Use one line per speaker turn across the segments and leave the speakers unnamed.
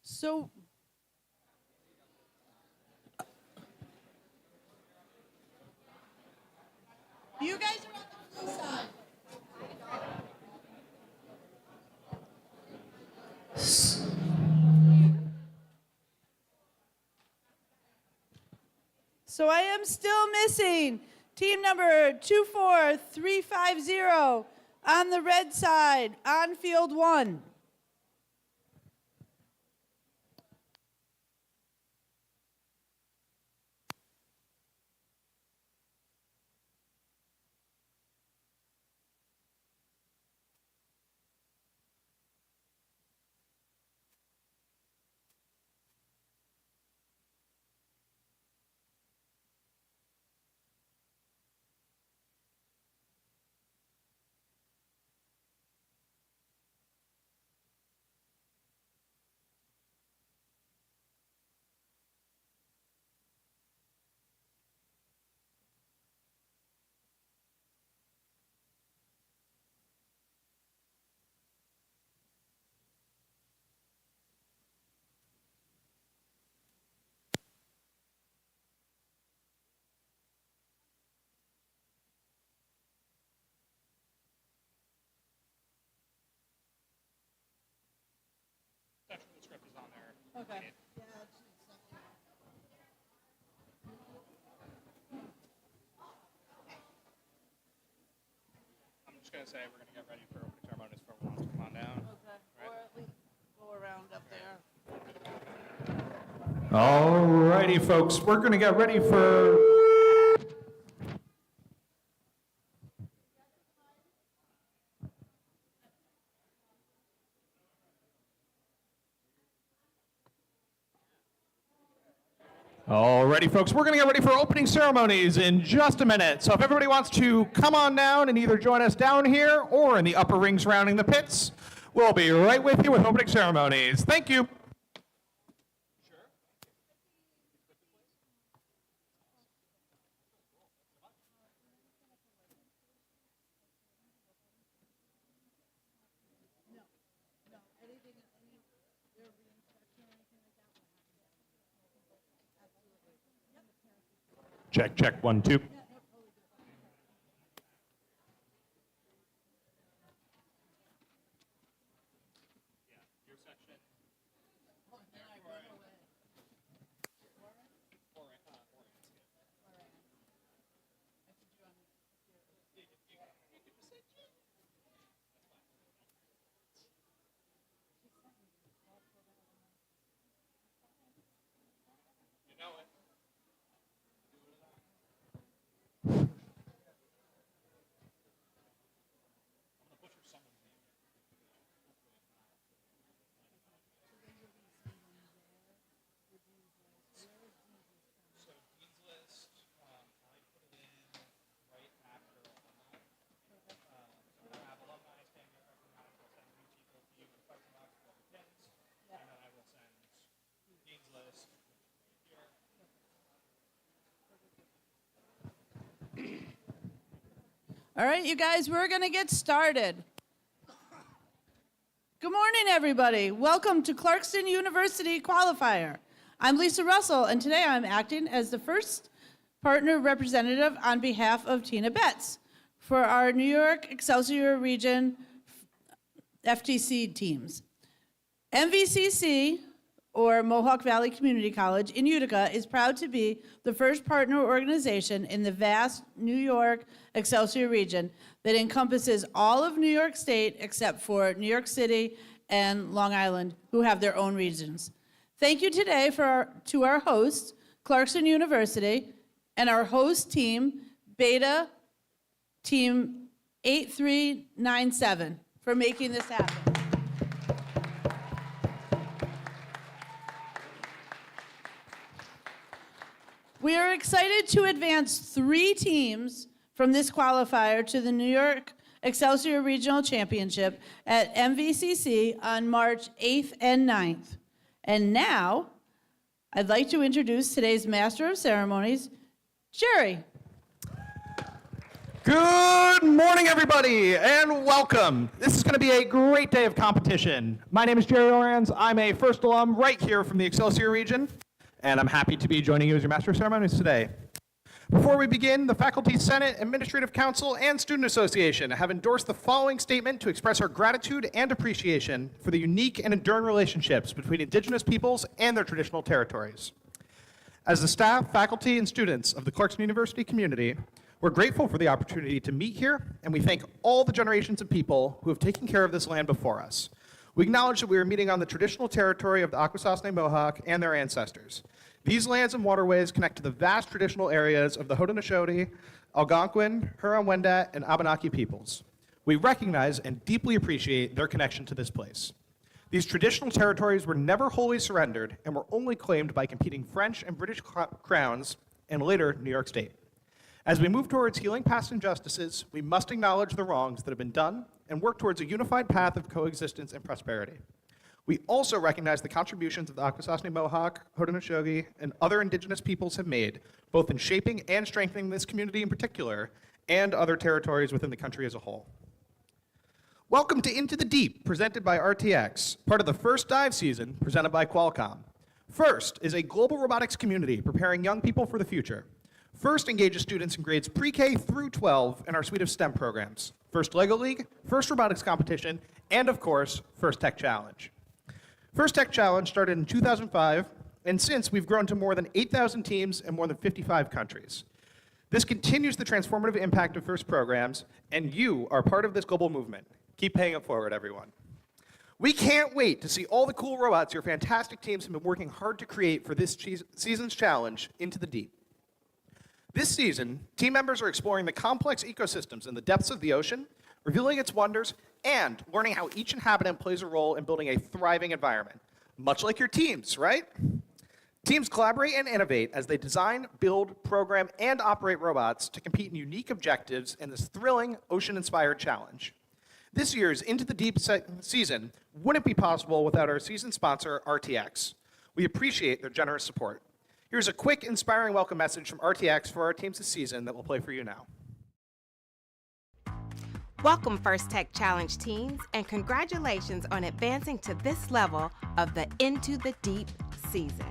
So, you guys are on the blue side. So I am still missing team number 24350 on the red side on field 1.
The script is on there.
Okay.
I'm just going to say we're going to get ready for opening ceremonies for everyone to come on down.
Okay. Or at least go around up there.
All righty, folks, we're going to get ready for... All righty, folks, we're going to get ready for opening ceremonies in just a minute. So if everybody wants to come on down and either join us down here or in the upper ring surrounding the pits, we'll be right with you with opening ceremonies. Thank you. Check, check, 1, 2.
All right, you guys, we're going to get started. Good morning, everybody. Welcome to Clarkson University Qualifier. I'm Lisa Russell, and today I'm acting as the first partner representative on behalf of Tina Betts for our New York Excelsior Region FTC teams. MVCC, or Mohawk Valley Community College in Utica, is proud to be the first partner organization in the vast New York Excelsior region that encompasses all of New York State except for New York City and Long Island, who have their own regions. Thank you today to our host, Clarkson University, and our host team, Beta Team 8397, for making this happen. We are excited to advance 3 teams from this qualifier to the New York Excelsior Regional Championship at MVCC on March 8th and 9th. And now, I'd like to introduce today's Master of Ceremonies, Jerry.
Good morning, everybody, and welcome. This is going to be a great day of competition. My name is Jerry Orans. I'm a first alum right here from the Excelsior region, and I'm happy to be joining you as your Master of Ceremonies today. Before we begin, the Faculty Senate, Administrative Council, and Student Association have endorsed the following statement to express our gratitude and appreciation for the unique and enduring relationships between Indigenous peoples and their traditional territories. As the staff, faculty, and students of the Clarkson University community, we're grateful for the opportunity to meet here, and we thank all the generations of people who have taken care of this land before us. We acknowledge that we are meeting on the traditional territory of the Akwesasne Mohawk and their ancestors. These lands and waterways connect to the vast traditional areas of the Haudenosaunee, Algonquin, Huron-Wendat, and Abenaki peoples. We recognize and deeply appreciate their connection to this place. These traditional territories were never wholly surrendered and were only claimed by competing French and British crowns and later New York State. As we move towards healing past injustices, we must acknowledge the wrongs that have been done and work towards a unified path of coexistence and prosperity. We also recognize the contributions of the Akwesasne Mohawk, Haudenosaunee, and other Indigenous peoples have made, both in shaping and strengthening this community in particular, and other territories within the country as a whole. Welcome to Into the Deep, presented by RTX, part of the first dive season presented by Qualcomm. FIRST is a global robotics community preparing young people for the future. FIRST engages students in grades pre-K through 12 in our suite of STEM programs, FIRST LEGO League, FIRST Robotics Competition, and of course, FIRST Tech Challenge. FIRST Tech Challenge started in 2005, and since we've grown to more than 8,000 teams in more than 55 countries. This continues the transformative impact of FIRST programs, and you are part of this global movement. Keep paying it forward, everyone. We can't wait to see all the cool robots your fantastic teams have been working hard to create for this season's challenge, Into the Deep. This season, team members are exploring the complex ecosystems in the depths of the ocean, revealing its wonders, and learning how each inhabitant plays a role in building a thriving environment. Much like your teams, right? Teams collaborate and innovate as they design, build, program, and operate robots to compete in unique objectives in this thrilling, ocean-inspired challenge. This year's Into the Deep season wouldn't be possible without our season sponsor, RTX. We appreciate their generous support. Here's a quick, inspiring welcome message from RTX for our teams this season that we'll play for you now.
Welcome, First Tech Challenge teams, and congratulations on advancing to this level of the Into the Deep season.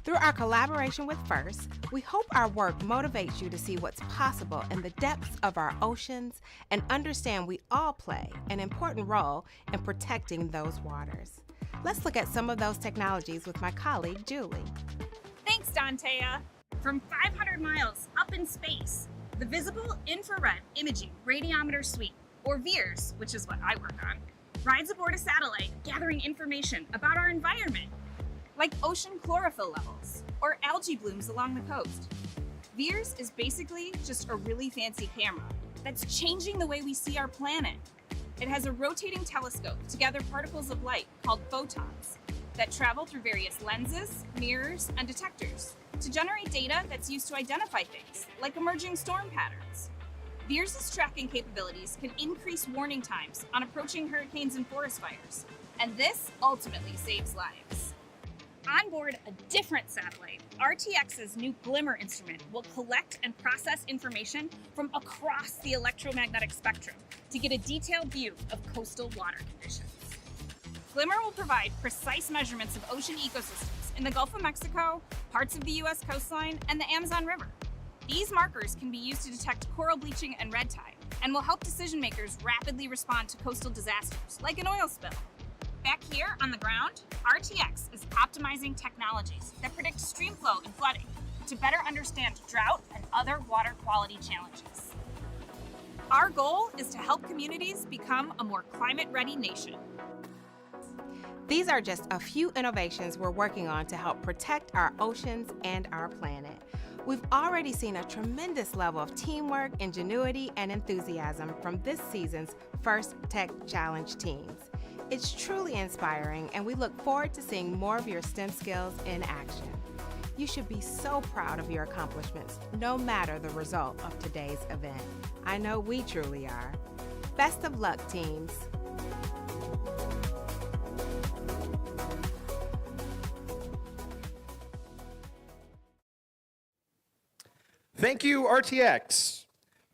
Through our collaboration with FIRST, we hope our work motivates you to see what's possible in the depths of our oceans and understand we all play an important role in protecting those waters. Let's look at some of those technologies with my colleague, Julie.
Thanks, Dantea. From 500 miles up in space, the Visible Infrared Imaging Radiometer Suite, or VIIRS, which is what I work on, rides aboard a satellite gathering information about our environment, like ocean chlorophyll levels or algae blooms along the coast. VIIRS is basically just a really fancy camera that's changing the way we see our planet. It has a rotating telescope to gather particles of light called photons that travel through various lenses, mirrors, and detectors to generate data that's used to identify things, like emerging storm patterns. VIIRS' tracking capabilities can increase warning times on approaching hurricanes and forest fires, and this ultimately saves lives. On board a different satellite, RTX's new Glimmer instrument will collect and process information from across the electromagnetic spectrum to get a detailed view of coastal water conditions. Glimmer will provide precise measurements of ocean ecosystems in the Gulf of Mexico, parts of the U.S. coastline, and the Amazon River. These markers can be used to detect coral bleaching and red tide, and will help decision makers rapidly respond to coastal disasters, like an oil spill. Back here on the ground, RTX is optimizing technologies that predict stream flow and flooding to better understand drought and other water quality challenges. Our goal is to help communities become a more climate-ready nation.
These are just a few innovations we're working on to help protect our oceans and our planet. We've already seen a tremendous level of teamwork, ingenuity, and enthusiasm from this season's First Tech Challenge teams. It's truly inspiring, and we look forward to seeing more of your STEM skills in action. You should be so proud of your accomplishments, no matter the result of today's event. I know we truly are. Best of luck, teams.
Thank you, RTX.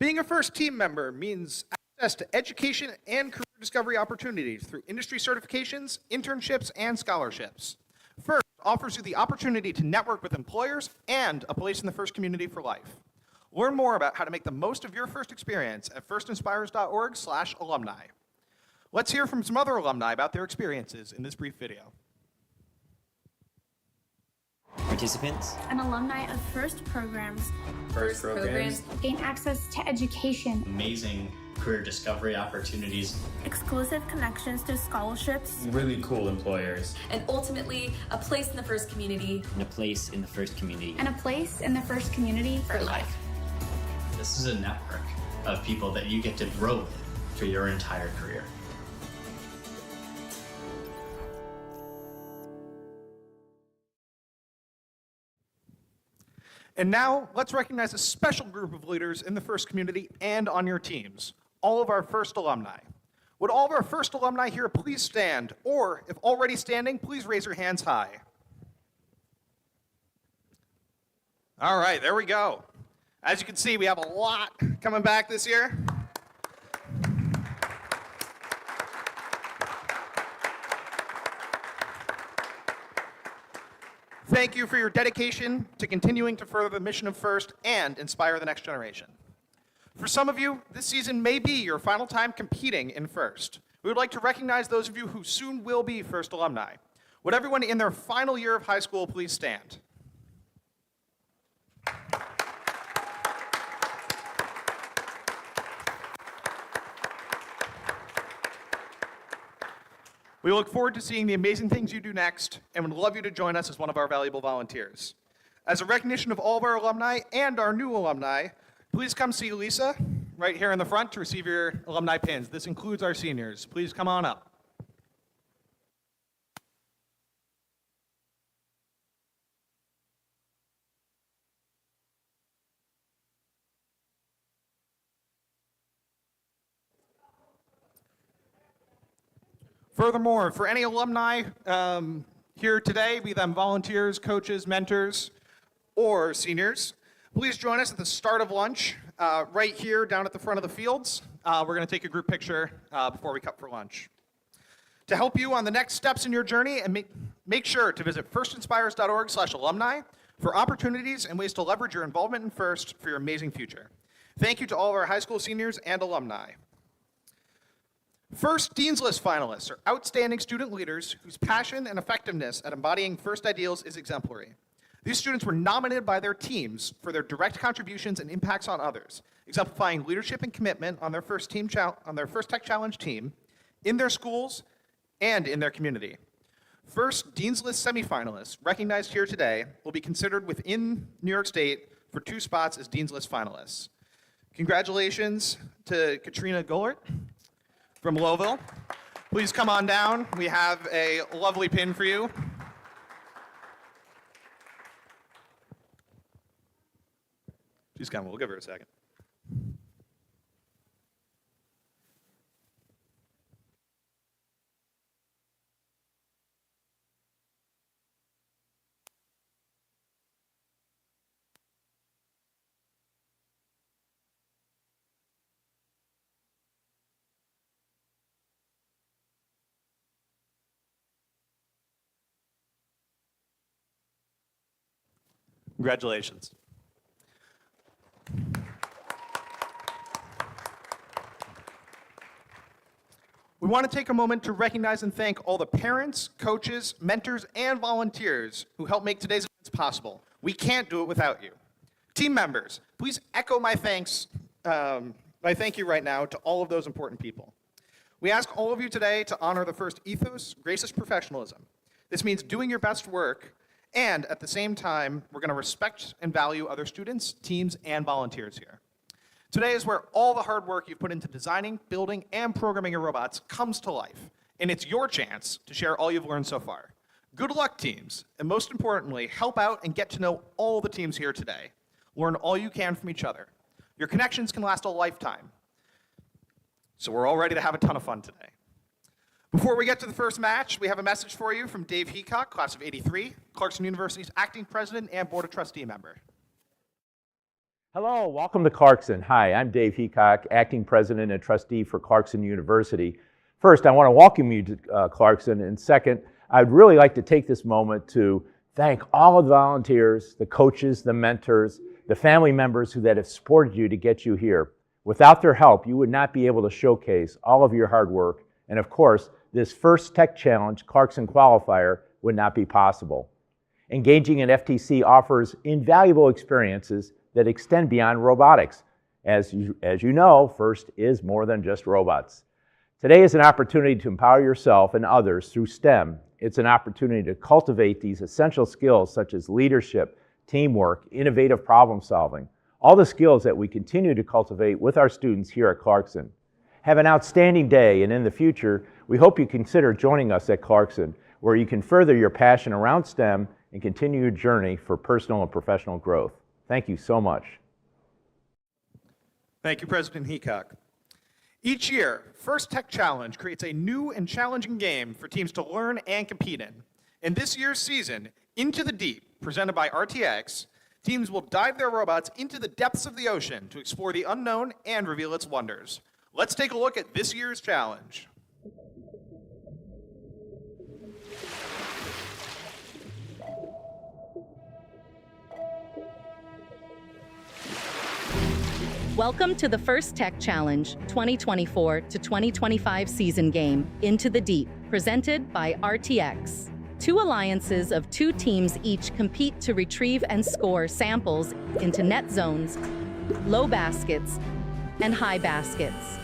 Being a first team member means access to education and career discovery opportunities through industry certifications, internships, and scholarships. First offers you the opportunity to network with employers and a place in the First community for life. Learn more about how to make the most of your first experience at firstinspires.org/alumni. Let's hear from some other alumni about their experiences in this brief video.
Participants,
An alumni of FIRST programs
first programs,
gain access to education,
amazing career discovery opportunities,
exclusive connections to scholarships,
really cool employers,
and ultimately a place in the first community
and a place in the first community.
and a place in the FIRST community
for life.
This is a network of people that you get to grow with for your entire career.
And now, let's recognize a special group of leaders in the First community and on your teams, all of our First alumni. Would all of our First alumni here please stand, or if already standing, please raise your hands high. All right, there we go. As you can see, we have a lot coming back this year. Thank you for your dedication to continuing to further the mission of FIRST and inspire the next generation. For some of you, this season may be your final time competing in FIRST. We would like to recognize those of you who soon will be FIRST alumni. Would everyone in their final year of high school please stand? We look forward to seeing the amazing things you do next and would love you to join us as one of our valuable volunteers. As a recognition of all of our alumni and our new alumni, please come see Lisa right here in the front to receive your alumni pins. This includes our seniors. Please come on up. Furthermore, for any alumni here today, be them volunteers, coaches, mentors, or seniors, please join us at the start of lunch right here down at the front of the fields. We're going to take a group picture before we cut for lunch. To help you on the next steps in your journey, and make sure to visit firstinspires.org/alumni for opportunities and ways to leverage your involvement in FIRST for your amazing future. Thank you to all of our high school seniors and alumni. FIRST Dean's List finalists are outstanding student leaders whose passion and effectiveness at embodying FIRST ideals is exemplary. These students were nominated by their teams for their direct contributions and impacts on others, exemplifying leadership and commitment on their FIRST Tech Challenge team, in their schools, and in their community. FIRST Dean's List semifinalists, recognized here today, will be considered within New York State for 2 spots as Dean's List finalists. Congratulations to Katrina Gullert from Lowville. Please come on down. We have a lovely pin for you. She's coming. We'll give her a second. Congratulations. We want to take a moment to recognize and thank all the parents, coaches, mentors, and volunteers who help make today's events possible. We can't do it without you. Team members, please echo my thank you right now to all of those important people. We ask all of you today to honor the FIRST ethos, gracious professionalism. This means doing your best work, and at the same time, we're going to respect and value other students, teams, and volunteers here. Today is where all the hard work you've put into designing, building, and programming your robots comes to life, and it's your chance to share all you've learned so far. Good luck, teams, and most importantly, help out and get to know all the teams here today. Learn all you can from each other. Your connections can last a lifetime, so we're all ready to have a ton of fun today. Before we get to the first match, we have a message for you from Dave Heacock, class of '83, Clarkson University's acting president and board of trustee member.
Hello, welcome to Clarkson. Hi, I'm Dave Heacock, Acting President and Trustee for Clarkson University. First, I want to welcome you to Clarkson, and second, I'd really like to take this moment to thank all of the volunteers, the coaches, the mentors, the family members that have supported you to get you here. Without their help, you would not be able to showcase all of your hard work, and of course, this first Tech Challenge Clarkson Qualifier would not be possible. Engaging in FTC offers invaluable experiences that extend beyond robotics. As you know, FIRST is more than just robots. Today is an opportunity to empower yourself and others through STEM. It's an opportunity to cultivate these essential skills such as leadership, teamwork, innovative problem solving, all the skills that we continue to cultivate with our students here at Clarkson. Have an outstanding day, and in the future, we hope you consider joining us at Clarkson, where you can further your passion around STEM and continue your journey for personal and professional growth. Thank you so much.
Thank you, President Heacock. Each year, First Tech Challenge creates a new and challenging game for teams to learn and compete in. In this year's season, Into the Deep, presented by RTX, teams will dive their robots into the depths of the ocean to explore the unknown and reveal its wonders. Let's take a look at this year's challenge.
Welcome to the First Tech Challenge 2024 to 2025 season game, Into the Deep, presented by RTX. Two alliances of two teams each compete to retrieve and score samples into net zones, low baskets, and high baskets.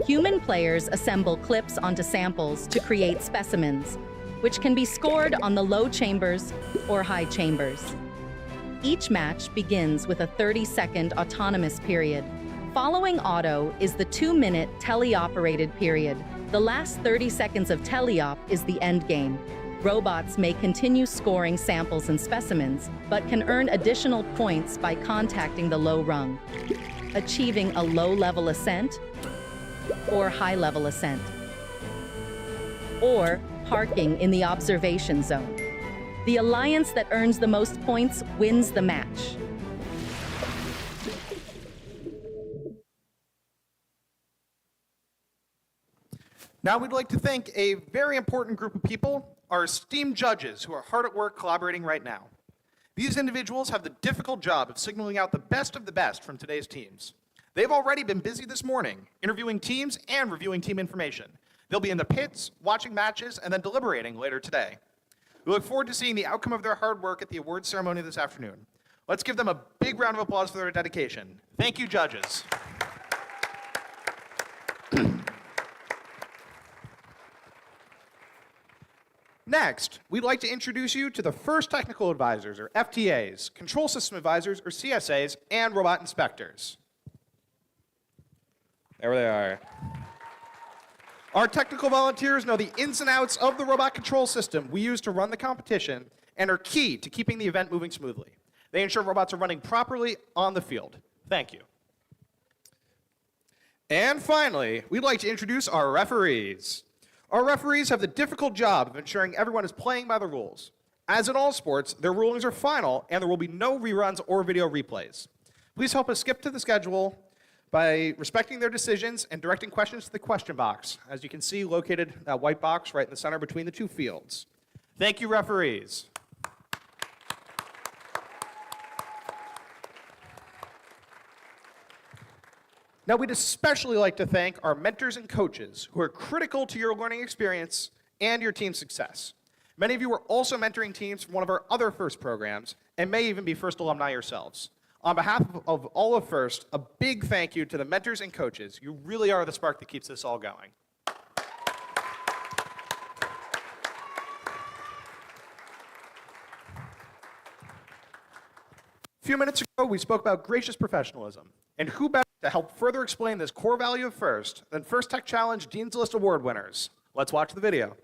Human players assemble clips onto samples to create specimens, which can be scored on the low chambers or high chambers. Each match begins with a 30-second autonomous period. Following auto is the 2-minute teleoperated period. The last 30 seconds of teleop is the end game. Robots may continue scoring samples and specimens, but can earn additional points by contacting the low rung, achieving a low-level ascent or high-level ascent, or parking in the observation zone. The alliance that earns the most points wins the match.
Now we'd like to thank a very important group of people, our esteemed judges who are hard at work collaborating right now. These individuals have the difficult job of signaling out the best of the best from today's teams. They've already been busy this morning, interviewing teams and reviewing team information. They'll be in the pits, watching matches, and then deliberating later today. We look forward to seeing the outcome of their hard work at the awards ceremony this afternoon. Let's give them a big round of applause for their dedication. Thank you, judges. Next, we'd like to introduce you to the first technical advisors, or FTAs, control system advisors, or CSAs, and robot inspectors. There they are. Our technical volunteers know the ins and outs of the robot control system we use to run the competition and are key to keeping the event moving smoothly. They ensure robots are running properly on the field. Thank you. And finally, we'd like to introduce our referees. Our referees have the difficult job of ensuring everyone is playing by the rules. As in all sports, their rulings are final, and there will be no reruns or video replays. Please help us skip to the schedule by respecting their decisions and directing questions to the question box, as you can see located that white box right in the center between the two fields. Thank you, referees. Now, we'd especially like to thank our mentors and coaches who are critical to your learning experience and your team's success. Many of you are also mentoring teams from one of our other FIRST programs and may even be FIRST alumni yourselves. On behalf of all of FIRST, a big thank you to the mentors and coaches. You really are the spark that keeps this all going. A few minutes ago, we spoke about gracious professionalism, and who better to help further explain this core value of FIRST than First Tech Challenge Dean's List Award winners. Let's watch the video.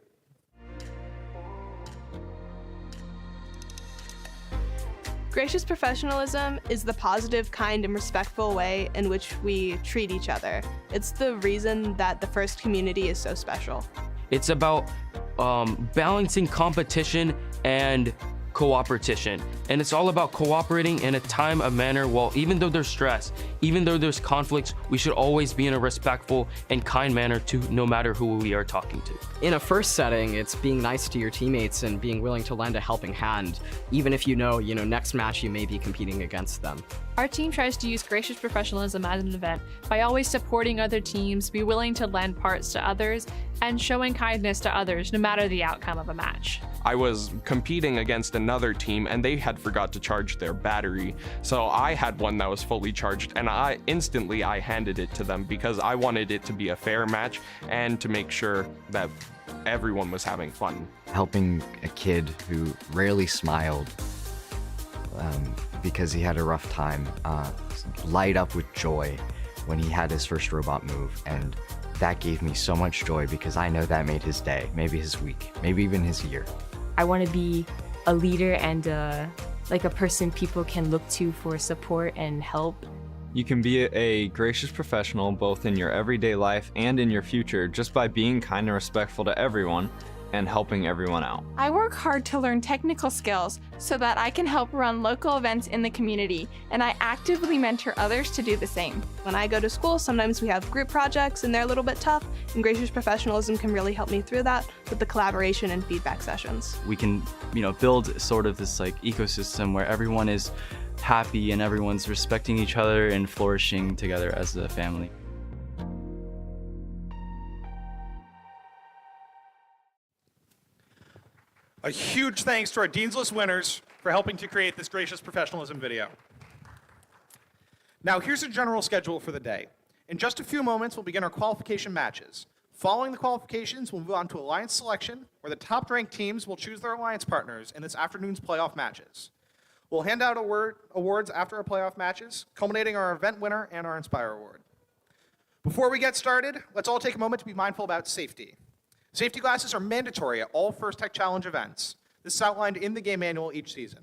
Gracious professionalism is the positive, kind, and respectful way in which we treat each other. It's the reason that the FIRST community is so special.
It's about balancing competition and cooperation. And it's all about cooperating in a time of manner. Well, even though there's stress, even though there's conflicts, we should always be in a respectful and kind manner to no matter who we are talking to.
In a first setting, it's being nice to your teammates and being willing to lend a helping hand, even if you know, next match you may be competing against them.
Our team tries to use gracious professionalism as an event by always supporting other teams, be willing to lend parts to others, and showing kindness to others no matter the outcome of a match.
I was competing against another team and they had forgot to charge their battery. So I had one that was fully charged and I handed it to them because I wanted it to be a fair match and to make sure that everyone was having fun.
Helping a kid who rarely smiled because he had a rough time light up with joy when he had his first robot move, and that gave me so much joy because I know that made his day, maybe his week, maybe even his year.
I want to be a leader and like a person people can look to for support and help.
You can be a gracious professional both in your everyday life and in your future just by being kind and respectful to everyone and helping everyone out.
I work hard to learn technical skills so that I can help run local events in the community, and I actively mentor others to do the same.
When I go to school, sometimes we have group projects and they're a little bit tough, and gracious professionalism can really help me through that with the collaboration and feedback sessions.
We can, build sort of this ecosystem where everyone is happy and everyone's respecting each other and flourishing together as a family.
A huge thanks to our Dean's List winners for helping to create this gracious professionalism video. Now, here's a general schedule for the day. In just a few moments, we'll begin our qualification matches. Following the qualifications, we'll move on to alliance selection, where the top-ranked teams will choose their alliance partners in this afternoon's playoff matches. We'll hand out awards after our playoff matches, culminating our event winner and our Inspire Award. Before we get started, let's all take a moment to be mindful about safety. Safety glasses are mandatory at all First Tech Challenge events. This is outlined in the game manual each season.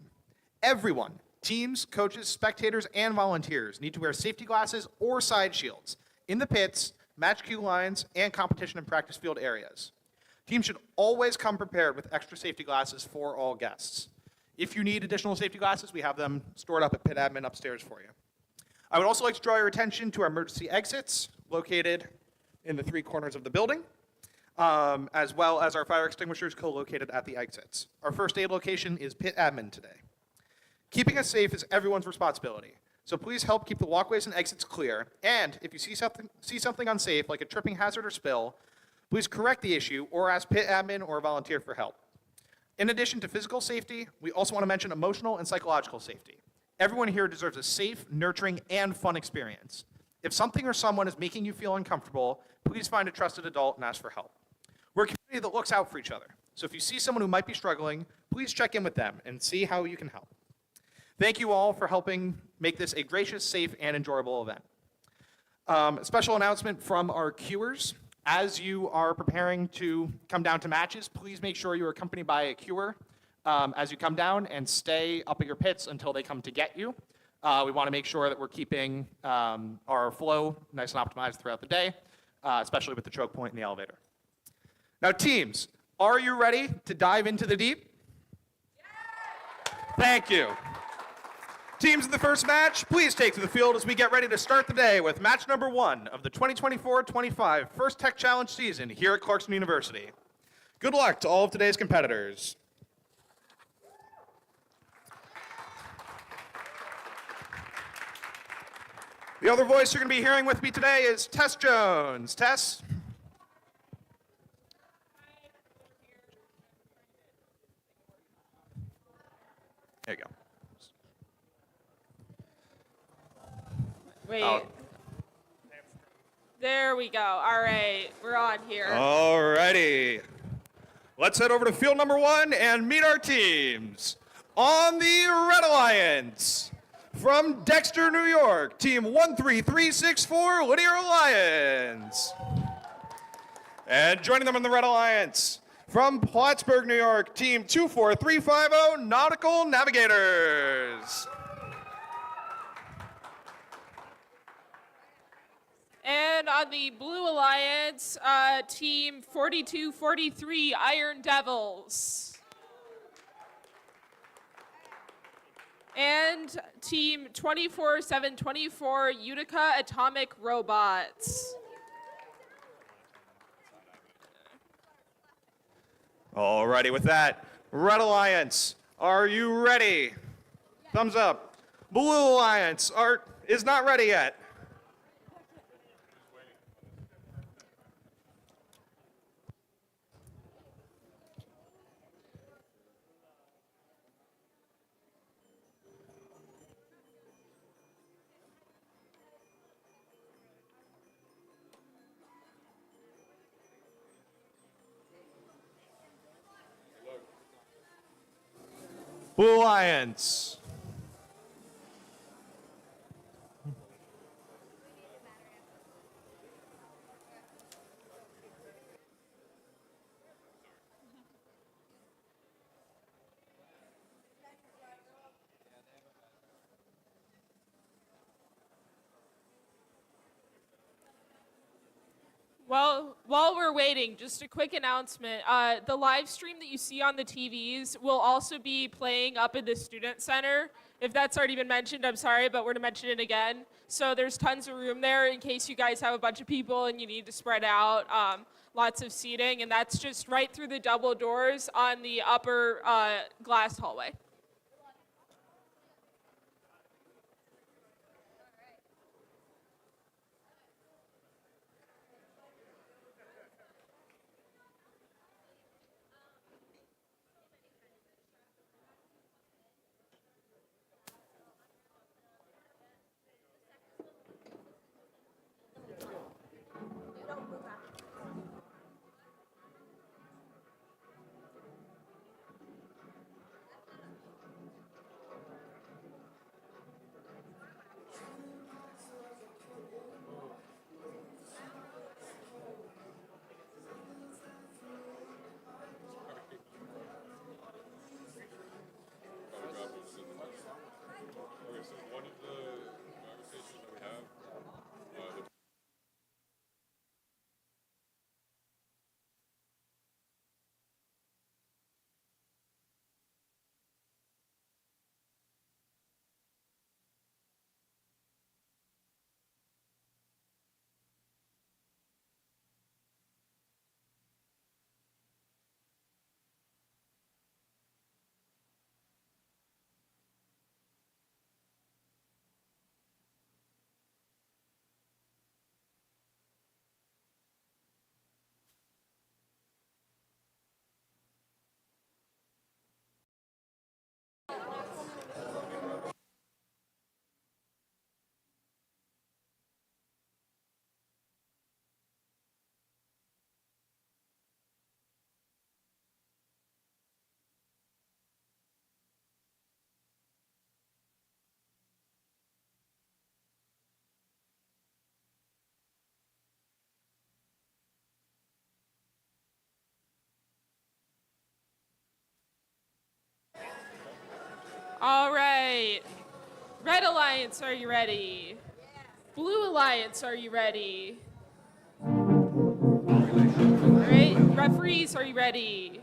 Everyone, teams, coaches, spectators, and volunteers need to wear safety glasses or side shields in the pits, match queue lines, and competition and practice field areas. Teams should always come prepared with extra safety glasses for all guests. If you need additional safety glasses, we have them stored up at pit admin upstairs for you. I would also like to draw your attention to our emergency exits located in the three corners of the building, as well as our fire extinguishers co-located at the exits. Our first aid location is pit admin today. Keeping us safe is everyone's responsibility, so please help keep the walkways and exits clear, and if you see something unsafe, like a tripping hazard or spill, please correct the issue or ask pit admin or a volunteer for help. In addition to physical safety, we also want to mention emotional and psychological safety. Everyone here deserves a safe, nurturing, and fun experience. If something or someone is making you feel uncomfortable, please find a trusted adult and ask for help. We're a community that looks out for each other, so if you see someone who might be struggling, please check in with them and see how you can help. Thank you all for helping make this a gracious, safe, and enjoyable event. A special announcement from our queuers. As you are preparing to come down to matches, please make sure you're accompanied by a queuer as you come down, and stay up at your pits until they come to get you. We want to make sure that we're keeping our flow nice and optimized throughout the day, especially with the choke point in the elevator. Now, teams, are you ready to dive into the deep? Yeah! Thank you. Teams in the first match, please take to the field as we get ready to start the day with match number 1 of the 2024-25 First Tech Challenge season here at Clarkson University. Good luck to all of today's competitors. The other voice you're going to be hearing with me today is Tess Jones. Tess? There you go.
Wait. Oh. There we go. All right, we're on here.
All righty. Let's head over to field number 1 and meet our teams. On the Red Alliance, from Dexter, New York, team 13364, Linear Alliance. And joining them in the Red Alliance, from Plattsburgh, New York, team 24350, Nautical Navigators.
And on the Blue Alliance, team 4243, Iron Devils. and Team 24724 Utica Atomic Robots.
Alrighty, with that, Red Alliance, are you ready? Thumbs up. Blue Alliance is not ready yet. Blue Alliance.
Well, while we're waiting, just a quick announcement. The live stream that you see on the TVs will also be playing up in the Student Center. If that's already been mentioned, I'm sorry, but we're going to mention it again. So there's tons of room there in case you guys have a bunch of people and you need to spread out. Lots of seating, and that's just right through the double doors on the upper glass hallway. All right. Red Alliance, are you ready? Blue Alliance, are you ready? All right. Referees, are you ready?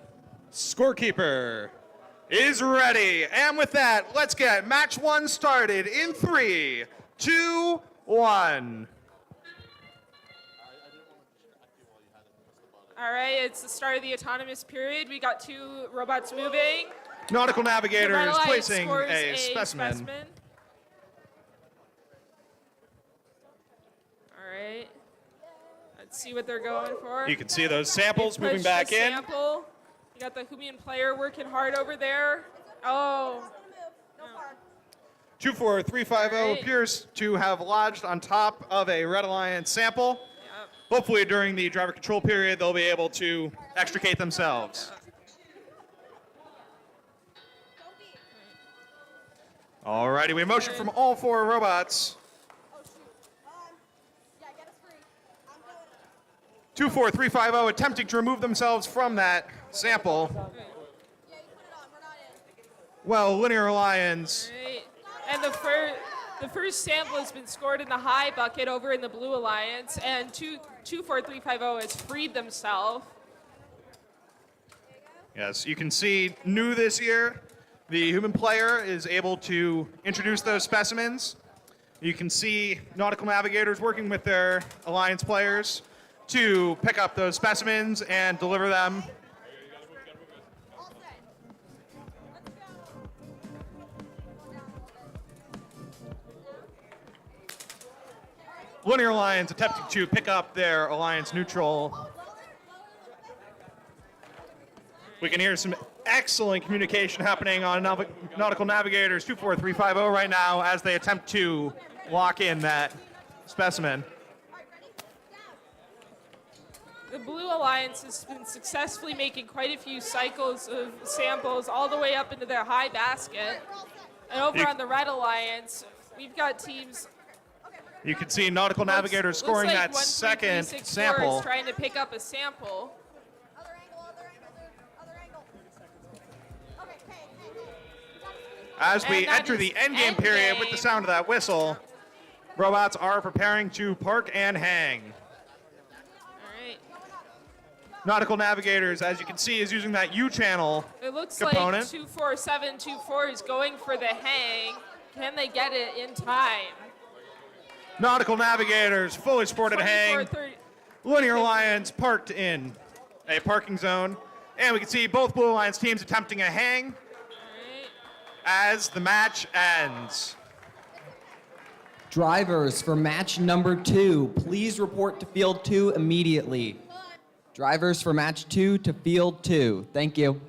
Scorekeeper is ready. And with that, let's get match one started in 3, 2, 1.
All right, it's the start of the autonomous period. We got 2 robots moving.
Nautical
The Red
Navigator is
Alliance
placing
scores
a specimen.
All right. Let's see what they're going for.
You can see those samples
They
moving
pushed
back
the
in.
sample. You got the Humian player working hard over there. Oh.
24350 appears to have lodged on top of a Red Alliance sample. Hopefully during the driver control period, they'll be able to extricate themselves. Alrighty, we motion from all 4 robots. 24350 attempting to remove themselves from that sample. Well, Linear Alliance.
Right. And the first sample has been scored in the high bucket over in the Blue Alliance, and 24350 has freed themselves.
Yes, you can see new this year, The human player is able to introduce those specimens. You can see nautical navigators working with their alliance players to pick up those specimens and deliver them. Linear Alliance attempting to pick up their alliance neutral. We can hear some excellent communication happening on Nautical Navigators 24350 right now as they attempt to lock in that specimen.
The Blue Alliance has been successfully making quite a few cycles of samples all the way up into their high basket. And over on the Red Alliance, we've got teams.
You can see Nautical Navigators scoring
looks like
that second
1, 3, 3, 6, 4
sample.
is trying to pick up a sample.
As we
And that
enter
is
the endgame period with the sound of that whistle, robots are preparing to park and hang. Nautical Navigators, as you can see, is using that U-channel
It looks
component.
like 24724 is going for the hang. Can they get it in time?
Nautical Navigators, fully supported hang.
24-30.
Linear Alliance parked in a parking zone. And we can see both Blue Alliance teams attempting a hang as the match ends.
Drivers for match number 2, please report to field 2 immediately. Drivers for match 2 to field 2. Thank you.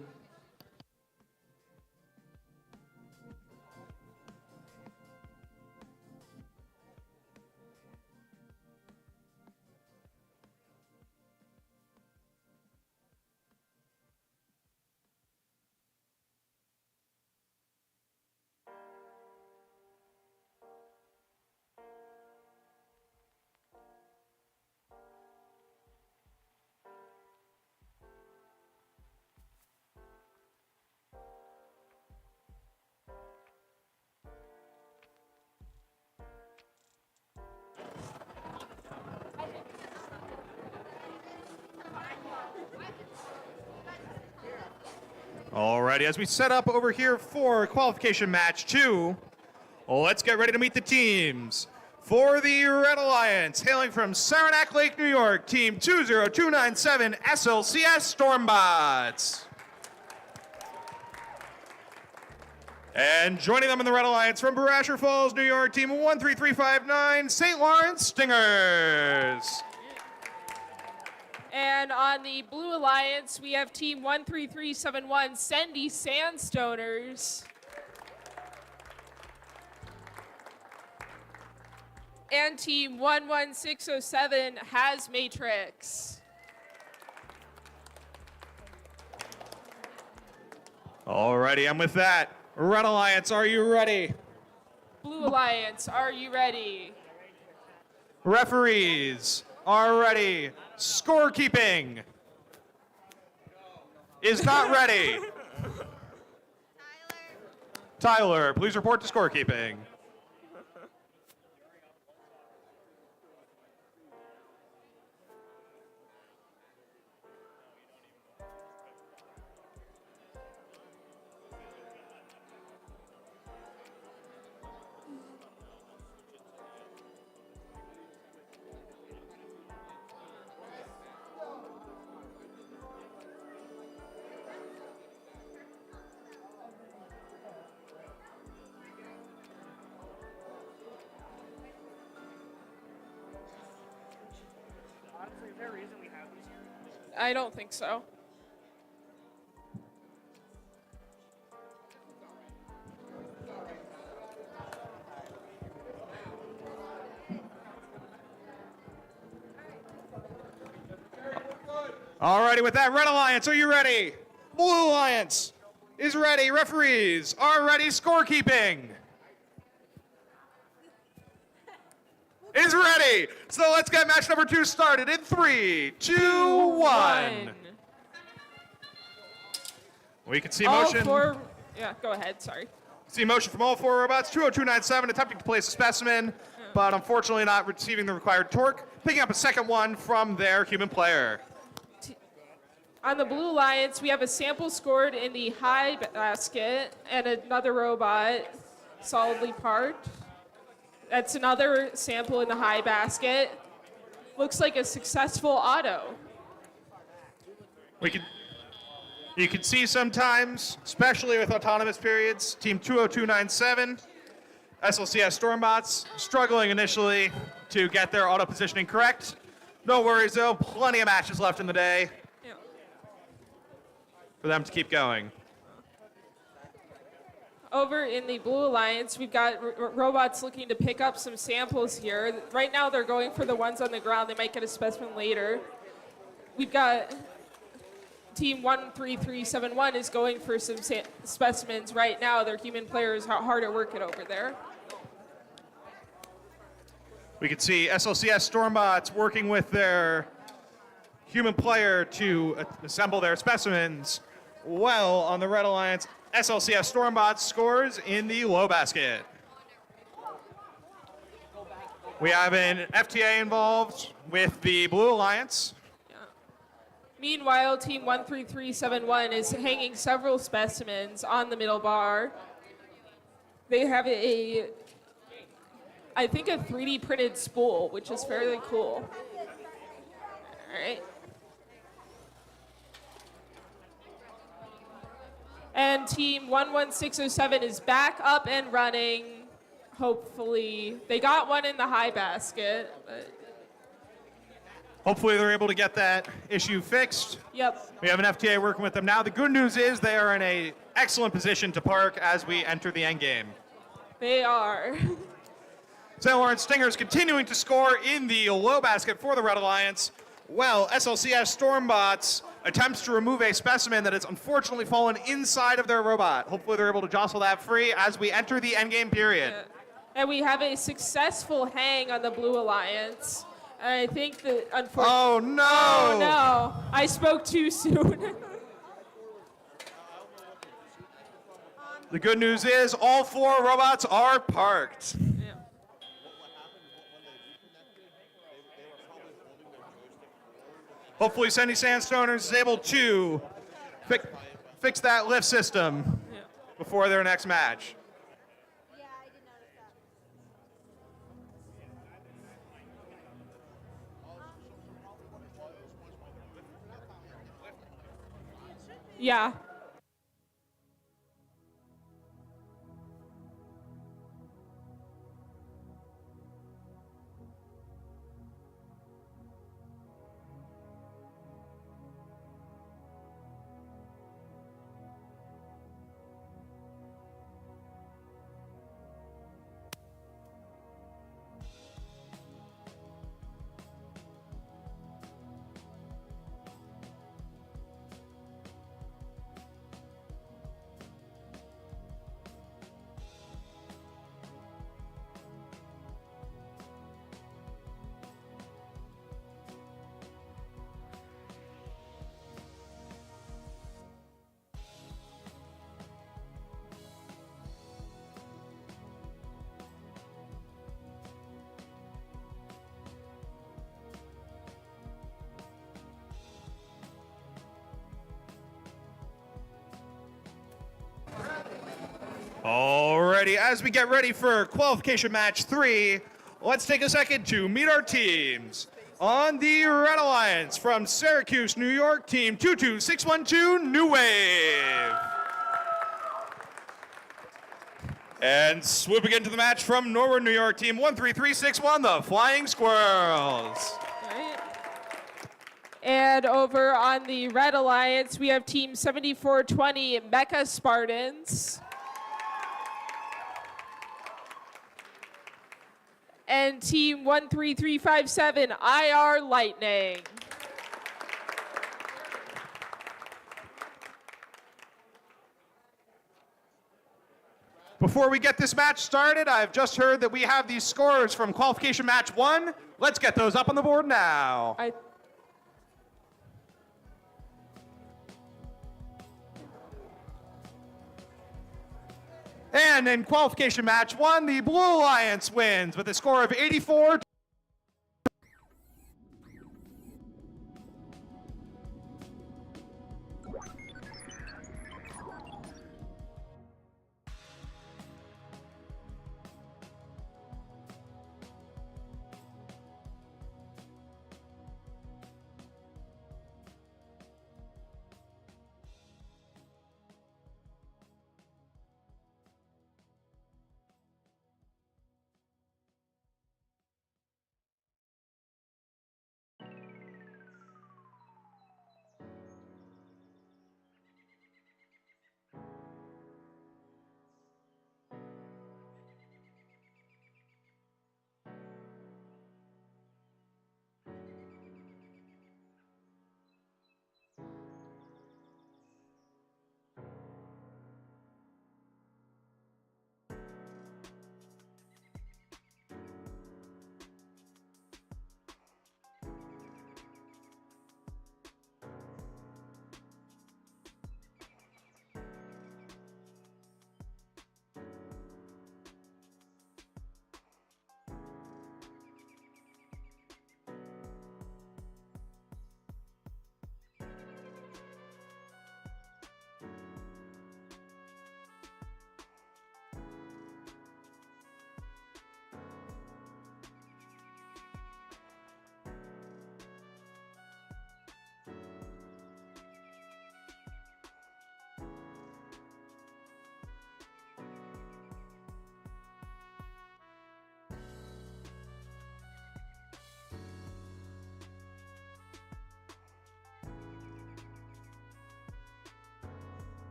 Alrighty, as we set up over here for qualification match 2, let's get ready to meet the teams. For the Red Alliance, hailing from Saranac Lake, New York, team 20297 SLCS Stormbots. And joining them in the Red Alliance from Brasher Falls, New York, team 13359 St. Lawrence Stingers.
And on the Blue Alliance, we have team 13371 Sendy Sandstoners. And team 11607 Has Matrix.
Alrighty, and with that, Red Alliance, are you ready?
Blue Alliance, are you ready?
Referees are ready. Scorekeeping is not ready. Tyler, please report to scorekeeping.
I don't think so.
Alrighty, with that, Red Alliance, are you ready? Blue Alliance is ready. Referees are ready. Scorekeeping is ready. So let's get match number 2 started in 3, 2, 1. We can see motion.
Yeah, go ahead, sorry.
See motion from all 4 robots. 20297 attempting to place a specimen, but unfortunately not receiving the required torque. Picking up a second one from their human player.
On the Blue Alliance, we have a sample scored in the high basket and another robot solidly parked. That's another sample in the high basket. Looks like a successful auto.
You can see sometimes, especially with autonomous periods, Team 20297, SLCS Stormbots, struggling initially to get their auto positioning correct. No worries though, plenty of matches left in the day for them to keep going.
Over in the Blue Alliance, we've got robots looking to pick up some samples here. Right now, they're going for the ones on the ground. They might get a specimen later. We've got Team 13371 is going for some specimens right now. Their human players are hard at work over there.
We can see SLCS Stormbots working with their human player to assemble their specimens. Well, on the Red Alliance, SLCS Stormbots scores in the low basket. We have an FTA involved with the Blue Alliance.
Meanwhile, Team 13371 is hanging several specimens on the middle bar. They have I think a 3D printed spool, which is fairly cool. All right. And Team 11607 is back up and running, hopefully. They got one in the high basket, but
Hopefully they're able to get that issue fixed.
Yep.
We have an FTA working with them now. The good news is they are in an excellent position to park as we enter the end game.
They are.
St. Lawrence Stingers continuing to score in the low basket for the Red Alliance. Well, SLCS Stormbots attempts to remove a specimen that has unfortunately fallen inside of their robot. Hopefully they're able to jostle that free as we enter the endgame period.
Yeah. And we have a successful hang on the Blue Alliance. And I think that unfortunately.
Oh no!
Oh no! I spoke too soon.
The good news is all 4 robots are parked.
Yeah.
Hopefully Sandy Sandstoners is able to fix that lift system before their next match.
Yeah.
Alrighty, as we get ready for qualification match 3, let's take a second to meet our teams. On the Red Alliance from Syracuse, New York, Team 22612, New Wave. And swooping into the match from Norwood, New York, Team 13361, the Flying Squirrels.
And over on the Red Alliance, we have Team 7420, Mecha Spartans. And Team 13357, IR Lightning.
Before we get this match started, I've just heard that we have these scores from qualification match 1. Let's get those up on the board now. And in qualification match 1, the Blue Alliance wins with a score of 84.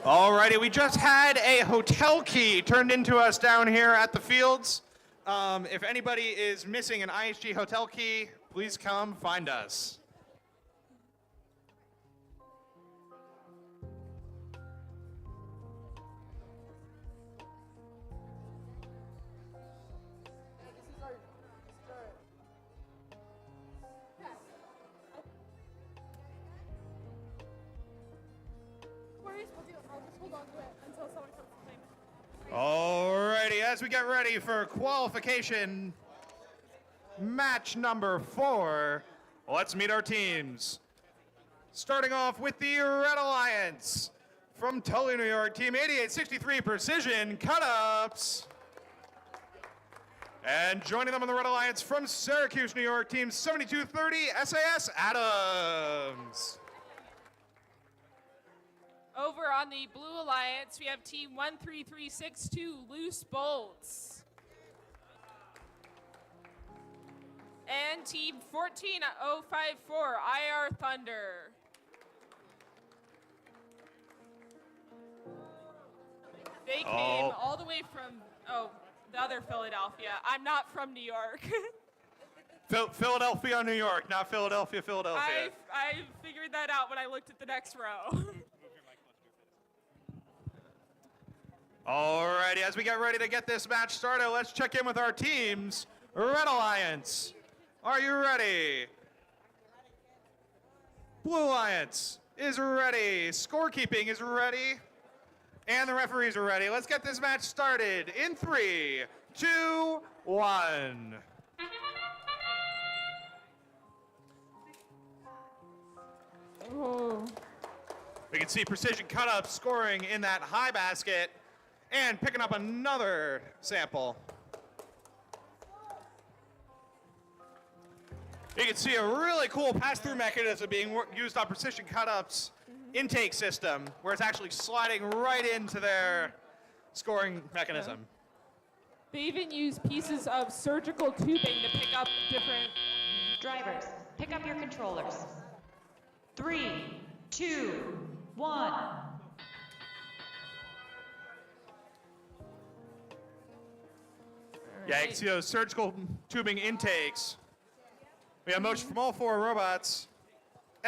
Alrighty, we just had a hotel key turned into us down here at the fields. If anybody is missing an IHG hotel key, please come find us. Alrighty, as we get ready for qualification match number 4, let's meet our teams. Starting off with the Red Alliance from Tully, New York, Team 8863 Precision Cut-Ups. And joining them on the Red Alliance from Syracuse, New York, Team 7230 SAS Adams.
Over on the Blue Alliance, we have Team 13362 Loose Bolts. And Team 14054 IR Thunder. They came all the way from, the other Philadelphia. I'm not from New York.
Philadelphia, New York, not Philadelphia, Philadelphia.
I figured that out when I looked at the next row.
Alrighty, as we get ready to get this match started, let's check in with our teams. Red Alliance, are you ready? Blue Alliance is ready. Scorekeeping is ready. And the referees are ready. Let's get this match started in 3, 2, 1.
Oh.
We can see Precision Cut-Up scoring in that high basket and picking up another sample. You can see a really cool pass-through mechanism being used on Precision Cut-Up's intake system, where it's actually sliding right into their scoring mechanism.
They even use pieces of surgical tubing to pick up different...
Drivers, pick up your controllers. 3, 2, 1.
Yeah, you can see those surgical tubing intakes. We have motion from all 4 robots.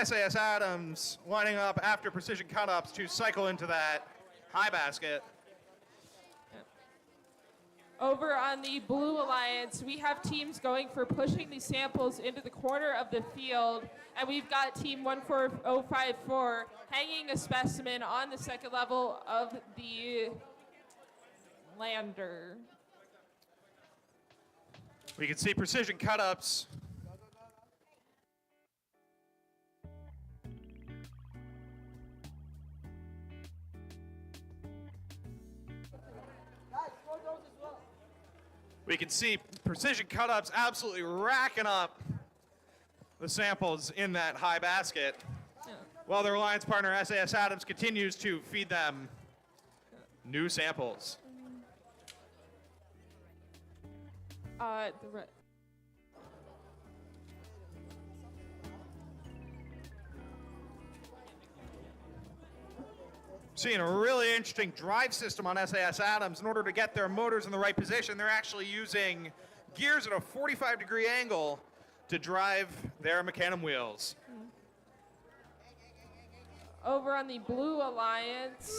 SAS Adams lining up after Precision Cut-Ups to cycle into that high basket.
Over on the Blue Alliance, we have teams going for pushing these samples into the corner of the field, and we've got Team 14054 hanging a specimen on the second level of the lander.
We can see Precision Cut-Ups. We can see Precision Cut-Ups absolutely racking up the samples in that high basket, while their alliance partner SAS Adams continues to feed them new samples. Seeing a really interesting drive system on SAS Adams. In order to get their motors in the right position, they're actually using gears at a 45-degree angle to drive their mecanum wheels.
Over on the Blue Alliance,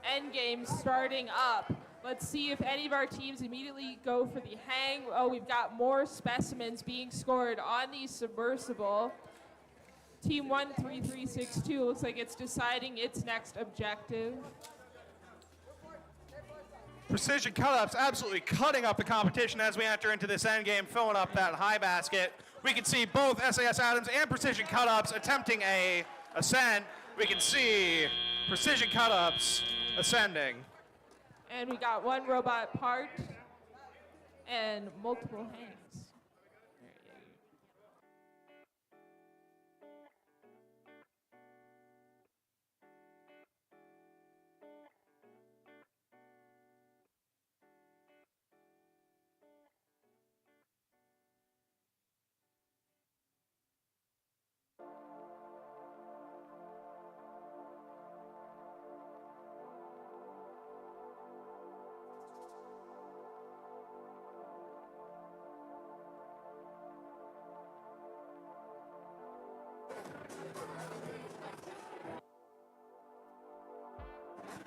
endgame starting up. Let's see if any of our teams immediately go for the hang. Oh, we've got more specimens being scored on the submersible. Team 13362 looks like it's deciding its next objective.
Precision Cut-Ups absolutely cutting up the competition as we enter into this endgame, filling up that high basket. We can see both SAS Adams and Precision Cut-Ups attempting a ascent. We can see Precision Cut-Ups ascending.
And we got one robot part and multiple hangs.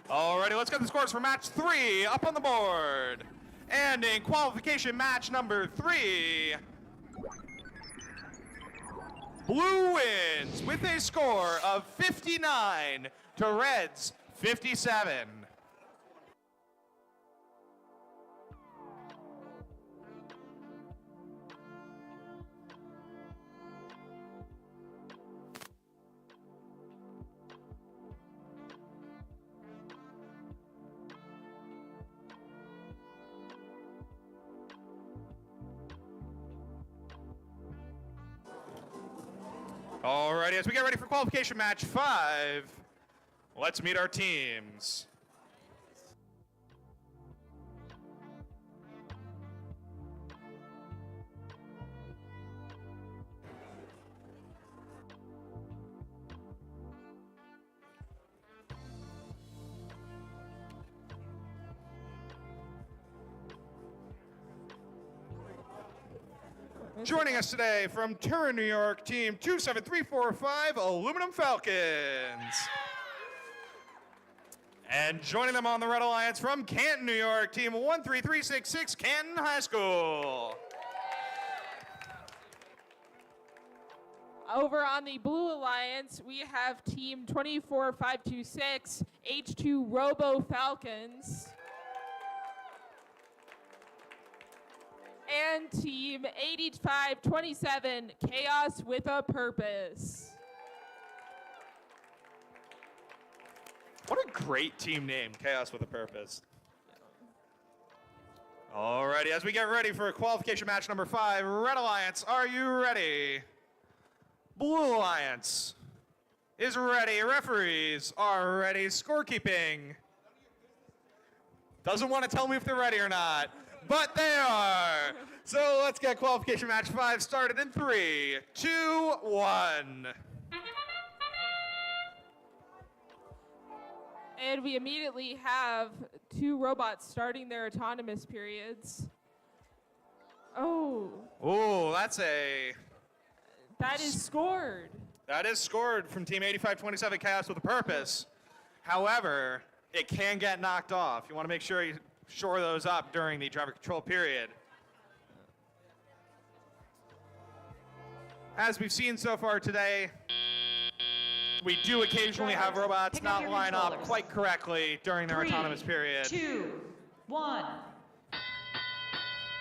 Alrighty, let's get the scores for match 3 up on the board. And in qualification match number 3, Blue wins with a score of 59 to Red's 57. Alrighty, as we get ready for qualification match 5, let's meet our teams. Joining us today from Turin, New York, team 27345, Aluminum Falcons. And joining them on the Red Alliance from Canton, New York, team 13366, Canton High School.
Over on the Blue Alliance, we have team 24526, H2 Robo Falcons. And team 8527, Chaos with a Purpose.
What a great team name, Chaos with a Purpose. Alrighty, as we get ready for qualification match number 5, Red Alliance, are you ready? Blue Alliance is ready. Referees are ready. Scorekeeping doesn't want to tell me if they're ready or not, but they are. So let's get qualification match 5 started in 3, 2, 1.
And we immediately have 2 robots starting their autonomous periods. Oh.
Ooh, that's a...
That is scored.
That is scored from team 8527, Chaos with a Purpose. However, it can get knocked off. You want to make sure you shore those up during the driver control period. As we've seen so far today, we do occasionally have robots not line up quite correctly during their autonomous period.
2, 1.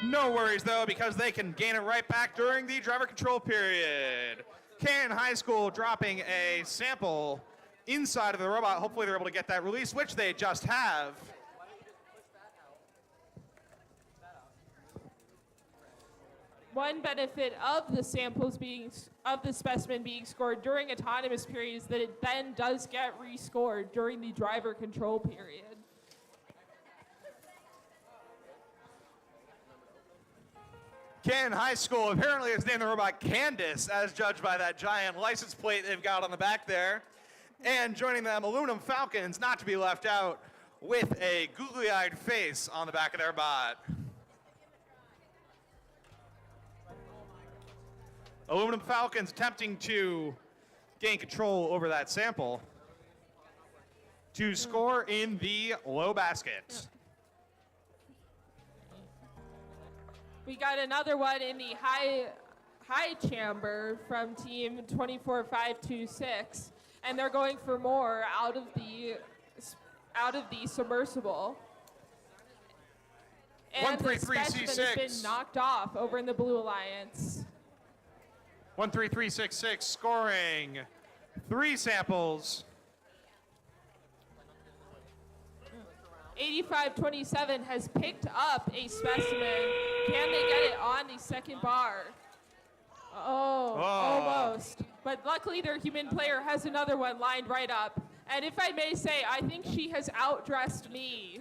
No worries though, because they can gain it right back during the driver control period. Canton High School dropping a sample inside of the robot. Hopefully they're able to get that release, which they just have.
One benefit of the specimen being scored during autonomous period is that it then does get rescored during the driver control period.
Canton High School apparently has named the robot Candace, as judged by that giant license plate they've got on the back there. And joining them, Aluminum Falcons, not to be left out, with a googly-eyed face on the back of their bot. Aluminum Falcons attempting to gain control over that sample to score in the low basket.
We got another one in the high chamber from team 24526, and they're going for more out of the submersible. And the specimen has been knocked off over in the Blue Alliance.
13366 scoring 3 samples.
8527 has picked up a specimen. Can they get it on the second bar? Oh, almost. But luckily their human player has another one lined right up. And if I may say, I think she has outdressed me.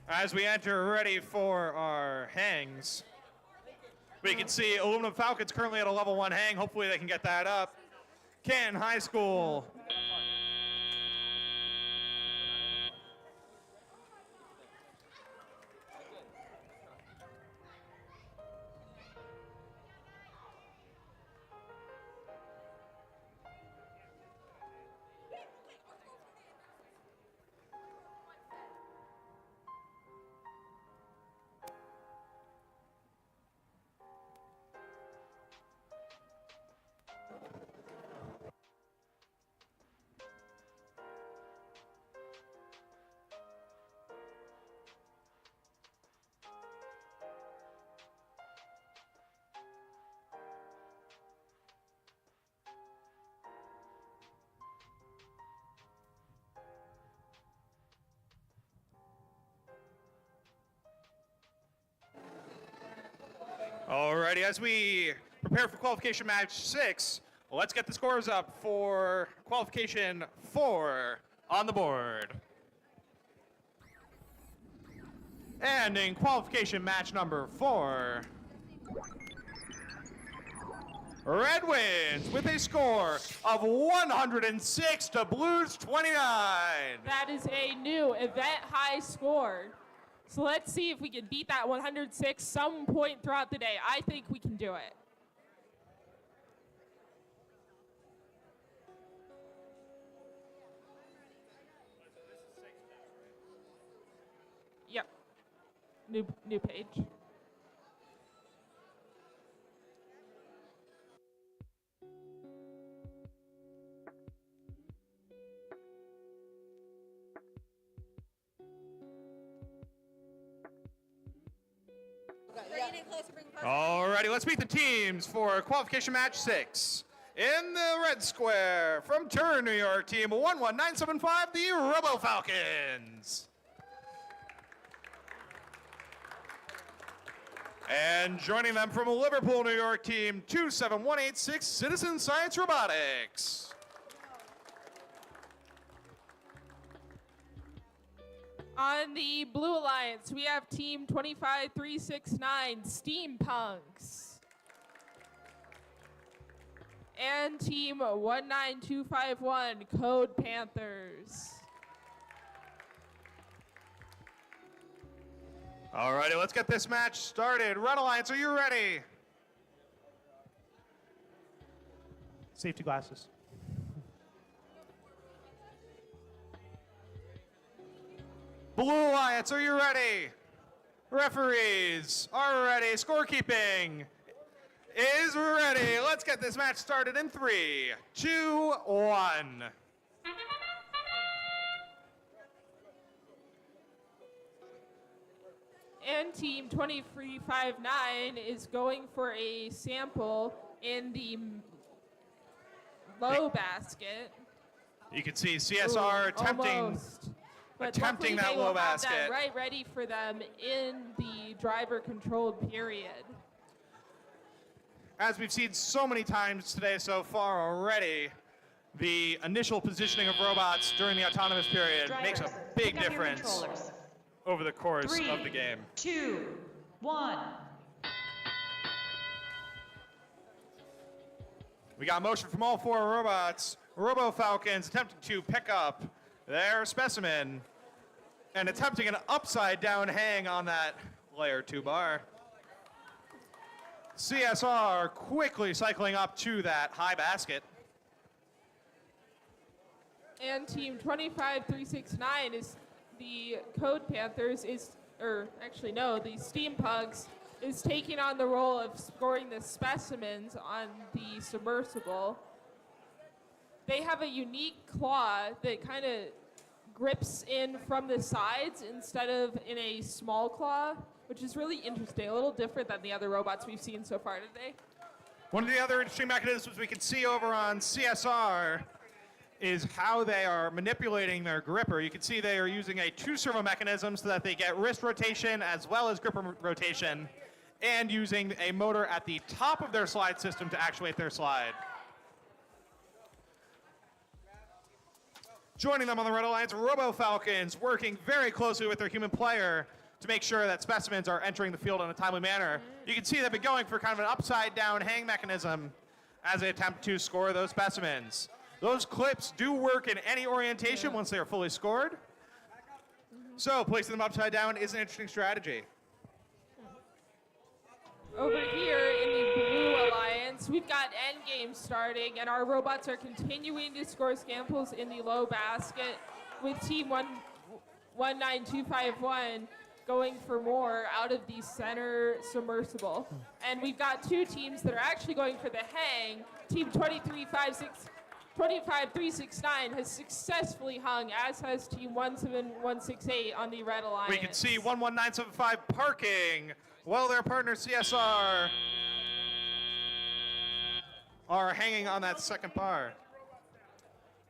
As we enter ready for our hangs, we can see Aluminum Falcons currently at a level 1 hang. Hopefully they can get that up. Canton High School. Alrighty, as we prepare for qualification match 6, let's get the scores up for qualification 4 on the board. And in qualification match number 4, Red wins with a score of 106 to Blues 29.
That is a new event high score. So let's see if we can beat that 106 some point throughout the day. I think we can do it. Yep. New page.
Alrighty, let's meet the teams for qualification match 6. In the red square, from Turin, New York, team 11975, the Robo Falcons. And joining them from Liverpool, New York, team 27186, Citizen Science Robotics.
On the Blue Alliance, we have team 25369, Steampunks. And team 19251, Code Panthers.
Alrighty, let's get this match started. Red Alliance, are you ready? Safety glasses. Blue Alliance, are you ready? Referees are ready. Scorekeeping is ready. Let's get this match started in 3, 2, 1.
And team 2359 is going for a sample in the low basket.
You can see CSR attempting that low basket.
That right ready for them in the driver-controlled period.
As we've seen so many times today so far already, the initial positioning of robots during the autonomous period makes a big difference over the course of the game.
2, 1.
We got motion from all 4 robots. Robo Falcons attempting to pick up their specimen and attempting an upside down hang on that layer 2 bar. CSR quickly cycling up to that high basket.
And team 25369 is the Code Panthers the Steampunks is taking on the role of scoring the specimens on the submersible. They have a unique claw that kind of grips in from the sides instead of in a small claw, which is really interesting, a little different than the other robots we've seen so far today.
One of the other interesting mechanisms we can see over on CSR is how they are manipulating their gripper. You can see they are using a 2-servo mechanism so that they get wrist rotation as well as gripper rotation, and using a motor at the top of their slide system to actuate their slide. Joining them on the Red Alliance, Robo Falcons, working very closely with their human player to make sure that specimens are entering the field in a timely manner. You can see they've been going for kind of an upside down hang mechanism as they attempt to score those specimens. Those clips do work in any orientation once they are fully scored. So placing them upside down is an interesting strategy.
Over here in the Blue Alliance, we've got Endgame starting, and our robots are continuing to score samples in the low basket with team 19251 going for more out of the center submersible. And we've got 2 teams that are actually going for the hang. Team 25369 has successfully hung, as has team 17168 on the Red Alliance.
We can see 11975 parking while their partner CSR are hanging on that second bar.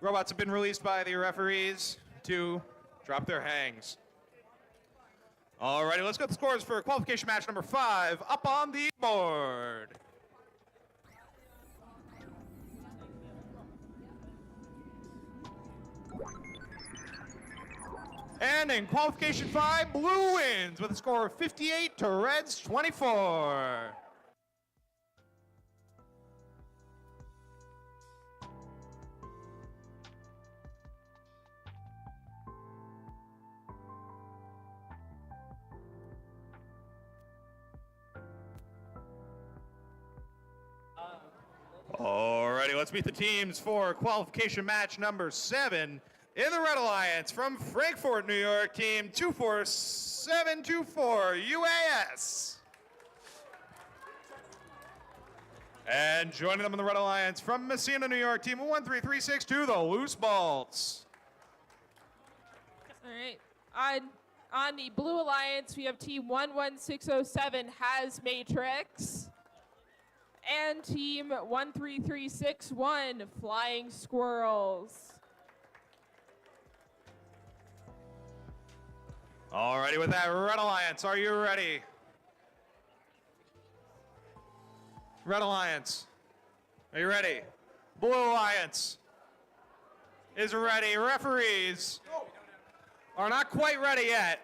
Robots have been released by the referees to drop their hangs. Alrighty, let's get the scores for qualification match number 5 up on the board. And in qualification 5, blue wins with a score of 58 to red's 24. Alrighty, let's meet the teams for qualification match number 7. In the Red Alliance from Frankfort, New York, team 24724 UAS. And joining them in the Red Alliance from Messina, New York, team 13362, the Loose Bolts.
All right. On the Blue Alliance, we have team 11607 has Matrix. And team 13361 Flying Squirrels.
Alrighty, with that, Red Alliance, are you ready? Red Alliance, are you ready? Blue Alliance is ready. Referees are not quite ready yet.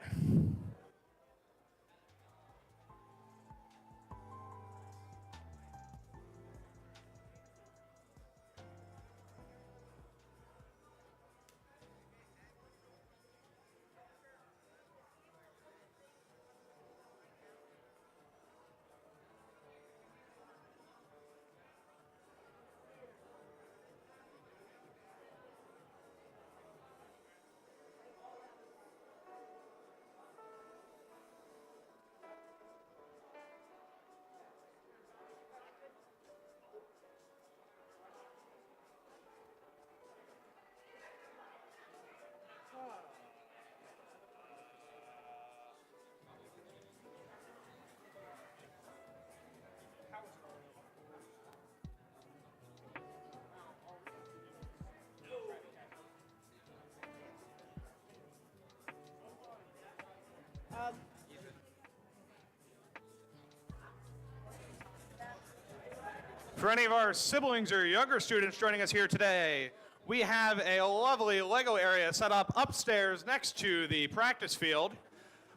For any of our siblings or younger students joining us here today, we have a lovely Lego area set up upstairs next to the practice field.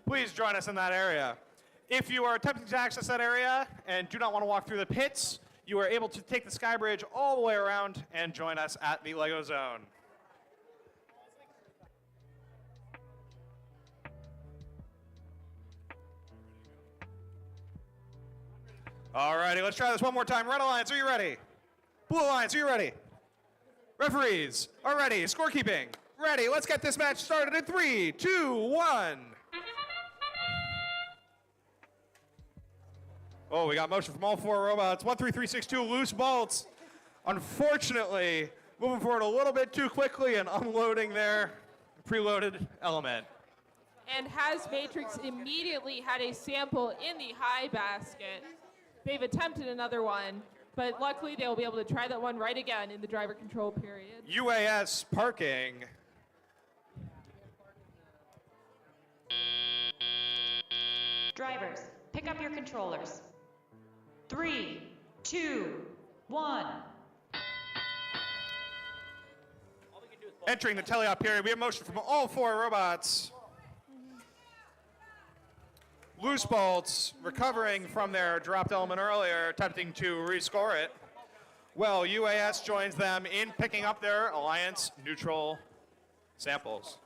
Please join us in that area. If you are attempting to access that area and do not want to walk through the pits, you are able to take the sky bridge all the way around and join us at the Lego zone. Alrighty, let's try this one more time. Red Alliance, are you ready? Blue Alliance, are you ready? Referees are ready. Scorekeeping, ready. Let's get this match started in 3, 2, 1. Oh, we got motion from all 4 robots. 13362 Loose Bolts. Unfortunately, moving forward a little bit too quickly and unloading their preloaded element.
And has Matrix immediately had a sample in the high basket. They've attempted another one, but luckily they'll be able to try that one right again in the driver control period.
UAS parking.
Drivers, pick up your controllers. 3, 2, 1.
Entering the teleop period, we have motion from all 4 robots. Loose Bolts recovering from their dropped element earlier, attempting to rescore it. Well, UAS joins them in picking up their Alliance neutral samples.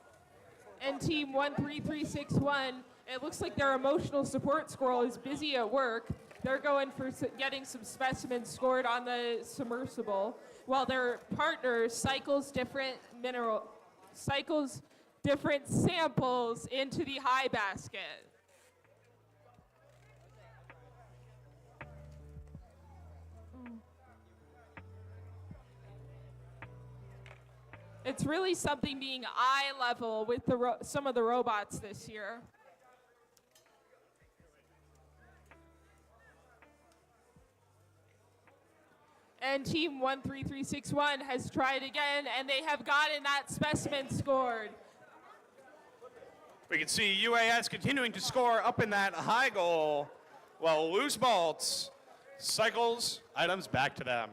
And team 13361, it looks like their emotional support squirrel is busy at work. They're going for getting some specimens scored on the submersible, while their partner cycles different samples into the high basket. It's really something being eye level with some of the robots this year. And team 13361 has tried again, and they have gotten that specimen scored.
We can see UAS continuing to score up in that high goal, while loose bolts cycles items back to them.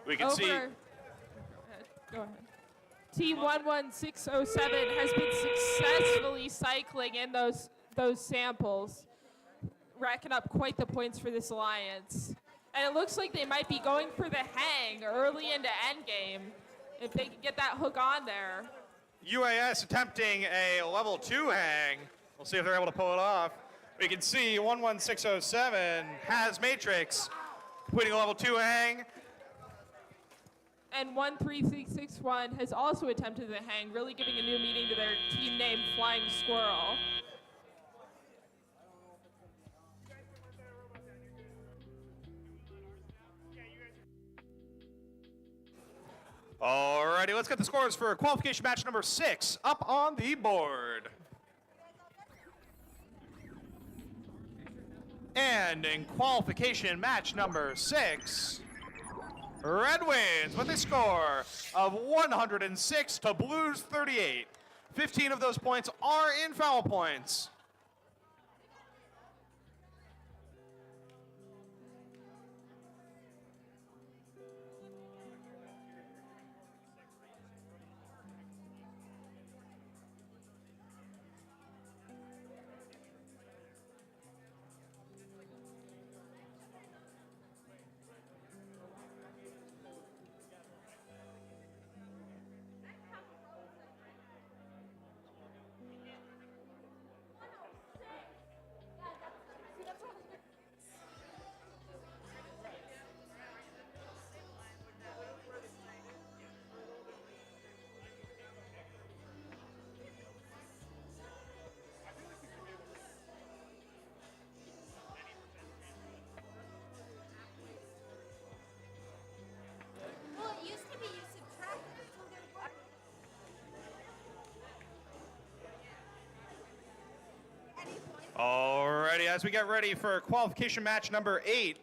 We can see.
Go ahead. Team 11607 has been successfully cycling in those samples, racking up quite the points for this alliance. And it looks like they might be going for the hang early into endgame if they can get that hook on there.
UAS attempting a level 2 hang. We'll see if they're able to pull it off. We can see 11607 has Matrix completing a level 2 hang.
And 13661 has also attempted the hang, really giving a new meaning to their team name, Flying Squirrel.
Alrighty, let's get the scores for qualification match number 6 up on the board. And in qualification match number 6, Red wins with a score of 106 to Blues 38. 15 of those points are in foul points. Alrighty, as we get ready for qualification match number 8,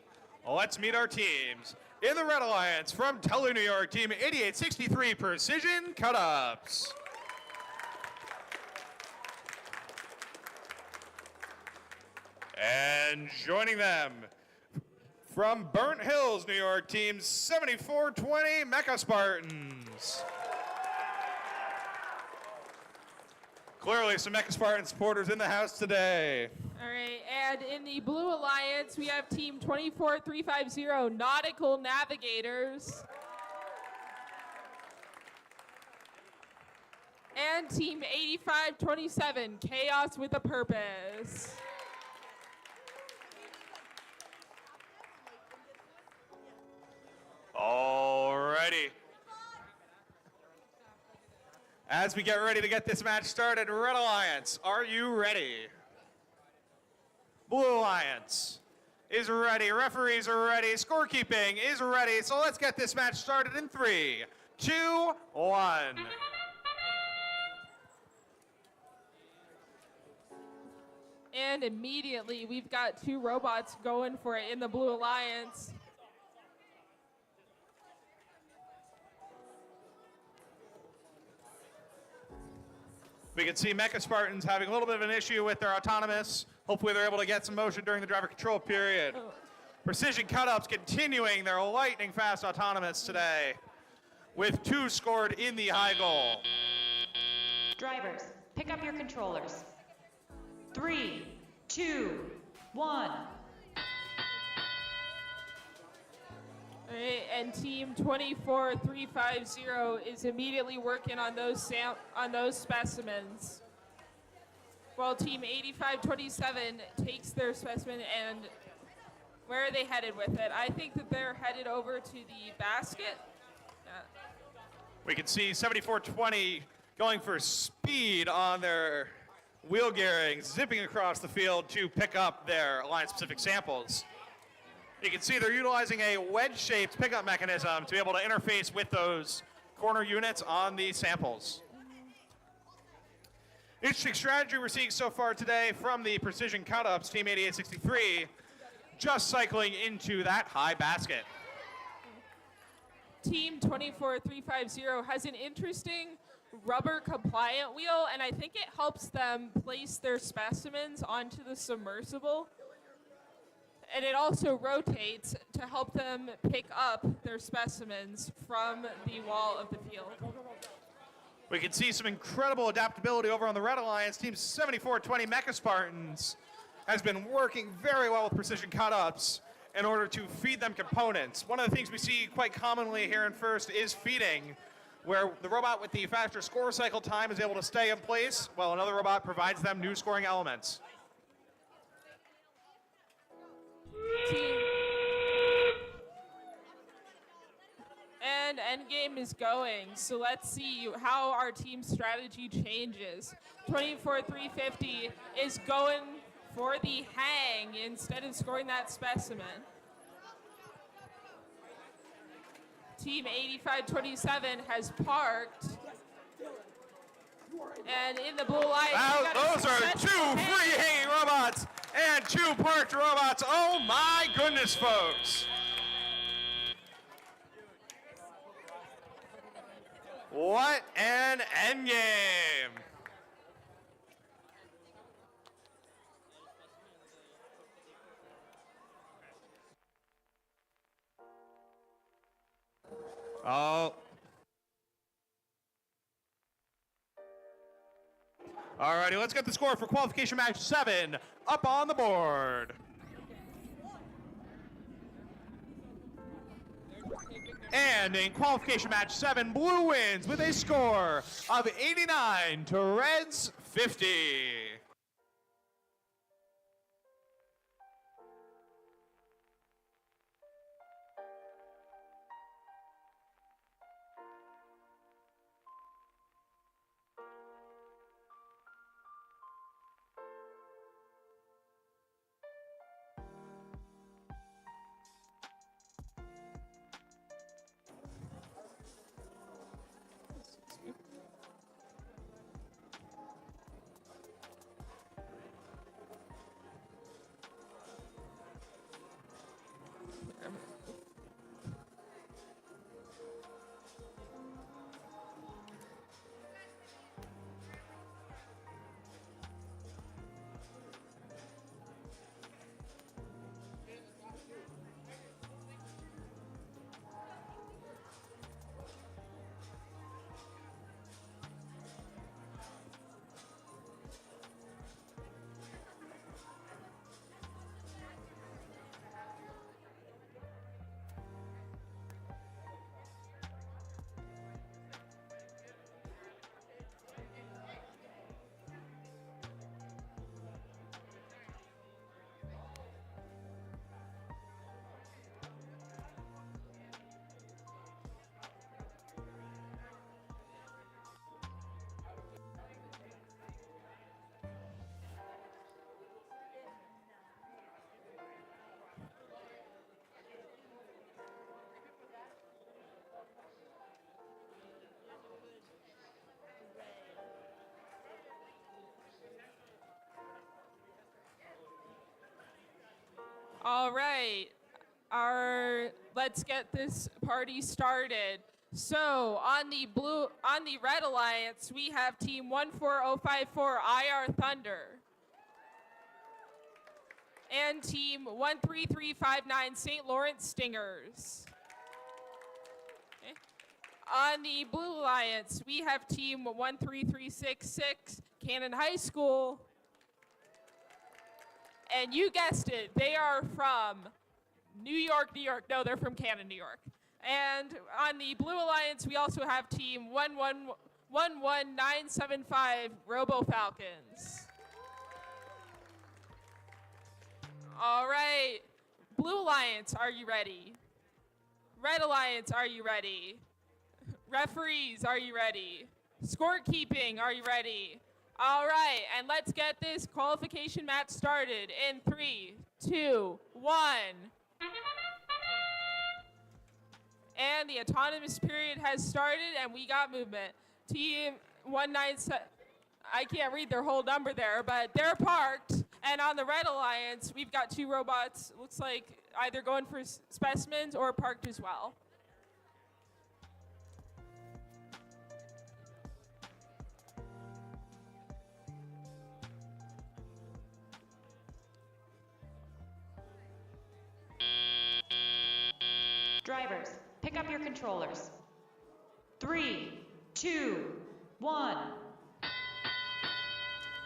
let's meet our teams. In the Red Alliance from Tully, New York, Team 8863 Precision Cut-Ups. And joining them from Burnt Hills, New York, Team 7420 Mecha Spartans. Clearly some Mecha Spartan supporters in the house today.
All right, and in the Blue Alliance, we have Team 24350 Nautical Navigators. And Team 8527 Chaos with a Purpose.
Alrighty. As we get ready to get this match started, Red Alliance, are you ready? Blue Alliance is ready. Referees are ready. Scorekeeping is ready. So let's get this match started in 3, 2, 1.
And immediately, we've got 2 robots going for it in the Blue Alliance.
We can see Mecha Spartans having a little bit of an issue with their autonomous. Hopefully they're able to get some motion during the driver control period. Precision Cut-Ups continuing their lightning fast autonomous today with 2 scored in the high goal.
Drivers, pick up your controllers. 3, 2, 1.
All right, and Team 24350 is immediately working on those specimens, while Team 8527 takes their specimen. And where are they headed with it? I think that they're headed over to the basket.
We can see 7420 going for speed on their wheel gearing, zipping across the field to pick up their Alliance-specific samples. You can see they're utilizing a wedge-shaped pickup mechanism to be able to interface with those corner units on the samples. Interesting strategy we're seeing so far today from the Precision Cut-Ups, Team 8863. just cycling into that high basket.
Team 24350 has an interesting rubber compliant wheel, and I think it helps them place their specimens onto the submersible. And it also rotates to help them pick up their specimens from the wall of the field.
We can see some incredible adaptability over on the Red Alliance. Team 7420 Mecha Spartans has been working very well with precision cut-ups in order to feed them components. One of the things we see quite commonly here in first is feeding, where the robot with the faster score cycle time is able to stay in place, while another robot provides them new scoring elements.
And endgame is going, so let's see how our team strategy changes. 24350 is going for the hang instead of scoring that specimen. Team 8527 has parked. And in the blue light,
those are two free hanging robots and two parked robots. Oh my goodness, folks. What an endgame. Oh. Alrighty, let's get the score for qualification match 7 up on the board. And in qualification match 7, Blue wins with a score of 89 to Red's 50.
All right, let's get this party started. So on the Red Alliance, we have Team 14054 IR Thunder and Team 13359 St. Lawrence Stingers. Okay. On the Blue Alliance, we have Team 13366 Cannon High School. And you guessed it, they are from New York, New York. No, they're from Cannon, New York. And on the Blue Alliance, we also have Team 11975 Robo Falcons. All right, Blue Alliance, are you ready? Red Alliance, are you ready? Referees, are you ready? Scorekeeping, are you ready? All right, and let's get this qualification match started in 3, 2, 1. And the autonomous period has started, and we got movement. Team 197, I can't read their whole number there, but they're parked, And on the Red Alliance, we've got 2 robots, looks like either going for specimens or parked as well.
Drivers, pick up your controllers. 3, 2, 1.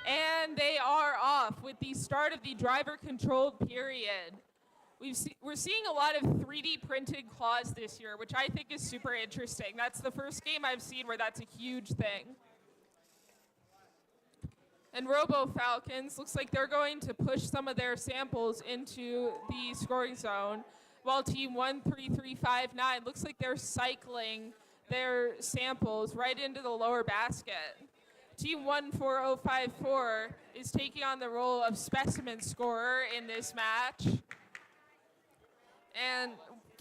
And they are off with the start of the driver-controlled period. We're seeing a lot of 3D printed claws this year, which I think is super interesting. That's the first game I've seen where that's a huge thing. And Robo Falcons, looks like they're going to push some of their samples into the scoring zone, while Team 13359 looks like they're cycling their samples right into the lower basket. Team 14054 is taking on the role of specimen scorer in this match. And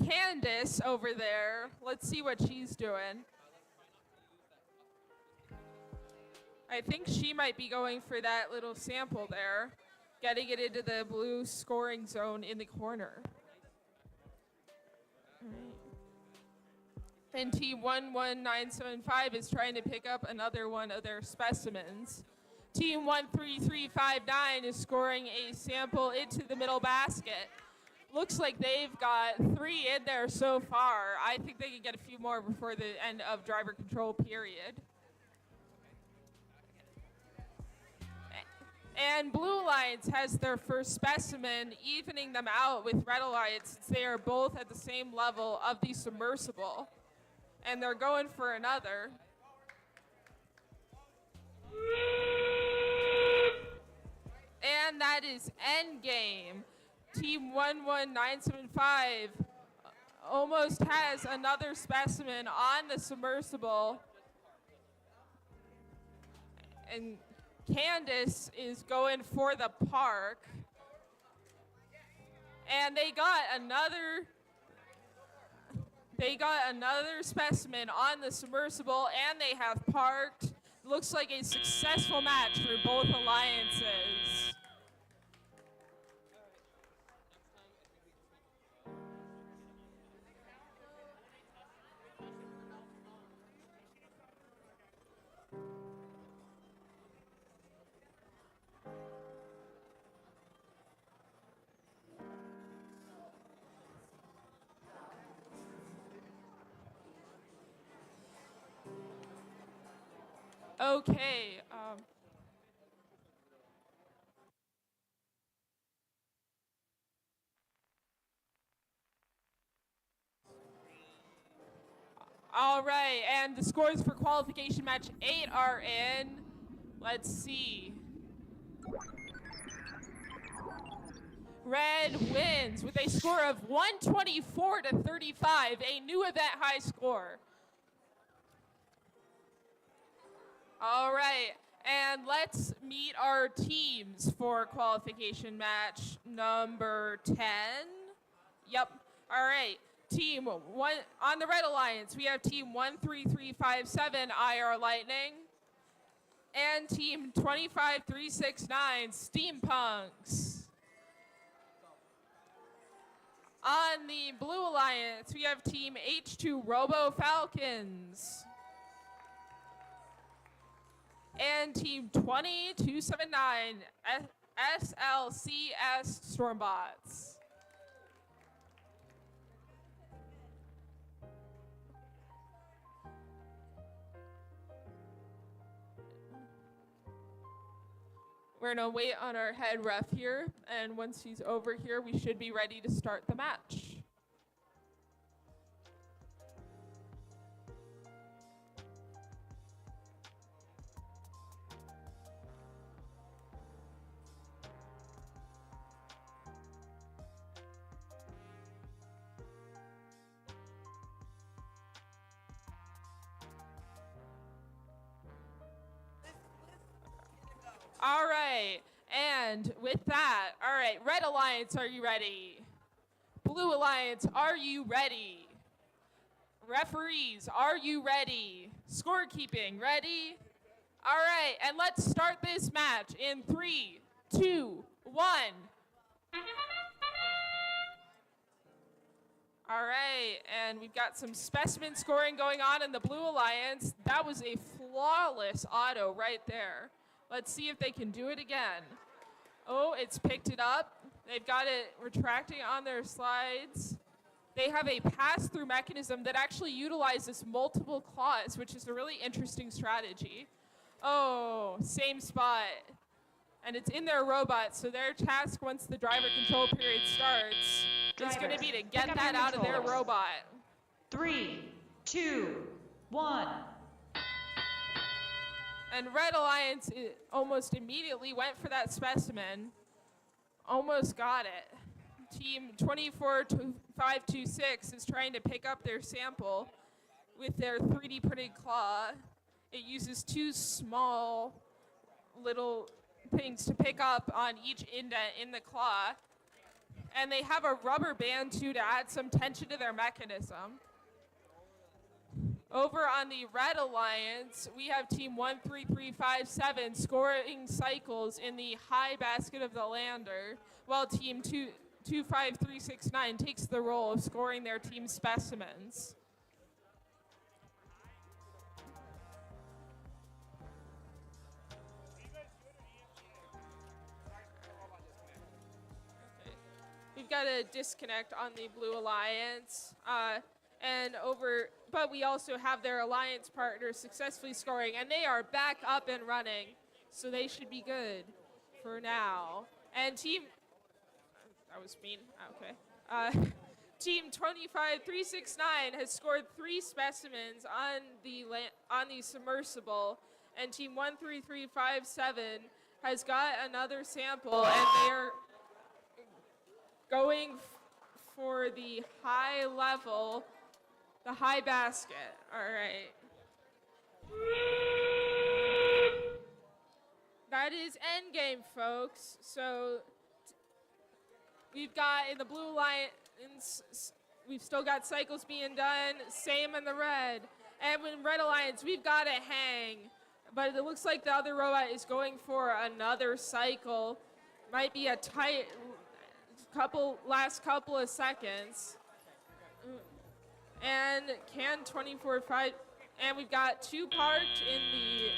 Candace over there, let's see what she's doing. I think she might be going for that little sample there, getting it into the blue scoring zone in the corner. And Team 11975 is trying to pick up another one of their specimens. Team 13359 is scoring a sample into the middle basket. Looks like they've got 3 in there so far. I think they can get a few more before the end of driver control period. And Blue Alliance has their first specimen, evening them out with Red Alliance since they are both at the same level of the submersible. And they're going for another. And that is endgame. Team 11975 almost has another specimen on the submersible. And Candace is going for the park. And they got another specimen on the submersible, and they have parked. Looks like a successful match for both alliances. Okay. All right, and the scores for qualification match 8 are in. Let's see. Red wins with a score of 124-35, a new event high score. All right, and let's meet our teams for qualification match number 10. Yep, all right. Team 1, on the Red Alliance, we have Team 13357, IR Lightning, and Team 25369, Steampunks. On the Blue Alliance, we have Team H2 Robo Falcons. And Team 20279, SLCS Stormbots. We're gonna wait on our head ref here, and once he's over here, we should be ready to start the match. All right, and with that, all right, Red Alliance, are you ready? Blue Alliance, are you ready? Referees, are you ready? Scorekeeping, ready? All right, and let's start this match in 3, 2, 1. 1. All right, and we've got some specimen scoring going on in the Blue Alliance. That was a flawless auto right there. Let's see if they can do it again. Oh, it's picked it up. They've got it retracting on their slides. They have a pass-through mechanism that actually utilizes multiple claws, which is a really interesting strategy. Oh, same spot. And it's in their robot, so their task once the driver control period starts is going to be to get that out of their robot.
3, 2, 1.
And Red Alliance almost immediately went for that specimen. Almost got it. Team 24526 is trying to pick up their sample with their 3D printed claw. It uses 2 small little things to pick up on each indent in the claw. And they have a rubber band too to add some tension to their mechanism. Over on the Red Alliance, we have Team 13357 scoring cycles in the high basket of the lander, while Team 25369 takes the role of scoring their team specimens. We've got a disconnect on the Blue Alliance, but we also have their alliance partners successfully scoring, and they are back up and running, so they should be good for now. And that was mean. Okay. Team 25369 has scored 3 specimens on the submersible, and Team 13357 has got another sample, and they are going for the high level, the high basket. All right. That is endgame, folks. So we've got in the Blue Alliance, we've still got cycles being done, same in the Red. And in Red Alliance, we've got a hang. But it looks like the other robot is going for another cycle. Might be a tight last couple of seconds. And can 24-5, and we've got 2 parked in the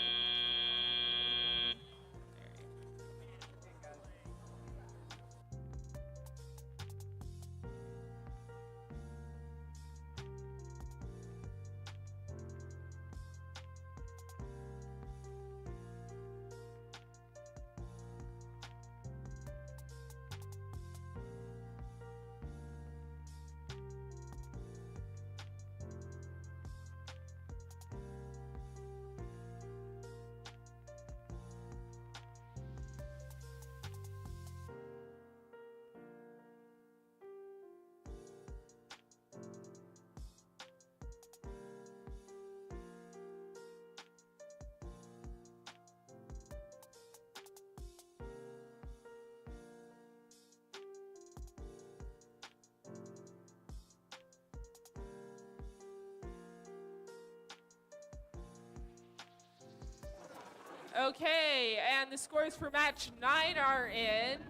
Okay, and the scores for match 9 are in.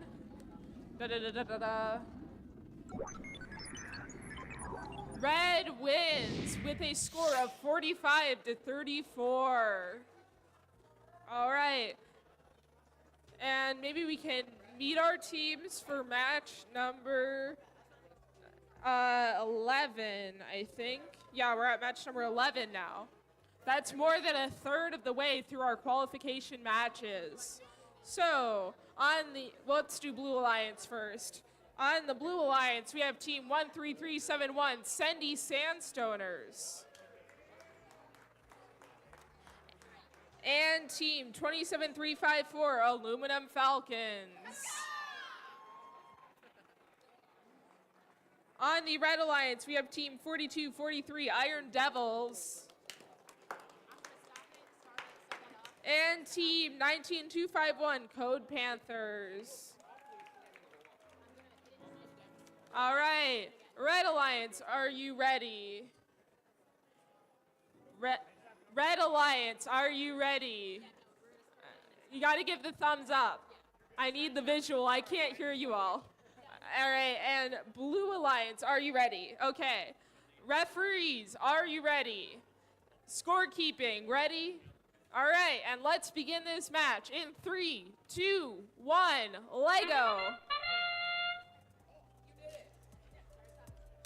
Red wins with a score of 45-34. All right. And maybe we can meet our teams for match number 11, I think. Yeah, we're at match number 11 now. That's more than a third of the way through our qualification matches. So, let's do Blue Alliance first. On the Blue Alliance, we have Team 13371, Sendy Sandstoners. And Team 27354, Aluminum Falcons. On the Red Alliance, we have Team 4243, Iron Devils. And Team 19251, Code Panthers. All right, Red Alliance, are you ready? Red Alliance, are you ready? You got to give the thumbs up. I need the visual. I can't hear you all. All right, and Blue Alliance, are you ready? Okay. Referees, are you ready? Scorekeeping, ready? All right, and let's begin this match in 3, 2, 1, Lego.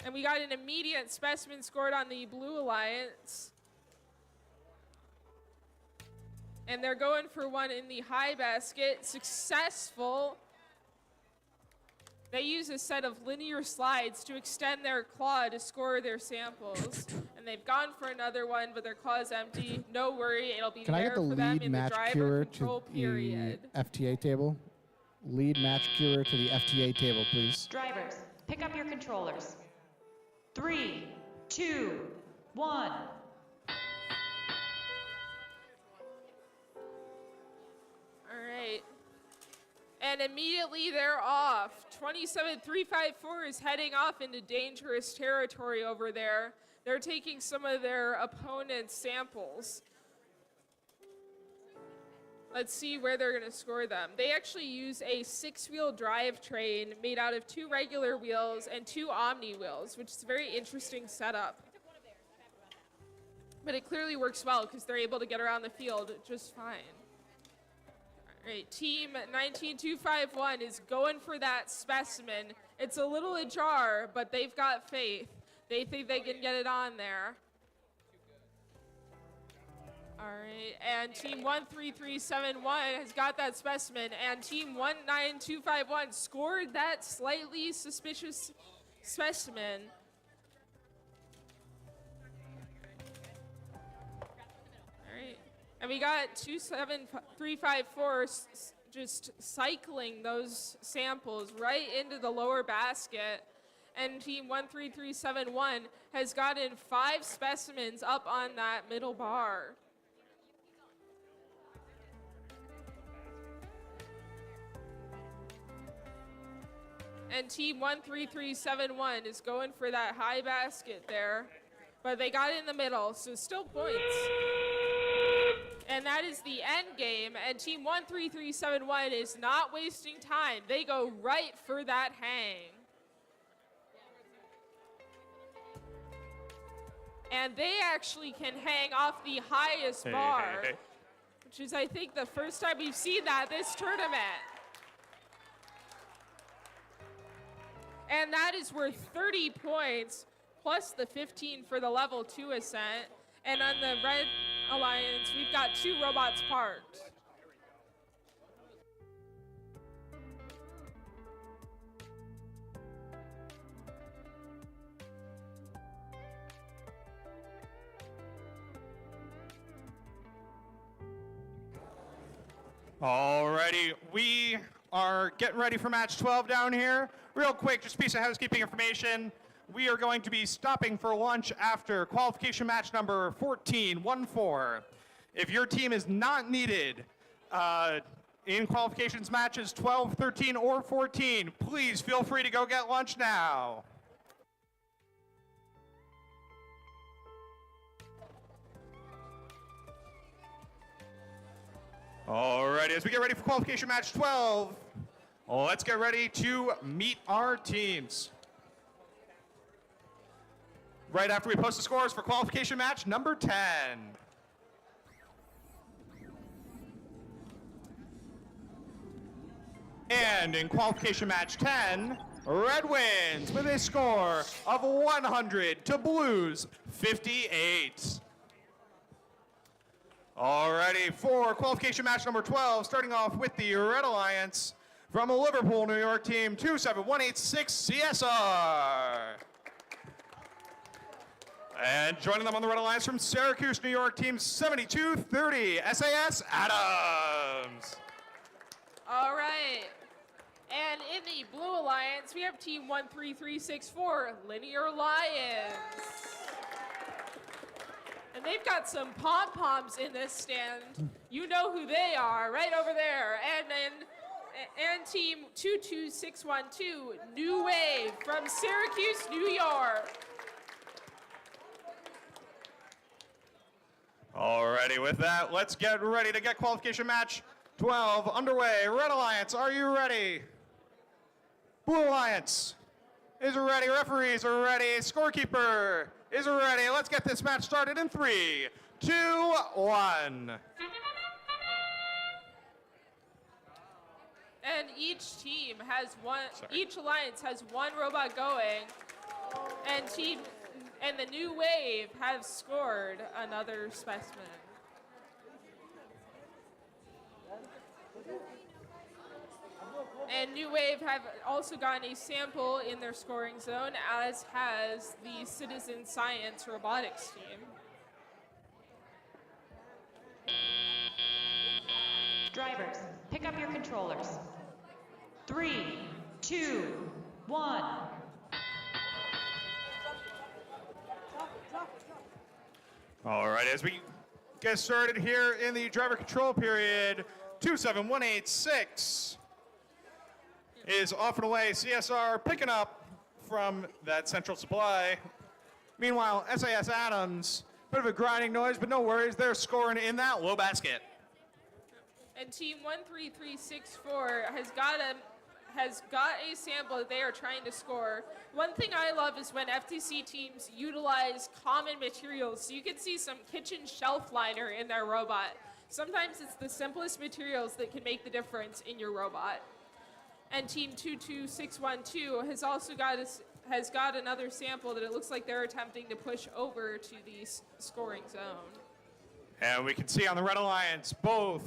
And we got an immediate specimen scored on the Blue Alliance. And they're going for one in the high basket. Successful. They use a set of linear slides to extend their claw to score their samples. And they've gone for another one, but their claw's empty. No worry, it'll be
Can I
there
get the
for them
lead
in the
match
driver
cure
control
to
period.
the FTA table? Lead match cure to the FTA table, please.
Drivers, pick up your controllers. 3, 2, 1.
All right. And immediately they're off. 27354 is heading off into dangerous territory over there. They're taking some of their opponent's samples. Let's see where they're going to score them. They actually use a 6-wheel drivetrain made out of 2 regular wheels and 2 Omni wheels, which is a very interesting setup. But it clearly works well because they're able to get around the field just fine. All right, team 19251 is going for that specimen. It's a little ajar, but they've got faith. They think they can get it on there. All right, and team 13371 has got that specimen, and team 19251 scored that slightly suspicious specimen. All right, and we got 27354 just cycling those samples right into the lower basket. And team 13371 has gotten 5 specimens up on that middle bar. And team 13371 is going for that high basket there. But they got it in the middle, so still points. And that is the end game. And team 13371 is not wasting time. They go right for that hang. And they actually can hang off the highest bar, which is, I think, the first time we've seen that this tournament. And that is worth 30 points, plus the 15 for the level 2 ascent. And on the Red Alliance, we've got 2 robots parked.
Alrighty, we are getting ready for match 12 down here. Real quick, just a piece of housekeeping information. We are going to be stopping for lunch after qualification match number 14-1-4. If your team is not needed in qualifications matches 12, 13, or 14, please feel free to go get lunch now. Alrighty, as we get ready for qualification match 12, let's get ready to meet our teams. Right after we post the scores for qualification match number 10. And in qualification match 10, Red wins with a score of 100 to Blues 58. Alrighty, for qualification match number 12, starting off with the Red Alliance from Liverpool, New York, team 27186 CSR. And joining them on the Red Alliance from Syracuse, New York, team 7230 SAS Adams.
All right. And in the Blue Alliance, we have team 13364 Linear Lions. And they've got some pom-poms in this stand. You know who they are, right over there. And team 22612, New Wave from Syracuse, New York.
Alrighty, with that, let's get ready to get qualification match 12 underway. Red Alliance, are you ready? Blue Alliance is ready. Referees are ready. Scorekeeper is ready. Let's get this match started in 3, 2, 1.
And each team has one. Each alliance has one robot going, and the New Wave have scored another specimen. And New Wave have also gotten a sample in their scoring zone, as has the Citizen Science Robotics team.
Drivers, pick up your controllers. 3, 2, 1.
All right, as we get started here in the driver control period, 27186 is off and away. CSR picking up from that central supply. Meanwhile, SAS Adams, bit of a grinding noise, but no worries. They're scoring in that low basket.
And team 13364 has got a sample that they are trying to score. One thing I love is when FTC teams utilize common materials. So you can see some kitchen shelf liner in their robot. Sometimes it's the simplest materials that can make the difference in your robot. And team 22612 has also got another sample that it looks like they're attempting to push over to the scoring zone.
And we can see on the Red Alliance, both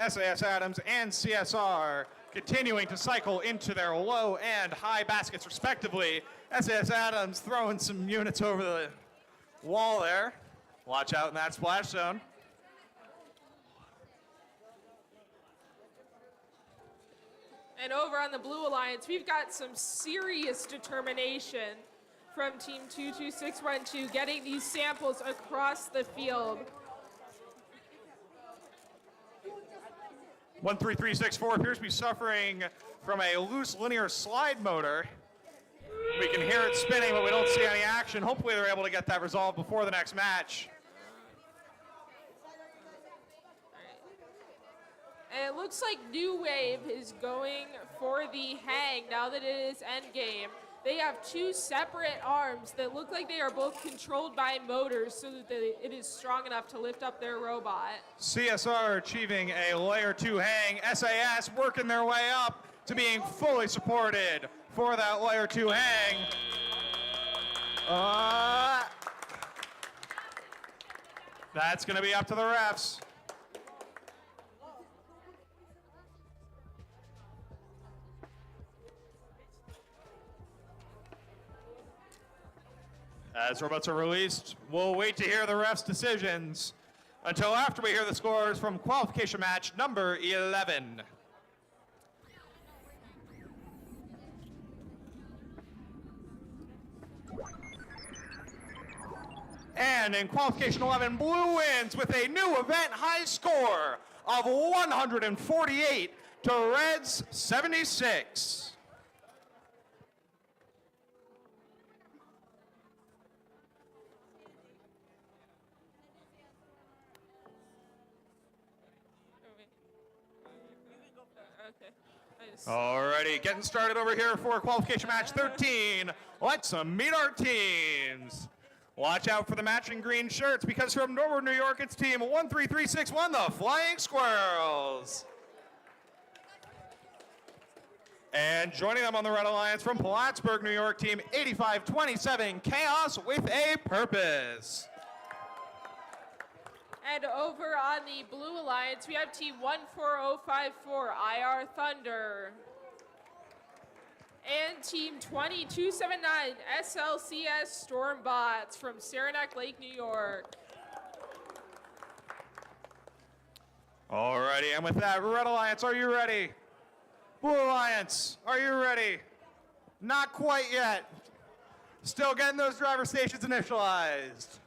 SAS Adams and CSR continuing to cycle into their low and high baskets respectively. SAS Adams throwing some units over the wall there. Watch out in that splash zone.
And over on the Blue Alliance, we've got some serious determination from Team 22612, getting these samples across the field.
13364 appears to be suffering from a loose linear slide motor. We can hear it spinning, but we don't see any action. Hopefully they're able to get that resolved before the next match.
And it looks like New Wave is going for the hang now that it is endgame. They have two separate arms that look like they are both controlled by motors so that it is strong enough to lift up their robot.
CSR achieving a layer 2 hang. SAS working their way up to being fully supported for that layer 2 hang. That's going to be up to the refs. As robots are released, we'll wait to hear the refs' decisions until after we hear the scores from qualification match number 11. And in qualification 11, Blue wins with a new event high score of 148 to Red's 76. Alrighty, getting started over here for qualification match 13. Let's meet our teams. Watch out for the matching green shirts because from Norwood, New York, it's team 13361, the Flying Squirrels. And joining them on the Red Alliance from Plattsburgh, New York, team 8527, Chaos with a Purpose.
And over on the Blue Alliance, we have team 14054, IR Thunder. And team 2279, SLCS Stormbots from Saranac Lake, New York.
Alrighty, and with that, Red Alliance, are you ready? Blue Alliance, are you ready? Not quite yet. Still getting those driver stations initialized.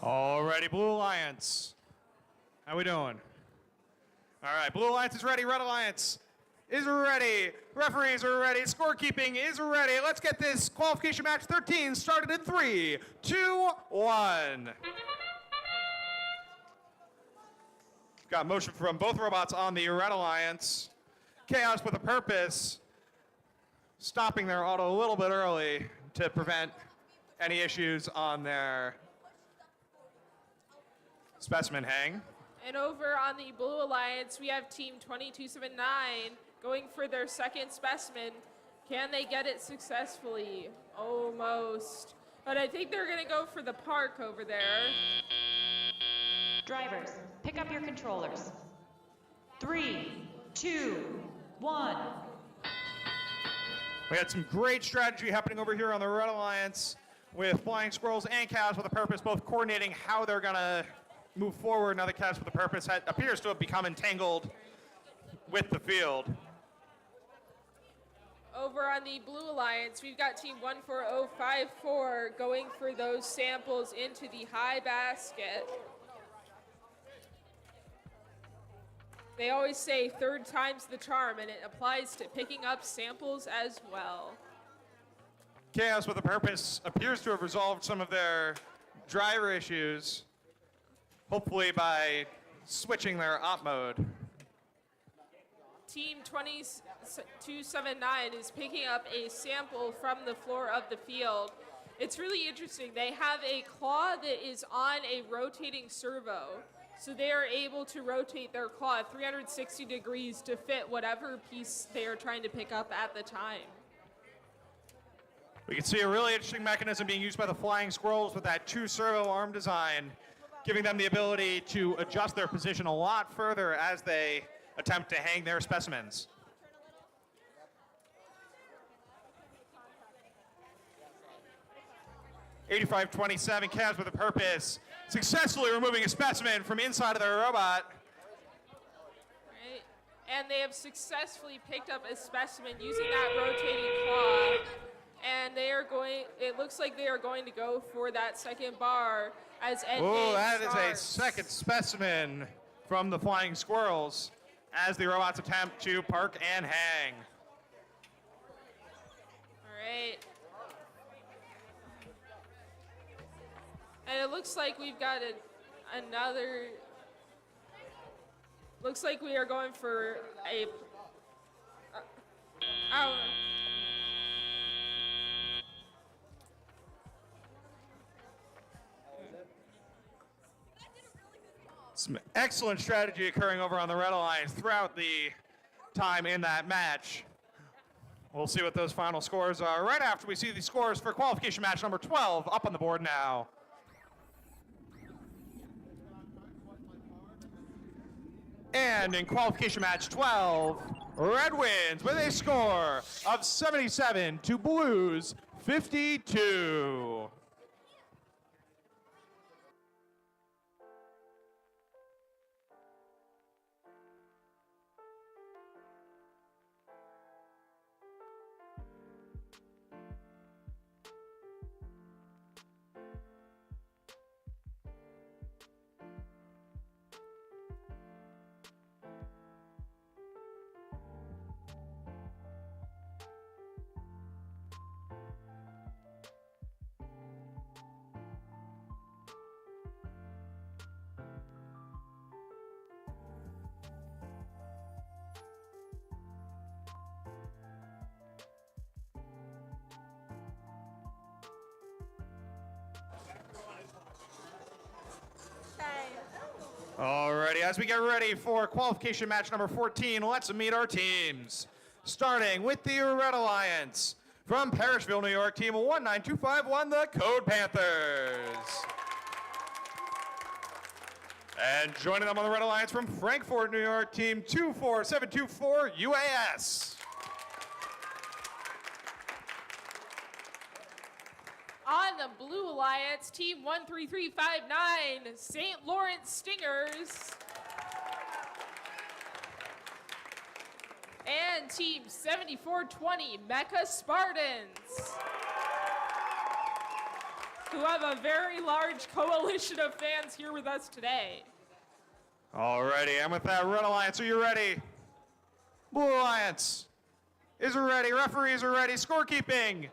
Alrighty, Blue Alliance. How we doing? All right, Blue Alliance is ready. Red Alliance is ready. Referees are ready. Scorekeeping is ready. Let's get this qualification match 13 started in 3, 2, 1. Got motion from both robots on the Red Alliance. Chaos with a purpose, stopping their auto a little bit early to prevent any issues on their specimen hang.
And over on the Blue Alliance, we have Team 2279 going for their second specimen. Can they get it successfully? Almost. But I think they're going to go for the park over there.
Drivers, pick up your controllers. 3, 2, 1.
We had some great strategy happening over here on the Red Alliance with Flying Squirrels and Chaos with a Purpose, both coordinating how they're going to move forward. Now the Chaos with a Purpose appears to have become entangled with the field.
Over on the Blue Alliance, we've got Team 14054 going for those samples into the high basket. They always say third time's the charm, and it applies to picking up samples as well.
Chaos with a Purpose appears to have resolved some of their driver issues, hopefully by switching their op mode.
Team 2279 is picking up a sample from the floor of the field. It's really interesting. They have a claw that is on a rotating servo, so they are able to rotate their claw 360 degrees to fit whatever piece they are trying to pick up at the time.
We can see a really interesting mechanism being used by the Flying Squirrels with that 2-servo arm design, giving them the ability to adjust their position a lot further as they attempt to hang their specimens. (8527) Chaos with a Purpose, successfully removing a specimen from inside of their robot.
Right. And they have successfully picked up a specimen using that rotating claw. And they are going, it looks like they are going to go for that second bar as endgame
Oh, that
starts.
is a second specimen from the Flying Squirrels as the robots attempt to park and hang.
All right. And it looks like we've got another, looks like we are going for a,
Some excellent strategy occurring over on the Red Alliance throughout the time in that match. We'll see what those final scores are right after we see the scores for qualification match number 12 up on the board now. And in qualification match 12, Red wins with a score of 77 to Blues 52. Alrighty, as we get ready for qualification match number 14, let's meet our teams. Starting with the Red Alliance. From Parrishville, New York, team 19251, the Code Panthers. And joining them on the Red Alliance from Frankfort, New York, team 24724, UAS.
On the Blue Alliance, team 13359, St. Lawrence Stingers. And team 7420, Mecca Spartans. who have a very large coalition of fans here with us today.
Alrighty, and with that, Red Alliance, are you ready? Blue Alliance is ready. Referees are ready. Scorekeeping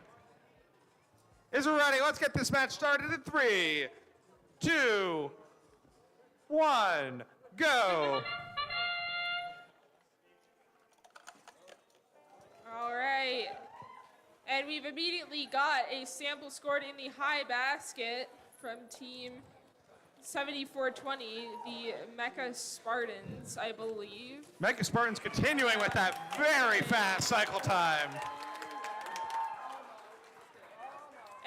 is ready. Let's get this match started in 3, 2, 1, go.
All right. And we've immediately got a sample scored in the high basket from team 7420, the Mecha Spartans, I believe.
Mecha Spartans continuing with that very fast cycle time.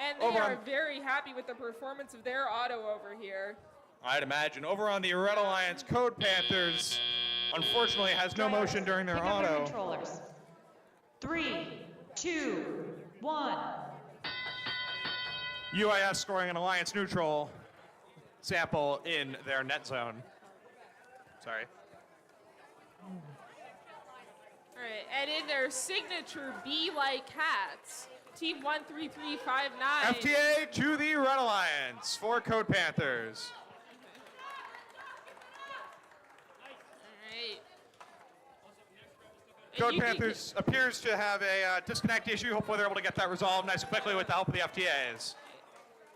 And they are very happy with the performance of their auto over here.
I'd imagine. Over on the Red Alliance, Code Panthers, unfortunately, has no motion during their
Pick up your
auto.
controllers. 3, 2, 1.
UIS scoring an Alliance neutral sample in their net zone. Sorry.
All right, and in their signature Be-like hats, Team 13359.
FTA to the Red Alliance for Code Panthers. Code Panthers appears to have a disconnect issue. Hopefully they're able to get that resolved nice and quickly with the help of the FTAs.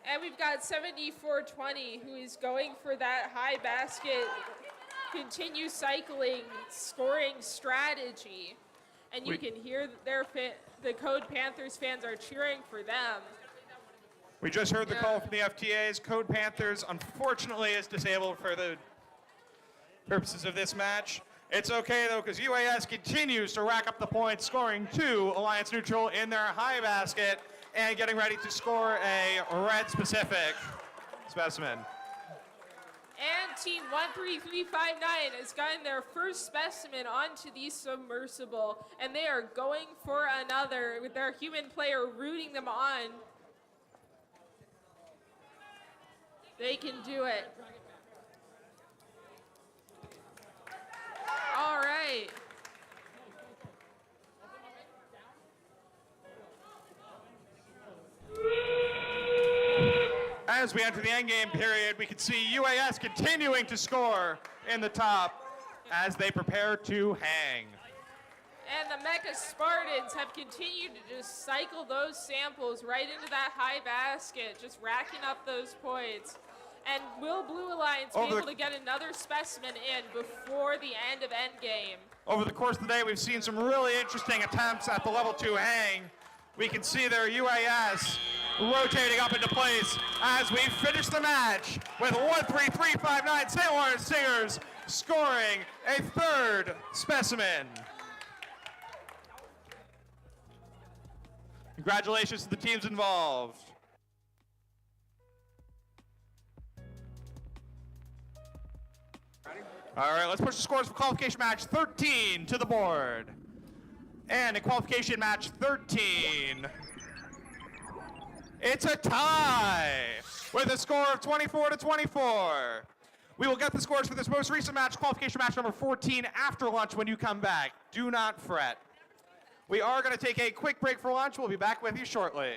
And we've got 7420 who is going for that high basket, continue cycling, scoring strategy. And you can hear the Code Panthers fans are cheering for them.
We just heard the call from the FTAs. Code Panthers, unfortunately, is disabled for the purposes of this match. It's okay, though, because UAS continues to rack up the points, scoring 2 Alliance neutral in their high basket and getting ready to score a red-specific specimen.
And Team 13359 has gotten their first specimen onto the submersible, and they are going for another with their human player rooting them on. They can do it. All right.
As we enter the endgame period, we can see UAS continuing to score in the top as they prepare to hang.
And the Mecha Spartans have continued to just cycle those samples right into that high basket, just racking up those points. And will Blue Alliance be able to get another specimen in before the end of endgame?
Over the course of the day, we've seen some really interesting attempts at the level 2 hang. We can see their UAS rotating up into place as we finish the match with 13359 St. Lawrence Singers scoring a 3rd specimen. Congratulations to the teams involved. All right, let's push the scores for qualification match 13 to the board. And in qualification match 13, it's a tie with a score of 24-24. We will get the scores for this most recent match, qualification match number 14, after lunch when you come back. Do not fret. We are going to take a quick break for lunch. We'll be back with you shortly.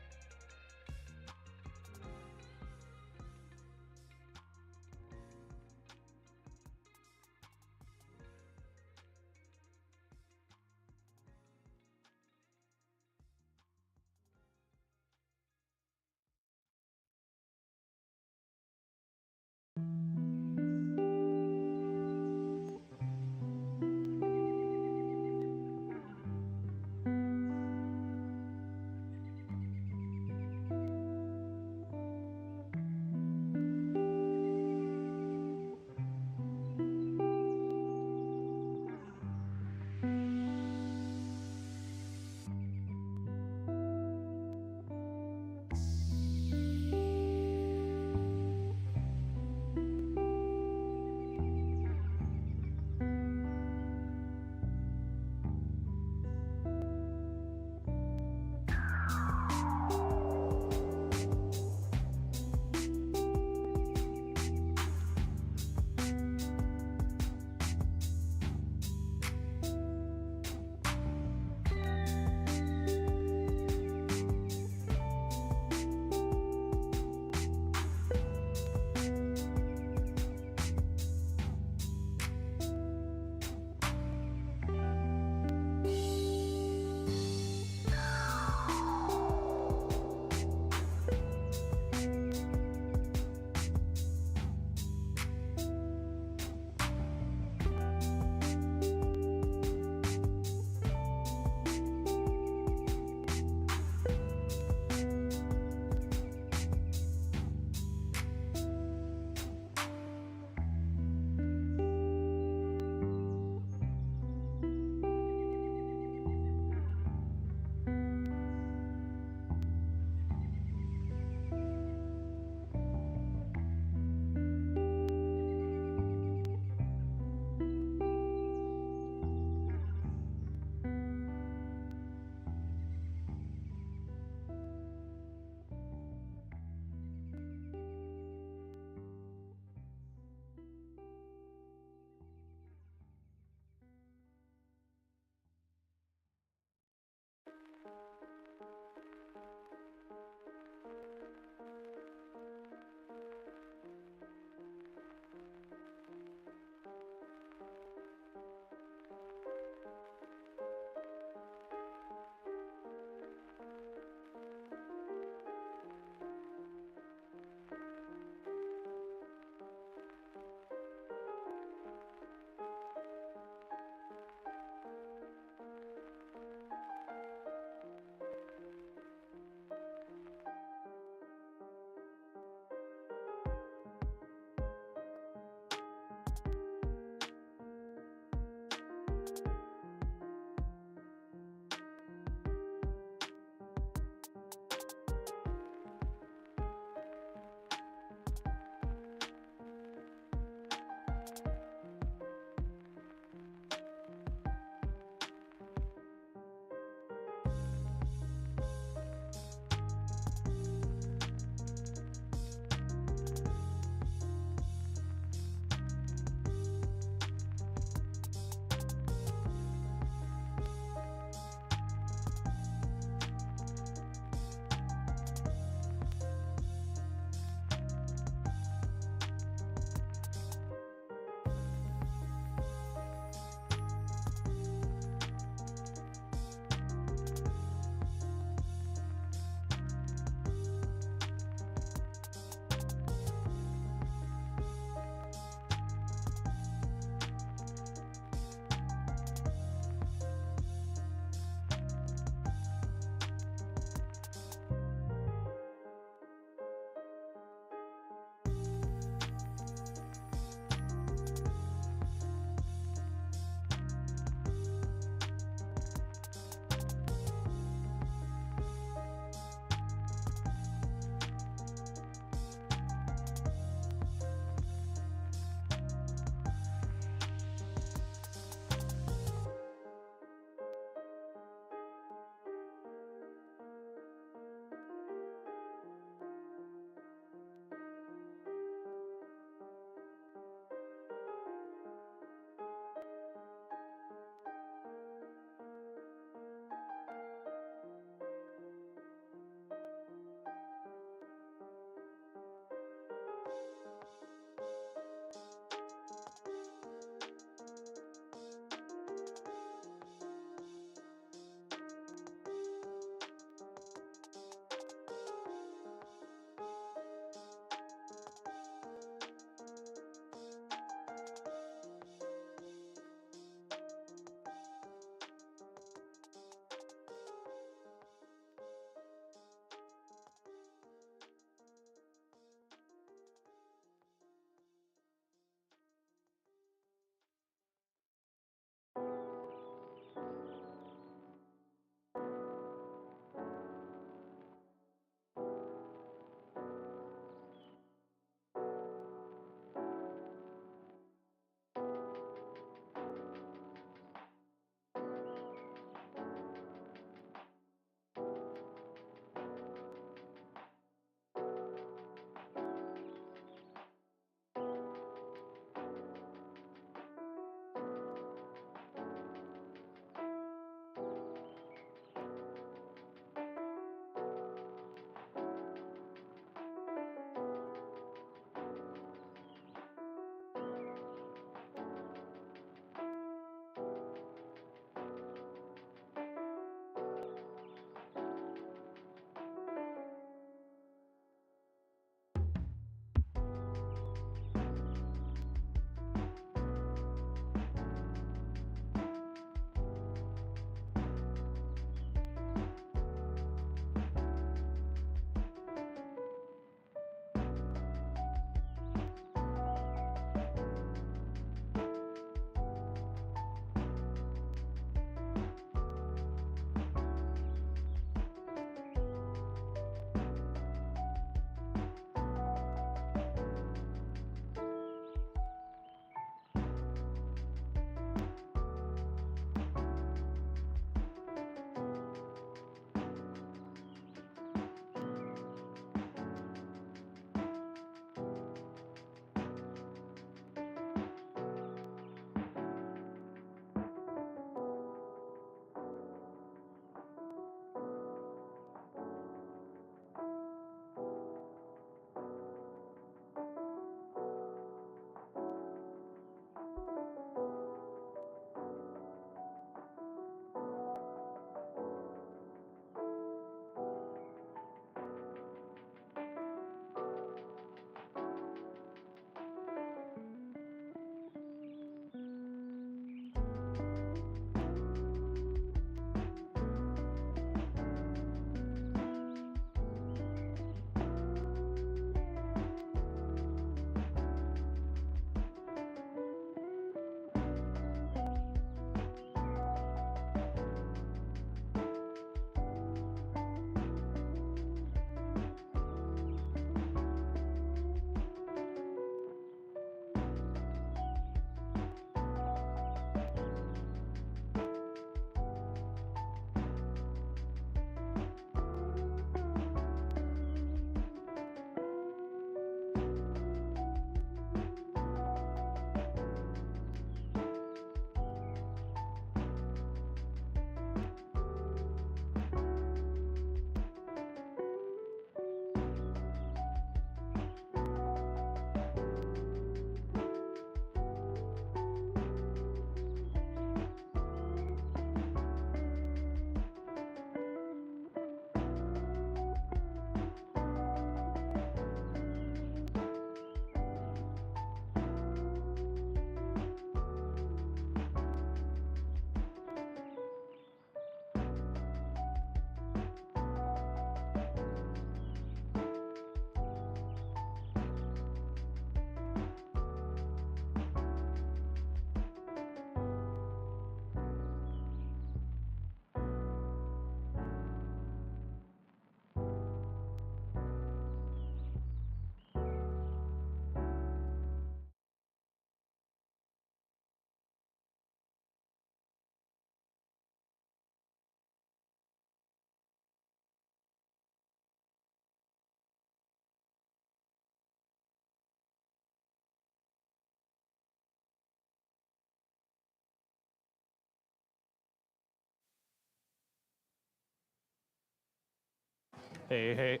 Hey.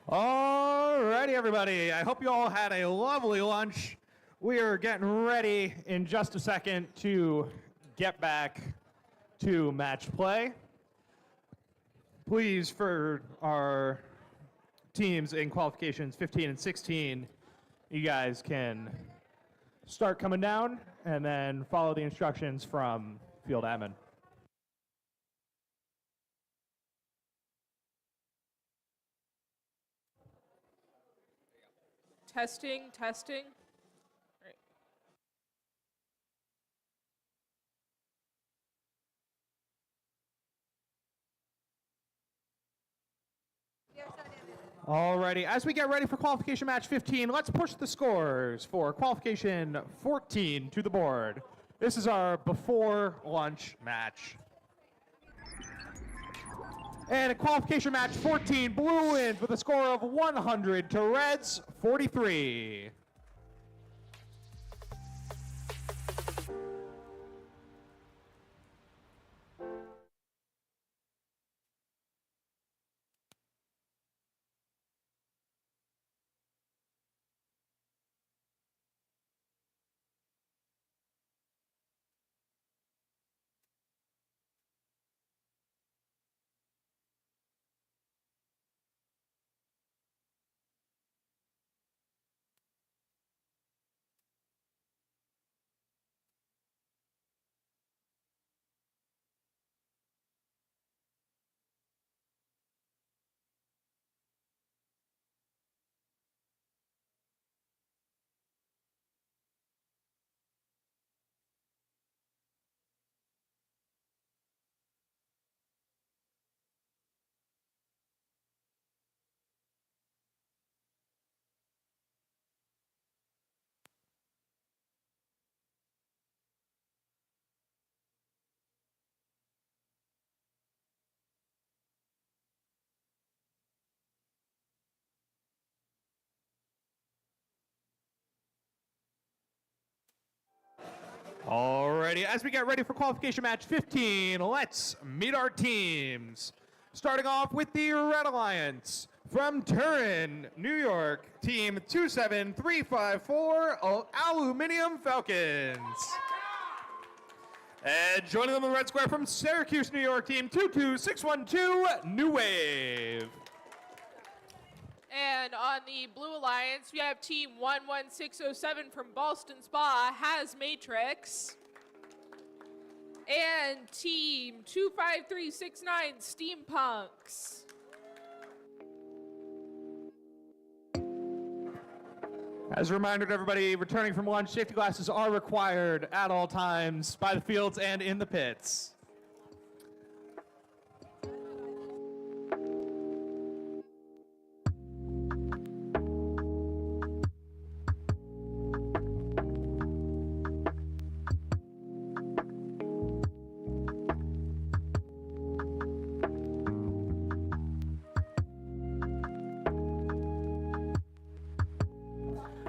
Alrighty, everybody. I hope you all had a lovely lunch. We are getting ready in just a second to get back to match play. Please, for our teams in qualifications 15 and 16, you guys can start coming down and then follow the instructions from field admin.
Testing. Great.
Alrighty, as we get ready for qualification match 15, let's push the scores for qualification 14 to the board. This is our before lunch match. And in qualification match 14, Blue wins with a score of 100 to Reds 43. Alrighty, as we get ready for qualification match 15, let's meet our teams. Starting off with the Red Alliance from Turin, New York, team 27354 Aluminum Falcons. And joining them in the red square from Syracuse, New York, team 22612 New Wave.
And on the Blue Alliance, we have team 11607 from Boston Spa, Has Matrix. And team 25369 Steampunks.
As a reminder to everybody returning from lunch, safety glasses are required at all times by the fields and in the pits.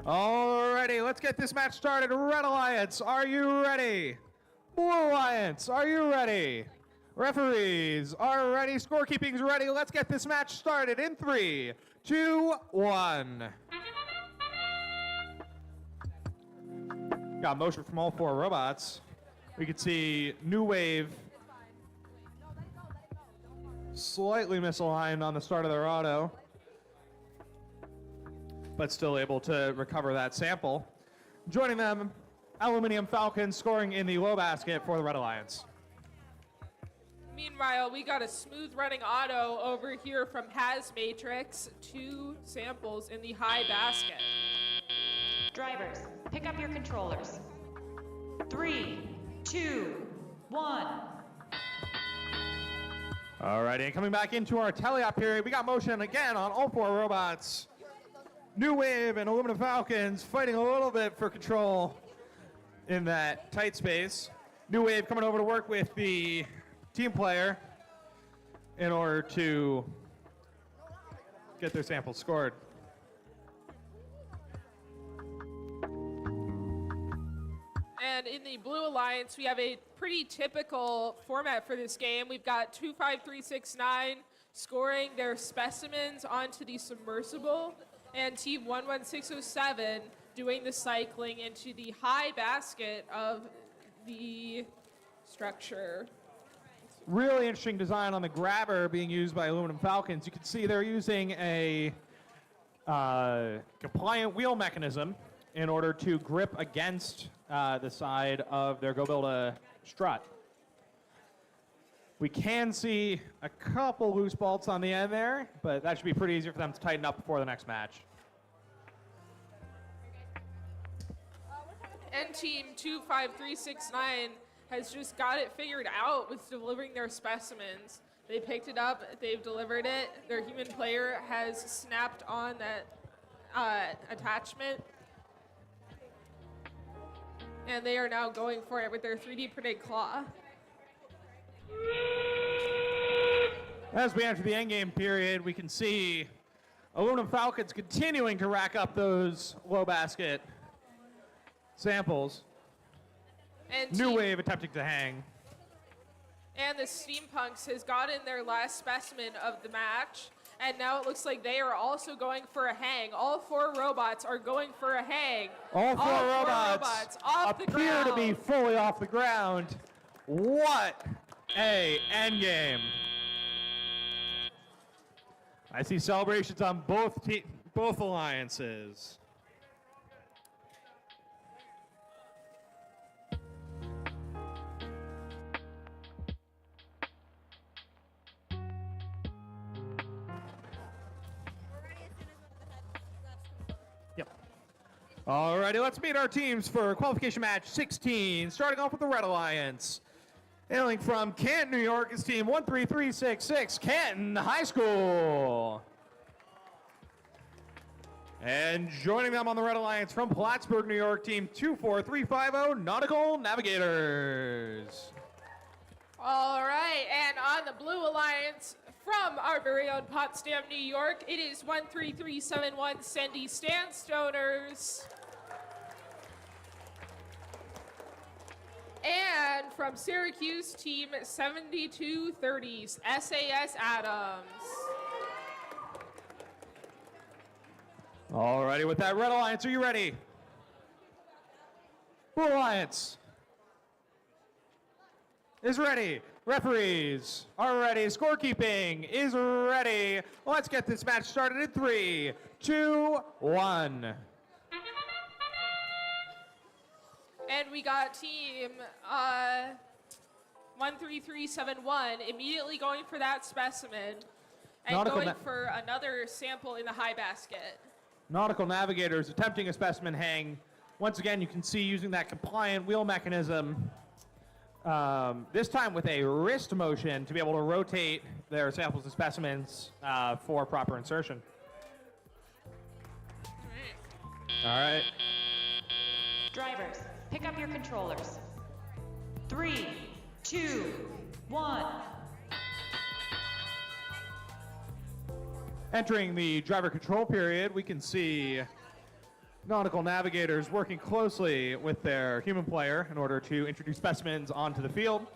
Alrighty, let's get this match started. Red Alliance, are you ready? Blue Alliance, are you ready? Referees are ready. Scorekeeping's ready. Let's get this match started in 3, 2, 1. Got motion from all 4 robots. We can see New Wave slightly misaligned on the start of their auto, but still able to recover that sample. Joining them, Aluminum Falcons scoring in the low basket for the Red Alliance.
Meanwhile, we got a smooth running auto over here from Has Matrix, 2 samples in the high basket.
Drivers, pick up your controllers. 3, 2, 1.
Alrighty, and coming back into our teleop period, we got motion again on all 4 robots. New Wave and Aluminum Falcons fighting a little bit for control in that tight space. New Wave coming over to work with the team player in order to get their samples scored.
And in the Blue Alliance, we have a pretty typical format for this game. We've got 25369 scoring their specimens onto the submersible, and Team 11607 doing the cycling into the high basket of the structure.
Really interesting design on the grabber being used by Aluminum Falcons. You can see they're using a compliant wheel mechanism in order to grip against the side of their Go-Builda strut. We can see a couple loose bolts on the end there, but that should be pretty easy for them to tighten up before the next match.
And Team 25369 has just got it figured out with delivering their specimens. They picked it up, they've delivered it. Their human player has snapped on that attachment. And they are now going for it with their 3D printed claw.
As we enter the endgame period, we can see Aluminum Falcons continuing to rack up those low basket samples.
And
New Wave attempting to hang.
And the Steampunks has gotten their last specimen of the match. And now it looks like they are also going for a hang. All 4 robots are going for a hang.
All four robots
off the
appear
ground.
to be fully off the ground. What a endgame. I see celebrations on both alliances. Alrighty, let's meet our teams for qualification match 16. Starting off with the Red Alliance. Hailing from Canton, New York is team 13366, Canton High School. And joining them on the Red Alliance from Plattsburgh, New York, team 24350, Nautical Navigators.
All right, and on the Blue Alliance from our very own Potsdam, New York, it is 13371 Sandy Sandstoners. And from Syracuse, team 7230s, SAS Adams.
Alrighty, with that Red Alliance, are you ready? Blue Alliance is ready. Referees are ready. Scorekeeping is ready. Let's get this match started in 3, 2, 1.
And we got team 13371 immediately going for that specimen and going for another sample in the high basket.
Nautical Navigators attempting a specimen hang. Once again, you can see using that compliant wheel mechanism, this time with a wrist motion to be able to rotate their samples and specimens for proper insertion. All right.
Drivers, pick up your controllers. 3, 2, 1.
Entering the driver control period, we can see Nautical Navigators working closely with their human player in order to introduce specimens onto the field.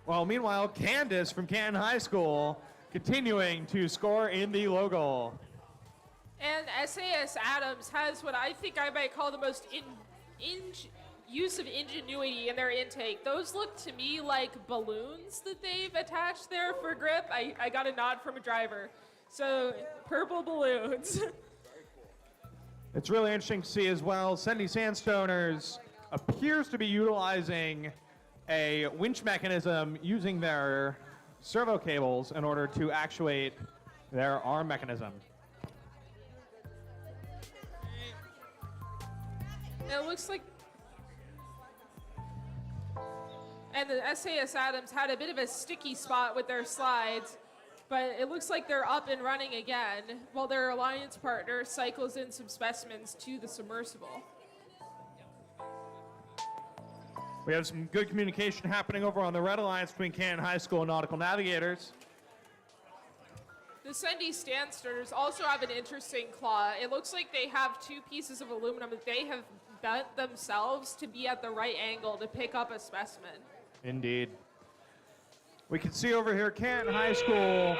While meanwhile, Candace from Canton High School continuing to score in the low goal.
And SAS Adams has what I think I might call the most use of ingenuity in their intake. Those look to me like balloons that they've attached there for grip. I got a nod from a driver. So, purple balloons.
It's really interesting to see as well, Sandy Sandstoners appears to be utilizing a winch mechanism using their servo cables in order to actuate their arm mechanism.
It looks like... And the SAS Adams had a bit of a sticky spot with their slides, but it looks like they're up and running again while their alliance partner cycles in some specimens to the submersible.
We have some good communication happening over on the Red Alliance between Canton High School and Nautical Navigators.
The Sendy stand starters also have an interesting claw. It looks like they have two pieces of aluminum that they have bent themselves to be at the right angle to pick up a specimen.
Indeed. We can see over here Canton High School,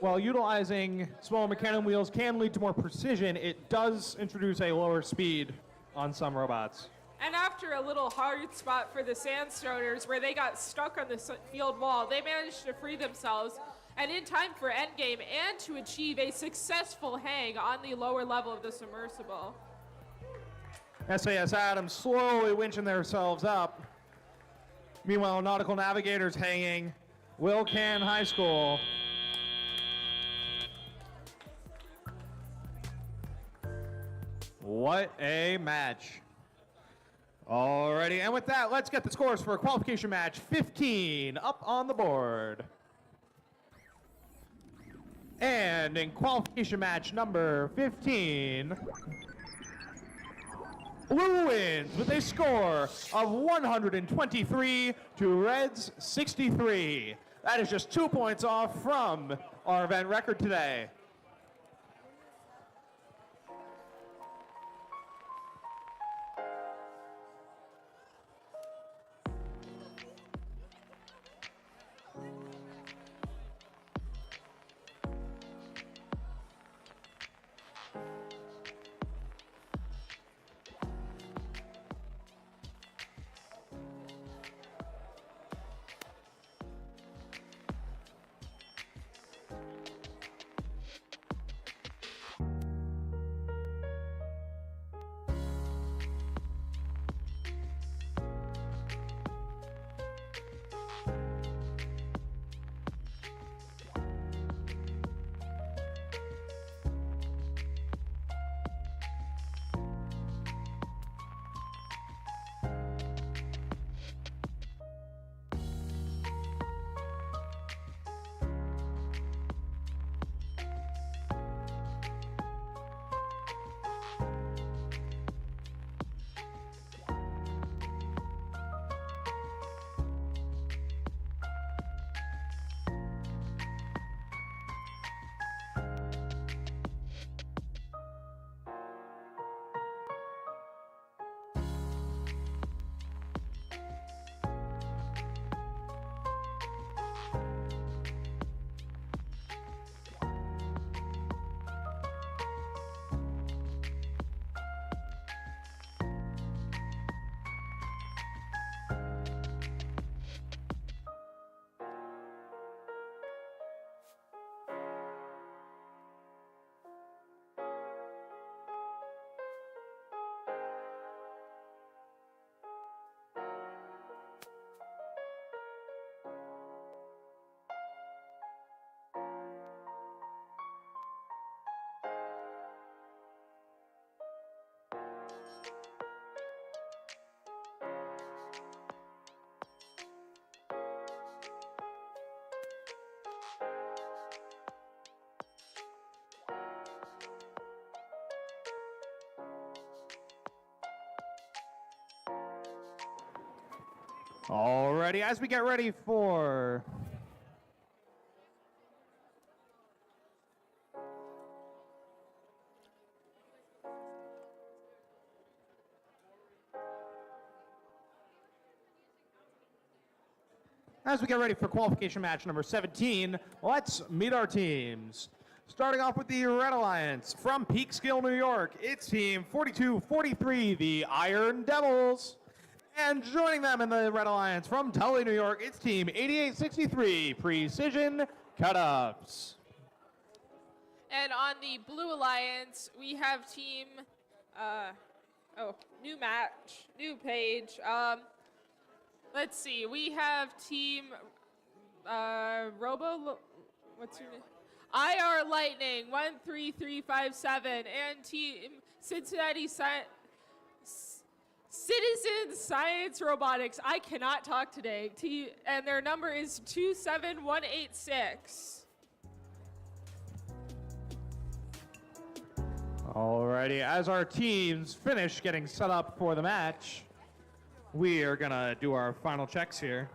while utilizing small mechanical wheels can lead to more precision, it does introduce a lower speed on some robots.
And after a little hard spot for the Sandstoners where they got stuck on the field wall, they managed to free themselves and in time for endgame and to achieve a successful hang on the lower level of the submersible.
SAS Adams slowly winching themselves up. Meanwhile, Nautical Navigators hanging. Will Canton High School. What a match. Alrighty, and with that, let's get the scores for qualification match 15 up on the board. And in qualification match number 15, Blue wins with a score of 123 to Reds 63. That is just 2 points off from our event record today. Alrighty, as we get ready for qualification match number 17, let's meet our teams. Starting off with the Red Alliance from Peekskill, New York, it's team 4243, the Iron Devils. And joining them in the Red Alliance from Tully, New York, it's team 8863, Precision Cut-Ups.
And on the Blue Alliance, we have team, new match, new page. Let's see, we have team, what's your name? IR Lightning 13357 and team Cincinnati Citizen Science Robotics. I cannot talk today. And their number is 27186.
Alrighty, as our teams finish getting set up for the match, we are gonna do our final checks here.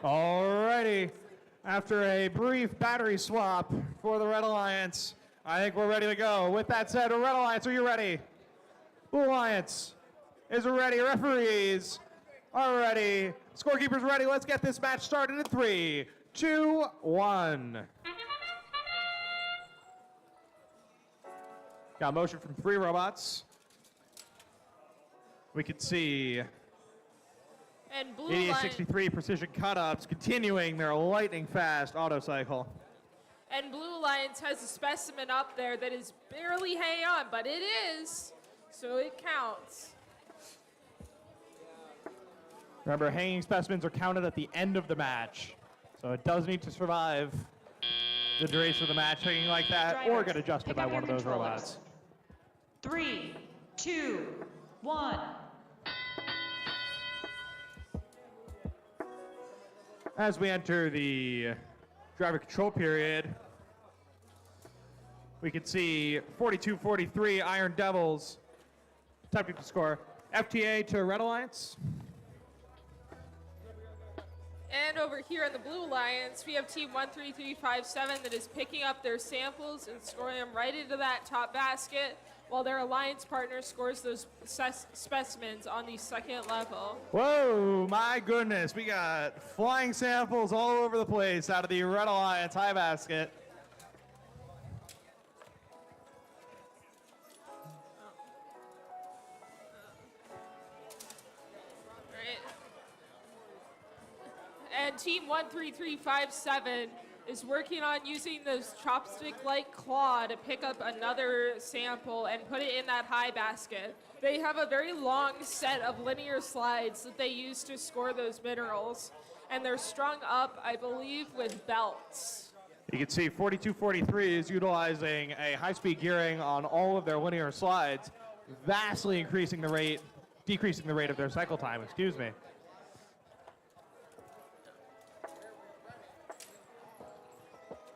Alrighty. After a brief battery swap for the Red Alliance, I think we're ready to go. With that said, Red Alliance, are you ready? Blue Alliance is ready. Referees are ready. Scorekeepers ready. Let's get this match started in 3, 2, 1. Got motion from 3 robots. We can see
And Blue
8863 Precision Cut-Ups continuing their lightning fast auto cycle.
And Blue Alliance has a specimen up there that is barely hanging on, but it is, so it counts.
Remember, hanging specimens are counted at the end of the match, so it does need to survive the duration of the match hanging like that, or get adjusted by one of those robots.
3, 2, 1.
As we enter the driver control period, we can see 42-43 Iron Devils attempting to score. FTA to Red Alliance.
And over here in the Blue Alliance, we have Team 13357 that is picking up their samples and scoring them right into that top basket, while their alliance partner scores those specimens on the second level.
Whoa, my goodness. We got flying samples all over the place out of the Red Alliance high basket.
And Team 13357 is working on using this chopstick-like claw to pick up another sample and put it in that high basket. They have a very long set of linear slides that they use to score those minerals, and they're strung up, I believe, with belts.
You can see 4243 is utilizing a high-speed gearing on all of their linear slides, vastly decreasing the rate of their cycle time, excuse me.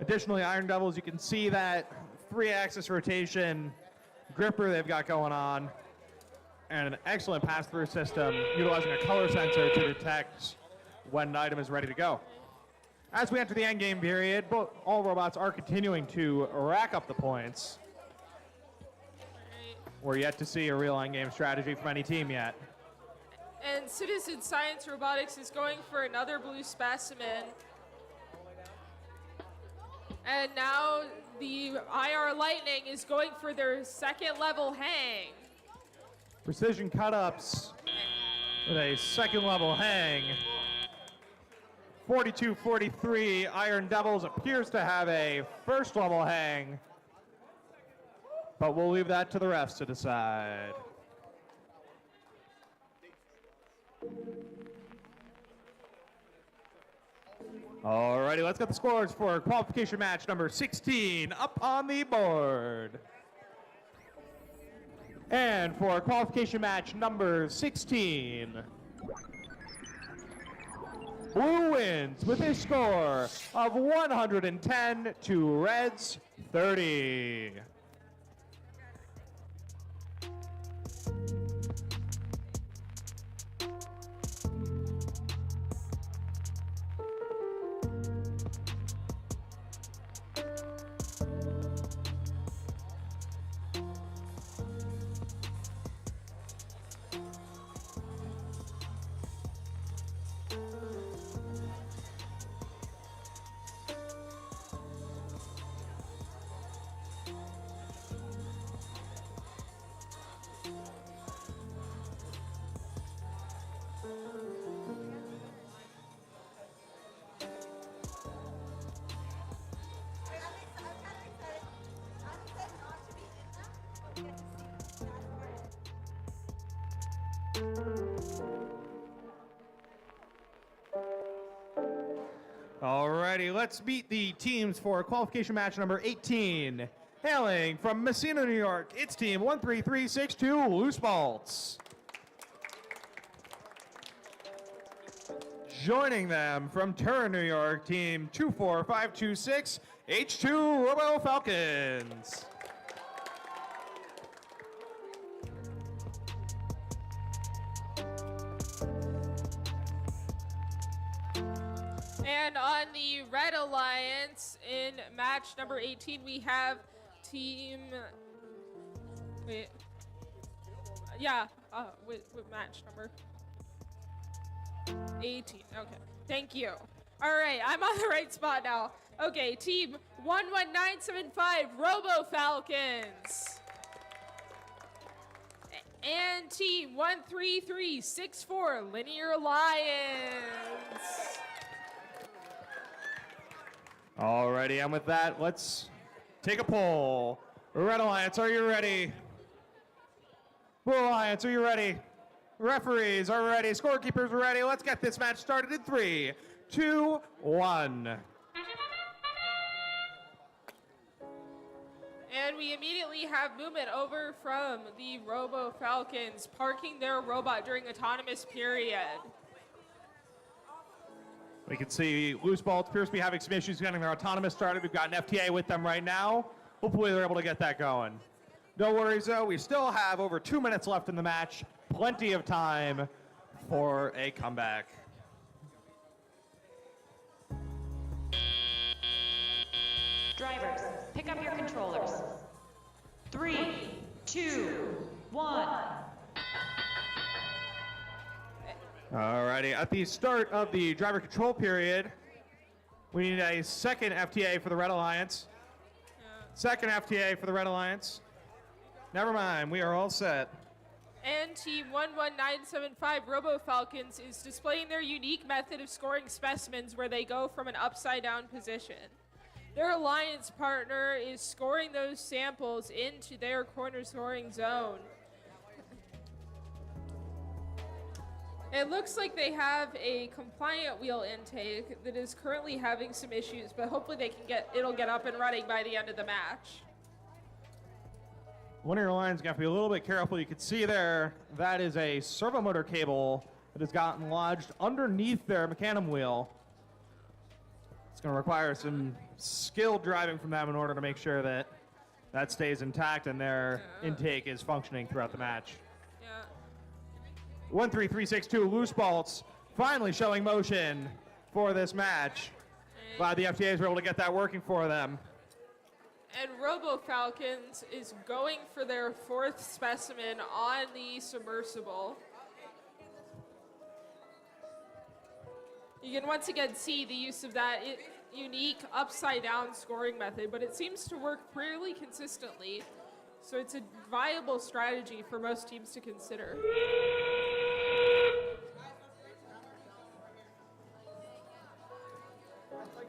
Additionally, Iron Devils, you can see that 3-axis rotation gripper they've got going on, and an excellent pass-through system utilizing a color sensor to detect when an item is ready to go. As we enter the endgame period, all robots are continuing to rack up the points. We're yet to see a real endgame strategy from any team yet.
And Citizen Science Robotics is going for another blue specimen. And now the IR Lightning is going for their second level hang.
Precision Cut-Ups with a second level hang. 4243 Iron Devils appears to have a first level hang, but we'll leave that to the refs to decide. Alrighty, let's get the scores for qualification match number 16 up on the board. And for qualification match number 16, Blue wins with a score of 110 to Reds 30. Alrighty, let's meet the teams for qualification match number 18. Hailing from Messina, New York, it's team 13362 Loose Bolts. Joining them from Turin, New York, team 24526 H2 Robo Falcons.
And on the Red Alliance, in match number 18, we have team... Wait. Yeah, with match number 18. Okay, thank you. All right, I'm on the right spot now. Okay, team 11975, Robo Falcons. And team 13364, Linear Lions.
Alrighty, and with that, let's take a poll. Red Alliance, are you ready? Blue Alliance, are you ready? Referees are ready. Scorekeepers are ready. Let's get this match started in 3, 2, 1.
And we immediately have movement over from the Robo Falcons parking their robot during autonomous period.
We can see Loose Bolts appears to be having some issues getting their autonomous started. We've got an FTA with them right now. Hopefully they're able to get that going. No worries though, we still have over 2 minutes left in the match. Plenty of time for a comeback.
Drivers, pick up your controllers. 3, 2, 1.
Alrighty, at the start of the driver control period, we need a second FTA for the Red Alliance. Second FTA for the Red Alliance. Never mind, we are all set.
And team 11975 Robo Falcons is displaying their unique method of scoring specimens where they go from an upside down position. Their alliance partner is scoring those samples into their corner scoring zone. It looks like they have a compliant wheel intake that is currently having some issues, but hopefully it'll get up and running by the end of the match.
One of your lines got to be a little bit careful. You can see there, that is a servo motor cable that has gotten lodged underneath their mecanum wheel. It's going to require some skilled driving from them in order to make sure that that stays intact and their intake is functioning throughout the match. 13362 Loose Bolts finally showing motion for this match. Glad the FTAs were able to get that working for them.
And Robo Falcons is going for their fourth specimen on the submersible. You can once again see the use of that unique upside down scoring method, but it seems to work fairly consistently. So it's a viable strategy for most teams to consider.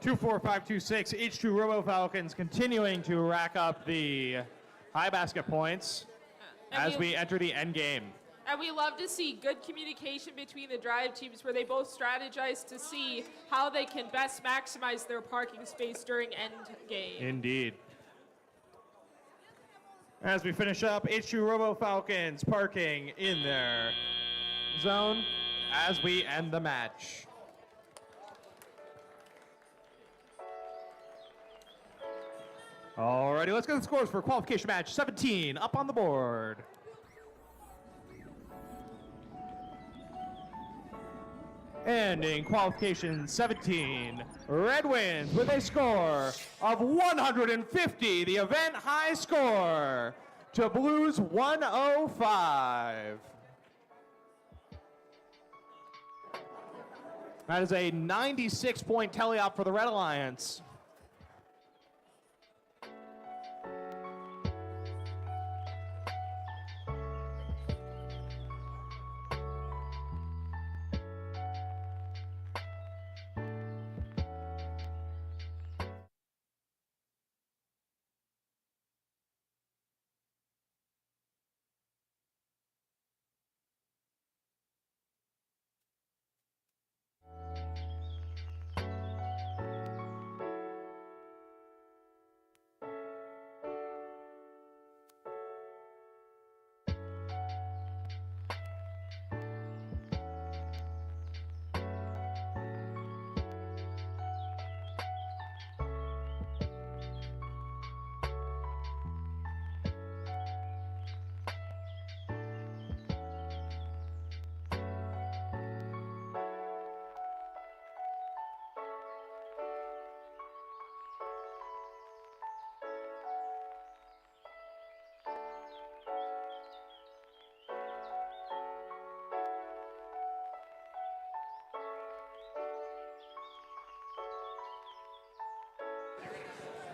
24526, H2 Robo Falcons continuing to rack up the high basket points as we enter the end game.
And we love to see good communication between the drive teams where they both strategize to see how they can best maximize their parking space during end game.
Indeed. As we finish up, H2 Robo Falcons parking in their zone as we end the match. Alrighty, let's get the scores for qualification match 17 up on the board. Ending qualification 17, Red wins with a score of 150, the event high score, to Blues 105. That is a 96-point teleop for the Red Alliance.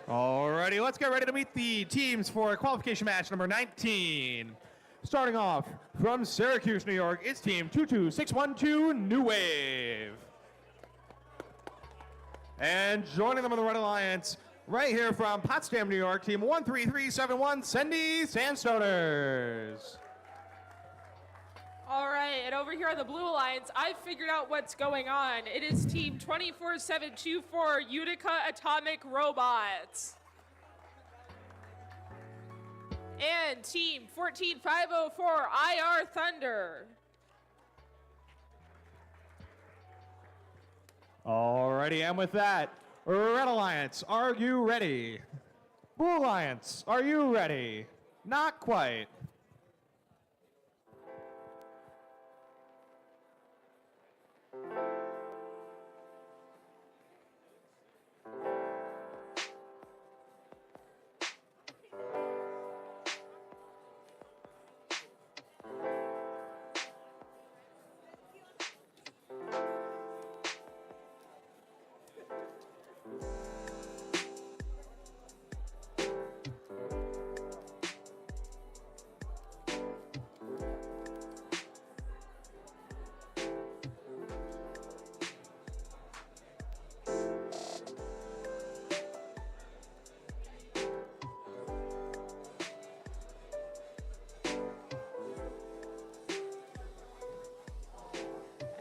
Alrighty, let's get ready to meet the teams for qualification match number 19. Starting off from Syracuse, New York, it's team 22612 New Wave. And joining them on the Red Alliance, right here from Potsdam, New York, team 13371 Sendy Sandstoners.
All right, and over here on the Blue Alliance, I've figured out what's going on. It is team 24724 Utica Atomic Robots. And team 14504 IR Thunder.
Alrighty, and with that, Red Alliance, are you ready? Blue Alliance, are you ready? Not quite.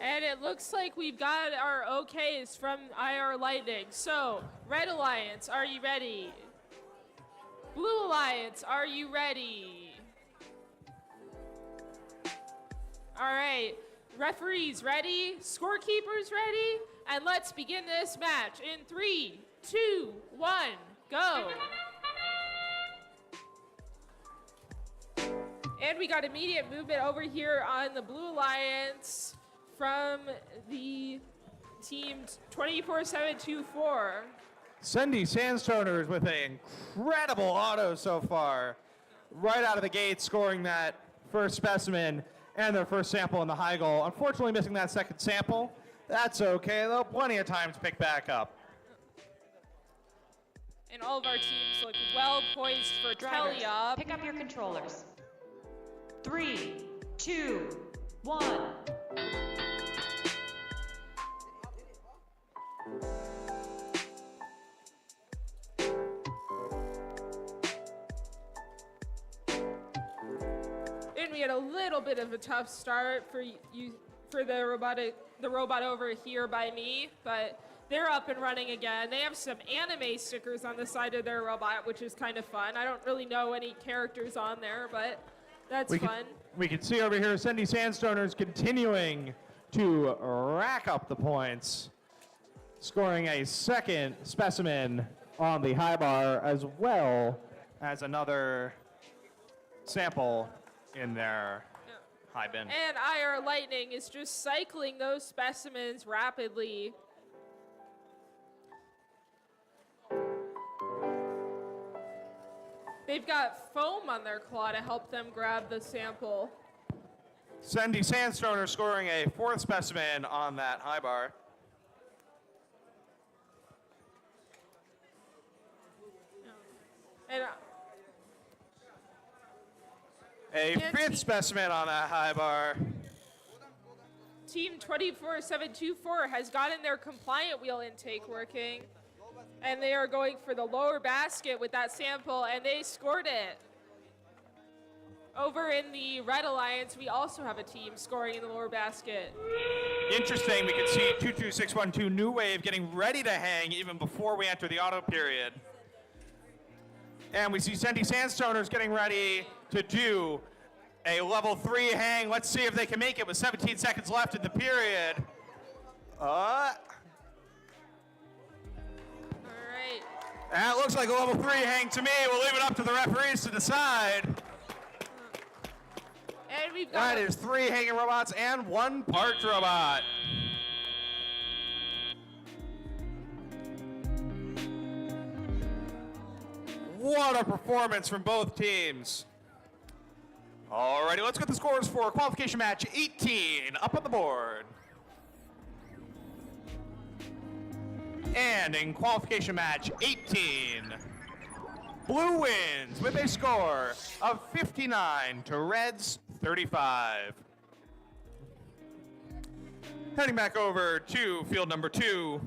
And it looks like we've got our okays from IR Lightning. So, Red Alliance, are you ready? Blue Alliance, are you ready? All right, referees ready? Scorekeepers ready? And let's begin this match in 3, 2, 1, go. And we got immediate movement over here on the Blue Alliance from the team 24724.
Sendy Sandstoners with an incredible auto so far. Right out of the gate, scoring that first specimen and their first sample in the high goal. Unfortunately, missing that second sample. That's okay, though. Plenty of time to pick back up.
And all of our teams look well poised for
Drivers,
telly-up.
pick up your controllers. 3, 2, 1.
And we had a little bit of a tough start for the robot over here by me, but they're up and running again. They have some anime stickers on the side of their robot, which is kind of fun. I don't really know any characters on there, but that's fun.
We can see over here Sendy Sandstoners continuing to rack up the points, scoring a second specimen on the high bar as well as another sample in their high bin.
And IR Lightning is just cycling those specimens rapidly. They've got foam on their claw to help them grab the sample.
Sendy Sandstoner scoring a fourth specimen on that high bar.
And
a fifth specimen on that high bar.
Team 24724 has gotten their compliant wheel intake working, and they are going for the lower basket with that sample, and they scored it. Over in the Red Alliance, we also have a team scoring in the lower basket.
Interesting, we can see 22612 New Wave getting ready to hang even before we enter the auto period. And we see Sendy Sandstoners getting ready to do a level 3 hang. Let's see if they can make it with 17 seconds left in the period.
All right.
That looks like a level 3 hang to me. We'll leave it up to the referees to decide.
And we've got
that is 3 hanging robots and 1 parked robot. What a performance from both teams. Alrighty, let's get the scores for qualification match 18 up on the board. And in qualification match 18, Blue wins with a score of 59 to Reds 35. Heading back over to field number 2.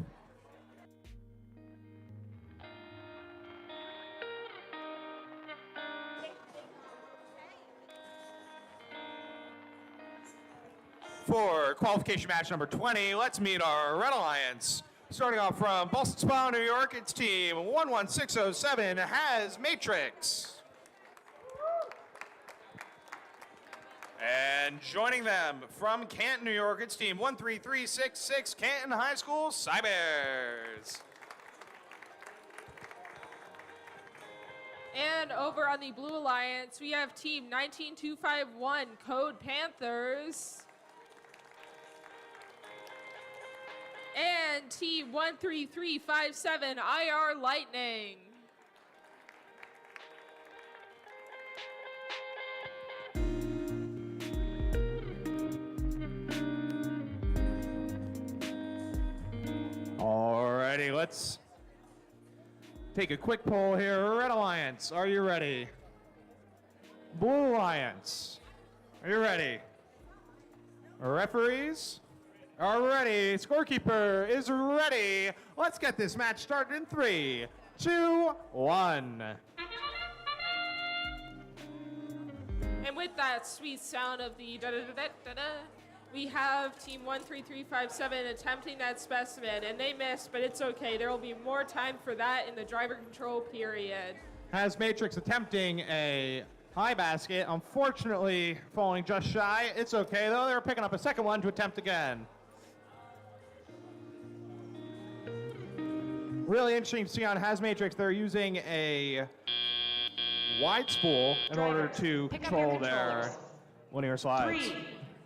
For qualification match number 20, let's meet our Red Alliance. Starting off from Boston Spa, New York, it's team 11607 has Matrix. And joining them from Canton, New York, it's team 13366 Canton High School Cybers.
And over on the Blue Alliance, we have team 19251 Code Panthers. And team 13357 IR Lightning.
Alrighty, let's take a quick poll here. Red Alliance, are you ready? Blue Alliance, are you ready? Referees are ready. Scorekeeper is ready. Let's get this match started in 3, 2, 1.
And with that sweet sound of the da-da-da-da-da-da, we have team 13357 attempting that specimen, and they missed, but it's okay. There will be more time for that in the driver control period.
Has Matrix attempting a high basket, unfortunately falling just shy. It's okay though, they're picking up a second one to attempt again. Really interesting to see on Has Matrix, they're using a wide spool in order to control their linear slides.
3,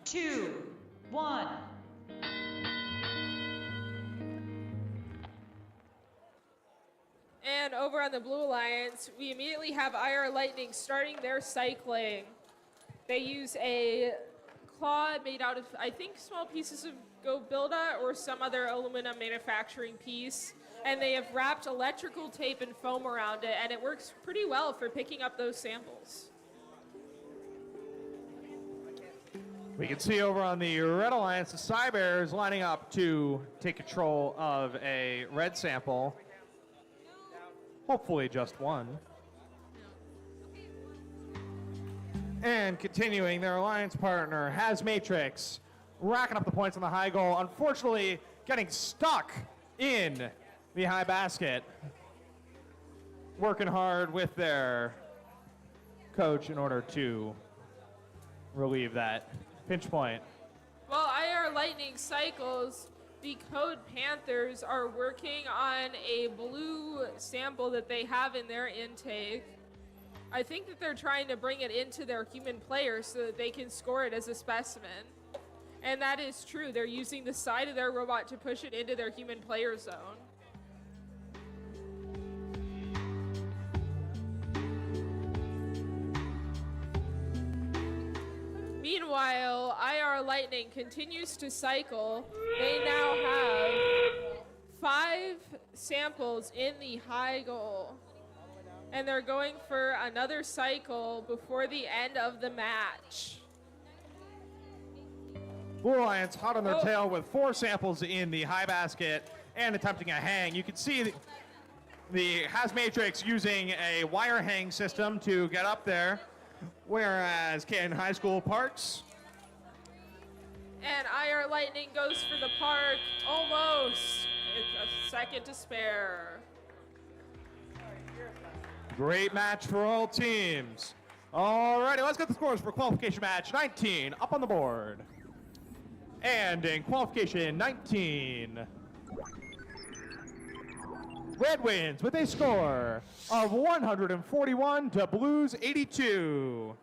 2, 1.
And over on the Blue Alliance, we immediately have IR Lightning starting their cycling. They use a claw made out of, I think, small pieces of Go Builda or some other aluminum manufacturing piece. And they have wrapped electrical tape and foam around it, and it works pretty well for picking up those samples.
We can see over on the Red Alliance, the Cybers lining up to take control of a red sample. Hopefully just one. And continuing, their alliance partner Has Matrix, racking up the points on the high goal. Unfortunately, getting stuck in the high basket. Working hard with their coach in order to relieve that pinch point.
While IR Lightning cycles, the Code Panthers are working on a blue sample that they have in their intake. I think that they're trying to bring it into their human player so that they can score it as a specimen. And that is true. They're using the side of their robot to push it into their human player zone. Meanwhile, IR Lightning continues to cycle. They now have 5 samples in the high goal. And they're going for another cycle before the end of the match.
Blue Alliance hot on their tail with 4 samples in the high basket and attempting a hang. You can see the Has Matrix using a wire hang system to get up there, whereas Canton High School parks.
And IR Lightning goes for the park, almost. It's a second to spare.
Great match for all teams. All righty, let's get the scores for qualification match 19 up on the board. And in qualification 19, Red wins with a score of 141 to Blues 82.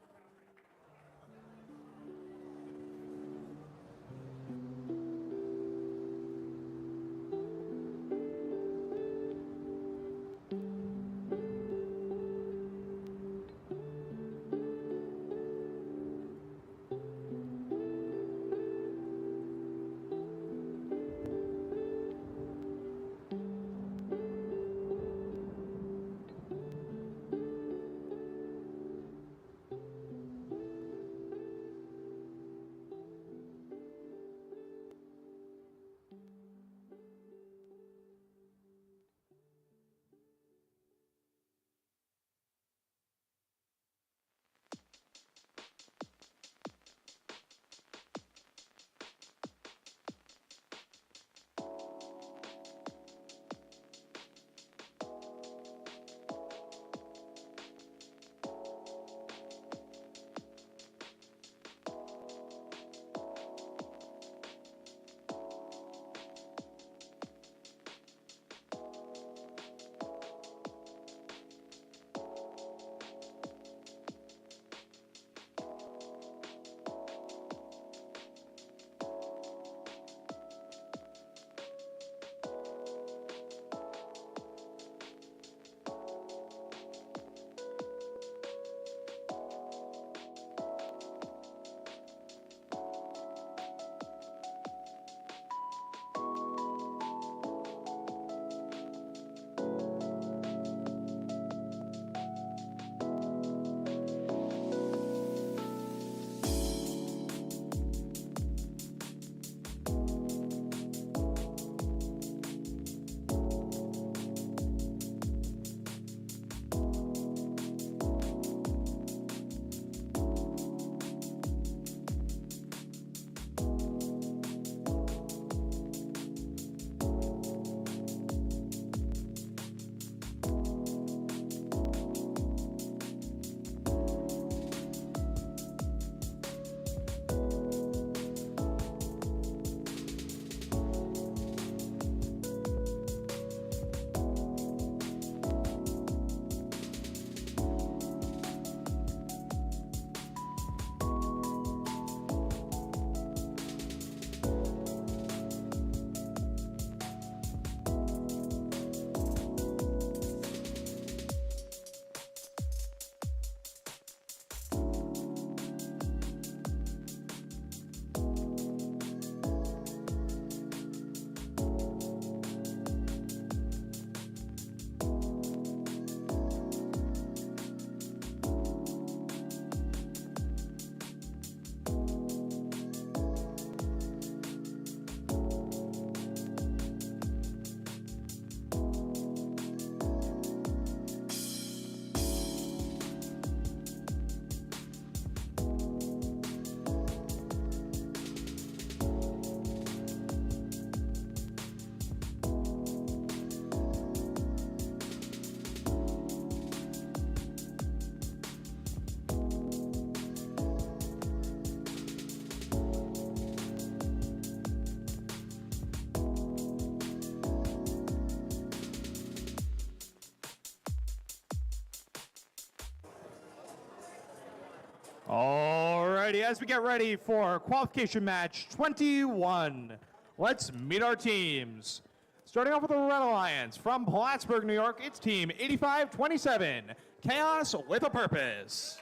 Alrighty, as we get ready for qualification match 21, let's meet our teams. Starting off with the Red Alliance from Plattsburgh, New York, it's team 8527, Chaos with a Purpose.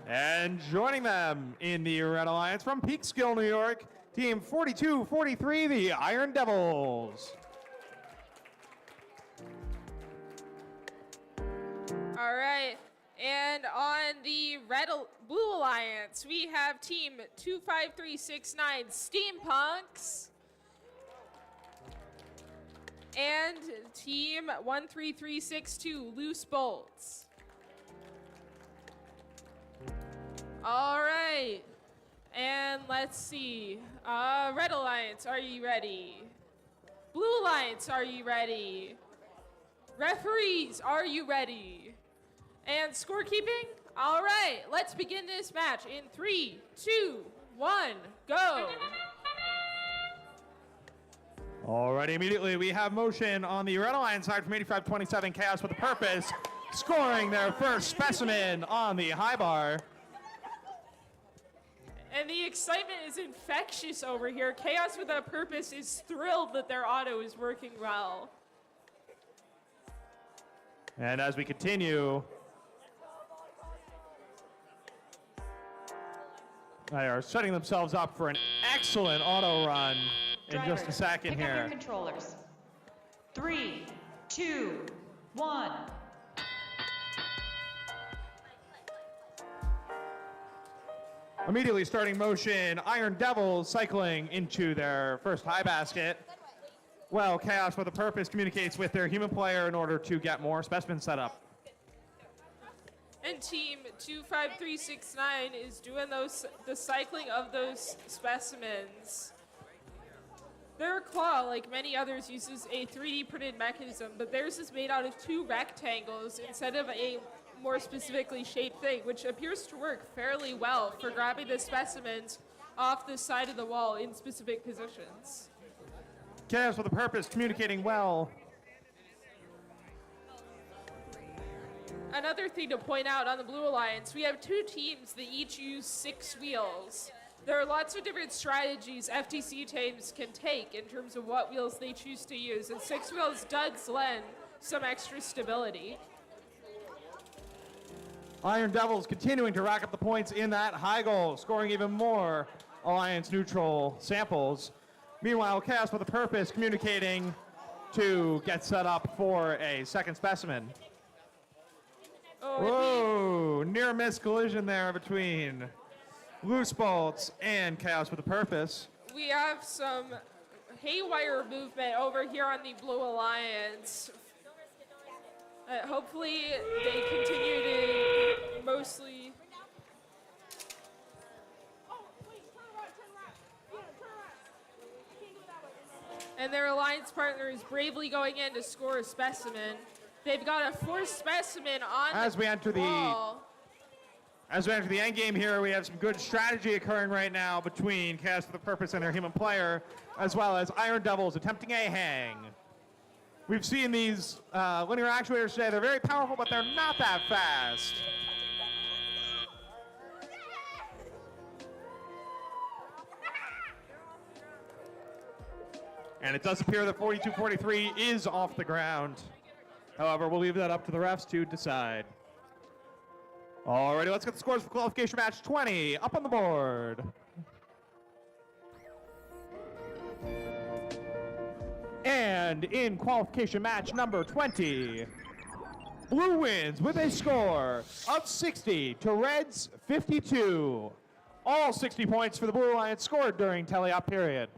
And joining them in the Red Alliance from Peekskill, New York, team 4243, the Iron Devils.
All right. And on the Blue Alliance, we have team 25369 Steampunks and team 13362 Loose Bolts. All right. And let's see. Red Alliance, are you ready? Blue Alliance, are you ready? Referees, are you ready? And scorekeeping? All right, let's begin this match in 3, 2, 1, go.
Alrighty, immediately we have motion on the Red Alliance side from 8527, Chaos with a Purpose, scoring their first specimen on the high bar.
And the excitement is infectious over here. Chaos with a Purpose is thrilled that their auto is working well.
And as we continue, they are setting themselves up for an excellent auto run in just a second
pick
here.
Up your controllers. 3, 2, 1.
Immediately starting motion, Iron Devils cycling into their first high basket. Well, Chaos with a Purpose communicates with their human player in order to get more specimens set up.
And team 25369 is doing the cycling of those specimens. Their claw, like many others, uses a 3D printed mechanism, but theirs is made out of 2 rectangles instead of a more specifically shaped thing, which appears to work fairly well for grabbing the specimens off the side of the wall in specific positions.
Chaos with a Purpose communicating well.
Another thing to point out on the Blue Alliance, we have 2 teams that each use 6 wheels. There are lots of different strategies FTC teams can take in terms of what wheels they choose to use, and 6 wheels does lend some extra stability.
Iron Devils continuing to rack up the points in that high goal, scoring even more Alliance neutral samples. Meanwhile, Chaos with a Purpose communicating to get set up for a second specimen. Whoa, near miss collision there between Loose Bolts and Chaos with a Purpose.
We have some haywire movement over here on the Blue Alliance. Hopefully they continue to mostly... And their alliance partner is bravely going in to score a specimen. They've got a 4th specimen on
As we enter
wall.
As we enter the end game here, we have some good strategy occurring right now between Chaos with a Purpose and their human player, as well as Iron Devils attempting a hang. We've seen these linear actuators today. They're very powerful, but they're not that fast. And it does appear that 4243 is off the ground. However, we'll leave that up to the refs to decide. Alrighty, let's get the scores for qualification match 20 up on the board. And in qualification match number 20, Blue wins with a score of 60 to Red's 52. All 60 points for the Blue Alliance scored during teleop period.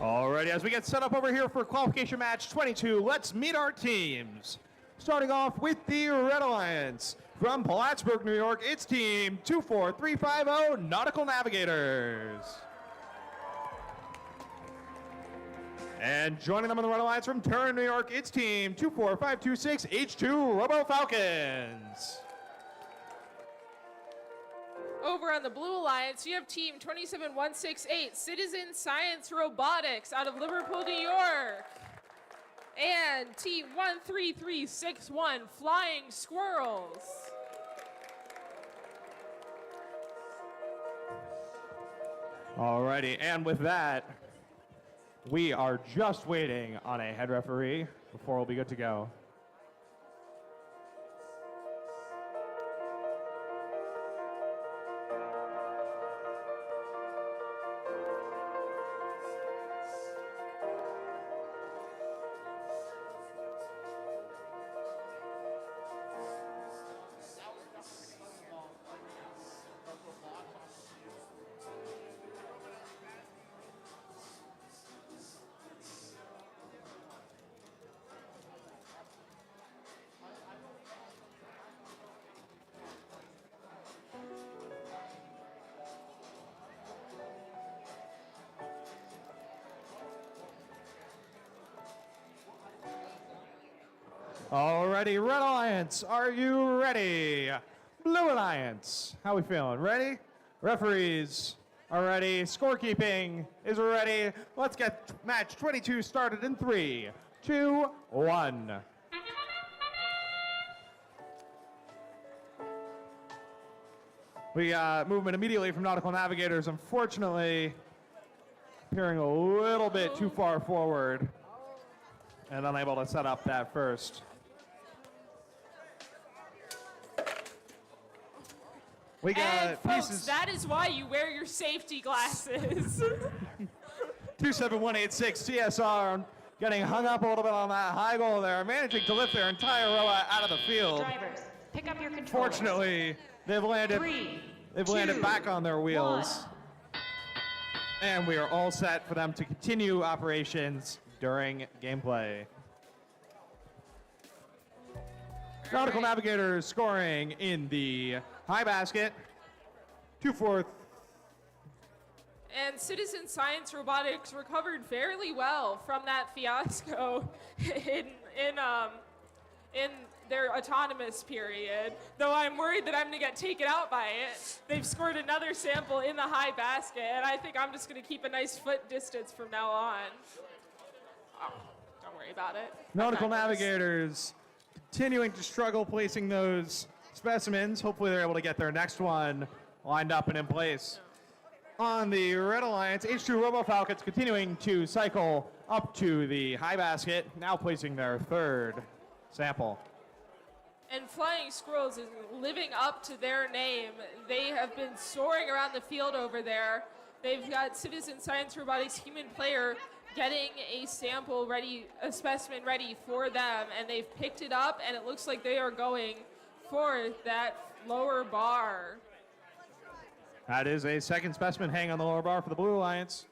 Alrighty, as we get set up over here for qualification match 22, let's meet our teams. Starting off with the Red Alliance. From Plattsburgh, New York, it's team 24350 Nautical Navigators. And joining them on the Red Alliance from Turin, New York, it's team 24526 H2 Robo Falcons.
Over on the Blue Alliance, you have team 27168 Citizen Science Robotics out of Liverpool, New York. And team 13361 Flying Squirrels.
Alrighty, and with that, we are just waiting on a head referee before we'll be good to go. Alrighty, Red Alliance, are you ready? Blue Alliance, how we feeling? Ready? Referees are ready. Scorekeeping is ready. Let's get match 22 started in 3, 2, 1. We got movement immediately from Nautical Navigators, unfortunately appearing a little bit too far forward and unable to set up that first. We got
And folks,
pieces.
that is why you wear your safety glasses.
27186 CSR getting hung up a little bit on that high goal there, managing to lift their entire row out of the field.
Drivers, pick up your controllers.
Fortunately, they've landed
3,
landed
2,
back on their wheels.
1.
And we are all set for them to continue operations during gameplay. Nautical Navigators scoring in the high basket. 2-4.
And Citizen Science Robotics recovered fairly well from that fiasco in their autonomous period. Though I'm worried that I'm going to get taken out by it. They've scored another sample in the high basket, and I think I'm just going to keep a nice foot distance from now on. Oh, don't worry about it.
Nautical Navigators continuing to struggle placing those specimens. Hopefully they're able to get their next one lined up and in place. On the Red Alliance, H2 Robo Falcons continuing to cycle up to the high basket, now placing their third sample.
And Flying Squirrels is living up to their name. They have been soaring around the field over there. They've got Citizen Science Robotics human player getting a sample ready, a specimen ready for them, and they've picked it up, and it looks like they are going for that lower bar.
That is a second specimen hanging on the lower bar for the Blue Alliance.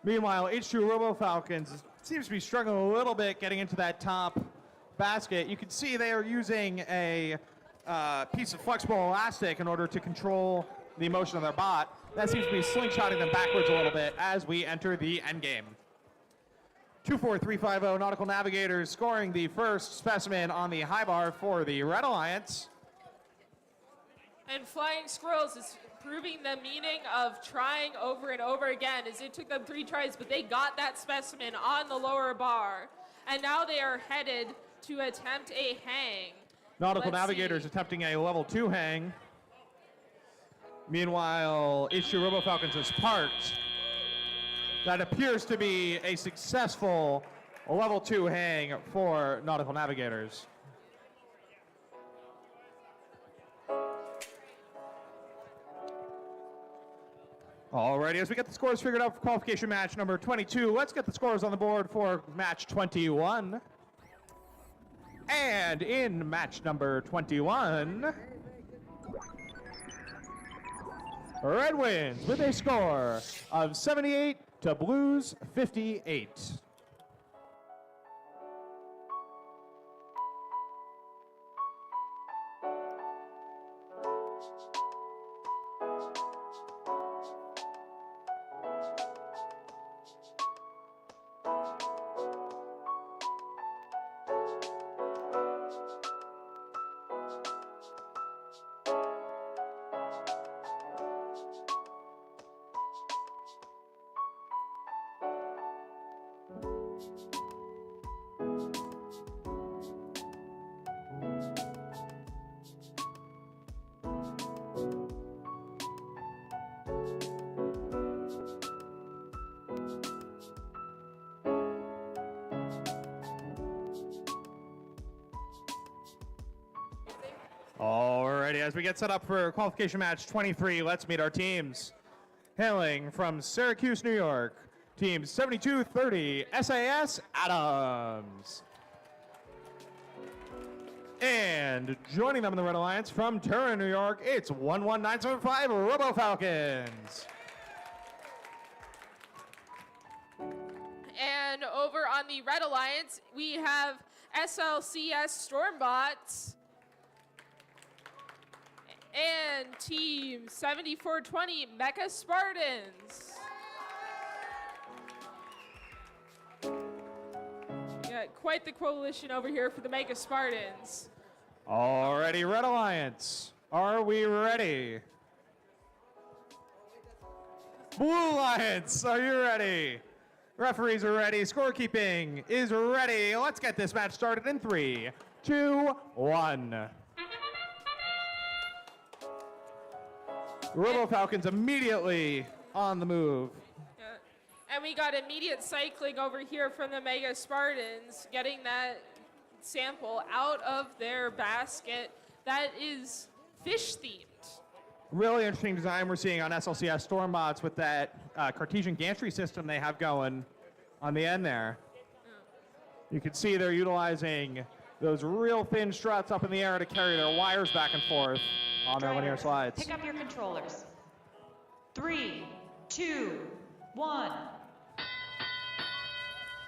Meanwhile, H2 Robo Falcons seems to be struggling a little bit getting into that top basket. You can see they are using a piece of flexible elastic in order to control the motion of their bot. That seems to be slingshotting them backwards a little bit as we enter the endgame. 2-4-3-5-0 Nautical Navigators scoring the first specimen on the high bar for the Red Alliance.
And Flying Squirrels is proving the meaning of trying over and over again, as it took them 3 tries, but they got that specimen on the lower bar. And now they are headed to attempt a hang.
Nautical
Let's
Navigators
see.
attempting a level 2 hang. Meanwhile, H2 Robo Falcons is parked. That appears to be a successful level 2 hang for Nautical Navigators. Alrighty, as we get the scores figured out for qualification match number 22, let's get the scores on the board for match 21. And in match number 21, Red wins with a score of 78 to Blues 58. Alrighty, as we get set up for qualification match 23, let's meet our teams. Hailing from Syracuse, New York, team 7230 SAS Adams. And joining them in the Red Alliance from Turin, New York, it's 11975 Robo Falcons.
And over on the Red Alliance, we have SLCS Stormbots and team 7420 Mecha Spartans. Yeah, quite the coalition over here for the Mecha Spartans.
Alrighty, Red Alliance, are we ready? Blue Alliance, are you ready? Referees are ready, scorekeeping is ready. Let's get this match started in 3, 2, 1. Robo Falcons immediately on the move.
And we got immediate cycling over here from the Mega Spartans, getting that sample out of their basket that is fish themed.
Really interesting design we're seeing on SLCS Stormbots with that Cartesian gantry system they have going on the end there. You can see they're utilizing those real thin struts up in the air to carry their wires back and forth on their linear slides.
Pick up your controllers. 3, 2, 1.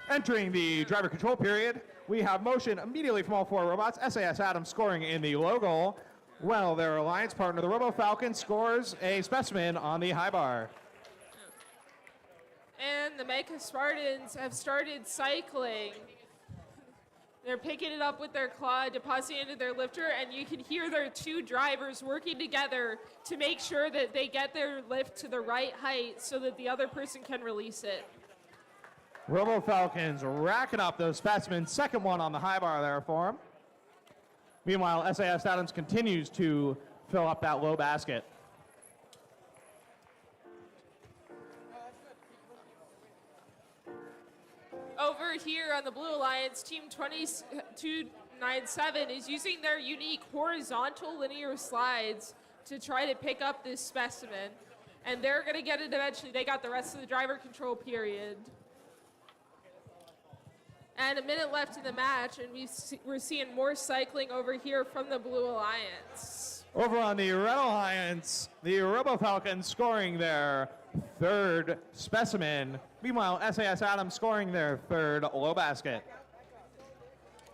Entering the driver control period, we have motion immediately from all 4 robots. SAS Adams scoring in the low goal, while their alliance partner, the Robo Falcon, scores a specimen on the high bar.
And the Mecha Spartans have started cycling. They're picking it up with their claw, depositing it into their lifter, and you can hear their 2 drivers working together to make sure that they get their lift to the right height so that the other person can release it.
Robo Falcons racking up those specimens. Second one on the high bar there for them. Meanwhile, SAS Adams continues to fill up that low basket.
Over here on the Blue Alliance, Team 2297 is using their unique horizontal linear slides to try to pick up this specimen. And they're going to get it eventually. They got the rest of the driver control period. And a minute left in the match, and we're seeing more cycling over here from the Blue Alliance.
Over on the Red Alliance, the Robo Falcons scoring their 3rd specimen. Meanwhile, SAS Adams scoring their 3rd low basket.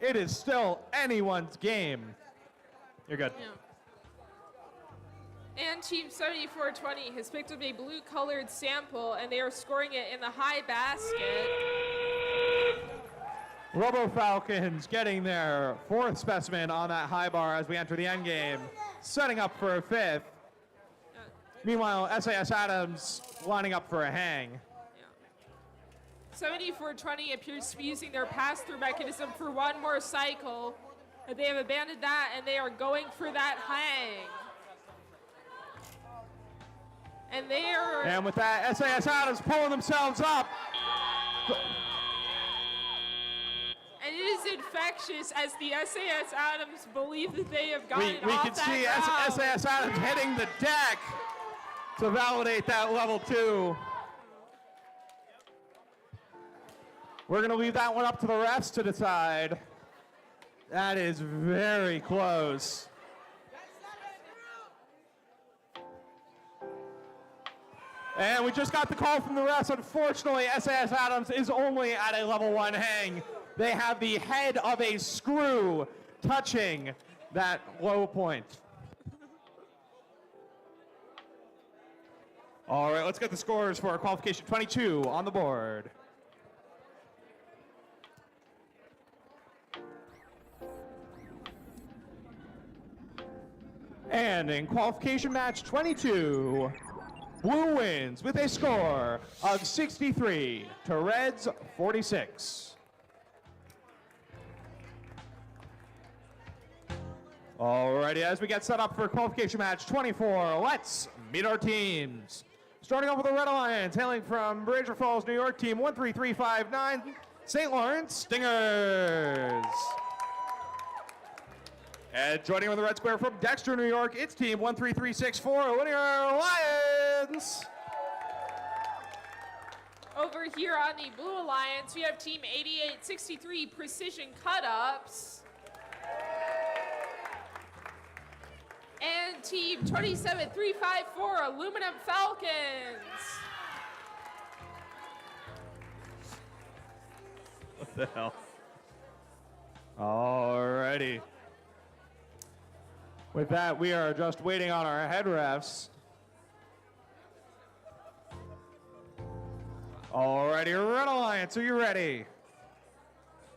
It is still anyone's game. You're good.
Yeah. And Team 7420 has picked up a blue-colored sample, and they are scoring it in the high basket.
Robo Falcons getting their 4th specimen on that high bar as we enter the end game, setting up for a 5th. Meanwhile, SAS Adams lining up for a hang.
7420 appears to be using their pass-through mechanism for one more cycle. They have abandoned that, and they are going for that hang. And they are...
And with that, SAS Adams pulling themselves up.
And it is infectious as the SAS Adams believe that they have gotten
we
off
can
that
see
ground.
SAS Adams hitting the deck to validate that level 2. We're going to leave that one up to the refs to decide. That is very close. And we just got the call from the refs. Unfortunately, SAS Adams is only at a level 1 hang. They have the head of a screw touching that low point. All right, let's get the scores for qualification 22 on the board. And in qualification match 22, Blue wins with a score of 63 to Red's 46. Alrighty, as we get set up for qualification match 24, let's meet our teams. Starting off with the Red Alliance, hailing from Brazier Falls, New York, team 13359, St. Lawrence Stingers. And joining with the Red Square from Dexter, New York, it's team 13364, Linear Lions.
Over here on the Blue Alliance, we have team 8863, Precision Cut-Ups. And team 27354, Aluminum Falcons.
What the hell? Alrighty. With that, we are just waiting on our head refs. Alrighty, Red Alliance, are you ready?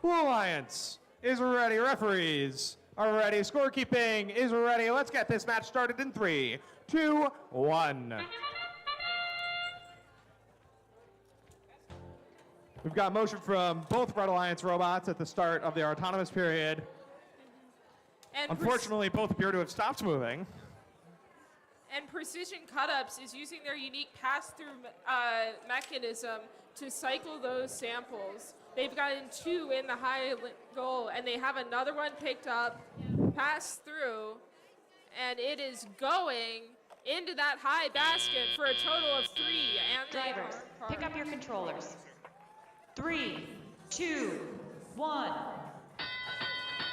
Blue Alliance is ready. Referees are ready. Scorekeeping is ready. Let's get this match started in 3, 2, 1. We've got motion from both Red Alliance robots at the start of the autonomous period.
And
Unfortunately, both appear to have stopped moving.
And Precision Cut-Ups is using their unique pass-through mechanism to cycle those samples. They've gotten 2 in the high goal, and they have another one picked up, passed through, and it is going into that high basket for a total of 3. And
Drivers, pick up your controllers. 3, 2, 1.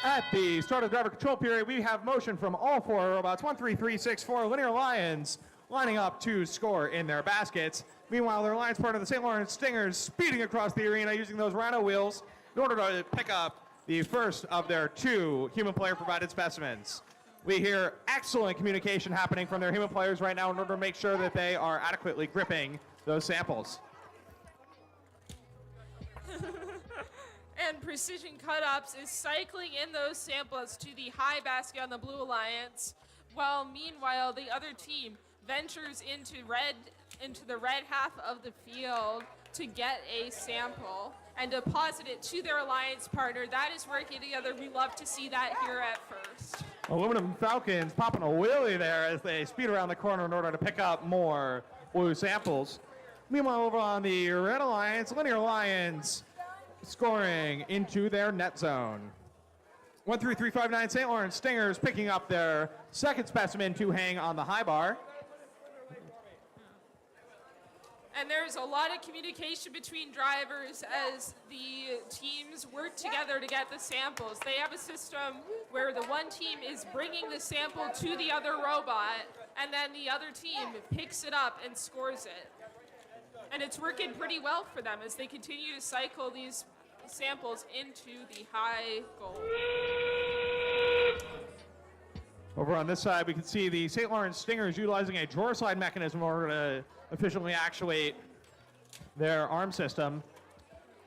At the start of the driver control period, we have motion from all 4 robots, 13364 Linear Lions, lining up to score in their baskets. Meanwhile, their Lions partner, the St. Lawrence Stingers, speeding across the arena using those Rhino wheels in order to pick up the first of their 2 human player-provided specimens. We hear excellent communication happening from their human players right now in order to make sure that they are adequately gripping those samples.
And Precision Cut-Ups is cycling in those samples to the high basket on the Blue Alliance, while meanwhile the other team ventures into the red half of the field to get a sample and deposit it to their alliance partner. That is working together. We love to see that here at first.
Aluminum Falcons popping a wheelie there as they speed around the corner in order to pick up more blue samples. Meanwhile, over on the Red Alliance, Linear Lions scoring into their net zone. 13359 St. Lawrence Stingers picking up their second specimen to hang on the high bar.
And there's a lot of communication between drivers as the teams work together to get the samples. They have a system where the one team is bringing the sample to the other robot, and then the other team picks it up and scores it. And it's working pretty well for them as they continue to cycle these samples into the high goal.
Over on this side, we can see the St. Lawrence Stingers utilizing a drawer slide mechanism in order to efficiently actuate their arm system.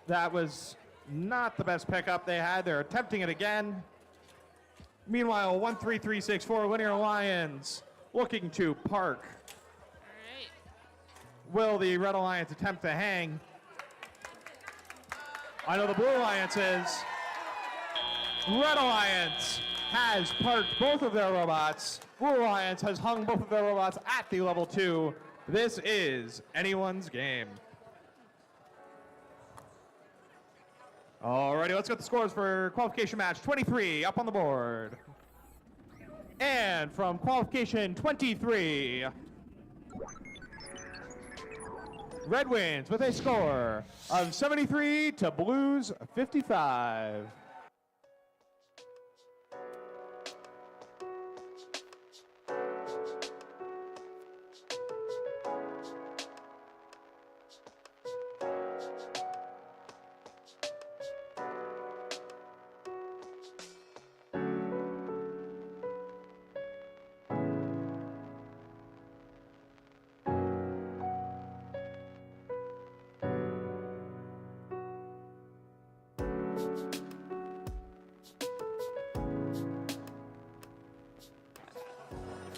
That was not the best pickup they had. They're attempting it again. Meanwhile, 13364 Linear Lions looking to park. Will the Red Alliance attempt to hang? I know the Blue Alliance is. Red Alliance has parked both of their robots. Blue Alliance has hung both of their robots at the level 2. This is anyone's game. Alrighty, let's get the scores for qualification match 23 up on the board. And from qualification 23, Red wins with a score of 73 to Blues 55.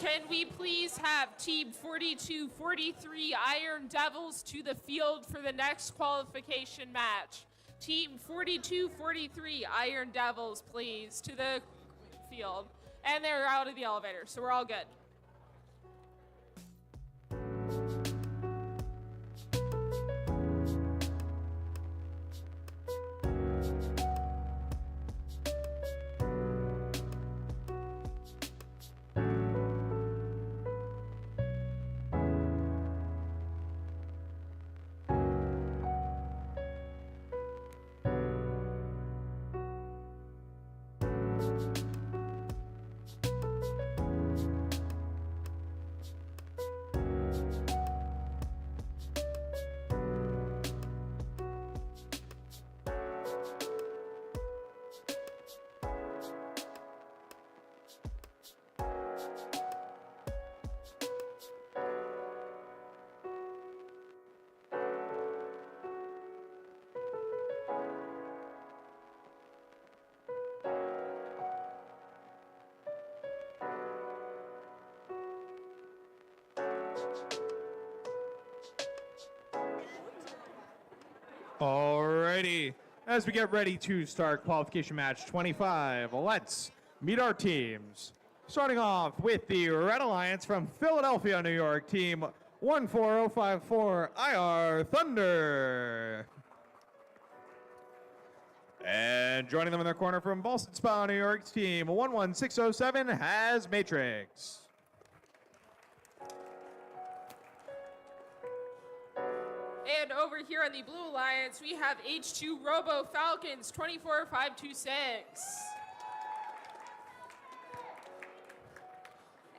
can we please have Team 4243 Iron Devils to the field for the next qualification match? Team 4243 Iron Devils, please, to the field. And they're out of the elevator, so we're all good.
Alrighty, as we get ready to start qualification match 25, let's meet our teams. Starting off with the Red Alliance from Philadelphia, New York, team 14054 IR Thunder. And joining them in their corner from Boston Spa, New York, team 11607 has Matrix.
And over here on the Blue Alliance, we have H2 Robo Falcons 24526.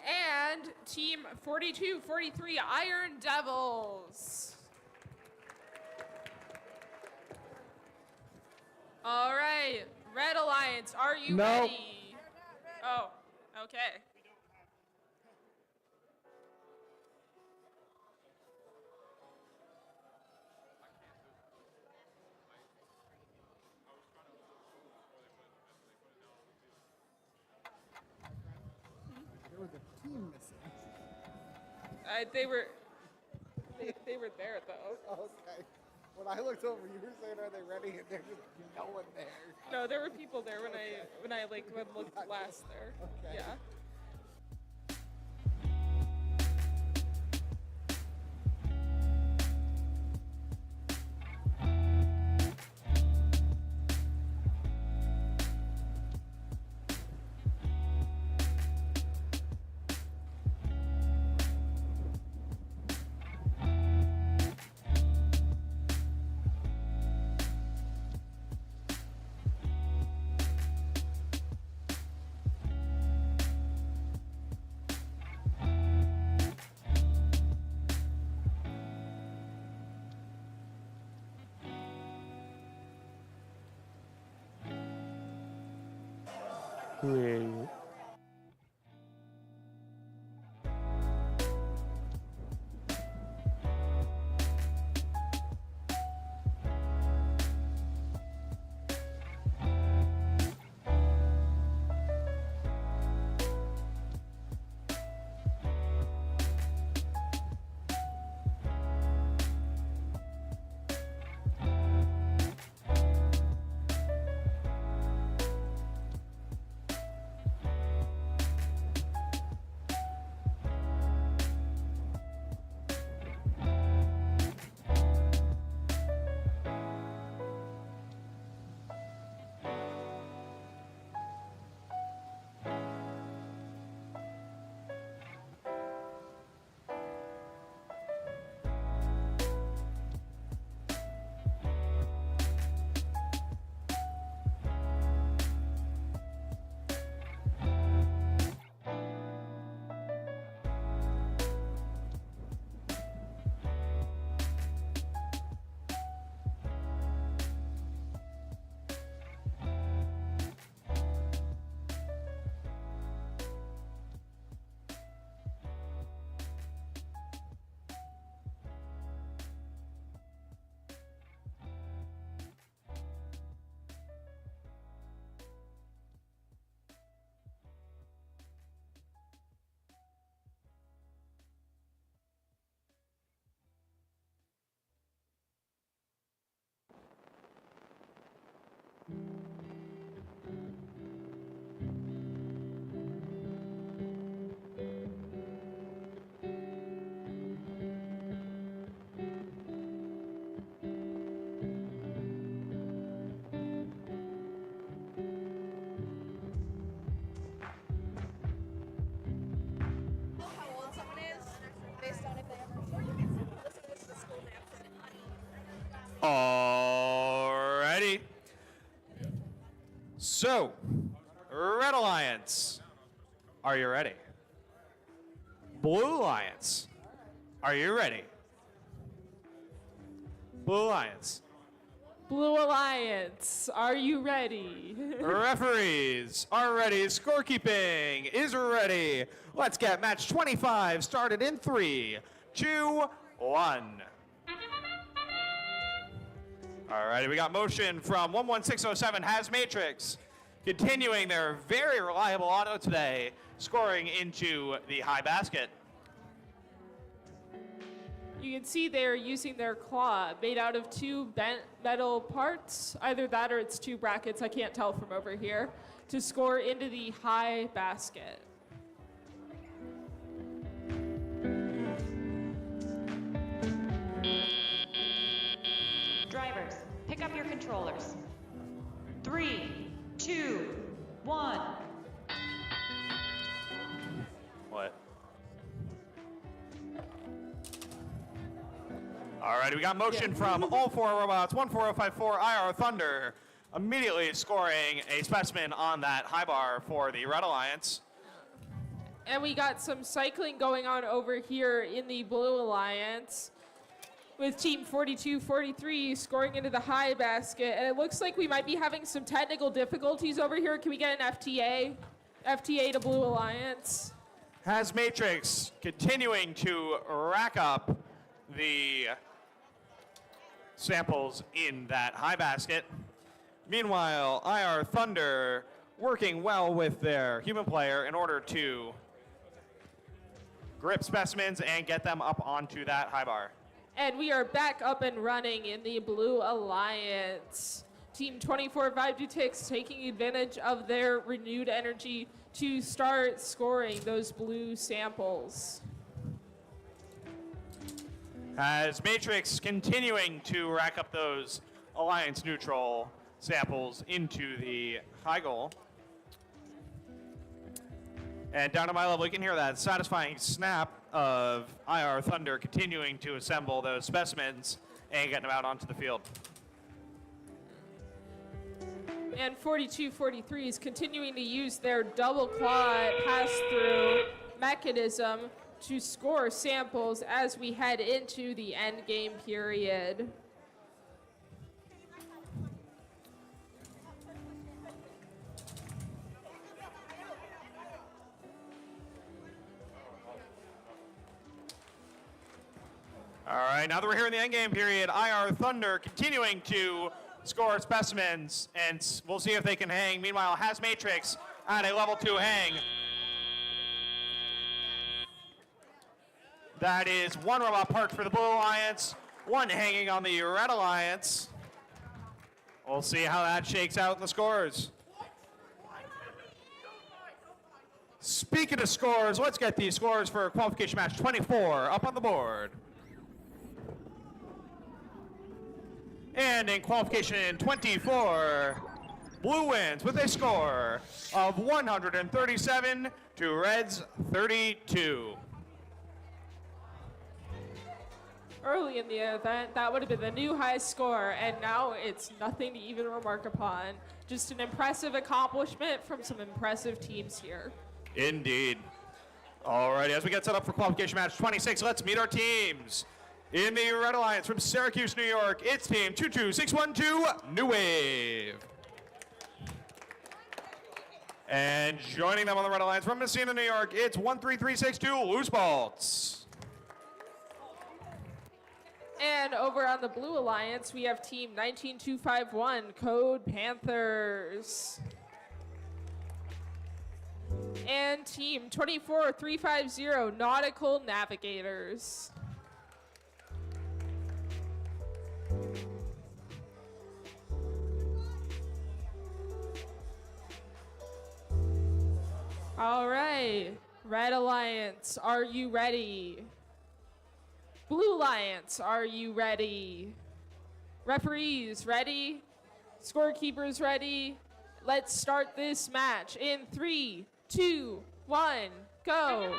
And Team 4243 Iron Devils. All right, Red Alliance, are you ready? Oh, okay.
There was a team missing.
They were there though.
Okay. When I looked over, you were saying, "Are they ready?" And there's just no one there.
No, there were people there when I looked last there.
Okay.
Yeah.
Alrighty. So, Red Alliance, are you ready? Blue Alliance, are you ready? Blue Alliance.
Blue Alliance, are you ready?
Referees are ready. Scorekeeping is ready. Let's get match 25 started in 3, 2, 1. Alrighty, we got motion from 11607 Has Matrix, continuing their very reliable auto today, scoring into the high basket.
You can see they're using their claw made out of 2 bent metal parts, either that or it's 2 brackets, I can't tell from over here, to score into the high basket.
Drivers, pick up your controllers. 3, 2, 1.
What? Alright, we got motion from all 4 robots, 14054 IR Thunder, immediately scoring a specimen on that high bar for the Red Alliance.
And we got some cycling going on over here in the Blue Alliance with Team 4243 scoring into the high basket. And it looks like we might be having some technical difficulties over here. Can we get an FTA? FTA to Blue Alliance.
Has Matrix continuing to rack up the samples in that high basket. Meanwhile, IR Thunder working well with their human player in order to grip specimens and get them up onto that high bar.
And we are back up and running in the Blue Alliance. Team 24526 taking advantage of their renewed energy to start scoring those blue samples.
As Matrix continuing to rack up those Alliance neutral samples into the high goal. And down to my level, you can hear that satisfying snap of IR Thunder continuing to assemble those specimens and getting them out onto the field.
And 4243 is continuing to use their double claw pass-through mechanism to score samples as we head into the end game period.
All right, now that we're here in the end game period, IR Thunder continuing to score specimens, and we'll see if they can hang. Meanwhile, Has Matrix at a level 2 hang. That is 1 robot parked for the Blue Alliance, 1 hanging on the Red Alliance. We'll see how that shakes out in the scores. Speaking of scores, let's get the scores for qualification match 24 up on the board. And in qualification 24, Blue wins with a score of 137 to Red's 32.
Early in the event, that would have been the new high score, and now it's nothing to even remark upon. Just an impressive accomplishment from some impressive teams here.
Indeed. All right, as we get set up for qualification match 26, let's meet our teams. In the Red Alliance from Syracuse, New York, it's team 22612, New Wave. And joining them on the Red Alliance from Messina, New York, it's 13362, Loose Bolts.
And over on the Blue Alliance, we have team 19251, Code Panthers. And team 24350, Nautical Navigators. All right. Red Alliance, are you ready? Blue Alliance, are you ready? Referees, ready? Scorekeepers, ready? Let's start this match in 3, 2, 1, go.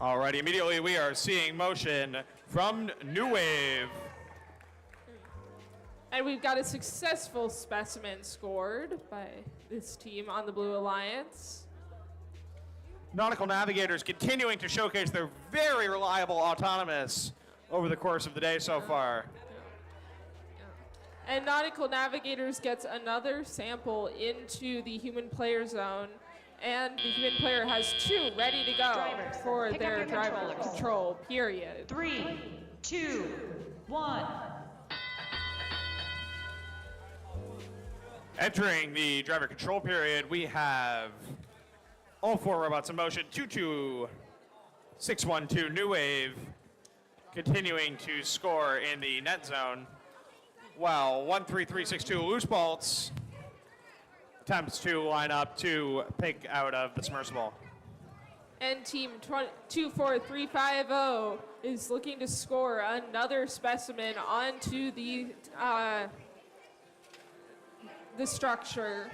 Alrighty, immediately we are seeing motion from New Wave.
And we've got a successful specimen scored by this team on the Blue Alliance.
Nautical Navigators continuing to showcase their very reliable autonomous over the course of the day so far.
And Nautical Navigators gets another sample into the human player zone. And the human player has 2 ready to go for their driver control period.
3, 2, 1.
Entering the driver control period, we have all 4 robots in motion. 22612 New Wave continuing to score in the net zone, while 13362 Loose Bolts attempts to line up to pick out of the submersible.
And team 24350 is looking to score another specimen onto the structure.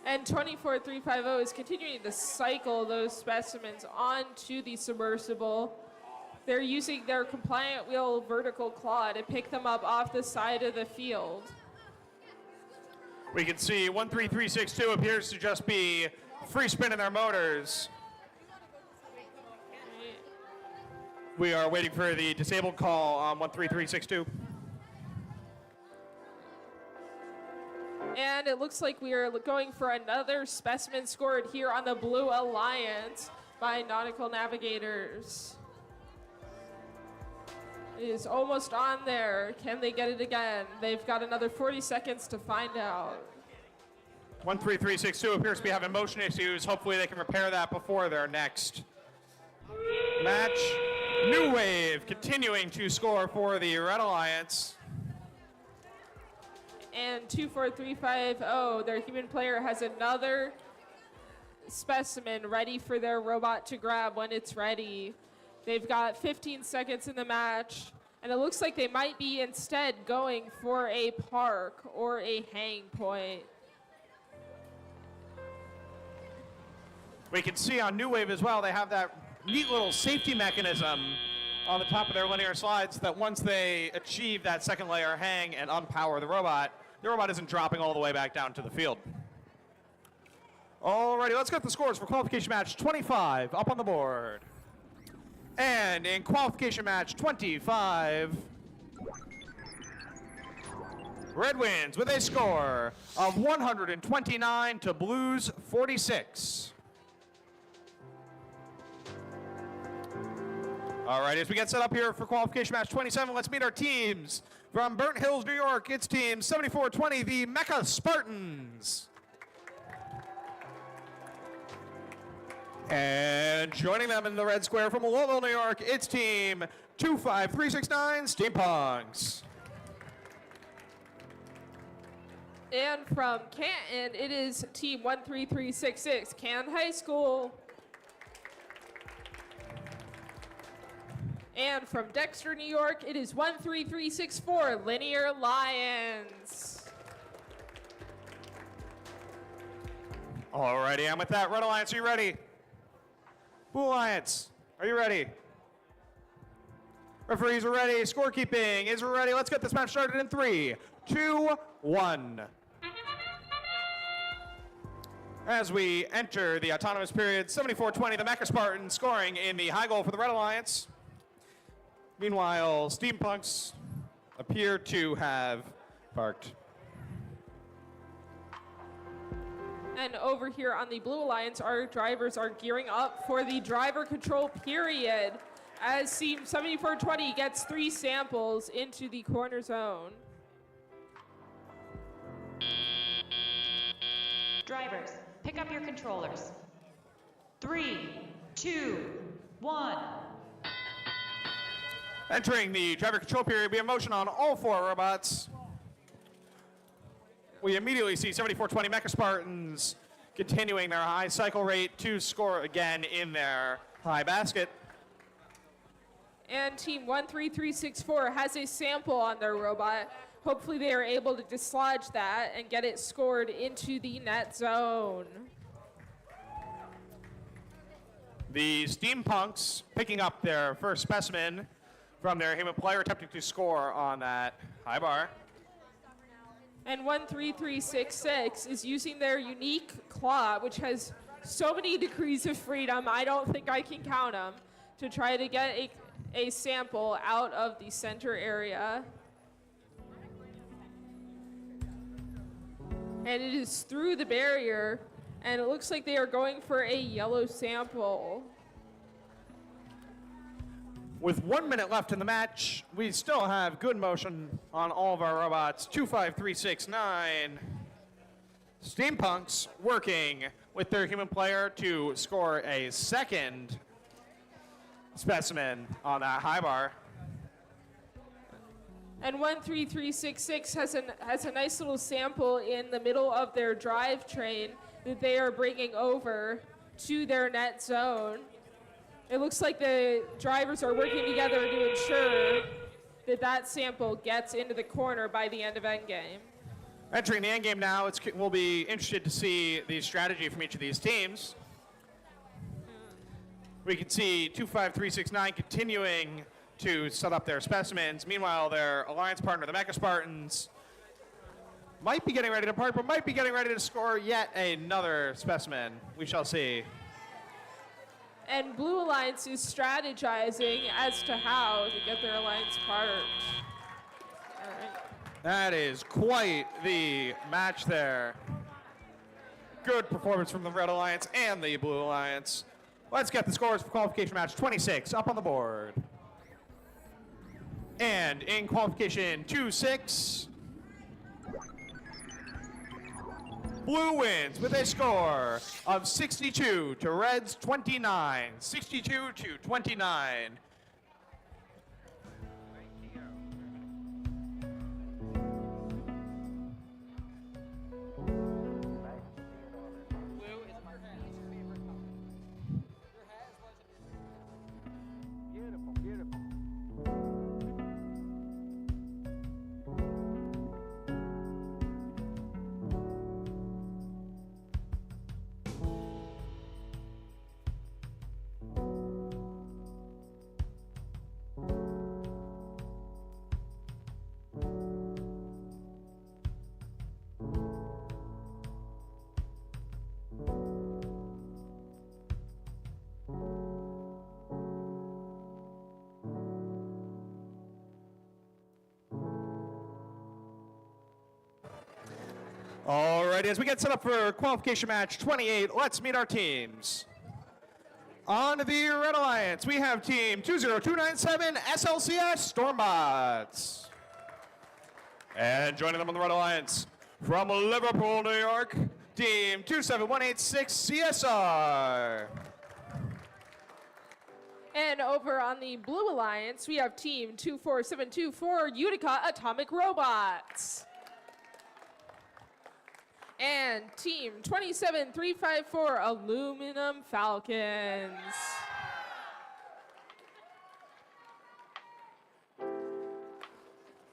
And 24350 is continuing to cycle those specimens onto the submersible. They're using their compliant wheel vertical claw to pick them up off the side of the field.
We can see 13362 appears to just be free spinning their motors. We are waiting for the disabled call on 13362.
And it looks like we are going for another specimen scored here on the Blue Alliance by Nautical Navigators. It is almost on there. Can they get it again? They've got another 40 seconds to find out.
13362 appears to be having motion issues. Hopefully they can repair that before their next match. New Wave continuing to score for the Red Alliance.
And 24350, their human player has another specimen ready for their robot to grab when it's ready. They've got 15 seconds in the match, and it looks like they might be instead going for a park or a hang point.
We can see on New Wave as well, they have that neat little safety mechanism on the top of their linear slides that once they achieve that second layer hang and unpower the robot isn't dropping all the way back down to the field. Alrighty, let's get the scores for qualification match 25 up on the board. And in qualification match 25, Red wins with a score of 129 to Blues 46. All right, as we get set up here for qualification match 27, let's meet our teams. From Burnt Hills, New York, it's team 7420, the Mecha Spartans. And joining them in the red square from Louisville, New York, it's team 25369, Steampunks.
And from Canton, it is team 13366, Canton High School. And from Dexter, New York, it is 13364, Linear Lions.
Alrighty, I'm with that. Red Alliance, are you ready? Blue Alliance, are you ready? Referees are ready. Scorekeeping is ready. Let's get this match started in 3, 2, 1. As we enter the autonomous period, 7420, the Mecha Spartans scoring in the high goal for the Red Alliance. Meanwhile, Steampunks appear to have parked.
And over here on the Blue Alliance, our drivers are gearing up for the driver control period as Team 7420 gets 3 samples into the corner zone.
Drivers, pick up your controllers. 3, 2, 1.
Entering the driver control period, we have motion on all 4 robots. We immediately see 7420 Mecha Spartans continuing their high cycle rate to score again in their high basket.
And team 13364 has a sample on their robot. Hopefully they are able to dislodge that and get it scored into the net zone.
The Steampunks picking up their first specimen from their human player, attempting to score on that high bar.
And 13366 is using their unique claw, which has so many degrees of freedom, I don't think I can count them, to try to get a sample out of the center area. And it is through the barrier, and it looks like they are going for a yellow sample.
With 1 minute left in the match, we still have good motion on all of our robots. 25369. Steampunks working with their human player to score a second specimen on that high bar.
And 13366 has a nice little sample in the middle of their drivetrain that they are bringing over to their net zone. It looks like the drivers are working together to ensure that that sample gets into the corner by the end of endgame.
Entering the endgame now, we'll be interested to see the strategy from each of these teams. We can see 25369 continuing to set up their specimens. Meanwhile, their alliance partner, the Mecha Spartans, might be getting ready to part, but might be getting ready to score yet another specimen. We shall see.
And Blue Alliance is strategizing as to how to get their alliance part. All right.
That is quite the match there. Good performance from the Red Alliance and the Blue Alliance. Let's get the scores for qualification match 26 up on the board. And in qualification 2-6, Blue wins with a score of 62 to Red's 29. 62 to 29. All right, as we get set up for qualification match 28, let's meet our teams. On the Red Alliance, we have team 20297 SLCS Stormbots. And joining them on the Red Alliance, from Liverpool, New York, team 27186 CSR.
And over on the Blue Alliance, we have team 24724 Utica Atomic Robots. And team 27354 Aluminum Falcons.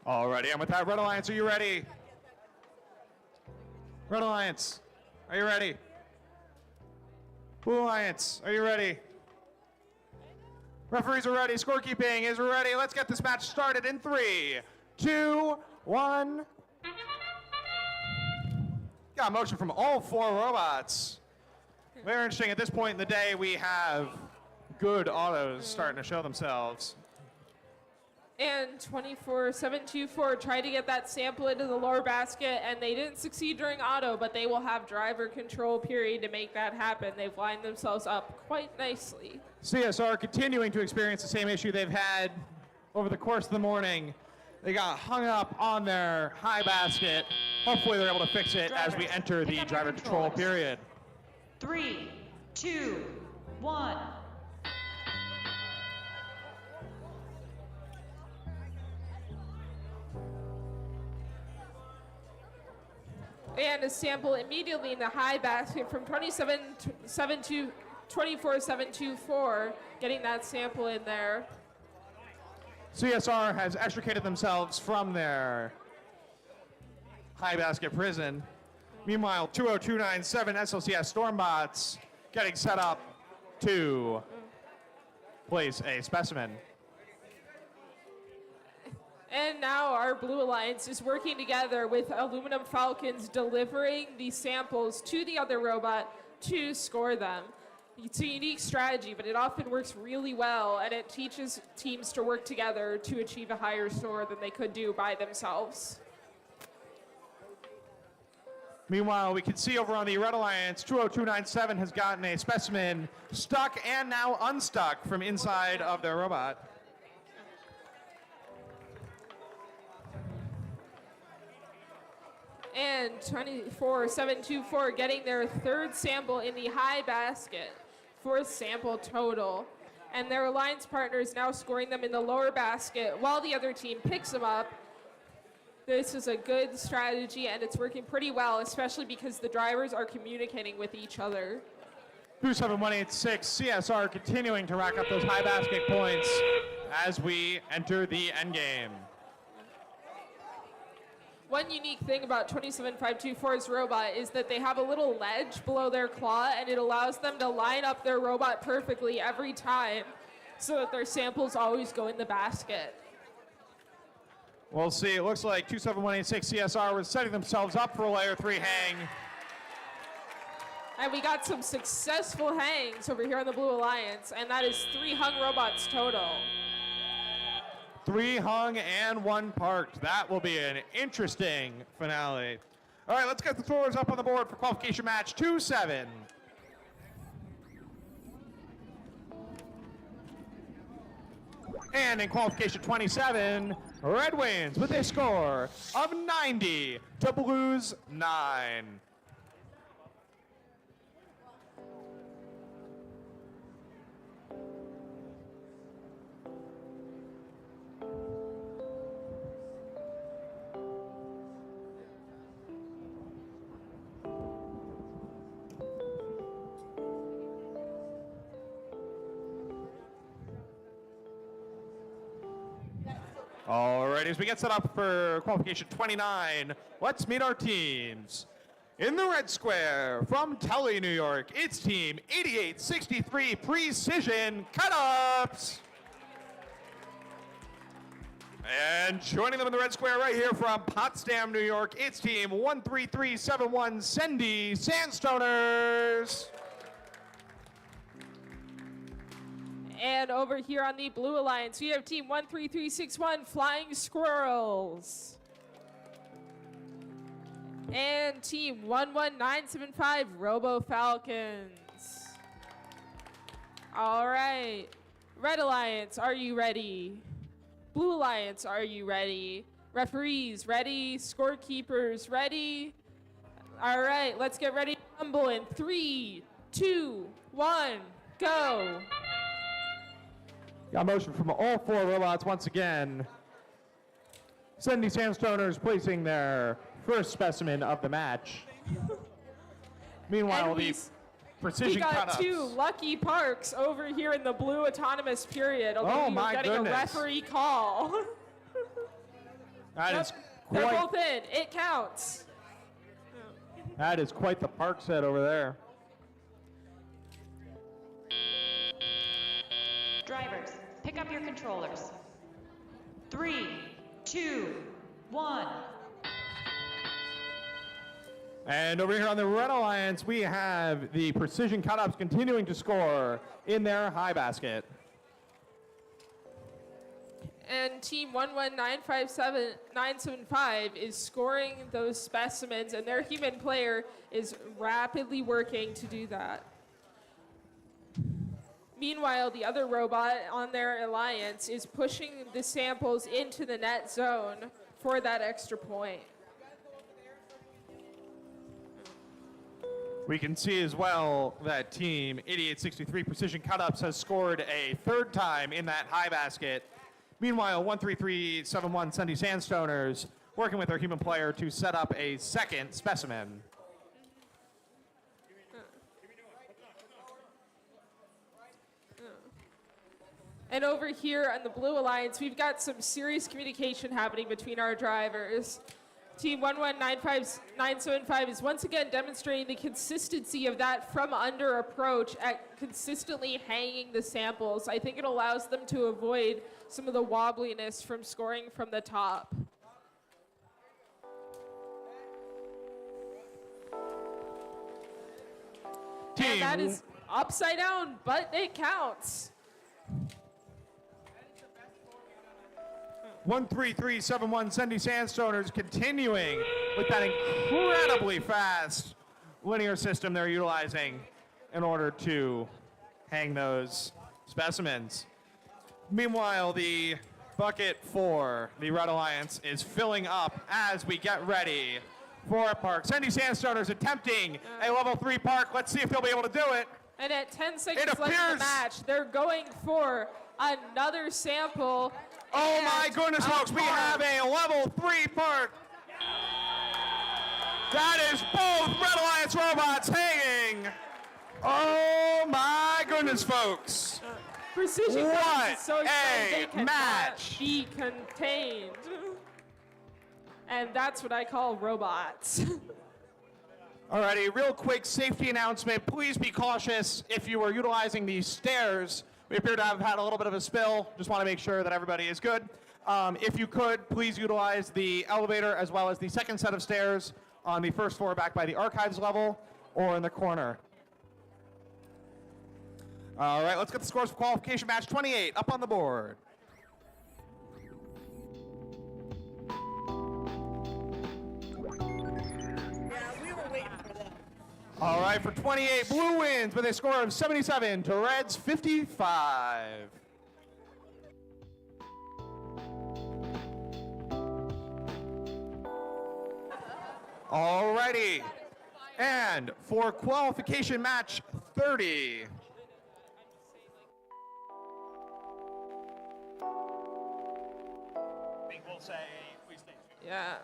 Alrighty, and with that, Red Alliance, are you ready? Red Alliance, are you ready? Blue Alliance, are you ready? Referees are ready, scorekeeping is ready. Let's get this match started in 3, 2, 1. Got motion from all 4 robots. Very interesting. At this point in the day, we have good autos starting to show themselves.
And 24724 tried to get that sample into the lower basket, and they didn't succeed during auto, but they will have driver control period to make that happen. They've lined themselves up quite nicely.
CSR continuing to experience the same issue they've had over the course of the morning. They got hung up on their high basket. Hopefully they're able to fix it as we enter the driver control period.
3, 2, 1.
And a sample immediately in the high basket from 24724, getting that sample in there.
CSR has extricated themselves from their high basket prison. Meanwhile, 20297 SLCS Stormbots getting set up to place a specimen.
And now our Blue Alliance is working together with Aluminum Falcons, delivering the samples to the other robot to score them. It's a unique strategy, but it often works really well, and it teaches teams to work together to achieve a higher score than they could do by themselves.
Meanwhile, we can see over on the Red Alliance, 20297 has gotten a specimen stuck and now unstuck from inside of their robot.
And 24724 getting their third sample in the high basket, fourth sample total. And their alliance partners now scoring them in the lower basket while the other team picks them up. This is a good strategy, and it's working pretty well, especially because the drivers are communicating with each other.
27186 CSR continuing to rack up those high basket points as we enter the end game.
One unique thing about 27524's robot is that they have a little ledge below their claw, and it allows them to line up their robot perfectly every time so that their samples always go in the basket.
We'll see. It looks like 27186 CSR was setting themselves up for a layer 3 hang.
And we got some successful hangs over here on the Blue Alliance, and that is 3 hung robots total.
3 hung and 1 parked. That will be an interesting finale. All right, let's get the scores up on the board for qualification match 2-7. And in qualification 27, Red wins with a score of 90 to Blues 9. All right, as we get set up for qualification 29, let's meet our teams. In the red square, from Tully, New York, it's team 8863 Precision Cut-Ups. And joining them in the red square right here from Potsdam, New York, it's team 13371 Sendy Sandstoners.
And over here on the Blue Alliance, we have team 13361 Flying Squirrels. And team 11975 Robo Falcons. All right. Red Alliance, are you ready? Blue Alliance, are you ready? Referees, ready? Scorekeepers, ready? All right, let's get ready to rumble in 3, 2, 1, go.
Got motion from all 4 robots once again. Sendy Sandstoners placing their first specimen of the match. Meanwhile, the precision
we got
cut-ups.
2 lucky parks over here in the blue autonomous period.
Oh my
getting
goodness.
a referee call.
That is
They're
quite,
both in. It counts.
that is quite the park set over there.
Drivers, pick up your controllers. 3, 2, 1.
And over here on the Red Alliance, we have the precision cut-ups continuing to score in their high basket.
And team 11975 is scoring those specimens, and their human player is rapidly working to do that. Meanwhile, the other robot on their alliance is pushing the samples into the net zone for that extra point.
We can see as well that team 8863 Precision Cut-Ups has scored a 3rd time in that high basket. Meanwhile, 13371 Sendy Sandstoners working with their human player to set up a second specimen.
And over here on the Blue Alliance, we've got some serious communication happening between our drivers. Team 1195975 is once again demonstrating the consistency of that from under approach at consistently hanging the samples. I think it allows them to avoid some of the wobbliness from scoring from the top. And that is upside down, but it counts.
13371 Sandy Sandstoners continuing with that incredibly fast linear system they're utilizing in order to hang those specimens. Meanwhile, the bucket for the Red Alliance is filling up as we get ready for a park. Sandy Sandstoners attempting a level 3 park. Let's see if they'll be able to do it.
And at 10 seconds left in the match, they're going for another sample.
Oh my goodness, folks, we have a level 3 park. That is both Red Alliance robots hanging. Oh my goodness, folks.
Precision
what
is so excited they cannot
match.
be contained. And that's what I call robots.
Alrighty, real quick safety announcement. Please be cautious if you are utilizing these stairs. We appear to have had a little bit of a spill. Just want to make sure that everybody is good. If you could, please utilize the elevator as well as the second set of stairs on the first floor back by the archives level or in the corner. All right, let's get the scores for qualification match 28 up on the board. All right, for 28, Blue wins with a score of 77 to Red's 55. All righty, and for qualification match 30. We'll say, please stay.
Yeah.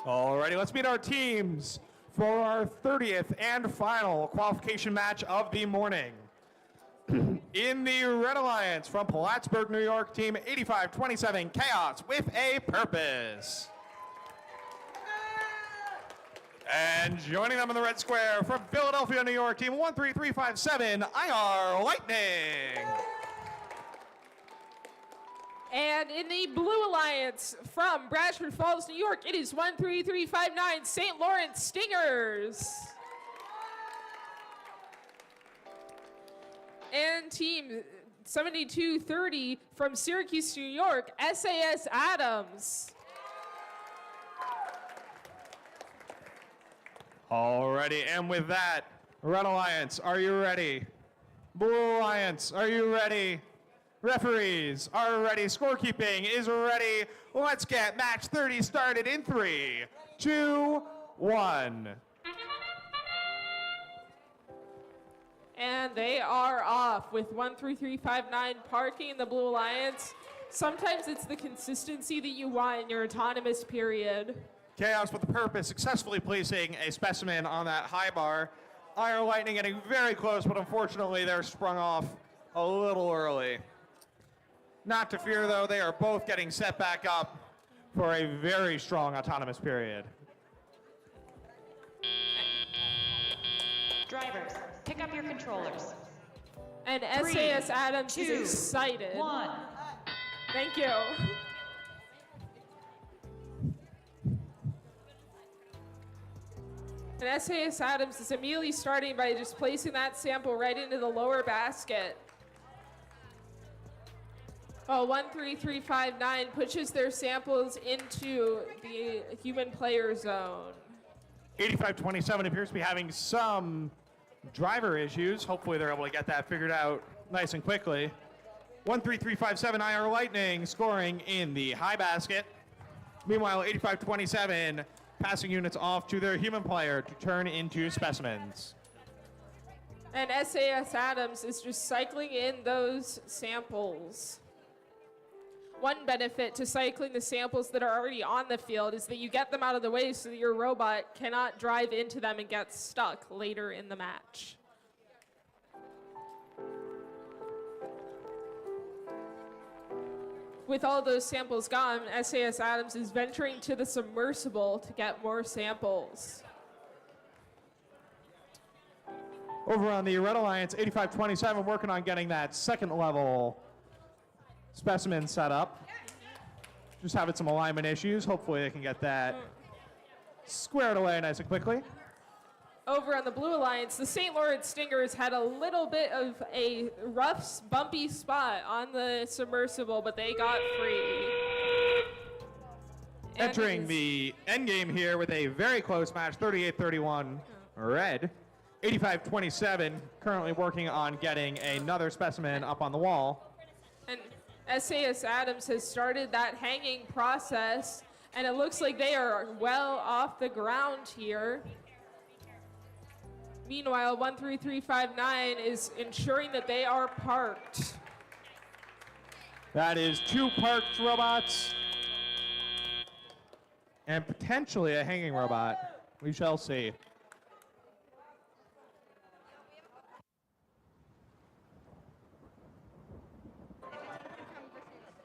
Alrighty, let's meet our teams for our 30th and final qualification match of the morning. In the Red Alliance from Plattsburgh, New York, team 8527 Chaos with a Purpose. And joining them in the red square from Philadelphia, New York, team 13357 IR Lightning.
And in the Blue Alliance from Bradford Falls, New York, it is 13359 St. Lawrence Stingers. And team 7230 from Syracuse, New York, SAS Adams.
Alrighty, and with that, Red Alliance, are you ready? Blue Alliance, are you ready? Referees are ready. Scorekeeping is ready. Let's get match 30 started in 3, 2, 1.
And they are off with 13359 parking in the Blue Alliance. Sometimes it's the consistency that you want in your autonomous period.
Chaos with the Purpose successfully placing a specimen on that high bar. IR Lightning getting very close, but unfortunately they're sprung off a little early. Not to fear, though, they are both getting set back up for a very strong autonomous period.
Drivers, pick up your controllers.
And
3,
SAS Adams
2,
is excited.
1.
Thank you. And SAS Adams is immediately starting by just placing that sample right into the lower basket. Oh, 13359 pushes their samples into the human player zone.
8527 appears to be having some driver issues. Hopefully they're able to get that figured out nice and quickly. 13357 IR Lightning scoring in the high basket. Meanwhile, 8527 passing units off to their human player to turn into specimens.
And SAS Adams is just cycling in those samples. One benefit to cycling the samples that are already on the field is that you get them out of the way so that your robot cannot drive into them and get stuck later in the match. With all those samples gone, SAS Adams is venturing to the submersible to get more samples.
Over on the Red Alliance, 8527 working on getting that second level specimen set up. Just having some alignment issues. Hopefully they can get that squared away nice and quickly.
Over on the Blue Alliance, the St. Lawrence Stingers had a little bit of a rough, bumpy spot on the submersible, but they got free.
Entering the end game here with a very close match, 38-31 Red. 8527 currently working on getting another specimen up on the wall.
And SAS Adams has started that hanging process, and it looks like they are well off the ground here. Meanwhile, 13359 is ensuring that they are parked.
That is 2 parked robots and potentially a hanging robot. We shall see.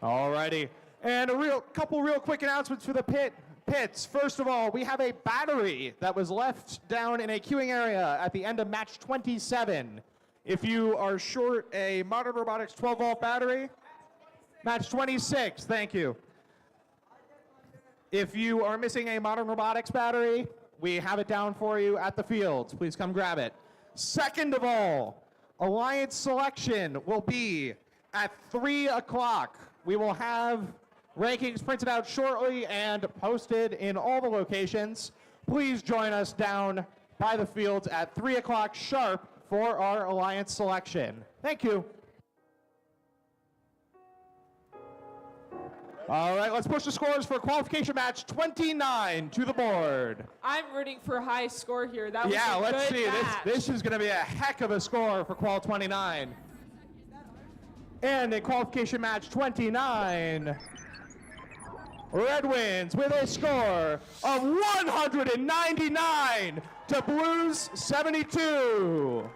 Alrighty, and a couple real quick announcements for the pits. First of all, we have a battery that was left down in a queuing area at the end of match 27. If you are short a Modern Robotics 12-volt battery, match 26, thank you. If you are missing a Modern Robotics battery, we have it down for you at the fields. Please come grab it. Second of all, Alliance selection will be at 3 o'clock. We will have rankings printed out shortly and posted in all the locations. Please join us down by the fields at 3 o'clock sharp for our Alliance selection. Thank you. All right, let's push the scores for qualification match 29 to the board.
I'm rooting for a high score here. That was
Yeah,
a
let's
good
see.
match.
This is going to be a heck of a score for Qual 29. And in qualification match 29, Red wins with a score of 199 to Blues 72.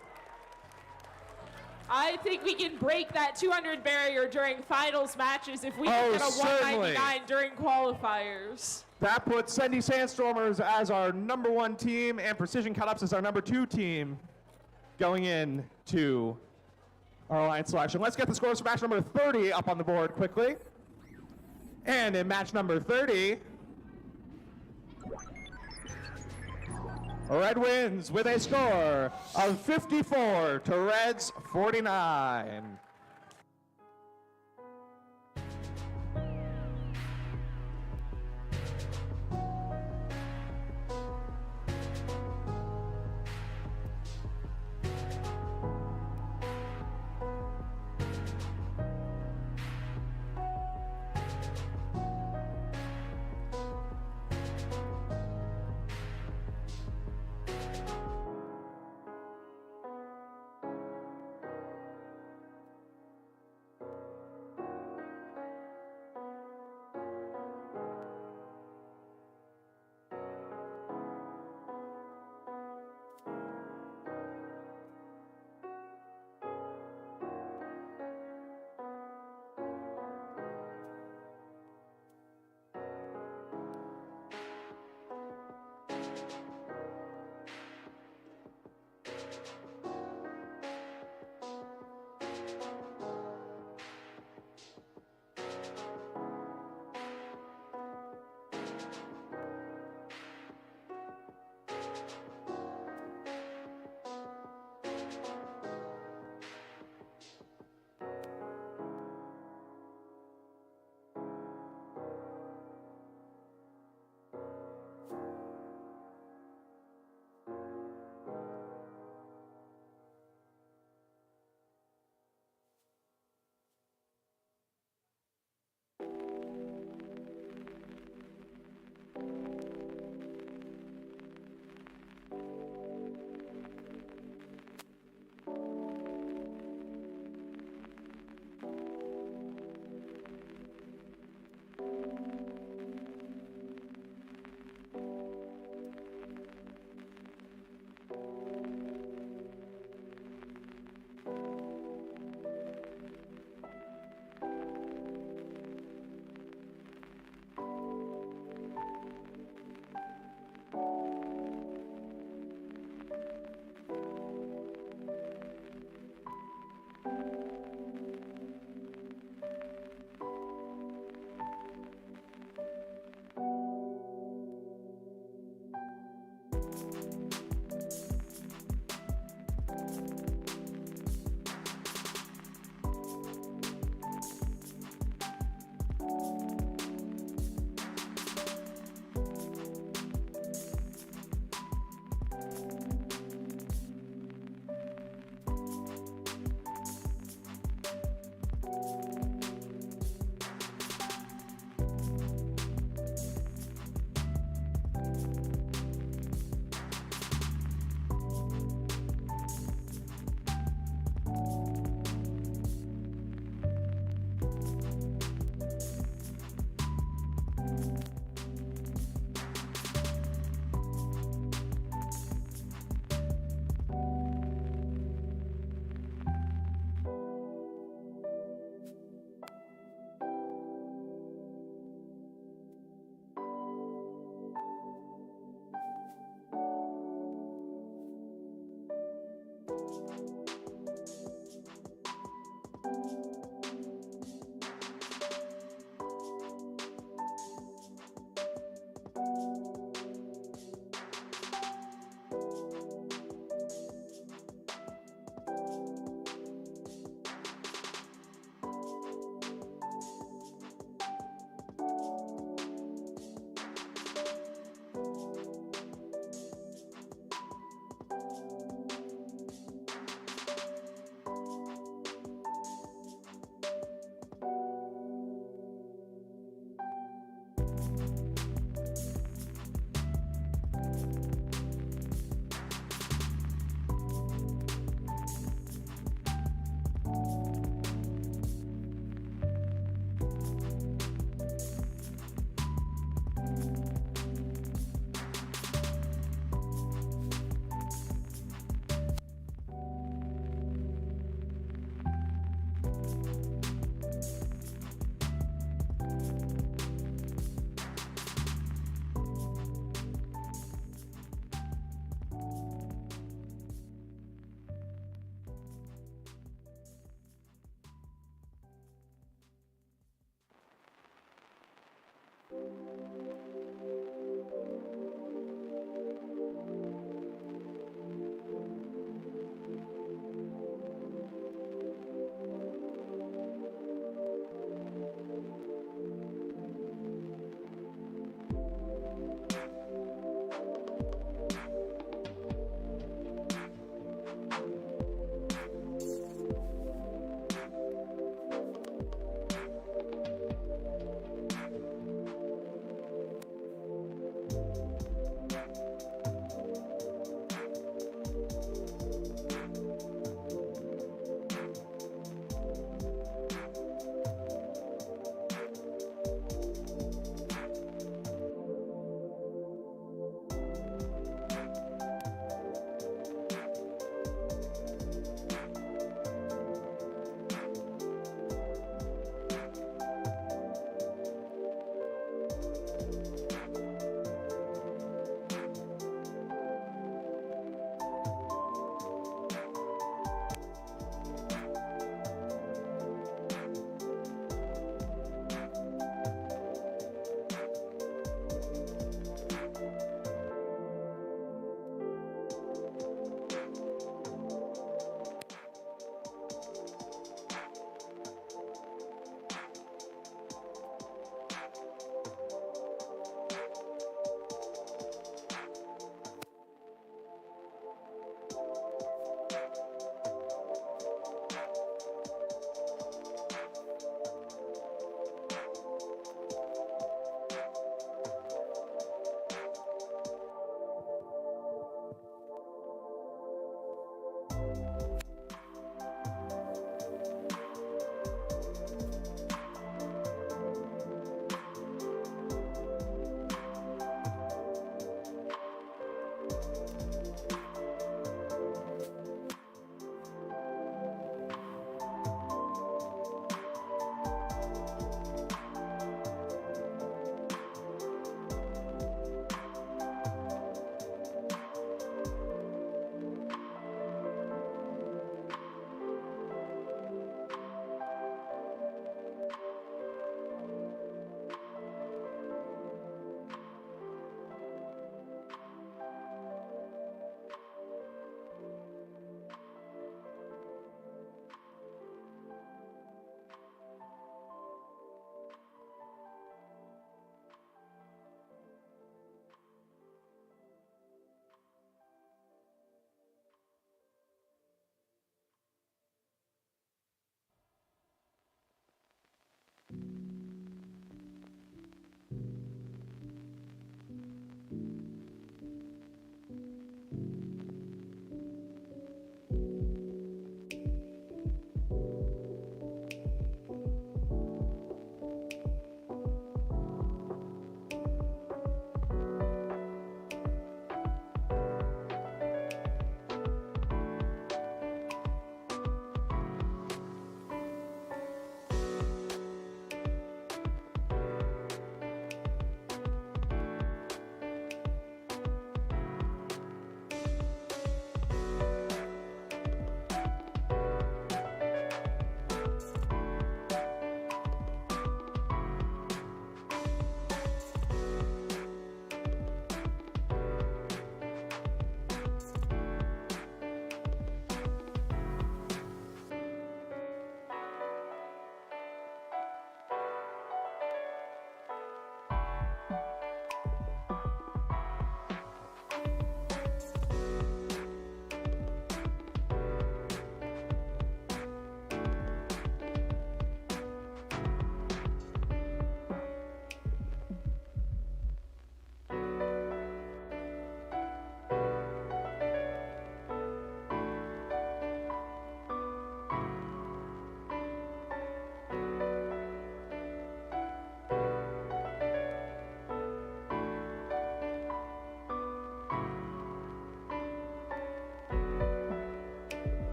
I think we can break that 200 barrier during finals matches if we can get a
certainly.
199 during qualifiers.
That puts Sandy Sandstormers as our #1 team and Precision Cut-Ups as our #2 team going into our Alliance selection. Let's get the scores for match number 30 up on the board quickly. And in match number 30, Red wins with a score of 54 to Red's 49.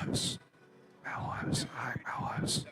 Mallows. Mallows. Hi, Mallows.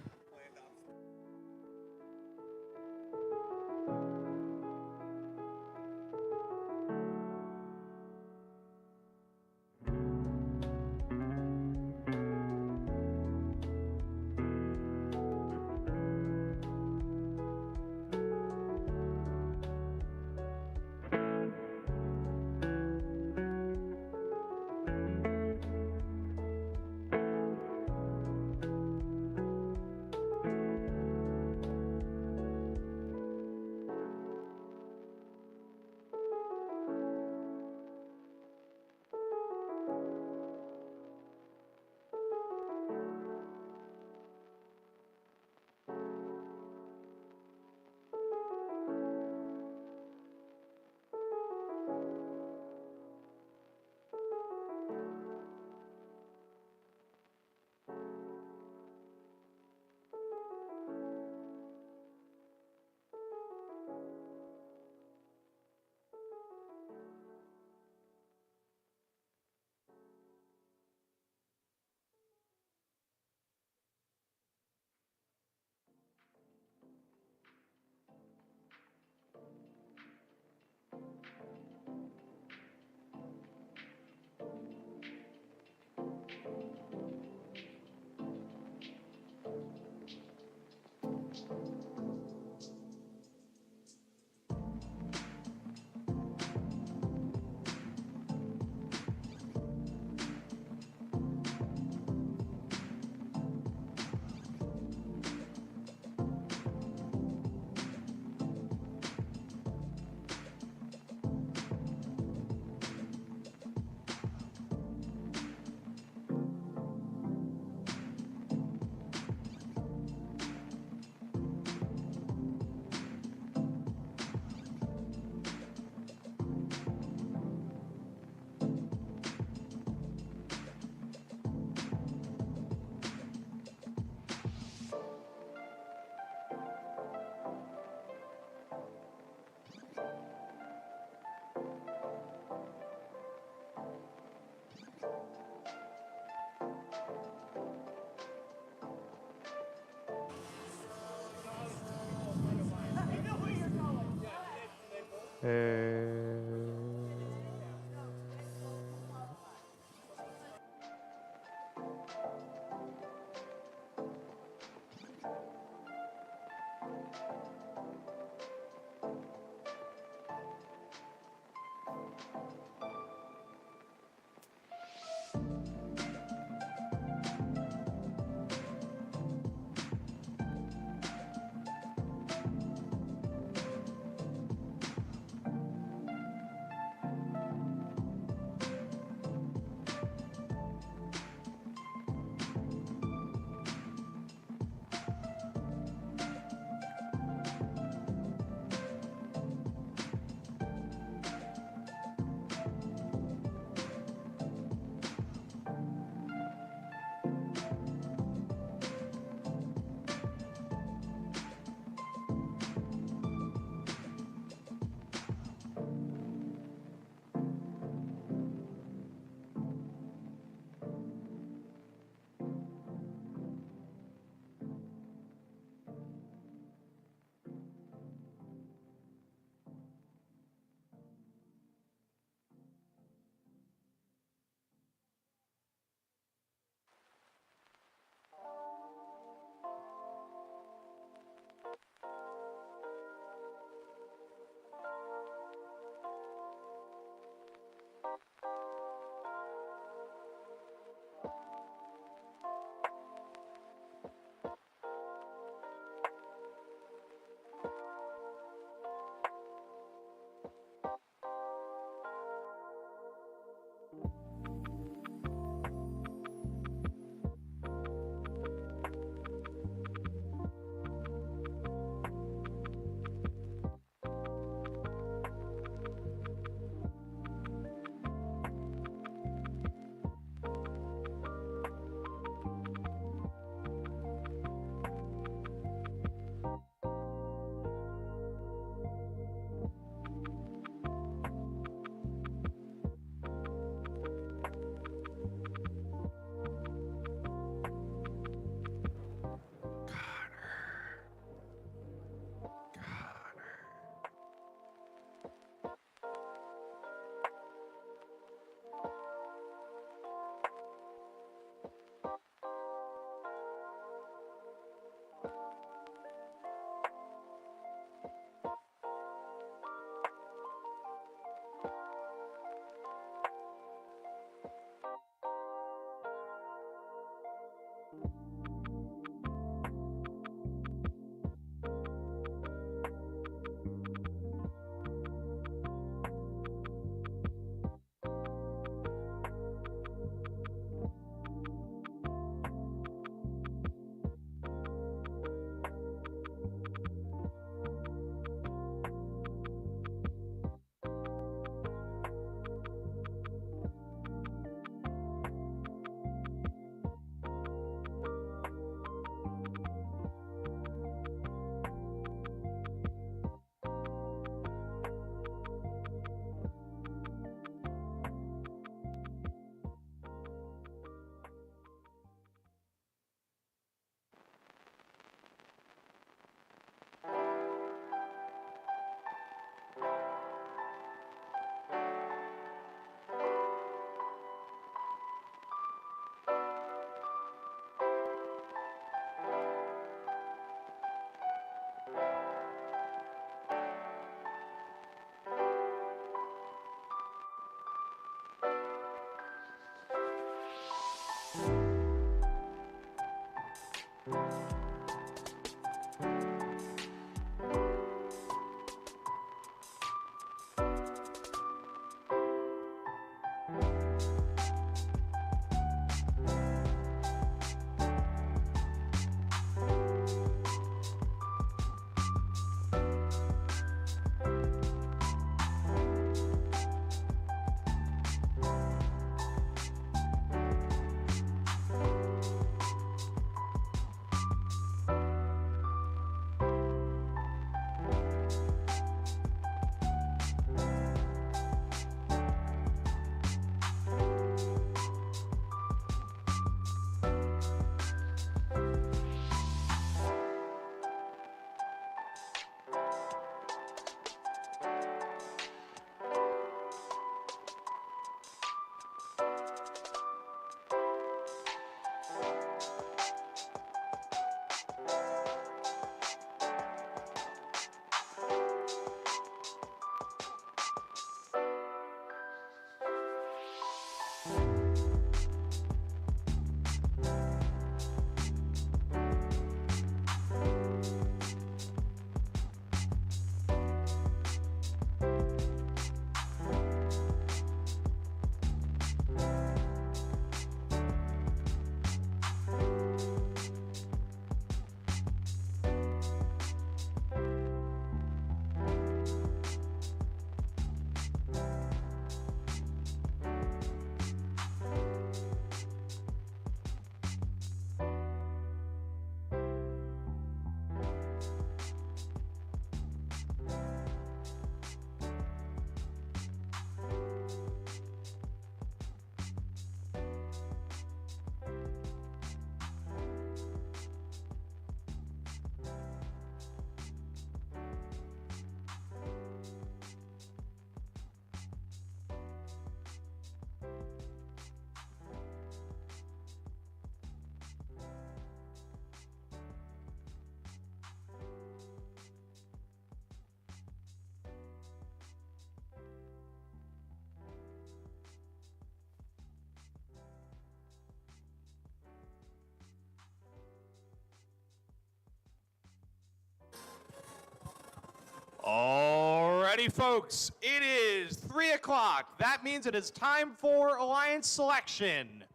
Alrighty, folks, it is 3 o'clock. That means it is time for Alliance selection.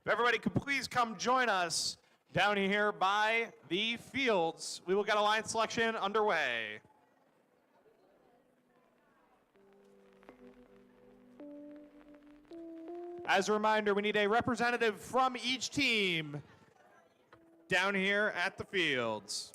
If everybody could please come join us down here by the fields, we will get Alliance selection underway. As a reminder, we need a representative from each team down here at the fields.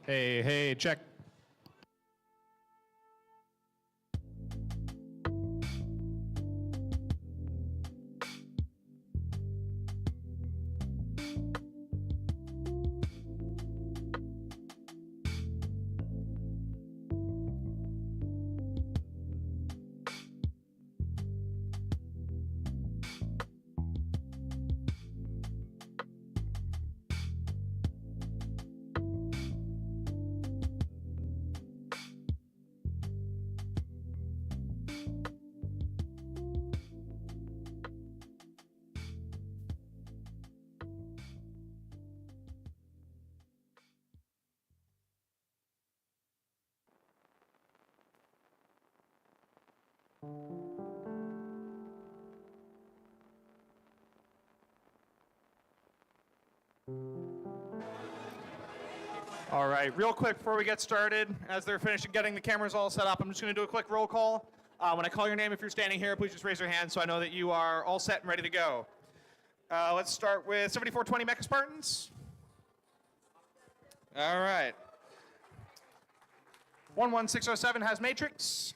Hey, check. All right, real quick before we get started, as they're finishing getting the cameras all set up, I'm just going to do a quick roll call. When I call your name, if you're standing here, please just raise your hand so I know that you are all set and ready to go. Let's start with 7420 Mecha Spartans. All right. 11607 has Matrix.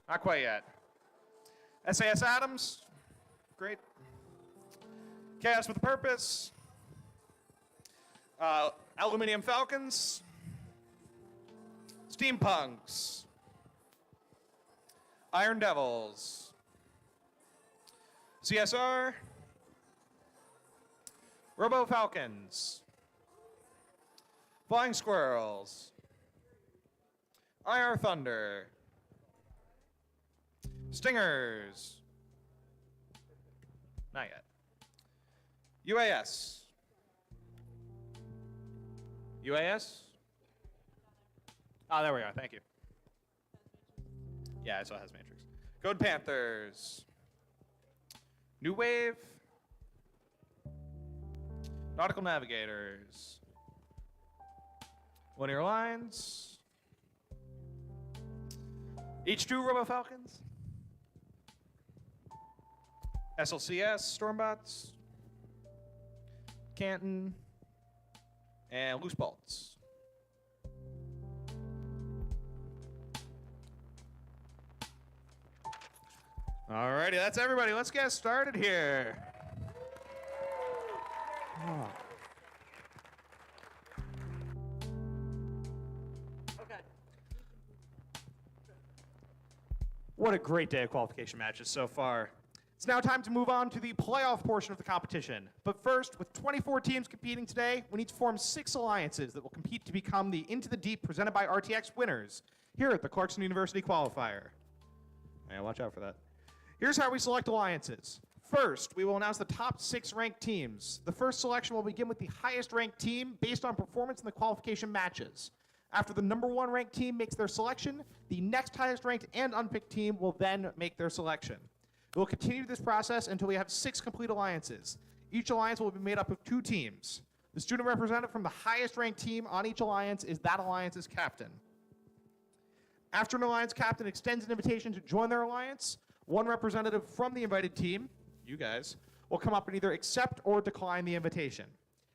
Not quite yet. SAS Adams. Great. Chaos with a Purpose. Aluminium Falcons. Steampunks. Iron Devils. CSR. Robo Falcons. Flying Squirrels. IR Thunder. Stingers. Not yet. UAS. UAS? Ah, there we are. Thank you. Yeah, I saw it has Matrix. Code Panthers. New Wave. Nautical Navigators. Linear Lines. H2 Robo Falcons. SLCS Stormbots. Canton. And Loose Bolts. Alrighty, that's everybody. Let's get started here. Oh. What a great day of qualification matches so far. It's now time to move on to the playoff portion of the competition. But first, with 24 teams competing today, we need to form 6 alliances that will compete to become the Into the Deep presented by RTX winners here at the Clarkson University Qualifier. Yeah, watch out for that. Here's how we select alliances. First, we will announce the top 6 ranked teams. The first selection will begin with the highest ranked team based on performance in the qualification matches. After the number 1 ranked team makes their selection, the next highest ranked and unpicked team will then make their selection. We'll continue this process until we have 6 complete alliances. Each alliance will be made up of 2 teams. The student representative from the highest ranked team on each alliance is that alliance's captain. After an alliance captain extends an invitation to join their alliance, one representative from the invited team, you guys, will come up and either accept or decline the invitation.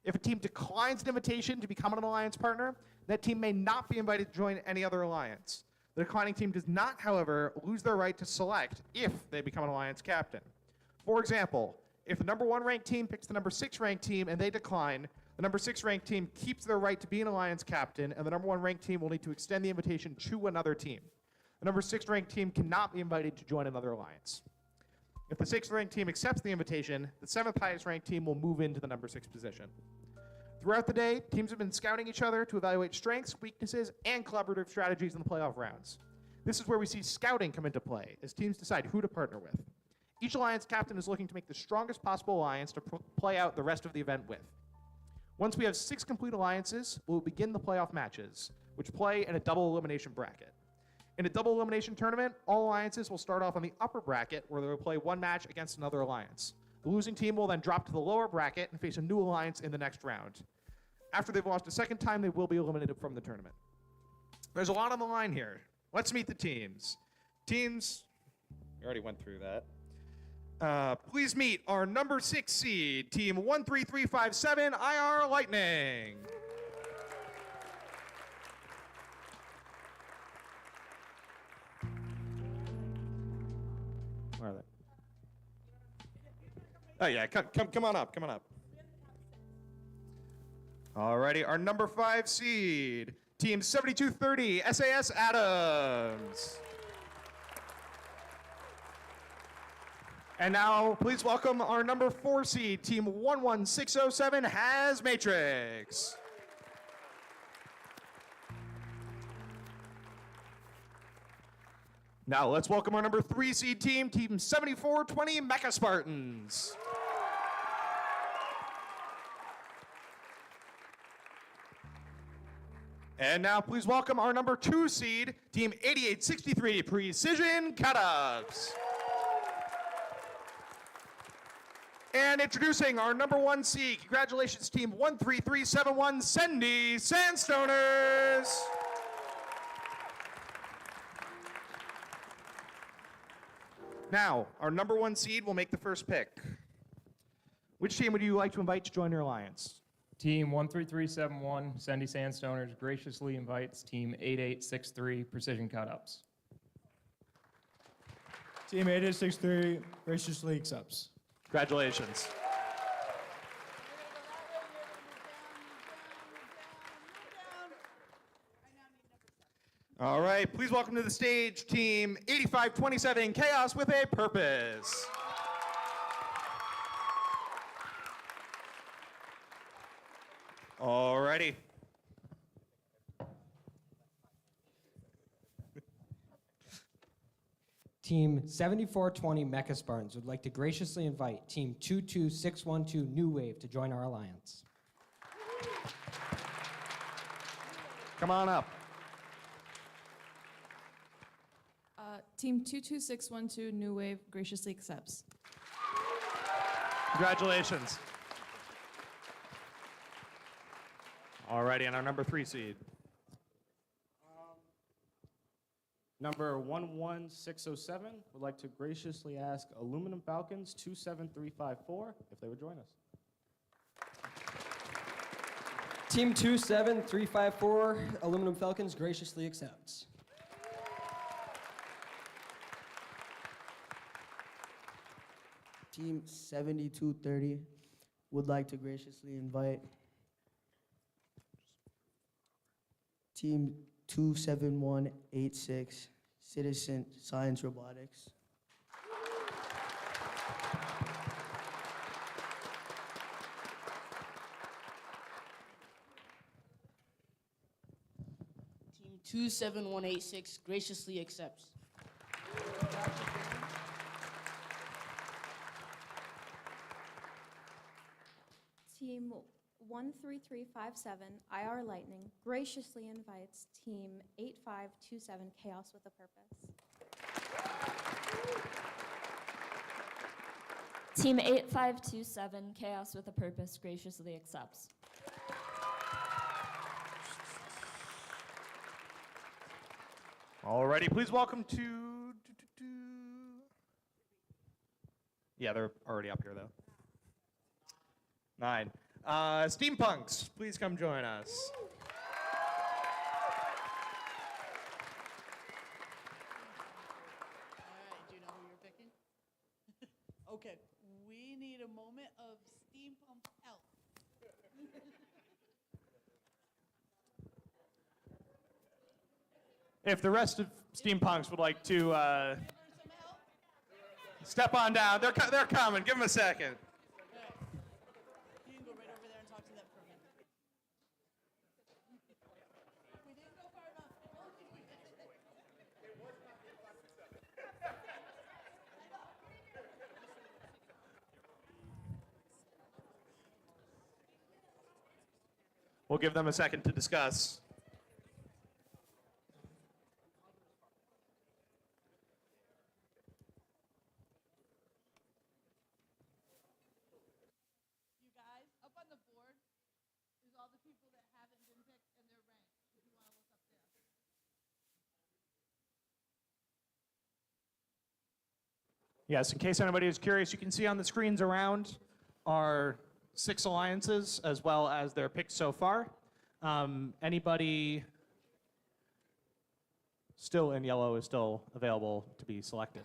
If a team declines an invitation to become an alliance partner, that team may not be invited to join any other alliance. The declining team does not, however, lose their right to select if they become an alliance captain. For example, if the number 1 ranked team picks the number 6 ranked team and they decline, the number 6 ranked team keeps their right to be an alliance captain, and the number 1 ranked team will need to extend the invitation to another team. The number 6 ranked team cannot be invited to join another alliance. If the 6th ranked team accepts the invitation, the 7th highest ranked team will move into the number 6 position. Throughout the day, teams have been scouting each other to evaluate strengths, weaknesses, and collaborative strategies in the playoff rounds. This is where we see scouting come into play, as teams decide who to partner with. Each alliance captain is looking to make the strongest possible alliance to play out the rest of the event with. Once we have 6 complete alliances, we'll begin the playoff matches, which play in a double elimination bracket. In a double elimination tournament, all alliances will start off on the upper bracket, where they will play 1 match against another alliance. The losing team will then drop to the lower bracket and face a new alliance in the next round. After they've lost a second time, they will be eliminated from the tournament. There's a lot on the line here. Let's meet the teams. Teams, we already went through that. Please meet our number 6 seed, team 13357, IR Lightning. Where are they? Oh yeah, come on up, come on up. Alrighty, our number 5 seed, team 7230, SAS Adams. And now, please welcome our number 4 seed, team 11607, has Matrix. Now let's welcome our number 3 seed team, team 7420, Mecha Spartans. And now please welcome our number 2 seed, Team 8863 Precision Cut-Ups. And introducing our number 1 seed, congratulations Team 13371 Sendy Sandstoners. Now, our number 1 seed will make the first pick. Which team would you like to invite to join your alliance?
Team 13371 Sendy Sandstoners graciously invites Team 8863 Precision Cut-Ups.
Team 8863 graciously accepts.
Congratulations. All right, please welcome to the stage Team 8527 Chaos with a Purpose. All righty.
Team 7420 Mecha Spartans would like to graciously invite Team 22612 New Wave to join our alliance.
Come on up.
Team 22612 New Wave graciously accepts.
Congratulations. All righty, and our number 3 seed.
Number 11607 would like to graciously ask Aluminum Falcons 27354 if they would join us.
Team 27354 Aluminum Falcons graciously accepts.
Team 7230 would like to graciously invite Team 27186 Citizen Science Robotics.
Team 27186 graciously accepts.
Team 13357 IR Lightning graciously invites Team 8527 Chaos with a Purpose.
Team 8527 Chaos with a Purpose graciously accepts.
Alrighty, please welcome to. Yeah, they're already up here though. 9. Steampunks, please come join us.
Do you know who you're picking? Okay, we need a moment of steampunk help.
If the rest of Steampunks would like to step on down, they're coming. Give them a second.
You can go right over there and talk to them for a minute. We didn't go far enough.
We'll give them a second to discuss.
You guys, up on the board is all the people that haven't been picked and their rank, if you want to look up there.
Yes, in case anybody is curious, you can see on the screens around our 6 alliances as well as their picks so far. Anybody still in yellow is still available to be selected.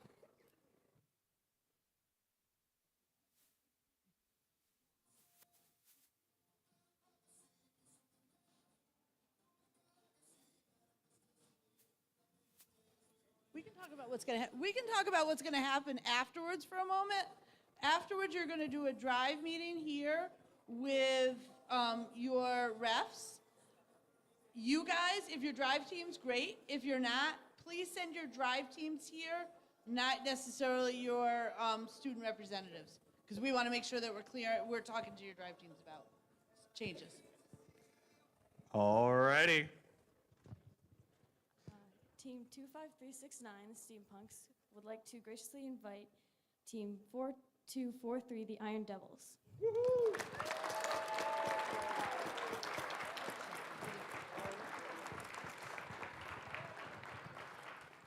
We can talk about what's going to we can talk about what's going to happen afterwards for a moment. Afterwards, you're going to do a drive meeting here with your refs. You guys, if your drive team's great. If you're not, please send your drive teams here, not necessarily your student representatives, because we want to make sure that we're clear. We're talking to your drive teams about changes.
Alrighty.
Team 25369, the Steampunks, would like to graciously invite Team 4243, the Iron Devils.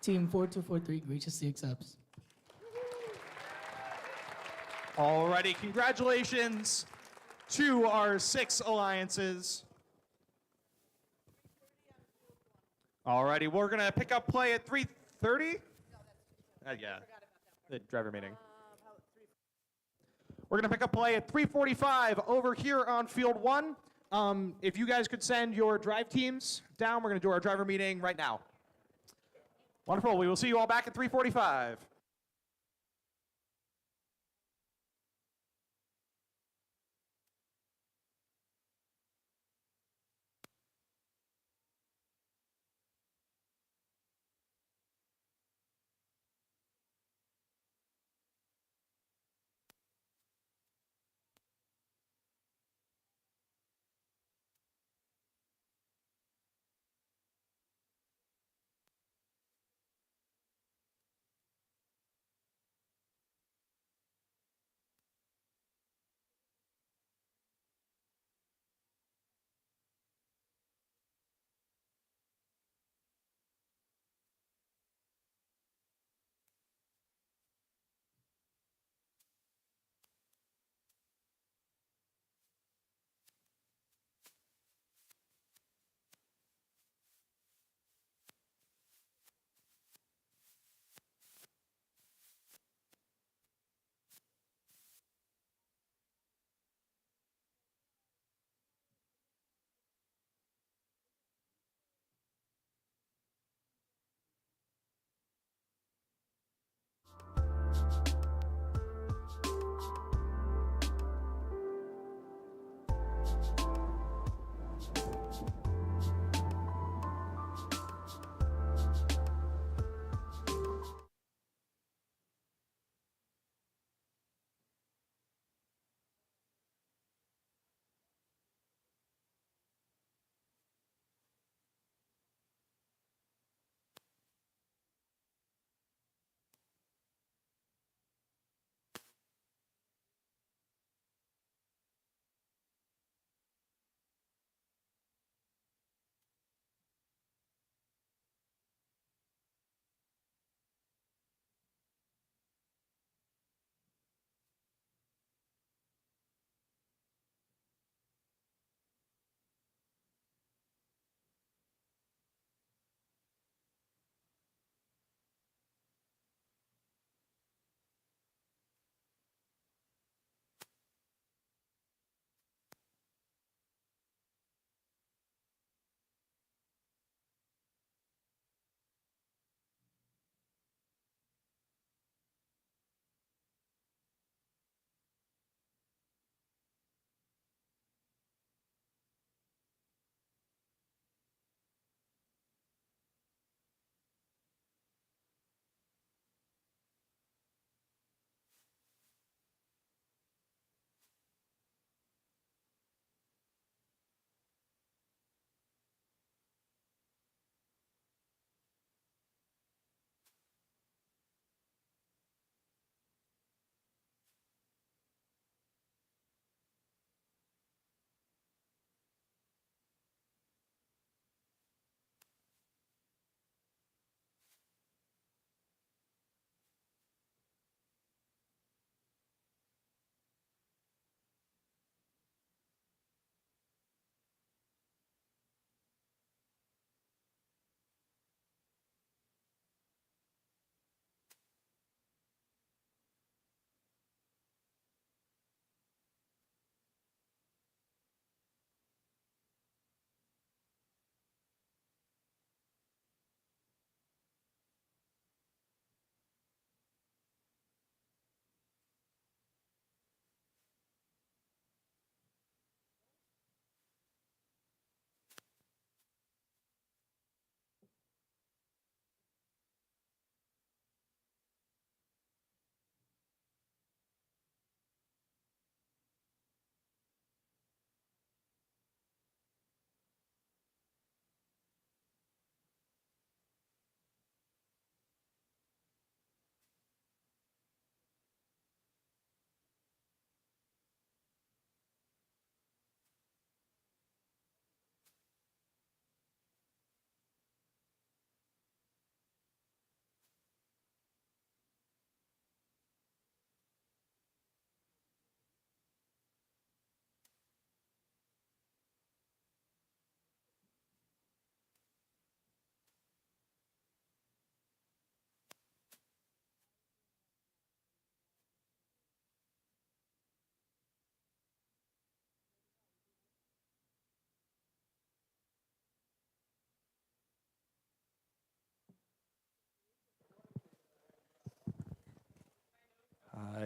Team 4243 graciously accepts.
Alrighty, congratulations to our 6 alliances. Alrighty, we're gonna pick up play at 3:30. Yeah, the driver meeting. We're gonna pick up play at 3:45 over here on field 1. If you guys could send your drive teams down, we're gonna do our driver meeting right now. Wonderful. We will see you all back at 3:45.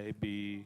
may be.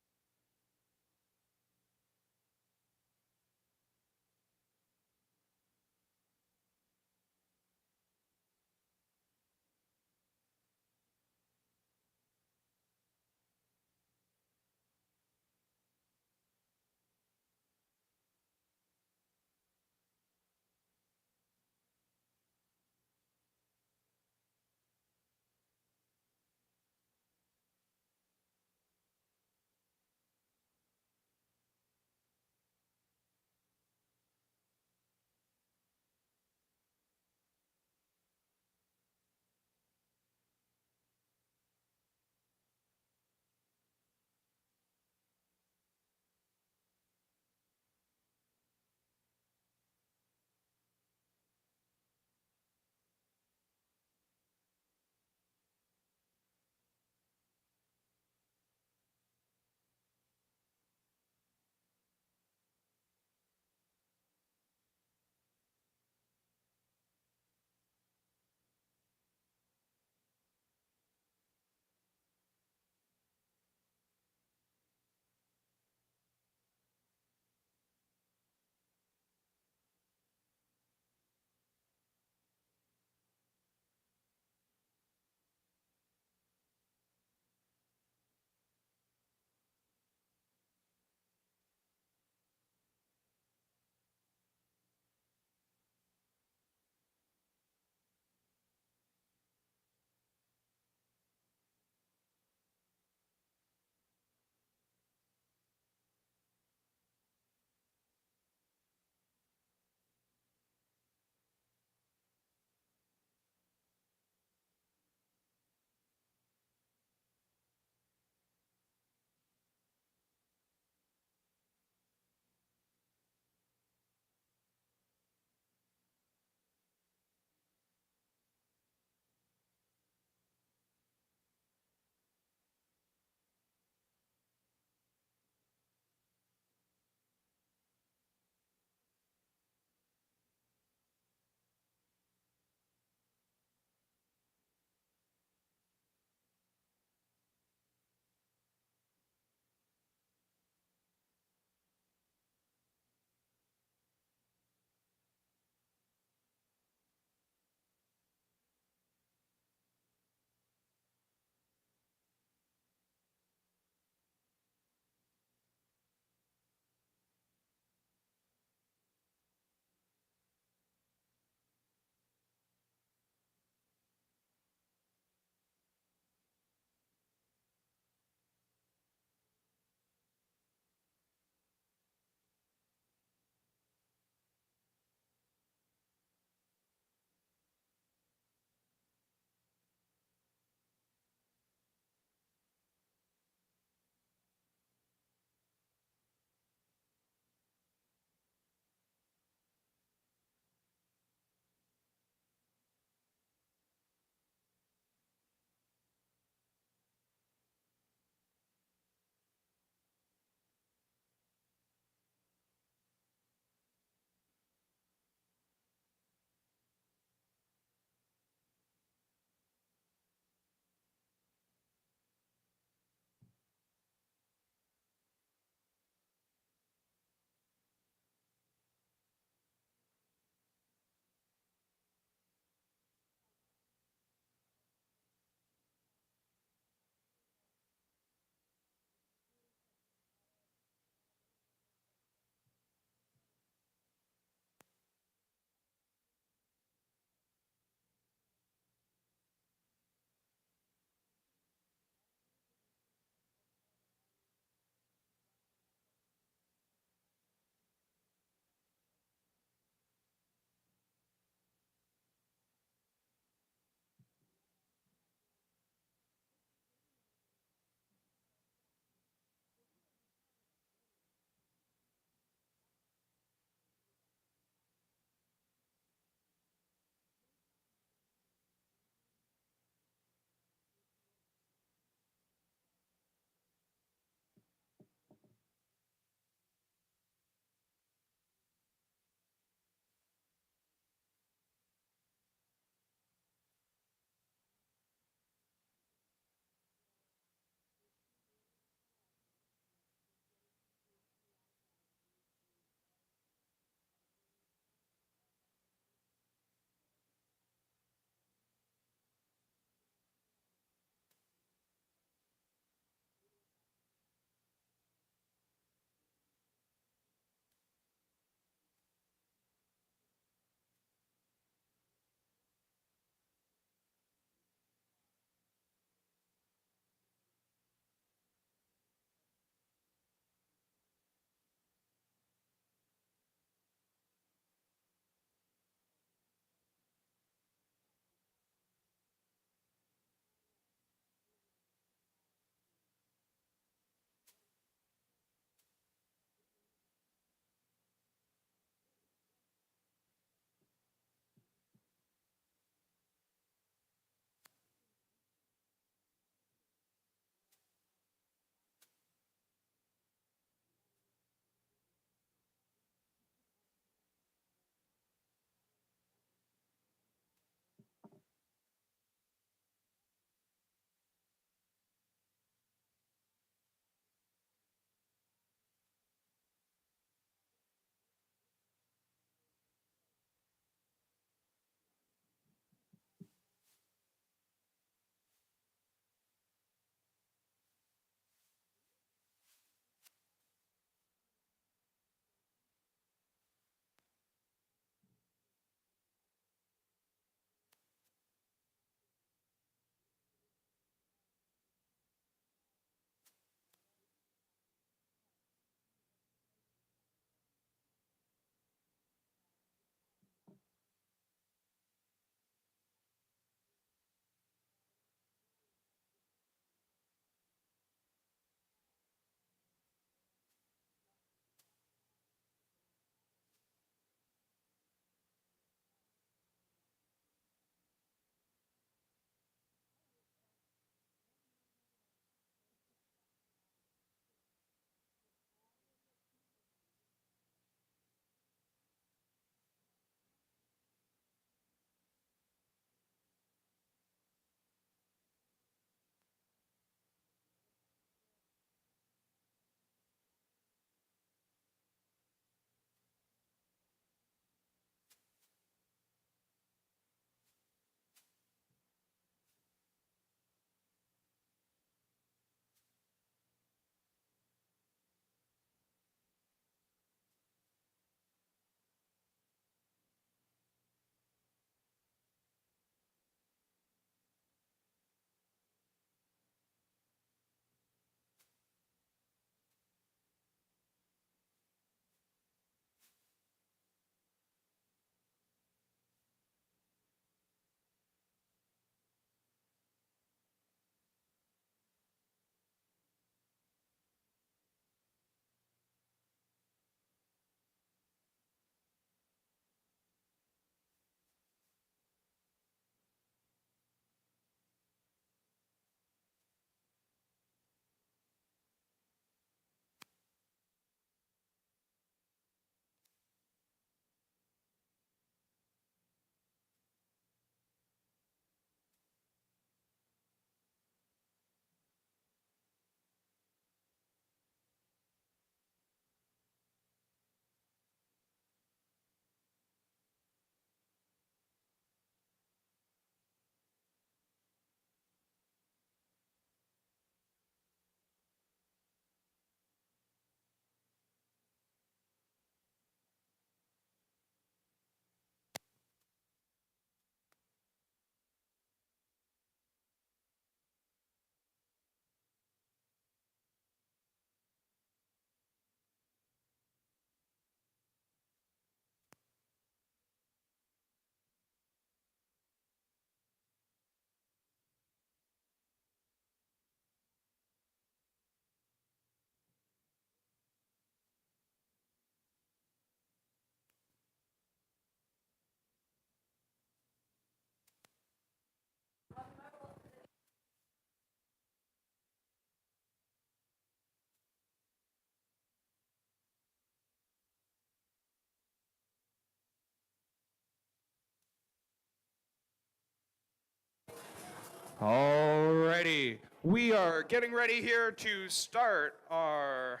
Alrighty, we are getting ready here to start our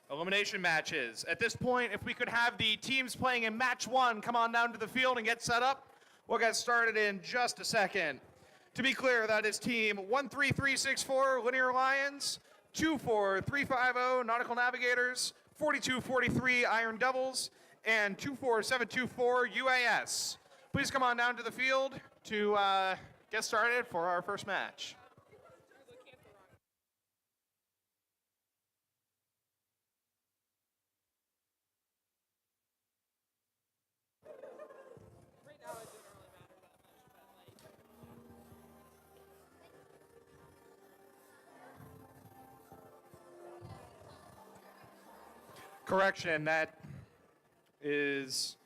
elimination matches. At this point, if we could have the teams playing in match 1 come on down to the field and get set up, we'll get started in just a second. To be clear, that is team 13364 Linear Lions, 24350 Nautical Navigators, 4243 Iron Devils, and 24724 UAS. Please come on down to the field to get started for our first match. Correction, that is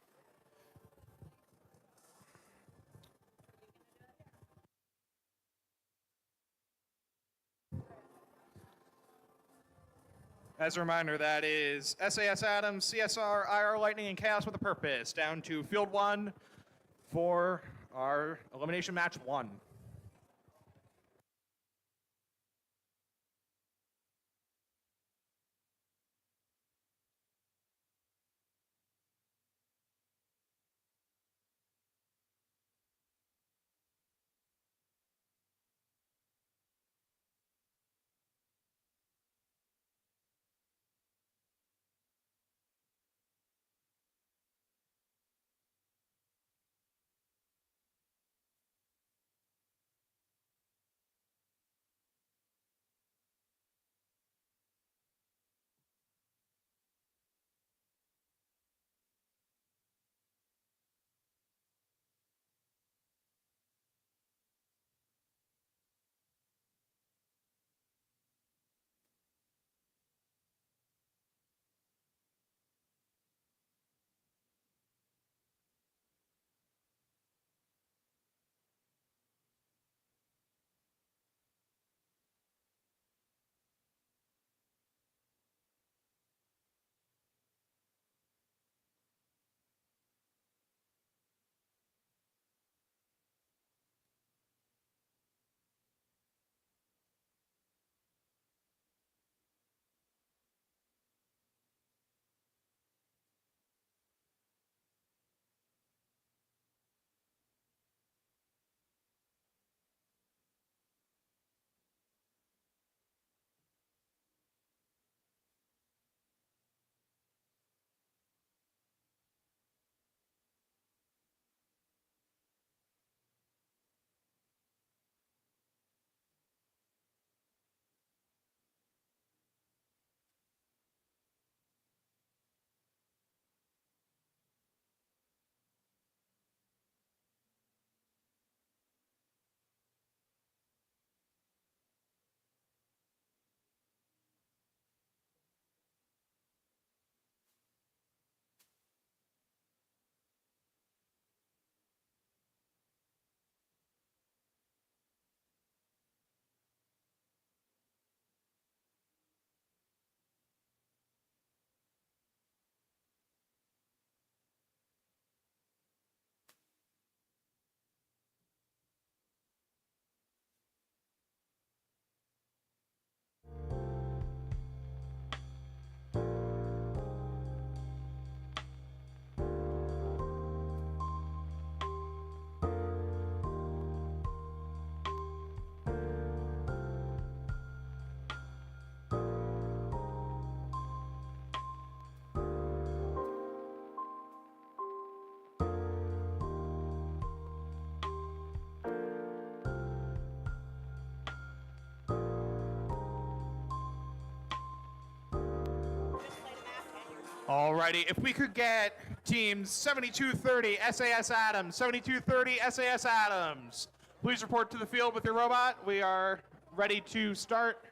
as a reminder, that is SAS Adams, CSR, IR Lightning, and Chaos with a Purpose, down to Field 1 for our elimination match 1. Alrighty, if we could get teams 7230 SAS Adams, 7230 SAS Adams, please report to the field with your robot. We are ready to start.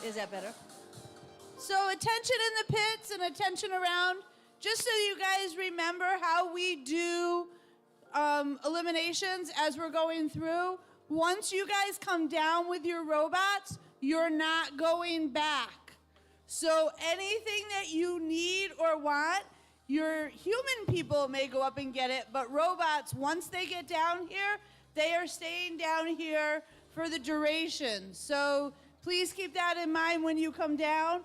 Is that better? So attention in the pits and attention around. Just so you guys remember how we do eliminations as we're going through. Once you guys come down with your robots, you're not going back. So anything that you need or want, your human people may go up and get it, but robots, once they get down here, they are staying down here for the duration. So please keep that in mind when you come down.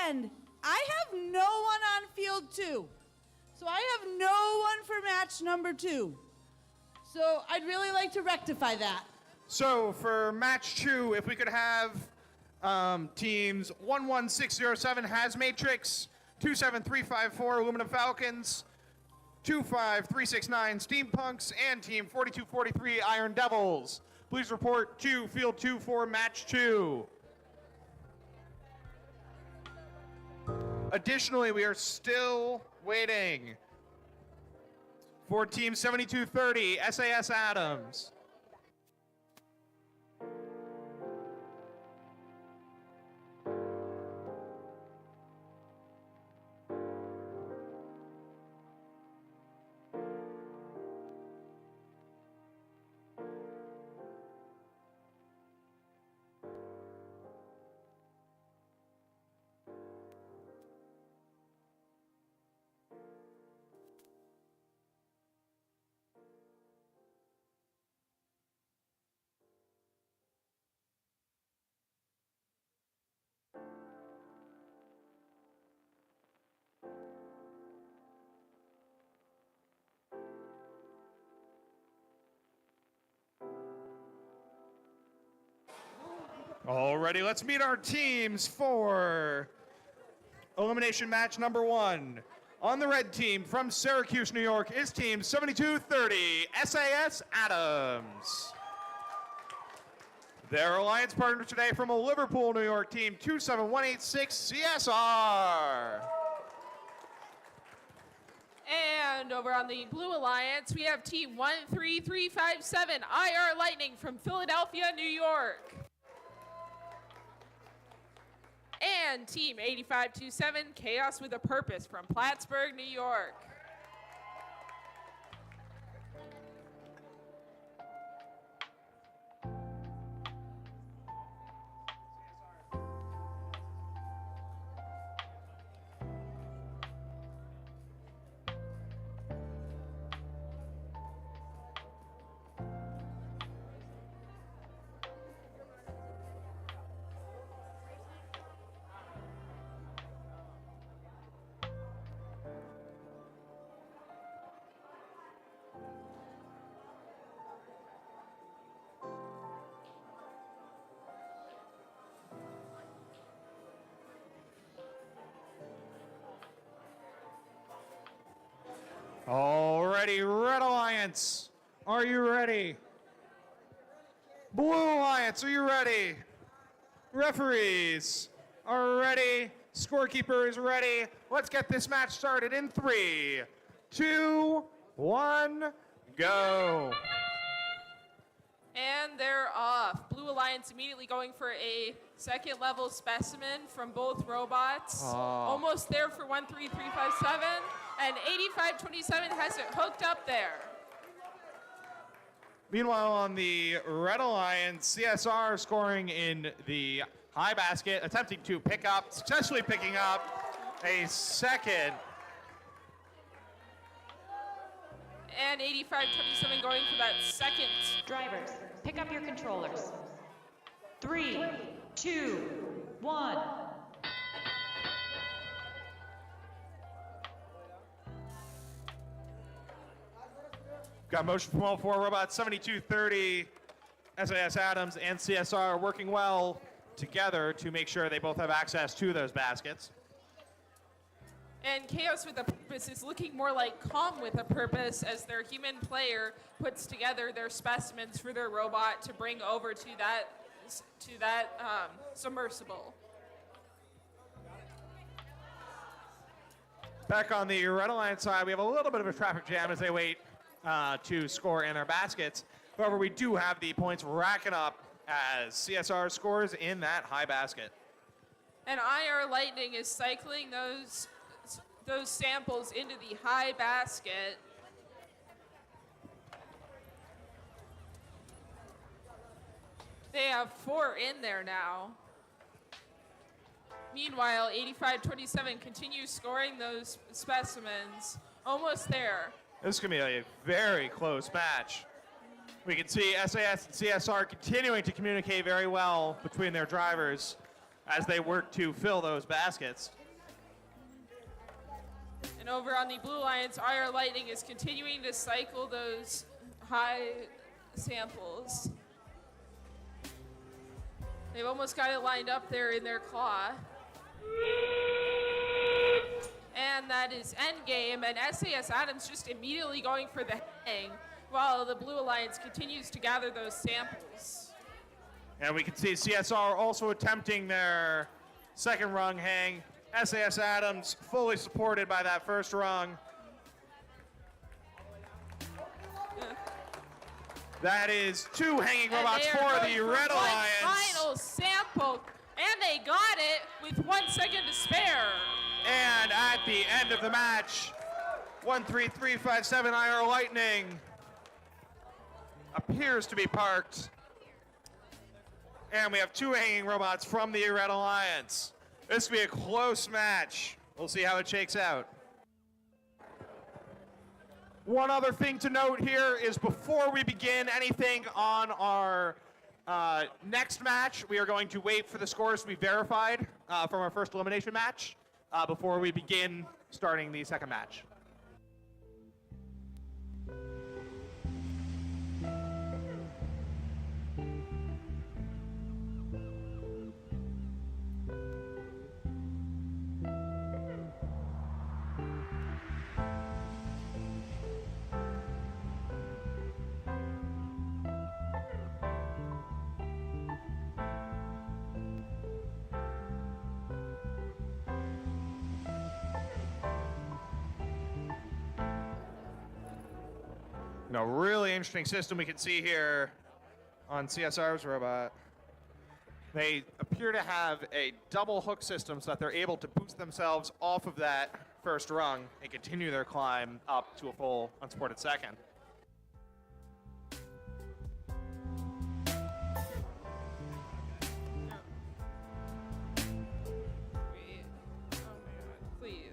And I have no one on field 2. So I have no one for match number 2. So I'd really like to rectify that.
So for match 2, if we could have teams 11607 Hazmatrix, 27354 Aluminum Falcons, 25369 Steampunks, and team 4243 Iron Devils. Please report to field 2 for match 2. Additionally, we are still waiting for team 7230 SAS Adams. Alrighty, let's meet our teams for elimination match number 1. On the red team from Syracuse, New York is team 7230 SAS Adams. Their alliance partner today from Liverpool, New York team 27186 CSR.
And over on the Blue Alliance, we have team 13357 IR Lightning from Philadelphia, New York. And team 8527 Chaos with a Purpose from Plattsburgh, New York.
Alrighty, Red Alliance, are you ready? Blue Alliance, are you ready? Referees are ready. Scorekeeper is ready. Let's get this match started in 3, 2, 1, go.
And they're off. Blue Alliance immediately going for a second level specimen from both robots. Almost there for 13357. And 8527 has it hooked up there.
Meanwhile, on the Red Alliance, CSR scoring in the high basket, attempting to successfully picking up a second.
And 8527 going for that second.
Drivers, pick up your controllers. 3, 2, 1.
Got motion from all 4 robots, 7230, SAS Adams, and CSR working well together to make sure they both have access to those baskets.
And Chaos with a Purpose is looking more like Calm with a Purpose as their human player puts together their specimens for their robot to bring over to that submersible.
Back on the Red Alliance side, we have a little bit of a traffic jam as they wait to score in their baskets. However, we do have the points racking up as CSR scores in that high basket.
And IR Lightning is cycling those samples into the high basket. They have 4 in there now. Meanwhile, 85-27 continues scoring those specimens. Almost there.
This is going to be a very close match. We can see SAS and CSR continuing to communicate very well between their drivers as they work to fill those baskets.
And over on the Blue Alliance, IR Lightning is continuing to cycle those high samples. They've almost got it lined up there in their claw. And that is endgame, and SAS Adams just immediately going for the hang while the Blue Alliance continues to gather those samples.
And we can see CSR also attempting their second rung hang. SAS Adams fully supported by that first rung. That is 2 hanging robots for the Red Alliance.
Final sample, and they got it with 1 second to spare.
And at the end of the match, 13357 IR Lightning appears to be parked. And we have 2 hanging robots from the Red Alliance. This will be a close match. We'll see how it shakes out. One other thing to note here is before we begin anything on our next match, we are going to wait for the scores to be verified from our first elimination match before we begin starting the second match. A really interesting system we can see here on CSR's robot. They appear to have a double hook system so that they're able to boost themselves off of that first rung and continue their climb up to a full unsupported second.
Please.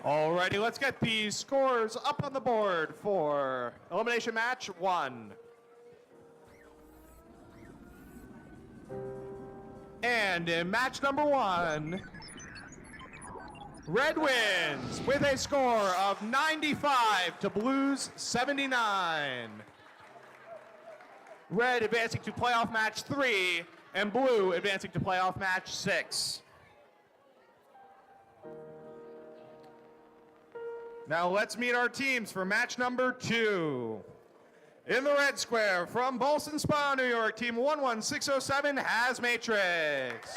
Alrighty, let's get the scores up on the board for elimination match 1. And in match number 1, Red wins with a score of 95 to Blues 79. Red advancing to playoff match 3, and Blue advancing to playoff match 6. Now let's meet our teams for match number 2. In the red square, from Bolson Spa, New York, team 11607 has Matrix.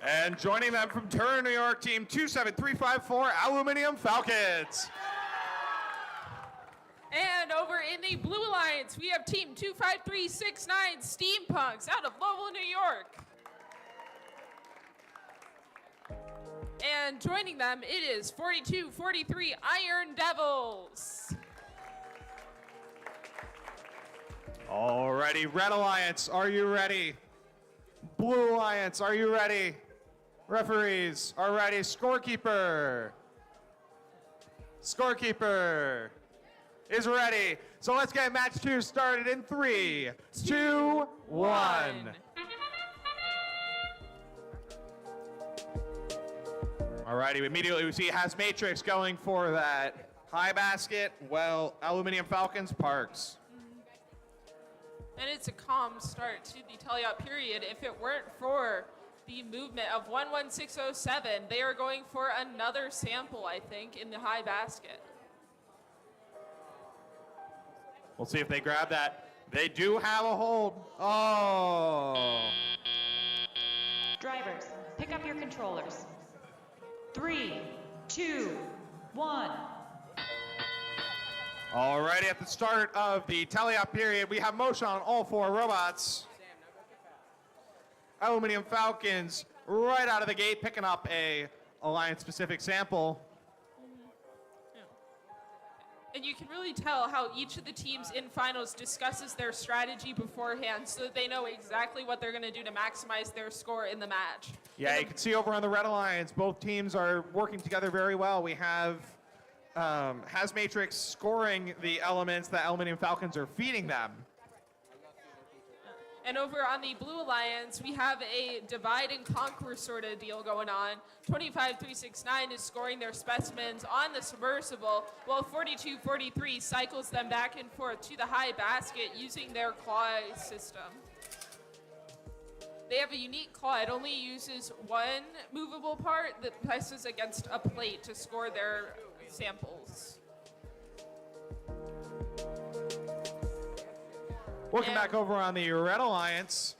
And joining them from Turin, New York, team 27354 Aluminium Falcons.
And over in the Blue Alliance, we have team 25369 Steampunks out of Lowell, New York. And joining them, it is 4243 Iron Devils.
Alrighty, Red Alliance, are you ready? Blue Alliance, are you ready? Referees are ready. Scorekeeper is ready. So let's get match 2 started in 3, 2, 1. Alrighty, immediately we see Has Matrix going for that high basket. Well, Aluminium Falcons Parks.
And it's a calm start to the teleop period. If it weren't for the movement of 11607, they are going for another sample, I think, in the high basket.
We'll see if they grab that. They do have a hold. Oh.
Drivers, pick up your controllers. 3, 2, 1.
Alrighty, at the start of the teleop period, we have motion on all 4 robots. Aluminium Falcons right out of the gate picking up a Alliance-specific sample.
And you can really tell how each of the teams in finals discusses their strategy beforehand so that they know exactly what they're going to do to maximize their score in the match.
Yeah, you can see over on the Red Alliance, both teams are working together very well. We have Has Matrix scoring the elements that Aluminium Falcons are feeding them.
And over on the Blue Alliance, we have a divide and conquer sort of deal going on. 25369 is scoring their specimens on the submersible, while 4243 cycles them back and forth to the high basket using their claw system. They have a unique claw. It only uses one movable part that presses against a plate to score their samples.
Looking back over on the Red Alliance,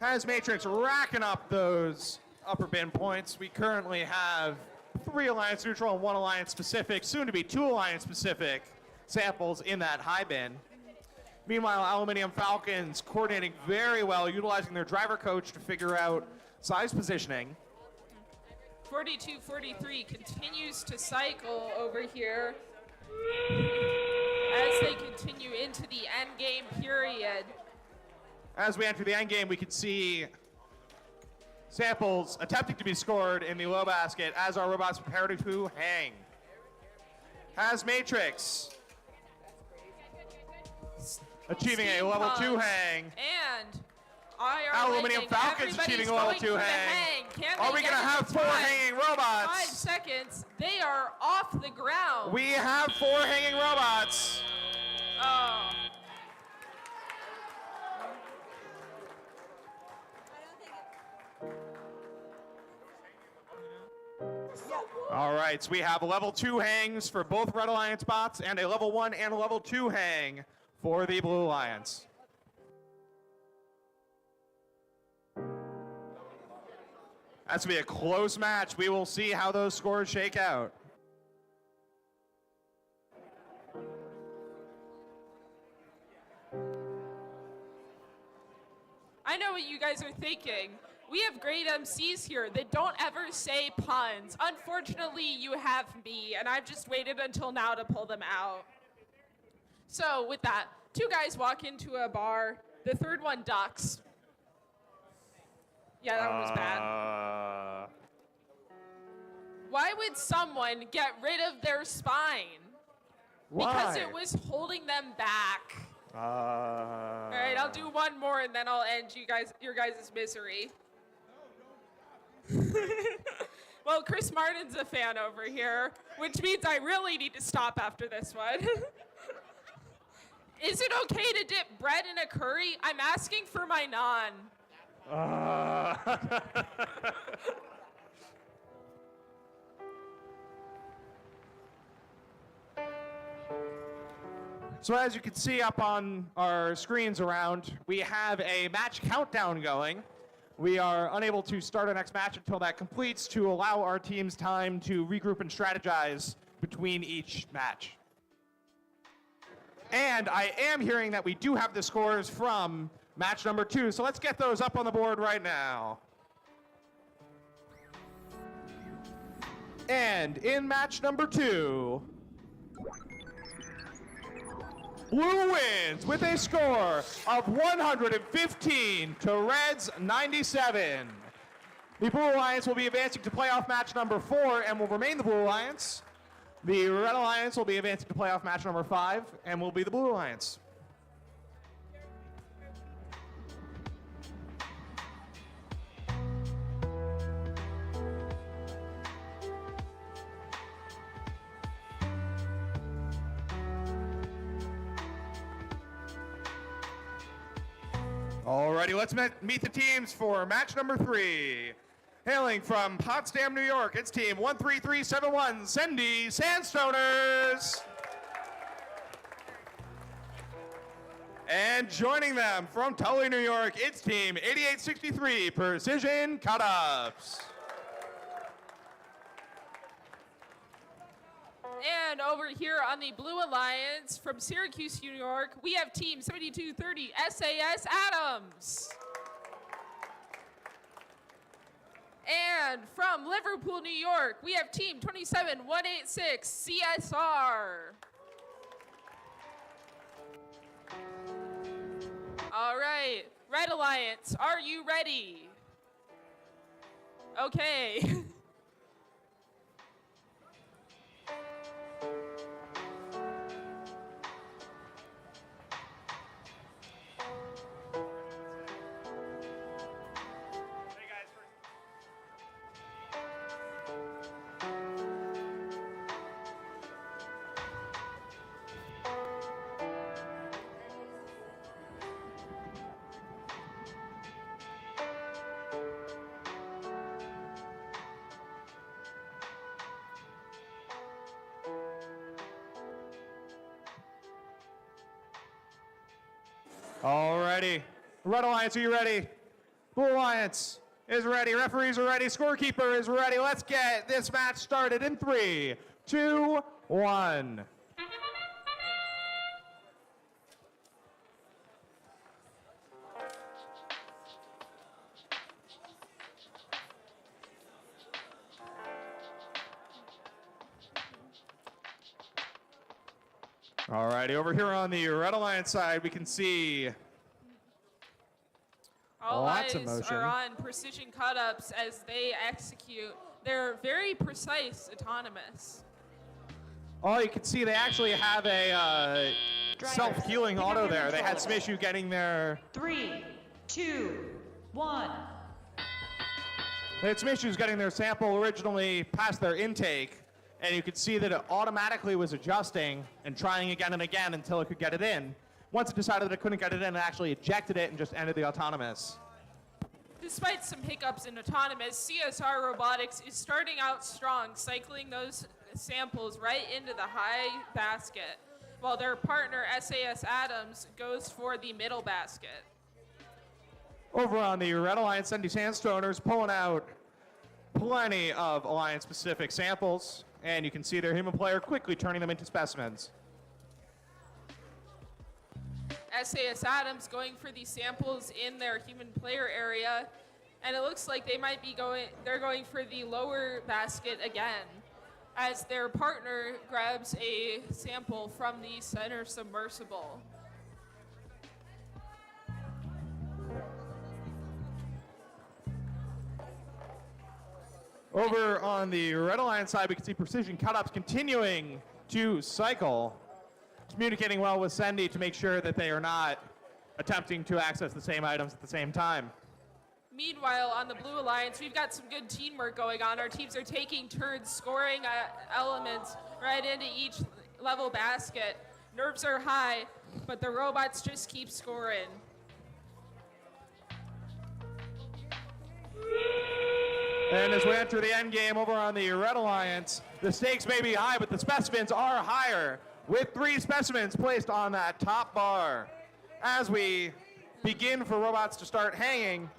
Has Matrix racking up those upper bin points. We currently have 3 Alliance neutral and 1 Alliance specific, soon to be 2 Alliance specific samples in that high bin. Meanwhile, Aluminium Falcons coordinating very well, utilizing their driver coach to figure out size positioning.
4243 continues to cycle over here as they continue into the end game period.
As we enter the end game, we can see samples attempting to be scored in the low basket as our robots prepare to hang. Has Matrix achieving a level 2 hang.
And IR
Aluminium
Lightning,
Falcons achieving a level 2 hang. Are we going to have 4 hanging robots?
5 seconds. They are off the ground.
We have 4 hanging robots.
Oh.
All right, so we have level 2 hangs for both Red Alliance bots and a level 1 and a level 2 hang for the Blue Alliance. That's going to be a close match. We will see how those scores shake out.
I know what you guys are thinking. We have great MCs here that don't ever say puns. Unfortunately, you have me, and I've just waited until now to pull them out. So with that, 2 guys walk into a bar. The third one ducks. Yeah, that one was bad. Why would someone get rid of their spine? Because
Why?
it was holding them back. All right, I'll do one more and then I'll end your guys' misery. Well, Chris Martin's a fan over here, which means I really need to stop after this one. Is it okay to dip bread in a curry? I'm asking for my naan.
So as you can see up on our screens around, we have a match countdown going. We are unable to start our next match until that completes to allow our teams time to regroup and strategize between each match. And I am hearing that we do have the scores from match number 2, so let's get those up on the board right now. And in match number 2, Blue wins with a score of 115 to Red's 97. The Blue Alliance will be advancing to playoff match number 4 and will remain the Blue Alliance. The Red Alliance will be advancing to playoff match number 5 and will be the Blue Alliance. Alrighty, let's meet the teams for match number 3. Hailing from Potsdam, New York, it's team 13371, Sendy Sandstoners. And joining them from Tully, New York, it's team 8863, Precision Cut-Ups.
And over here on the Blue Alliance from Syracuse, New York, we have team 7230 SAS Adams. And from Liverpool, New York, we have team 27186 CSR. All right, Red Alliance, are you ready? Okay.
Alrighty. Red Alliance, are you ready? Blue Alliance is ready. Referees are ready. Scorekeeper is ready. Let's get this match started in 3, 2, 1. Alrighty, over here on the Red Alliance side, we can see
All
lots
eyes
of motion.
are on Precision Cut-Ups as they execute. They're very precise, autonomous.
Oh, you can see they actually have a self-healing
pick up
auto
your
there. They had some
controllers.
issue getting their...
3, 2, 1.
They had some issues getting their sample originally past their intake, and you could see that it automatically was adjusting and trying again and again until it could get it in. Once it decided that it couldn't get it in, it actually ejected it and just ended the autonomous.
Despite some hiccups in autonomous, CSR Robotics is starting out strong, cycling those samples right into the high basket, while their partner SAS Adams goes for the middle basket.
Over on the Red Alliance, Sendy Sandstoners pulling out plenty of Alliance-specific samples, and you can see their human player quickly turning them into specimens.
SAS Adams going for these samples in their human player area, and it looks like they're going for the lower basket again, as their partner grabs a sample from the center submersible.
Over on the Red Alliance side, we can see Precision Cut-Ups continuing to cycle, communicating well with Sendy to make sure that they are not attempting to access the same items at the same time.
Meanwhile, on the Blue Alliance, we've got some good teamwork going on. Our teams are taking turns scoring elements right into each level basket. Nerves are high, but the robots just keep scoring.
And as we enter the end game over on the Red Alliance, the stakes may be high, but the specimens are higher, with 3 specimens placed on that top bar. As we begin for robots to start hanging,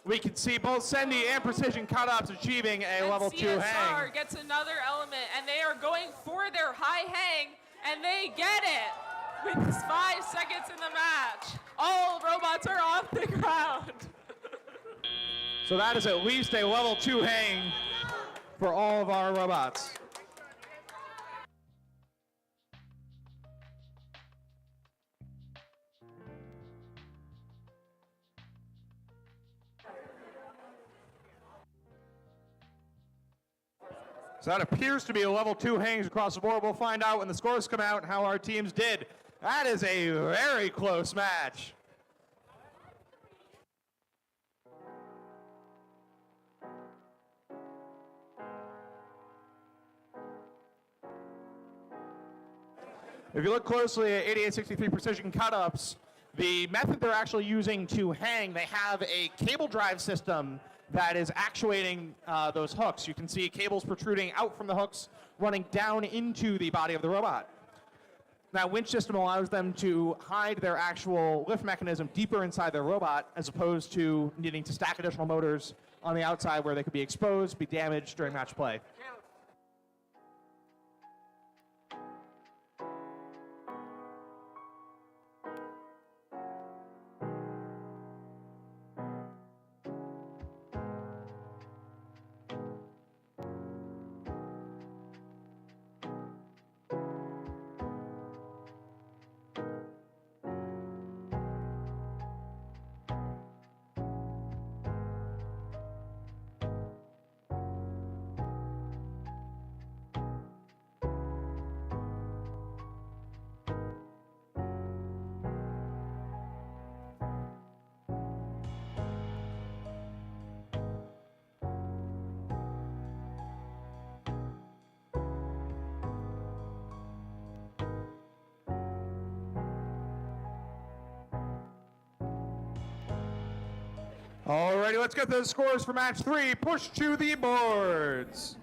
we can see both Sendy and Precision Cut-Ups achieving a level 2 hang.
CSR gets another element, and they are going for their high hang, and they get it with 5 seconds in the match. All robots are off the ground.
So that is at least a level 2 hang for all of our robots. So that appears to be a level 2 hangs across the board. We'll find out when the scores come out how our teams did. That is a very close match. If you look closely at 8863 Precision Cut-Ups, The method they're actually using to hang, they have a cable drive system that is actuating those hooks. You can see cables protruding out from the hooks, running down into the body of the robot. That winch system allows them to hide their actual lift mechanism deeper inside their robot, as opposed to needing to stack additional motors on the outside where they could be exposed, be damaged during match play. Alrighty, let's get those scores for match 3 pushed to the boards.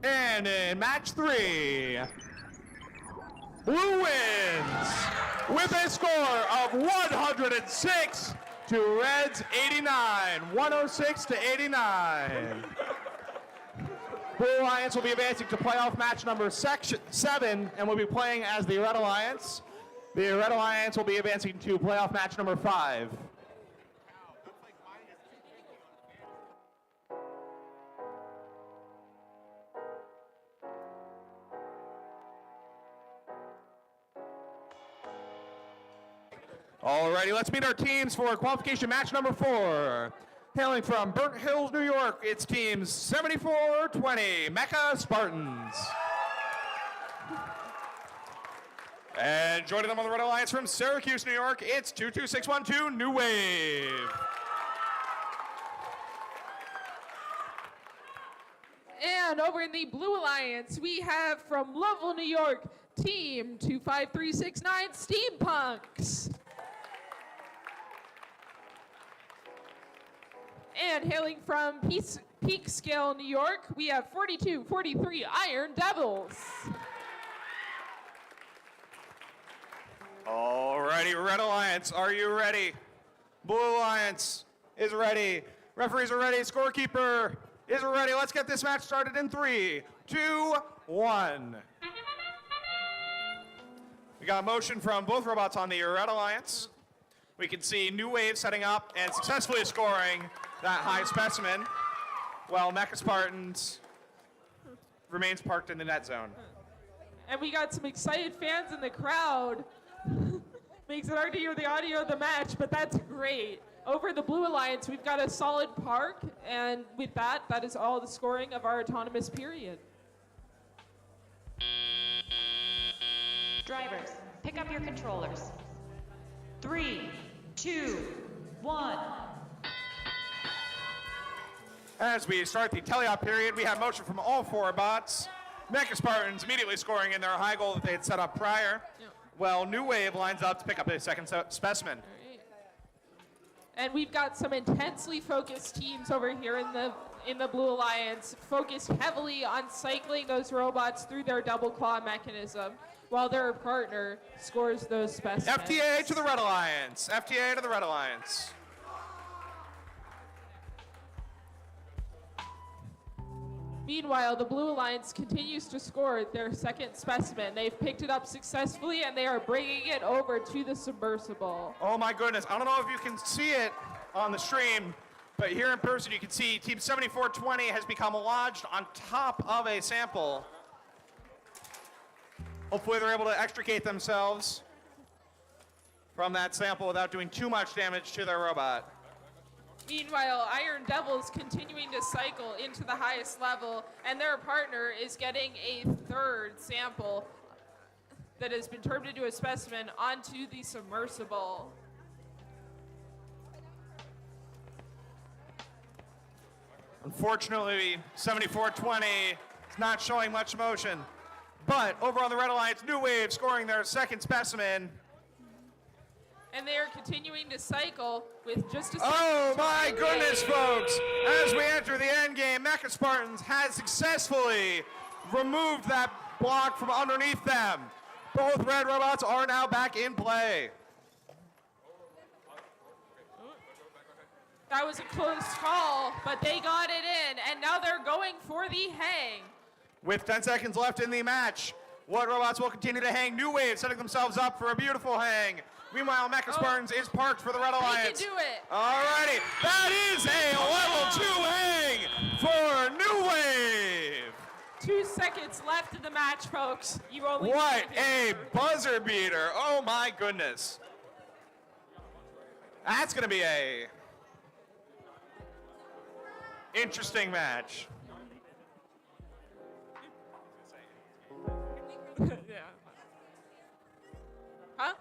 And in match 3, Blue wins with a score of 106 to Reds 89, 106 to 89. Blue Alliance will be advancing to playoff match number 7 and will be playing as the Red Alliance. The Red Alliance will be advancing to playoff match number 5. Alrighty, let's meet our teams for qualification match number 4. Hailing from Burnt Hills, New York, it's teams 7420 Mecha Spartans. And joining them on the Red Alliance from Syracuse, New York, it's 22612 New Wave.
And over in the Blue Alliance, we have from Louisville, New York, team 25369 Steampunks. And hailing from Peekskill, New York, we have 4243 Iron Devils.
Alrighty, Red Alliance, are you ready? Blue Alliance is ready. Referees are ready. Scorekeeper is ready. Let's get this match started in 3, 2, 1. We got motion from both robots on the Red Alliance. We can see New Wave setting up and successfully scoring that high specimen, while Mecha Spartans remains parked in the net zone.
And we got some excited fans in the crowd. Makes it hard to hear the audio of the match, but that's great. Over the Blue Alliance, we've got a solid park, and with that, that is all the scoring of our autonomous period.
Drivers, pick up your controllers. 3, 2, 1.
As we start the teleop period, we have motion from all 4 bots. Mecha Spartans immediately scoring in their high goal that they had set up prior. Well, New Wave lines up to pick up a second specimen.
And we've got some intensely focused teams over here in the Blue Alliance, focused heavily on cycling those robots through their double claw mechanism, while their partner scores those specimens.
FTA to the Red Alliance. FTA to the Red Alliance.
Meanwhile, the Blue Alliance continues to score their second specimen. They've picked it up successfully, and they are bringing it over to the submersible.
Oh my goodness, I don't know if you can see it on the stream, but here in person you can see Team 7420 has become lodged on top of a sample. Hopefully they're able to extricate themselves from that sample without doing too much damage to their robot.
Meanwhile, Iron Devils continuing to cycle into the highest level, and their partner is getting a third sample that has been turned into a specimen onto the submersible.
Unfortunately, 7420 is not showing much motion. But over on the Red Alliance, New Wave scoring their second specimen.
And they are continuing to cycle with just a
Oh
second
my
to
goodness,
remain.
folks! As we enter the end game, Mecha Spartans has successfully removed that block from underneath them. Both red robots are now back in play.
That was a close call, but they got it in, and now they're going for the hang.
With 10 seconds left in the match, what robots will continue to hang? New Wave setting themselves up for a beautiful hang. Meanwhile, Mecha Spartans is parked for the Red Alliance.
They can do it.
Alrighty, that is a level 2 hang for New Wave.
2 seconds left in the match, folks. You only
What a buzzer beater. Oh my goodness. That's going to be a interesting match.
Yeah. Huh?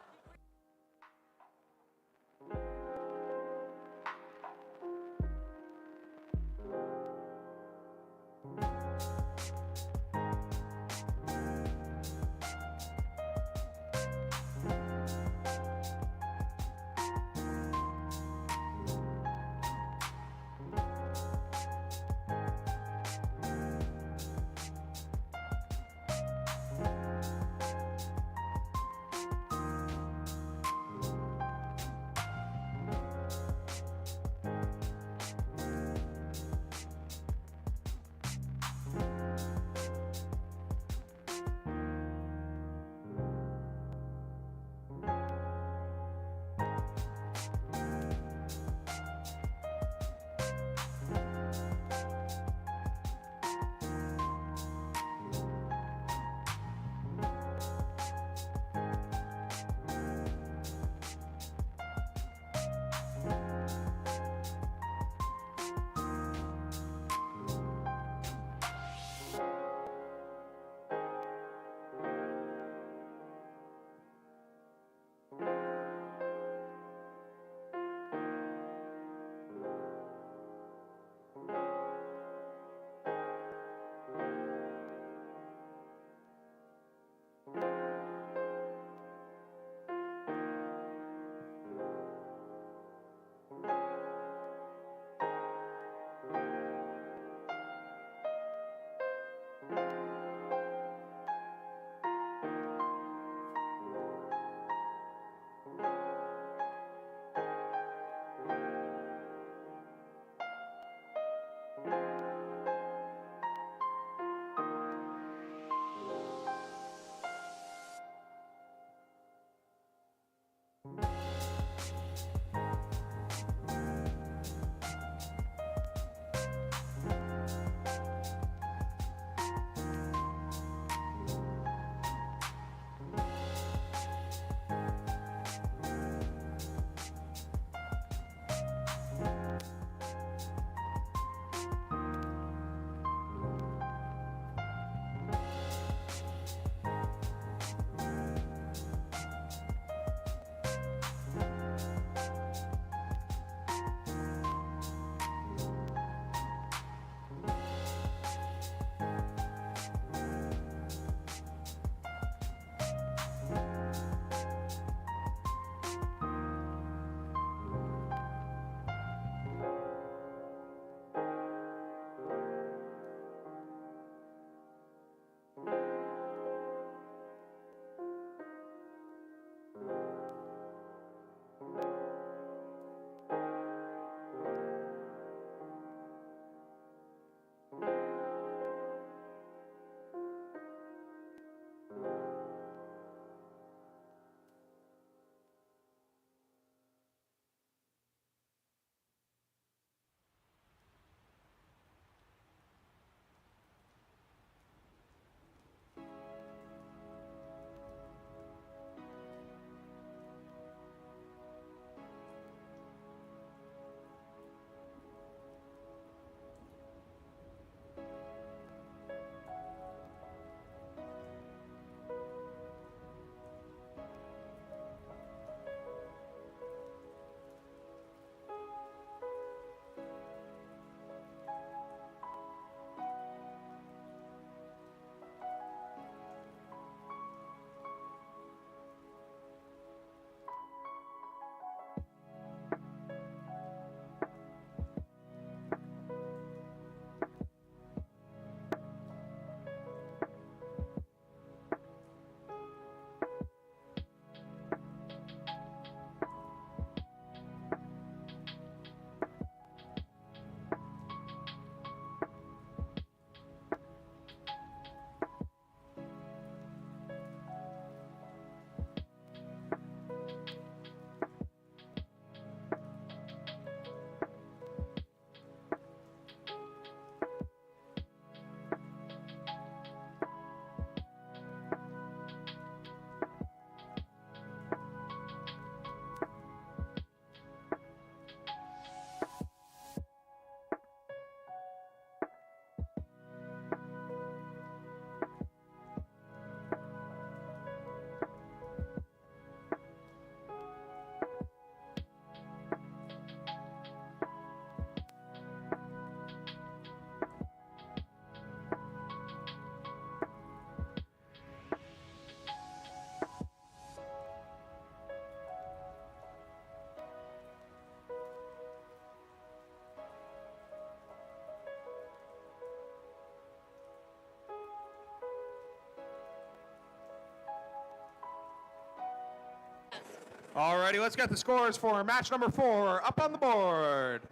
Alrighty, let's get the scores for match number 4 up on the board.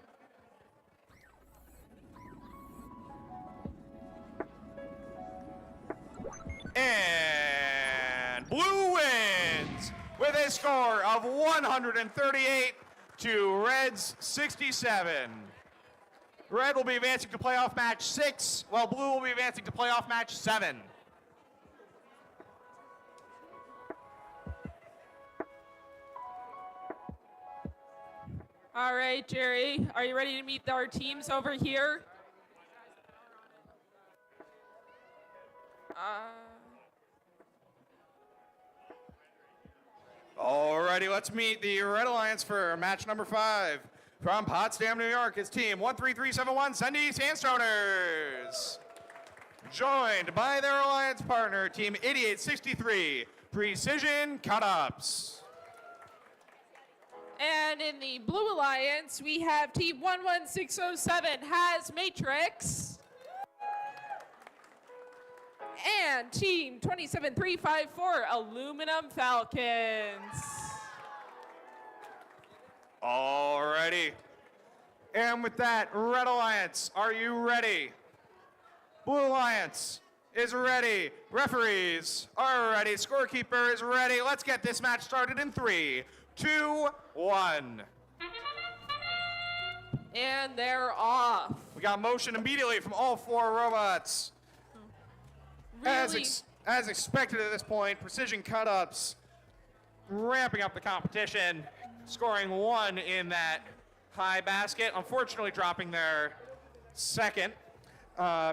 And blue wins with a score of 138 to Red's 67. Red will be advancing to playoff match 6, while blue will be advancing to playoff match 7.
All right, Jerry, are you ready to meet our teams over here?
Alrighty, let's meet the Red Alliance for match number 5. From Potsdam, New York, is team 13371 Sunday Sandstoners. Joined by their alliance partner, team 8863 Precision Cut-Ups.
And in the Blue Alliance, we have Team 11607 has Matrix. And Team 27354 Aluminum Falcons.
Alrighty. And with that, Red Alliance, are you ready? Blue Alliance is ready. Referees are ready. Scorekeeper is ready. Let's get this match started in 3, 2, 1.
And they're off.
We got motion immediately from all 4 robots.
Really?
As expected at this point, Precision Cut-Ups ramping up the competition, scoring 1 in that high basket, unfortunately dropping their second.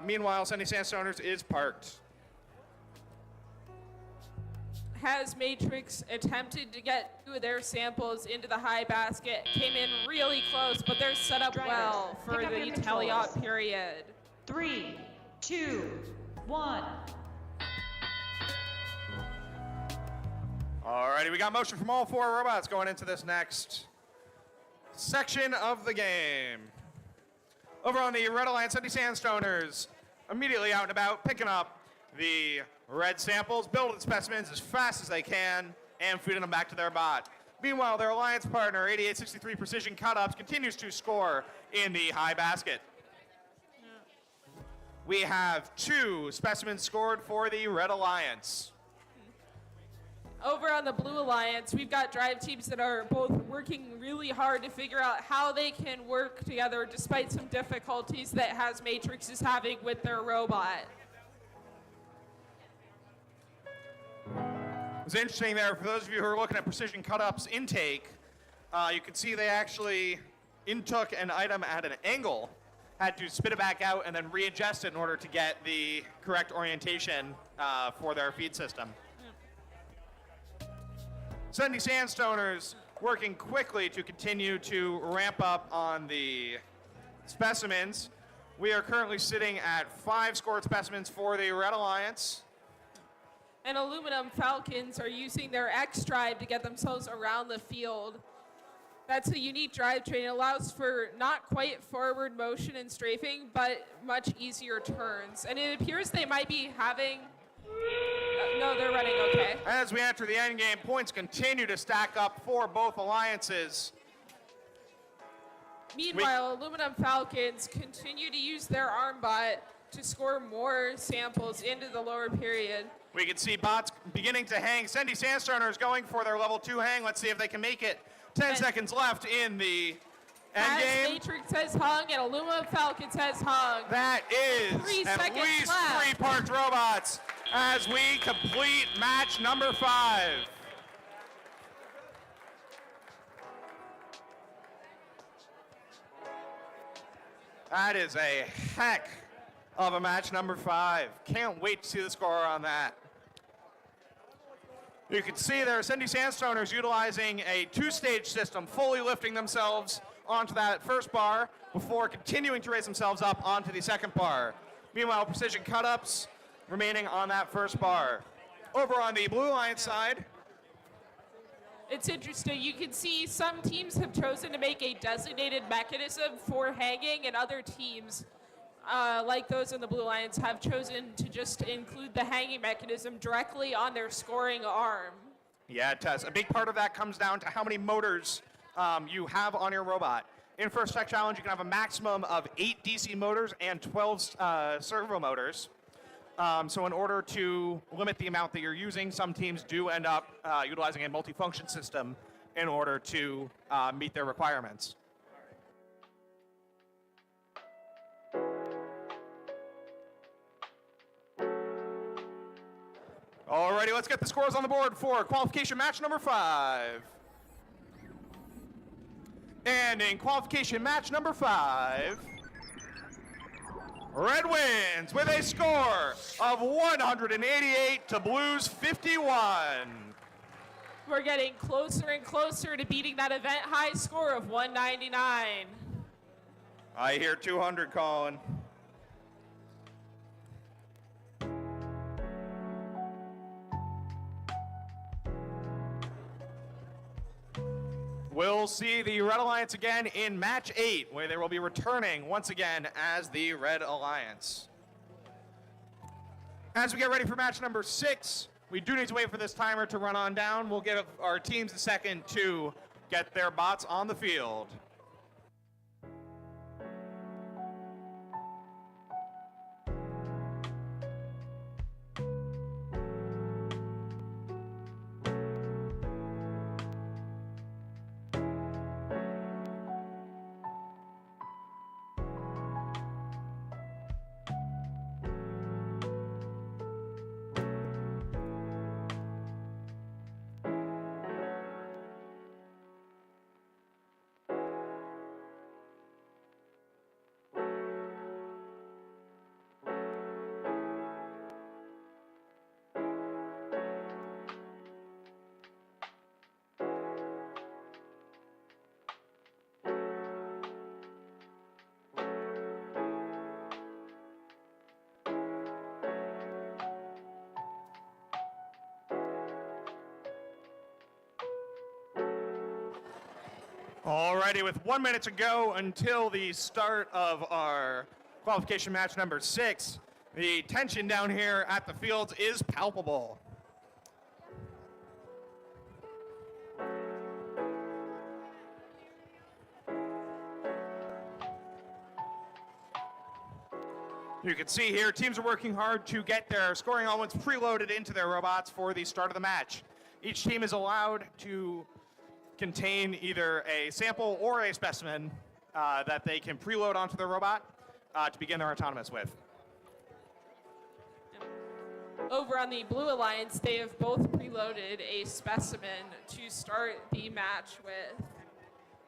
Meanwhile, Sunday Sandstoners is parked.
Has Matrix attempted to get 2 of their samples into the high basket, came in really close, but they're set up well for
pick up
the
your
teleop
controls.
period.
3, 2, 1.
Alrighty, we got motion from all 4 robots going into this next section of the game. Over on the Red Alliance, Sunday Sandstoners immediately out and about, picking up the red samples, building specimens as fast as they can, and feeding them back to their bot. Meanwhile, their alliance partner, 8863 Precision Cut-Ups, continues to score in the high basket. We have 2 specimens scored for the Red Alliance.
Over on the Blue Alliance, we've got drive teams that are both working really hard to figure out how they can work together despite some difficulties that Has Matrix is having with their robot.
It was interesting there, for those of you who are looking at Precision Cut-Ups intake, you can see they actually intook an item at an angle, had to spit it back out and then readjust it in order to get the correct orientation for their feed system. Sunday Sandstoners working quickly to continue to ramp up on the specimens. We are currently sitting at 5 scored specimens for the Red Alliance.
And Aluminum Falcons are using their X drive to get themselves around the field. That's a unique drivetrain. It allows for not quite forward motion and strafing, but much easier turns. And it appears they might be having... no, they're running okay.
As we enter the end game, points continue to stack up for both alliances.
Meanwhile, Aluminum Falcons continue to use their arm bot to score more samples into the lower period.
We can see bots beginning to hang. Sunday Sandstoners going for their level 2 hang. Let's see if they can make it. 10 seconds left in the end game.
Matrix has hung and Aluminum Falcons has hung.
That is
3
at
seconds
least
left.
3 parked robots as we complete match number 5. That is a heck of a match number 5. Can't wait to see the score on that. You can see there, Sunday Sandstoners utilizing a 2-stage system, fully lifting themselves onto that first bar before continuing to raise themselves up onto the second bar. Meanwhile, Precision Cut-Ups remaining on that first bar. Over on the Blue Alliance side,
It's interesting. You can see some teams have chosen to make a designated mechanism for hanging, and other teams, like those in the Blue Alliance, have chosen to just include the hanging mechanism directly on their scoring arm.
Yeah, it does. A big part of that comes down to how many motors you have on your robot. In First Tech Challenge, you can have a maximum of 8 DC motors and 12 servo motors. So in order to limit the amount that you're using, some teams do end up utilizing a multifunction system in order to meet their requirements. Alrighty, let's get the scores on the board for qualification match number 5. And in qualification match number 5, Red wins with a score of 188 to Blues 51.
We're getting closer and closer to beating that event high score of 199.
I hear 200 calling. We'll see the Red Alliance again in match 8, where they will be returning once again as the Red Alliance. As we get ready for match number 6, we do need to wait for this timer to run on down. We'll give our teams a second to get their bots on the field. Alrighty, with 1 minute to go until the start of our qualification match number 6, the tension down here at the fields is palpable. You can see here, teams are working hard to get their scoring elements preloaded into their robots for the start of the match. Each team is allowed to contain either a sample or a specimen that they can preload onto their robot to begin their autonomous with.
Over on the Blue Alliance, they have both preloaded a specimen to start the match with.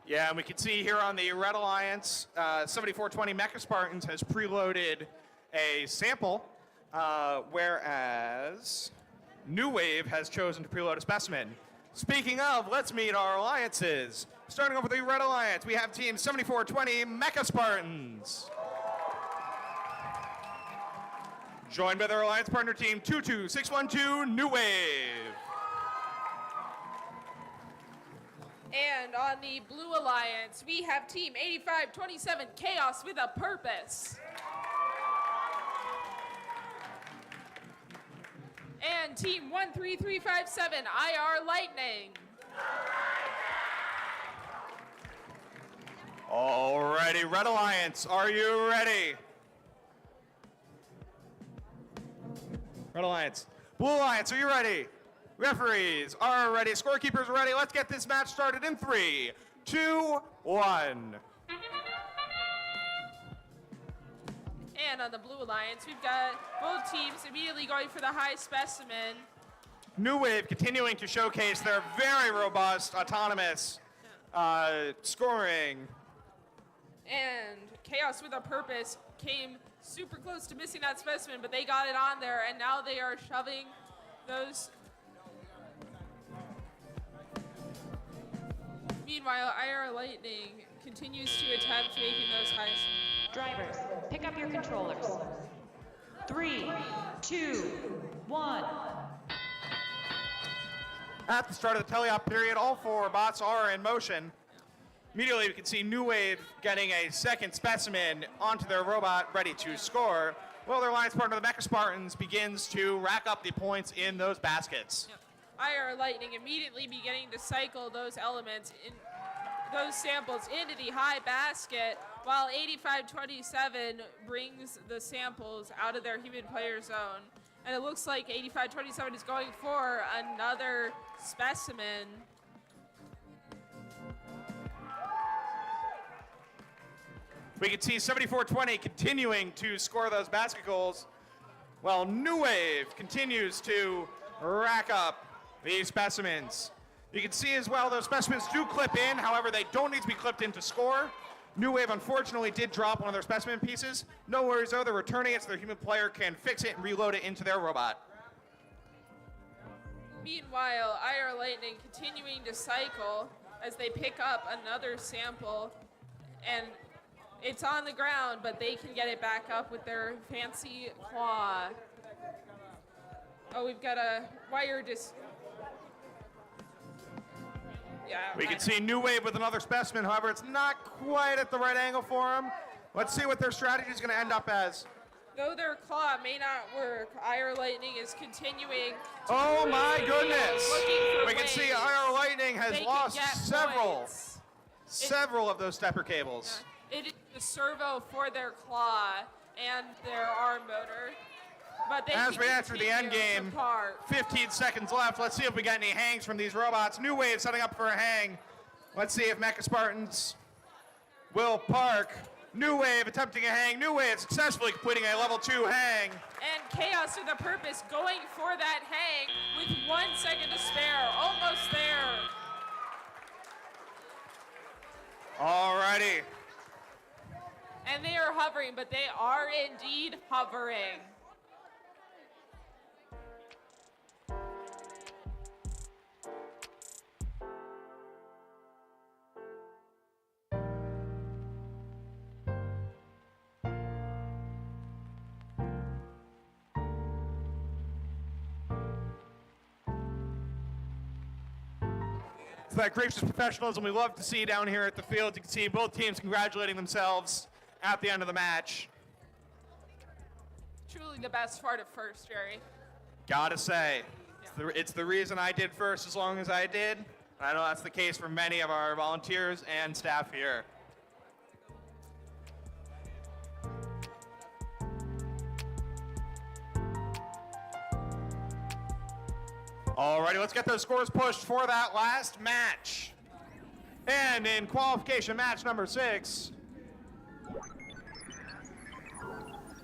Yeah, and we can see here on the Red Alliance, 7420 Mecha Spartans has preloaded a sample, whereas New Wave has chosen to preload a specimen. Speaking of, let's meet our alliances. Starting off with the Red Alliance, we have team 7420 Mecha Spartans. Joined by their alliance partner team 22612 New Wave.
And on the Blue Alliance, we have team 8527 Chaos with a Purpose. And team 13357 IR Lightning.
Alrighty, Red Alliance, are you ready? Red Alliance. Blue Alliance, are you ready? Referees are ready. Scorekeepers are ready. Let's get this match started in 3, 2, 1.
And on the Blue Alliance, we've got both teams immediately going for the high specimen.
New Wave continuing to showcase their very robust, autonomous scoring.
And Chaos with a Purpose came super close to missing that specimen, but they got it on there, and now they are shoving those. Meanwhile, IR Lightning continues to attempt making those high.
Drivers, pick up your controllers. 3, 2, 1.
At the start of the teleop period, all 4 bots are in motion. Immediately, we can see New Wave getting a second specimen onto their robot, ready to score. Well, their alliance partner, the Mecha Spartans, begins to rack up the points in those baskets.
IR Lightning immediately beginning to cycle those elements in those samples into the high basket, while 8527 brings the samples out of their human player zone. And it looks like 8527 is going for another specimen.
We can see 74-20 continuing to score those basket goals, while New Wave continues to rack up these specimens. You can see as well those specimens do clip in, however they don't need to be clipped in to score. New Wave unfortunately did drop one of their specimen pieces. No worries though, they're returning it so their human player can fix it and reload it into their robot.
Meanwhile, IR Lightning continuing to cycle as they pick up another sample, and it's on the ground, but they can get it back up with their fancy claw. Oh, we've got a wire Yeah.
We can see New Wave with another specimen, however, it's not quite at the right angle for them. Let's see what their strategy is going to end up as.
Though their claw may not work, IR Lightning is continuing to
Oh my goodness!
looking for
We can see IR Lightning has
They can
lost
get
several of those stepper cables.
It is the servo for their claw and their arm motor. But they
As
can
we enter the end
continue to
game,
park.
15 seconds left. Let's see if we get any hangs from these robots. New Wave setting up for a hang. Let's see if Mecha Spartans will park. New Wave attempting a hang. New Wave successfully completing a level 2 hang.
And Chaos with a Purpose going for that hang with 1 second to spare. Almost there.
Alrighty.
And they are hovering, but they are indeed hovering.
It's that gracious professionalism we love to see down here at the field. You can see both teams congratulating themselves at the end of the match.
Truly the best part of first, Jerry.
Gotta say, it's the reason I did first as long as I did. I know that's the case for many of our volunteers and staff here. Alrighty, let's get those scores pushed for that last match. And in qualification match number 6,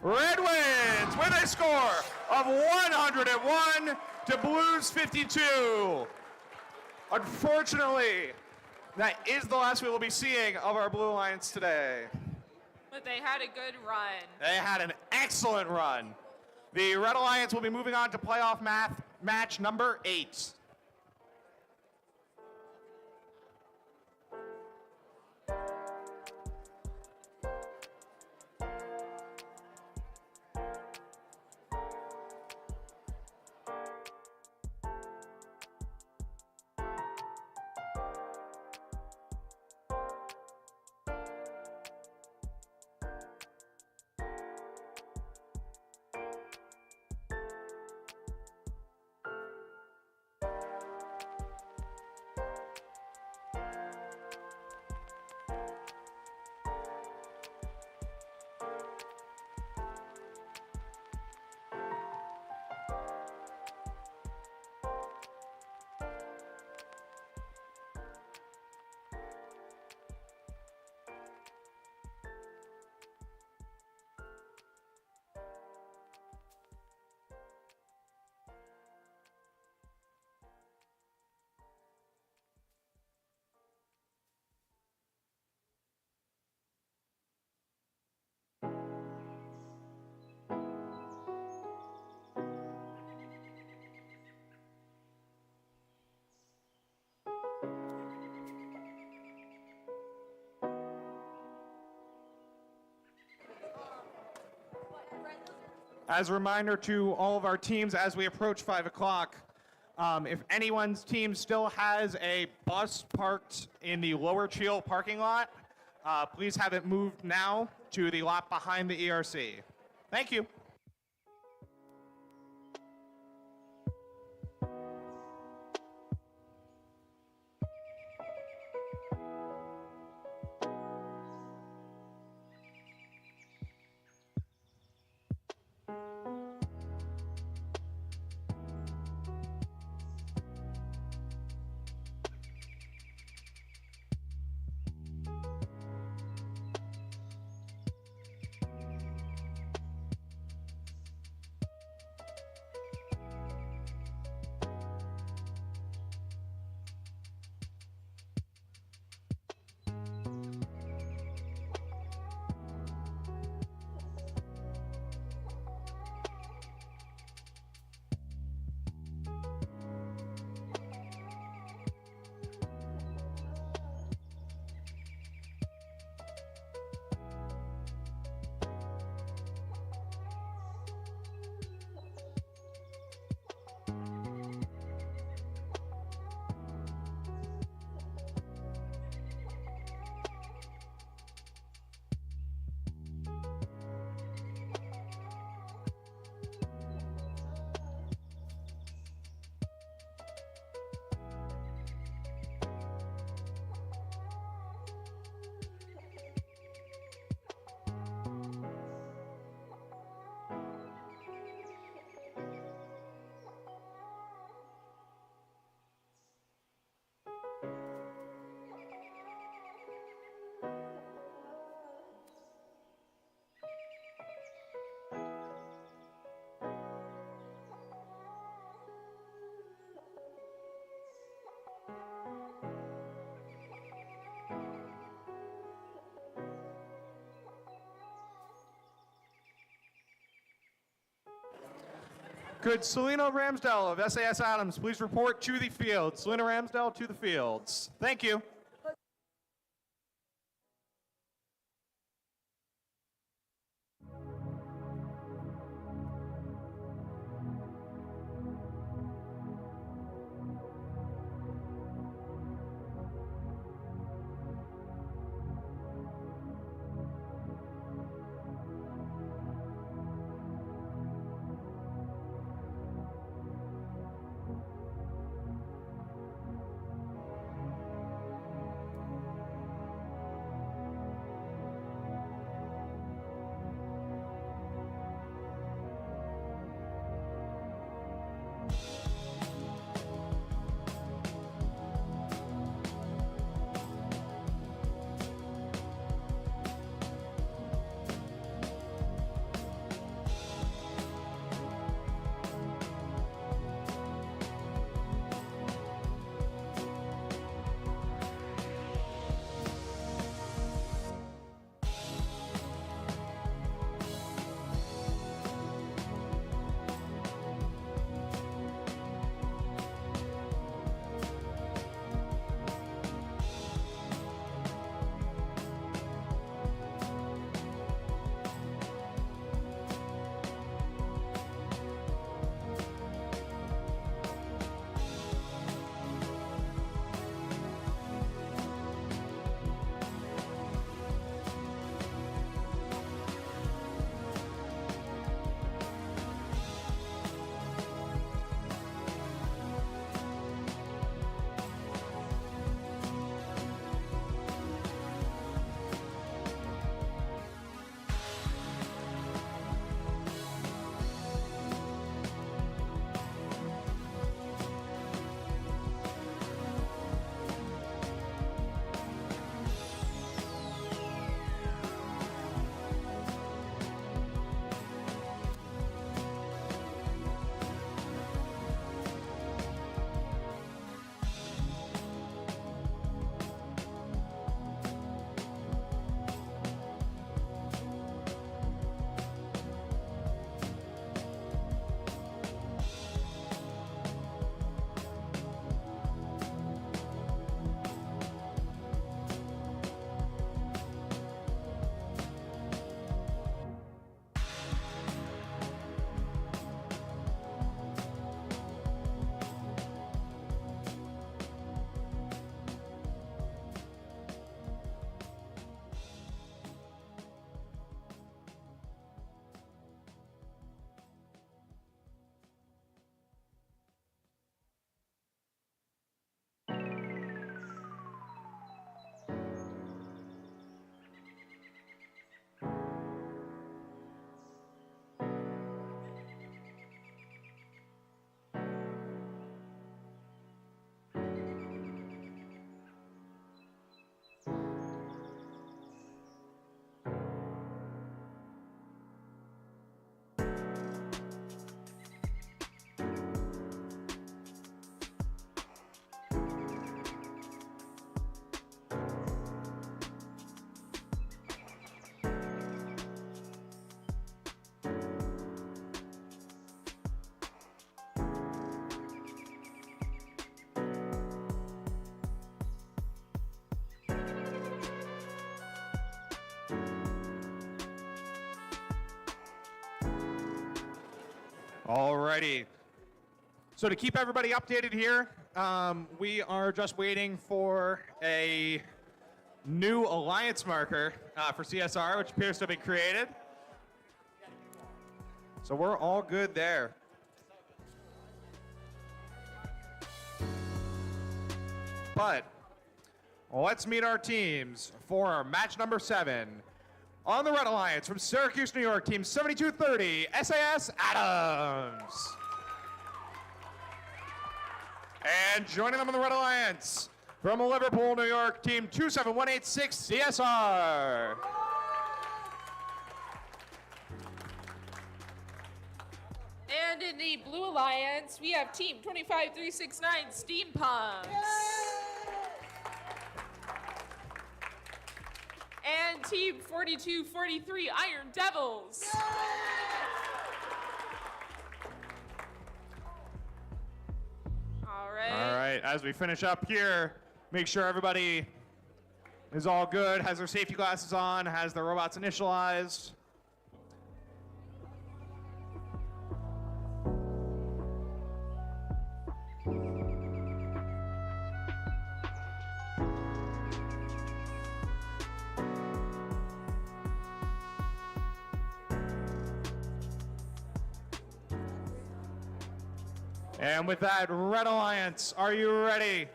Red wins with a score of 101 to Blues 52. Unfortunately, that is the last we will be seeing of our Blue Alliance today.
But they had a good run.
They had an excellent run. The Red Alliance will be moving on to playoff match number 8. As a reminder to all of our teams as we approach 5 o'clock, if anyone's team still has a bus parked in the lower Cheel parking lot, please have it moved now to the lot behind the ERC. Thank you. Could Selena Ramsdell of SAS Adams please report to the field? Selena Ramsdell to the fields. Thank you. Alrighty. So to keep everybody updated here, we are just waiting for a new alliance marker for CSR, which appears to have been created. So we're all good there. But let's meet our teams for our match number 7. On the Red Alliance from Syracuse, New York, team 7230, SAS Adams. And joining them on the Red Alliance from Liverpool, New York, team 27186, CSR.
And in the Blue Alliance, we have team 25369, Steampunks. And team 4243, Iron Devils.
as we finish up here, make sure everybody is all good, has their safety glasses on, has their robots initialized. And with that, Red Alliance, are you ready?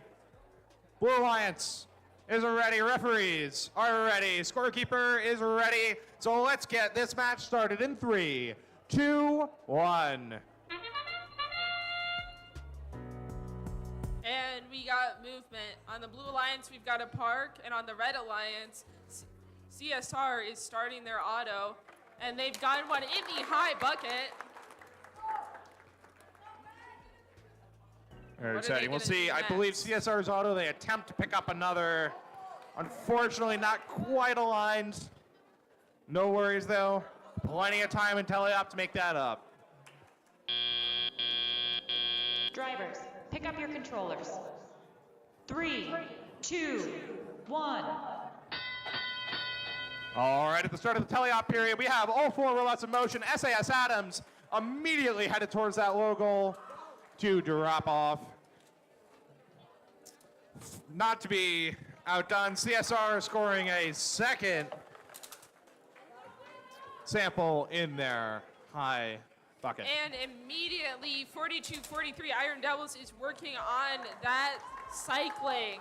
Blue Alliance is ready. Referees are ready. Scorekeeper is ready. So let's get this match started in 3, 2, 1.
And we got movement. On the Blue Alliance, we've got a park, and on the Red Alliance, CSR is starting their auto, and they've gotten one in the high bucket.
Very exciting. We'll see. I believe CSR's auto, they attempt to pick up another. Unfortunately, not quite aligned. No worries, though. Plenty of time in teleop to make that up.
Drivers, pick up your controllers. 3, 2, 1.
All right, at the start of the teleop period, we have all 4 robots in motion. SAS Adams immediately headed towards that low goal to drop off. Not to be outdone, CSR scoring a second sample in their high bucket.
And immediately, 42-43 Iron Devils is working on that cycling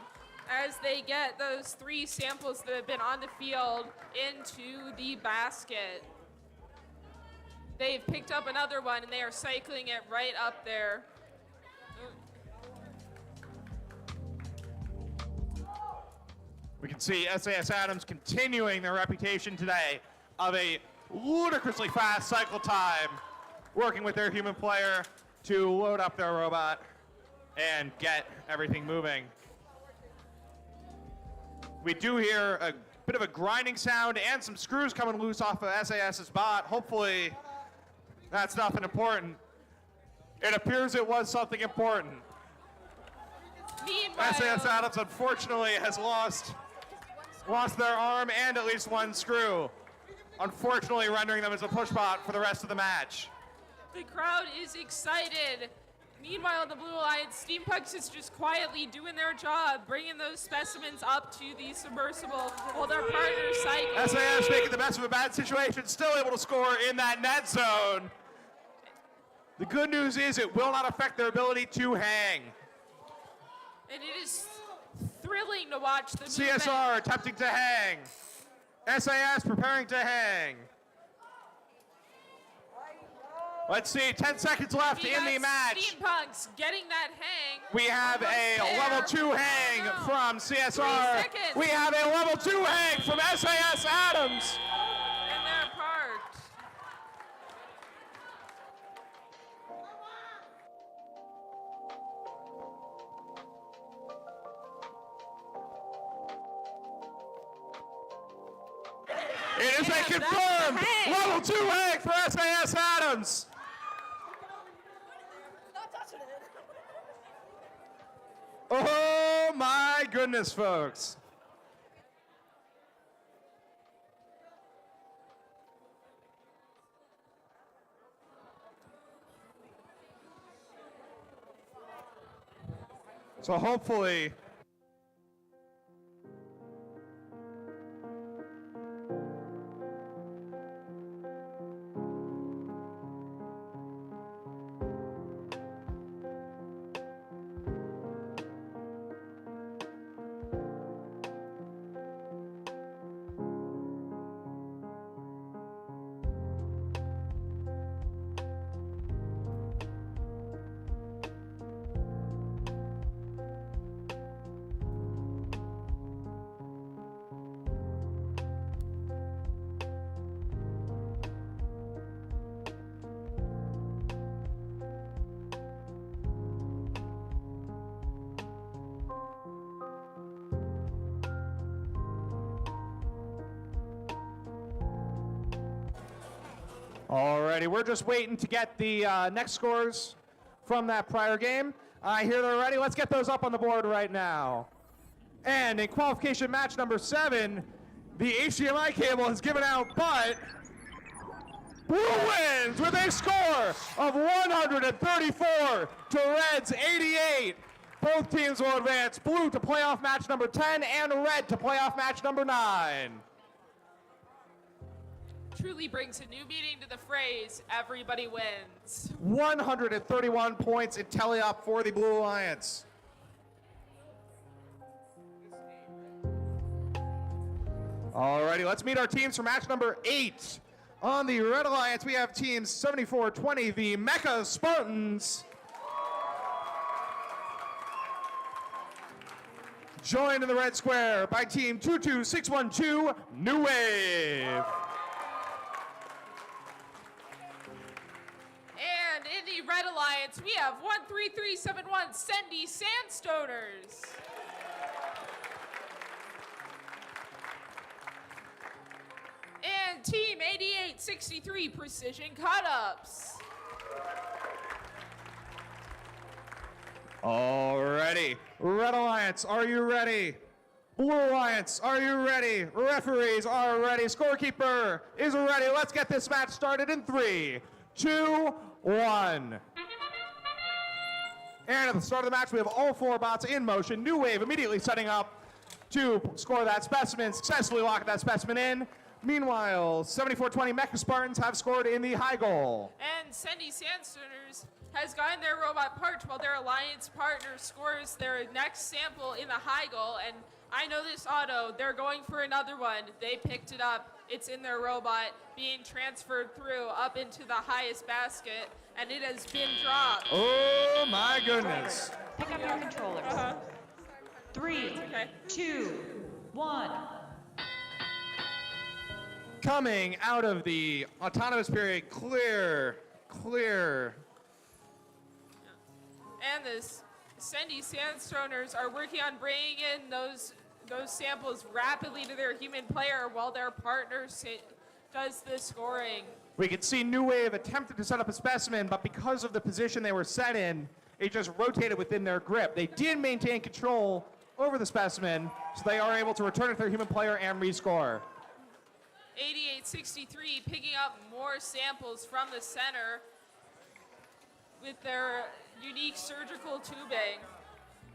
as they get those 3 samples that have been on the field into the basket. They've picked up another one, and they are cycling it right up there.
We can see SAS Adams continuing their reputation today of a ludicrously fast cycle time, working with their human player to load up their robot and get everything moving. We do hear a bit of a grinding sound and some screws coming loose off of SAS's bot. Hopefully that's nothing important. It appears it was something important.
Meanwhile,
SAS Adams unfortunately has lost their arm and at least one screw, unfortunately rendering them as a push bot for the rest of the match.
the crowd is excited. Meanwhile, in the Blue Alliance, Steampunks is just quietly doing their job, bringing those specimens up to the submersible while their partners cycle.
SAS making the best of a bad situation, still able to score in that net zone. The good news is it will not affect their ability to hang.
And it is thrilling to watch the
CSR attempting to hang. SAS preparing to hang. Let's see, 10 seconds left in the match.
Steampunks getting that hang.
We have a level 2 hang from CSR. We have a level 2 hang from SAS Adams.
And they're parked.
It is a confirmed level 2 hang for SAS Adams. Oh my goodness, folks. So hopefully Alrighty, we're just waiting to get the next scores from that prior game. I hear they're ready. Let's get those up on the board right now. And in qualification match number 7, the HDMI cable is given out, but Blue wins with a score of 134 to Red's 88. Both teams will advance. Blue to playoff match number 10 and Red to playoff match number 9.
Truly brings a new meaning to the phrase, everybody wins.
131 points in tally-up for the Blue Alliance. Alrighty, let's meet our teams for match number 8. On the Red Alliance, we have teams 7420, the Mecha Spartans. Joined in the red square by team 22612, New Wave.
And in the Red Alliance, we have 13371 Sendy Sandstoners. And team 8863 Precision Cut-Ups.
Alrighty, Red Alliance, are you ready? Blue Alliance, are you ready? Referees are ready. Scorekeeper is ready. Let's get this match started in 3, 2, 1. And at the start of the match, we have all 4 bots in motion. New Wave immediately setting up to score that specimen, successfully locking that specimen in. Meanwhile, 7420 Mecha Spartans have scored in the high goal.
And Sendy Sandstoners has gotten their robot parked while their alliance partner scores their next sample in the high goal. And I know this auto, they're going for another one. They picked it up. It's in their robot, being transferred through up into the highest basket, and it has been dropped.
Oh my goodness.
Pick up your controllers. 3, 2, 1.
Coming out of the autonomous period, clear.
And the Sendy Sandstoners are working on bringing in those samples rapidly to their human player while their partner does the scoring.
We can see New Wave attempted to set up a specimen, but because of the position they were set in, it just rotated within their grip. They did maintain control over the specimen, so they are able to return it to their human player and rescore.
8863 picking up more samples from the center with their unique surgical tubing.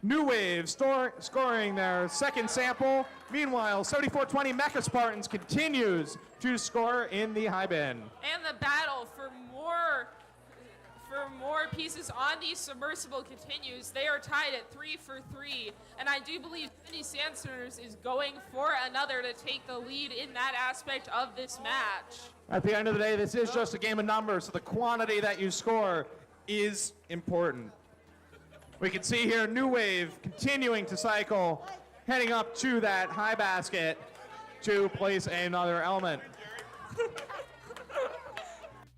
New Wave scoring their second sample. Meanwhile, 7420 Mecha Spartans continues to score in the high bin.
And the battle for more pieces on the submersible continues. They are tied at 3 for 3, and I do believe Sendy Sandstoners is going for another to take the lead in that aspect of this match.
At the end of the day, this is just a game of numbers, so the quantity that you score is important. We can see here New Wave continuing to cycle, heading up to that high basket to place another element.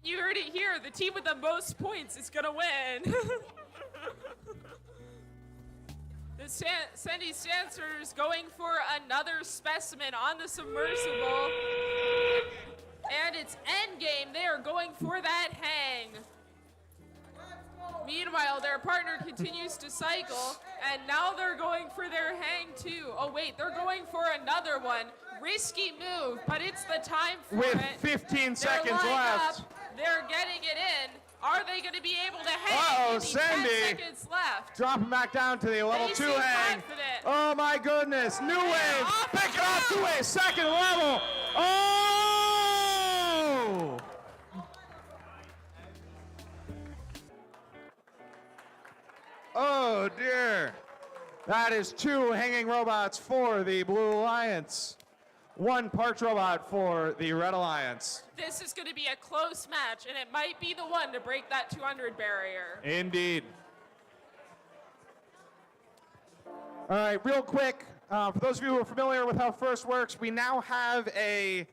You heard it here. The team with the most points is going to win. The Sendy Sandstoners going for another specimen on the submersible. And it's endgame. They are going for that hang. Meanwhile, their partner continues to cycle, and now they're going for their hang too. Oh wait, they're going for another one. Risky move, but it's the time for
With
it.
15 seconds
They're lined
left.
up. They're getting it in. Are they going to be able to hang?
Uh-oh,
in the 10
Sendy.
seconds left.
Dropping back down to the level
They
2
seem
hang.
confident.
Oh my goodness, New Wave pick it up to a second level. Oh! Oh dear. That is 2 hanging robots for the Blue Alliance. 1 parked robot for the Red Alliance.
This is going to be a close match, and it might be the one to break that 200 barrier.
Indeed. All right, real quick, for those of you who are familiar with how FIRST works, we now have a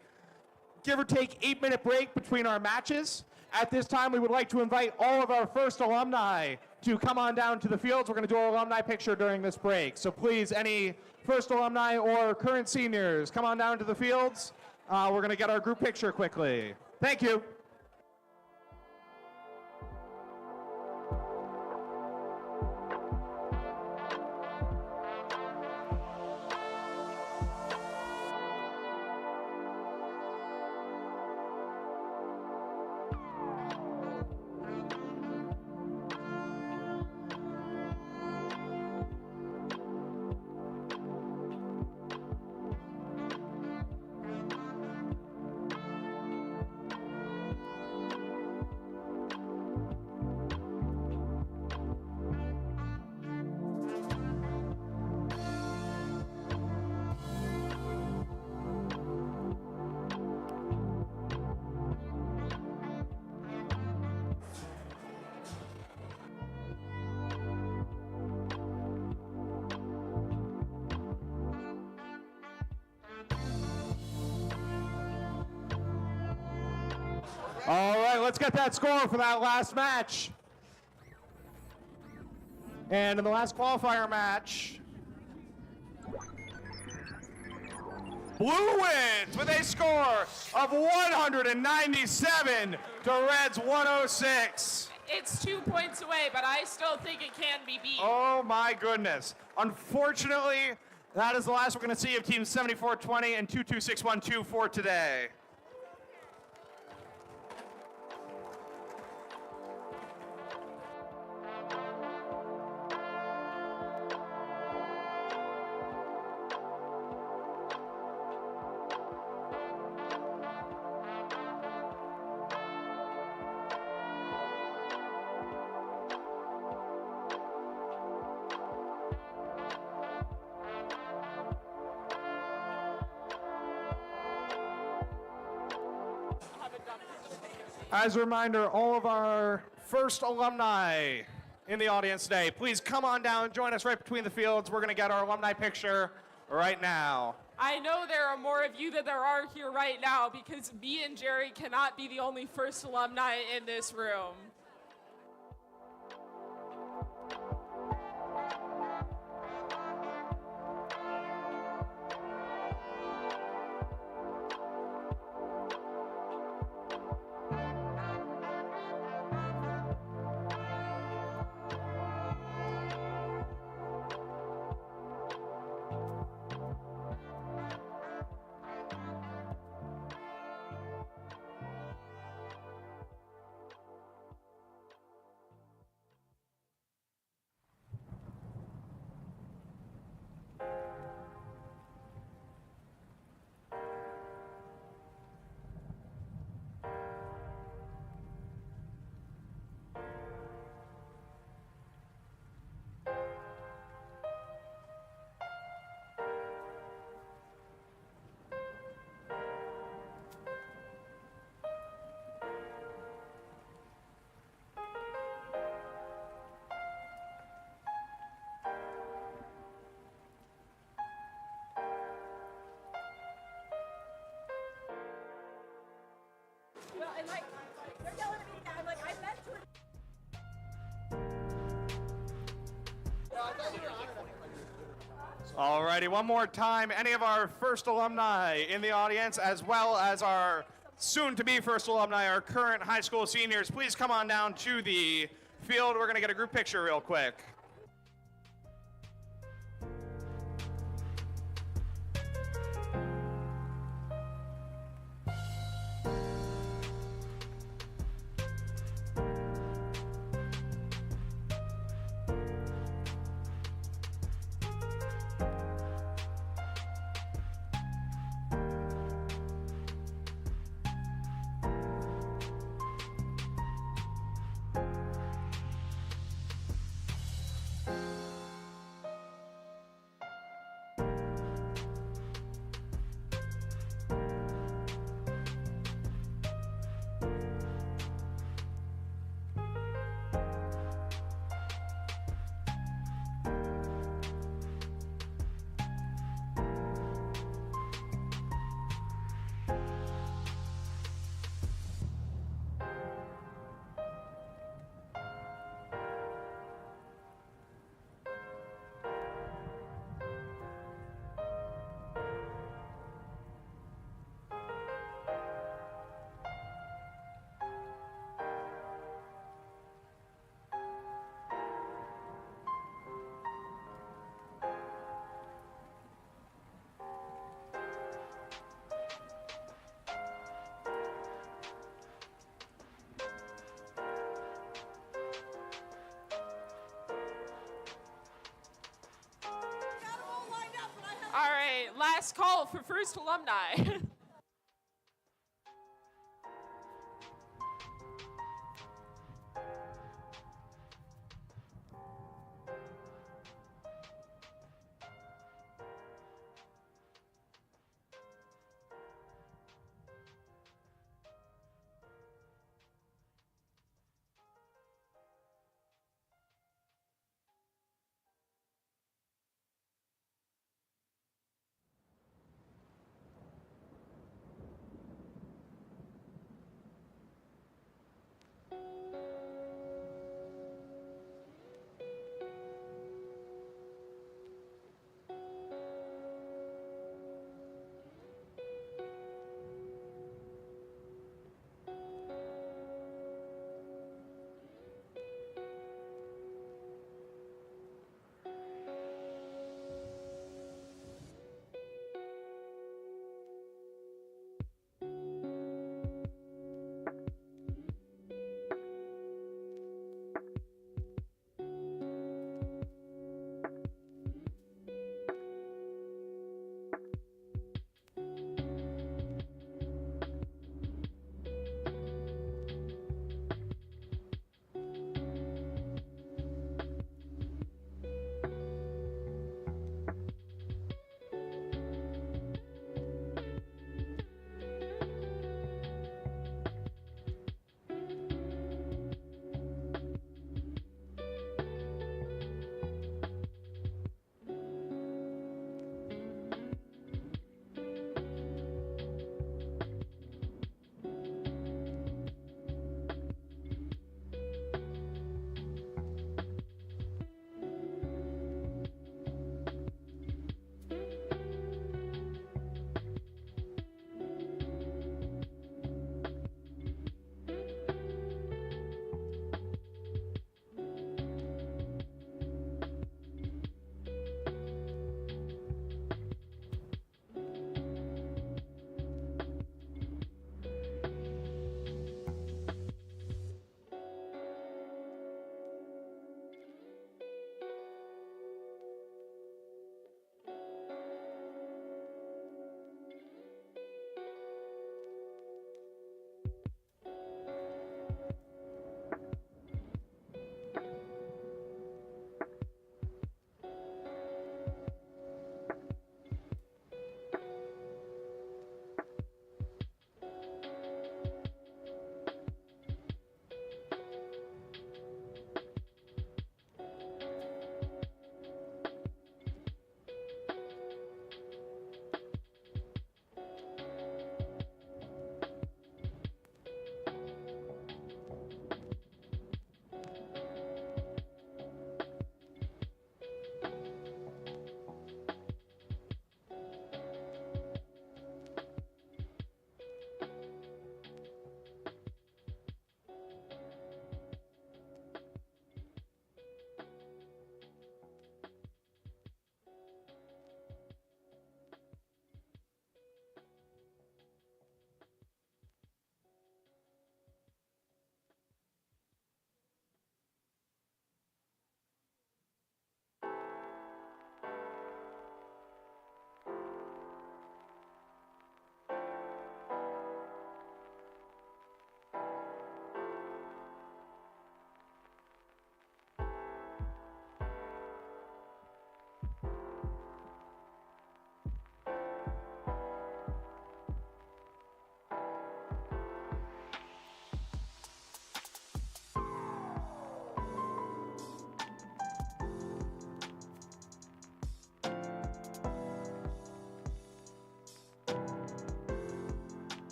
give or take 8-minute break between our matches. At this time, we would like to invite all of our FIRST alumni to come on down to the fields. We're going to do our alumni picture during this break. So please, any FIRST alumni or current seniors, come on down to the fields. We're going to get our group picture quickly. Thank you. let's get that score for that last match. And in the last qualifier match, Blue wins with a score of 197 to Red's 106.
It's 2 points away, but I still think it can be beat.
Oh my goodness. Unfortunately, that is the last we're going to see of Team 7420 and 22612 for today. As a reminder, all of our first alumni in the audience today, please come on down and join us right between the fields. We're going to get our alumni picture right now.
I know there are more of you than there are here right now because me and Jerry cannot be the only first alumni in this room.
Well, and like, they're yelling at me, I'm like, I meant to.
Alrighty, one more time. Any of our first alumni in the audience, as well as our soon-to-be first alumni, our current high school seniors, please come on down to the field. We're going to get a group picture real quick.
All right, last call for first alumni.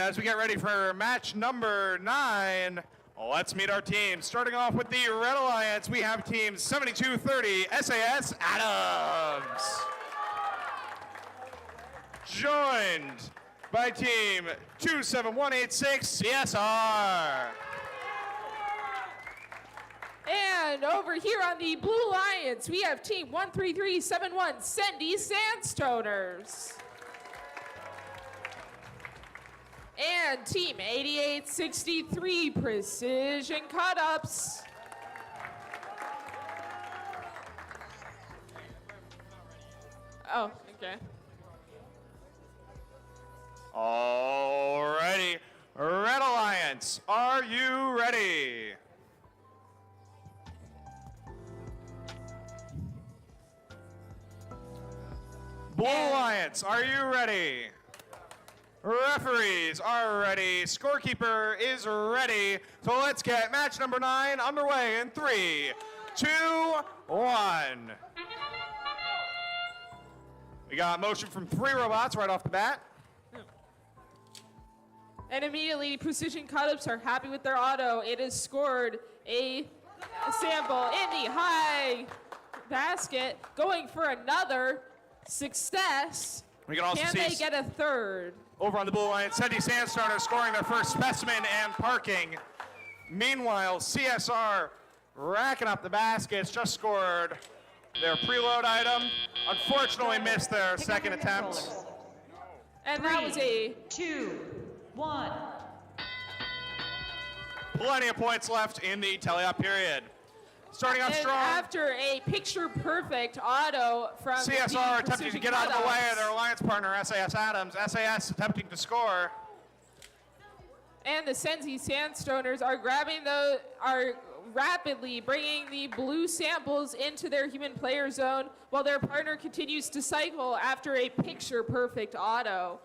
as we get ready for match number 9, let's meet our teams. Starting off with the Red Alliance, we have team 7230 SAS Adams. Joined by team 27186 CSR.
And over here on the Blue Alliance, we have team 13371 Sendy Sandstoners. And team 8863 Precision Cut-Ups. Oh, okay.
Alrighty, Red Alliance, are you ready? Blue Alliance, are you ready? Referees are ready. Scorekeeper is ready. So let's get match number 9 underway in 3, 2, 1. We got motion from 3 robots right off the bat.
And immediately, Precision Cut-Ups are happy with their auto. It has scored a sample in the high basket, going for another success.
We can also see
they get a third?
Over on the Blue Alliance, Sendy Sandstormer scoring their first specimen and parking. Meanwhile, CSR racking up the baskets, just scored their preload item. Unfortunately missed their second attempt.
And that was a
2, 1.
Plenty of points left in the teleop period. Starting off
and
strong.
After a picture-perfect auto from
CSR attempting to get out of the way of their
Cut-Ups.
alliance partner, SAS Adams. SAS attempting to score.
And the Sendy Sandstoners are rapidly bringing the blue samples into their human player zone while their partner continues to cycle after a picture-perfect auto.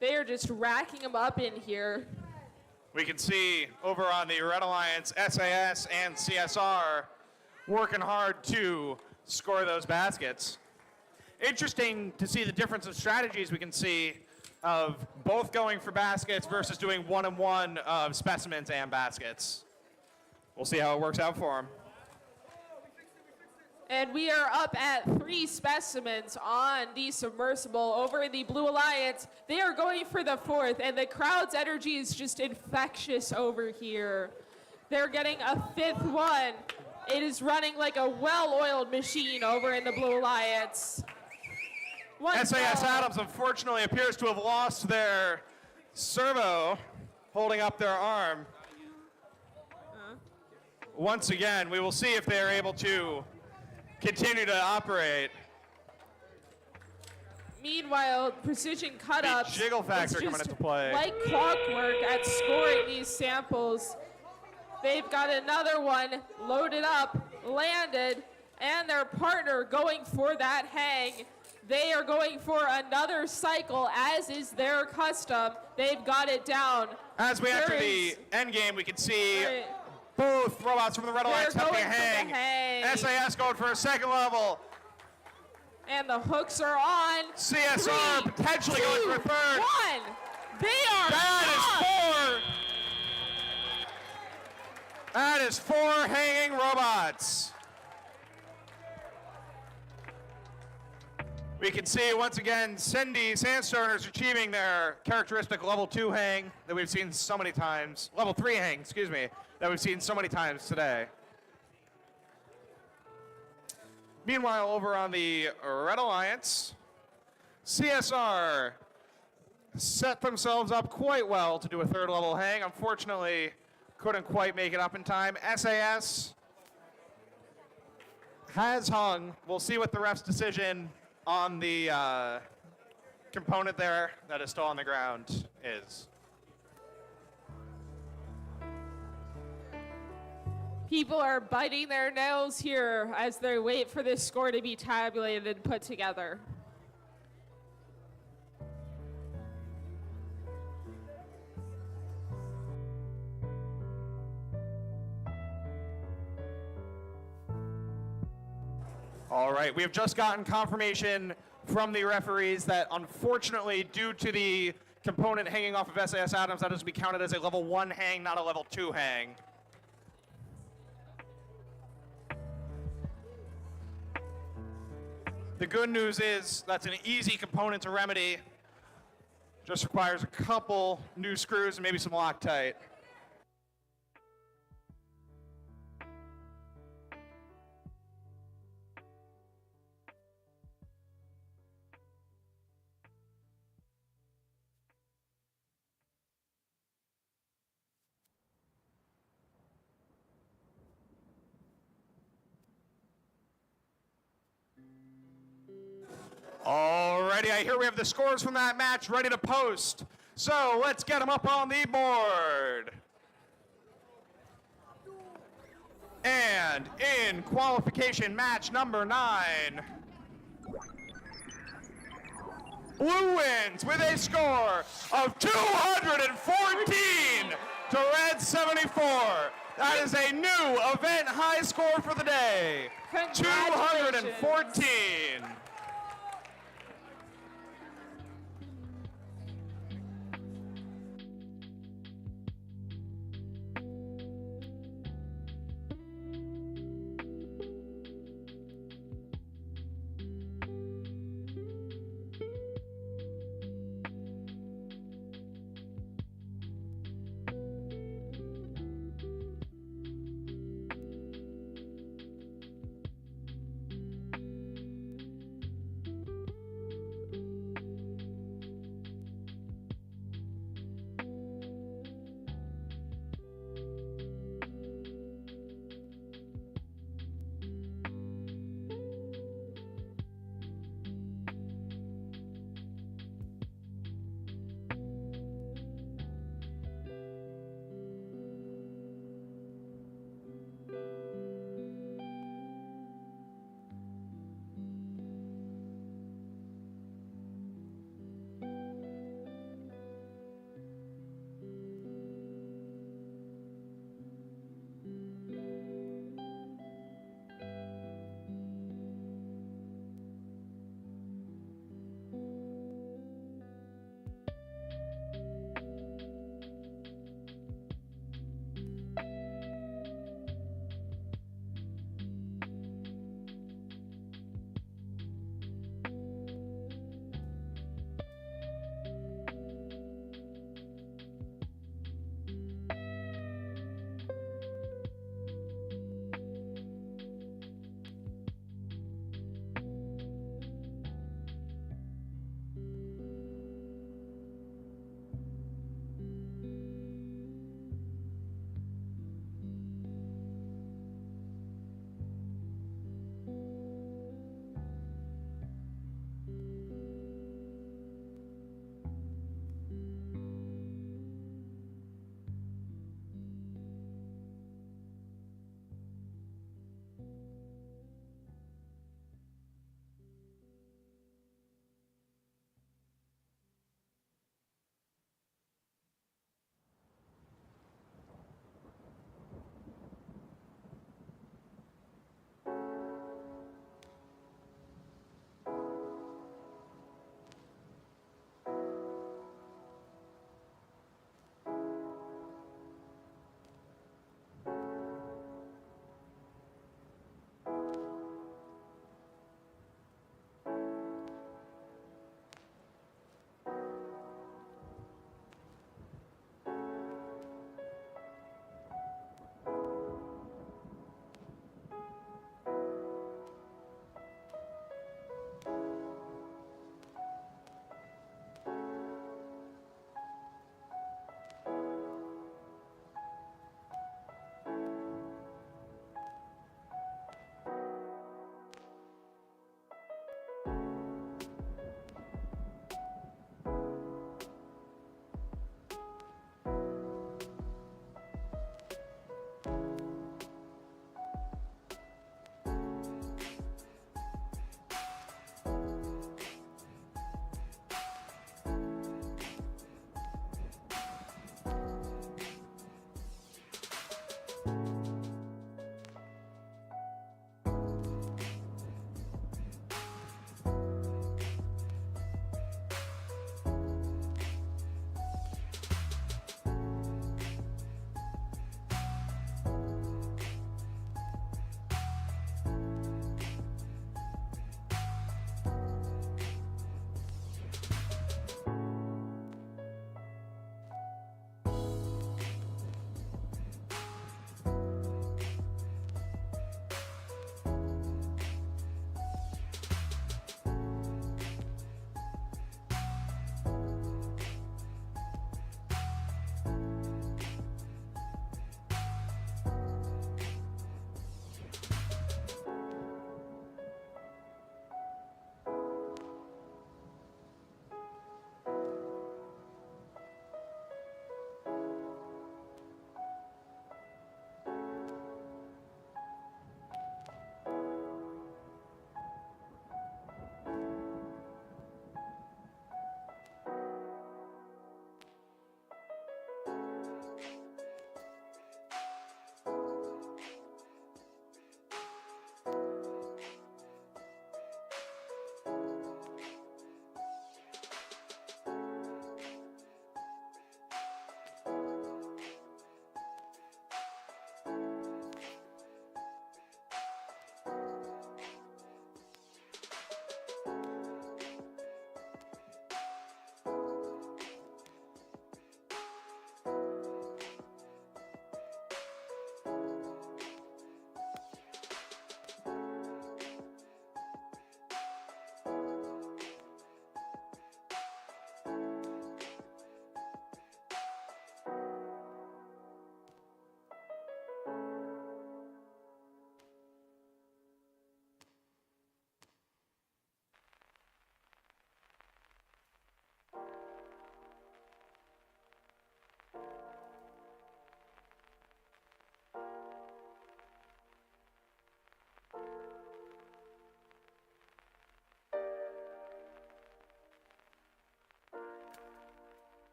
They are just racking them up in here.
We can see over on the Red Alliance, SAS and CSR working hard to score those baskets. Interesting to see the difference of strategies we can see of both going for baskets versus doing one-on-one of specimens and baskets. We'll see how it works out for them.
And we are up at 3 specimens on the submersible over in the Blue Alliance. They are going for the 4th, and the crowd's energy is just infectious over here. They're getting a 5th one. It is running like a well-oiled machine over in the Blue Alliance.
SAS Adams unfortunately appears to have lost their servo holding up their arm. Once again, we will see if they are able to continue to operate.
Meanwhile, Precision Cut-Ups
jiggle factor
is
coming
just
into play.
like clockwork at scoring these samples. They've got another one loaded up, landed, and their partner going for that hang. They are going for another cycle, as is their custom. They've got it down.
As we enter the end game, we can see both robots from the Red Alliance having a hang. SAS going for a second level.
And the hooks are on.
CSR
3,
potentially
2,
going for a third.
1. They are
That is 4 hanging robots. We can see once again Sendy Sandstoners achieving their characteristic level 2 hang that we've seen so many times. Level 3 hang, excuse me, that we've seen so many times today. Meanwhile, over on the Red Alliance, CSR set themselves up quite well to do a 3rd level hang. Unfortunately, couldn't quite make it up in time. SAS has hung. We'll see what the ref's decision on the component there that is still on the ground is.
People are biting their nails here as they wait for this score to be tabulated and put together.
All right, we have just gotten confirmation from the referees that unfortunately, due to the component hanging off of SAS Adams, that is to be counted as a level 1 hang, not a level 2 hang. The good news is that's an easy component to remedy. Just requires a couple new screws and maybe some Loctite. Alrighty, I hear we have the scores from that match ready to post. So let's get them up on the board. And in qualification match number 9, Blue wins with a score of 214 to Red 74. That is a new event high score for the day. 214.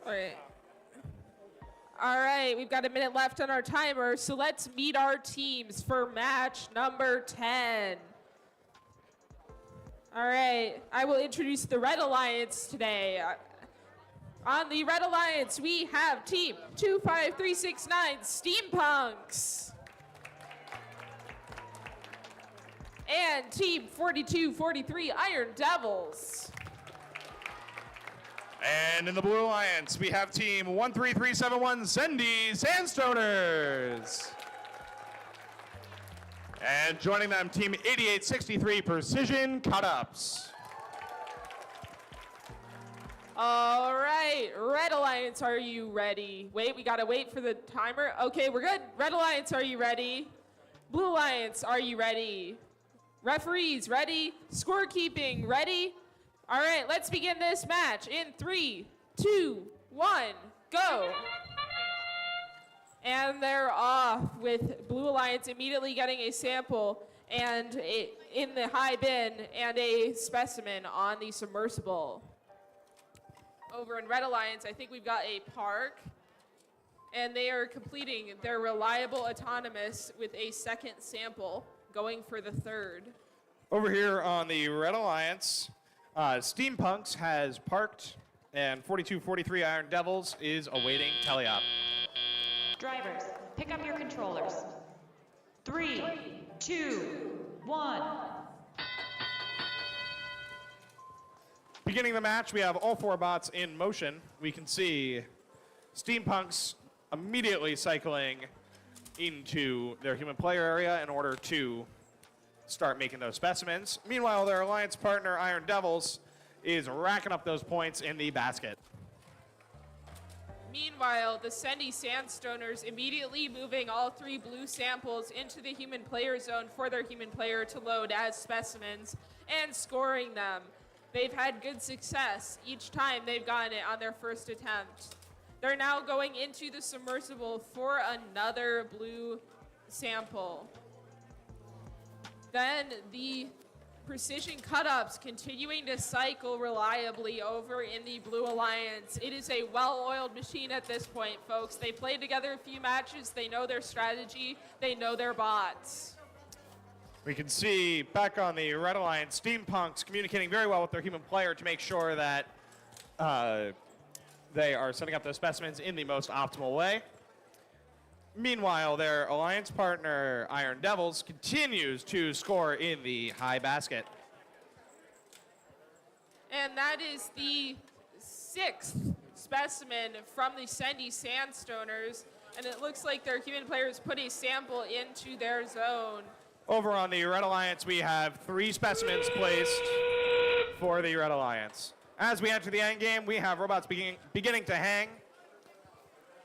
All right, we've got a minute left on our timer, so let's meet our teams for match number 10. All right, I will introduce the Red Alliance today. On the Red Alliance, we have Team 25369 Steampunks. And Team 4243 Iron Devils.
And in the Blue Alliance, we have Team 13371 Sendy Sandstoners. And joining them, Team 8863 Precision Cut-Ups.
All right, Red Alliance, are you ready? Wait, we gotta wait for the timer. Okay, we're good. Red Alliance, are you ready? Blue Alliance, are you ready? Referees, ready? Scorekeeping, ready? All right, let's begin this match in 3, 2, 1, go. And they're off with Blue Alliance immediately getting a sample and in the high bin and a specimen on the submersible. Over in Red Alliance, I think we've got a park, and they are completing their reliable autonomous with a second sample, going for the third.
Over here on the Red Alliance, Steampunks has parked, and 4243 Iron Devils is awaiting teleop.
Drivers, pick up your controllers. 3, 2, 1.
Beginning the match, we have all 4 bots in motion. We can see Steampunks immediately cycling into their human player area in order to start making those specimens. Meanwhile, their alliance partner, Iron Devils, is racking up those points in the basket.
Meanwhile, the Sendy Sandstoners immediately moving all 3 blue samples into the human player zone for their human player to load as specimens and scoring them. They've had good success each time they've gotten it on their first attempt. They're now going into the submersible for another blue sample. Then the Precision Cut-Ups continuing to cycle reliably over in the Blue Alliance. It is a well-oiled machine at this point, folks. They played together a few matches. They know their strategy. They know their bots.
We can see back on the Red Alliance, Steampunks communicating very well with their human player to make sure that they are setting up those specimens in the most optimal way. Meanwhile, their alliance partner, Iron Devils, continues to score in the high basket.
And that is the 6th specimen from the Sendy Sandstoners. And it looks like their human players put a sample into their zone.
Over on the Red Alliance, we have 3 specimens placed for the Red Alliance. As we enter the end game, we have robots beginning to hang.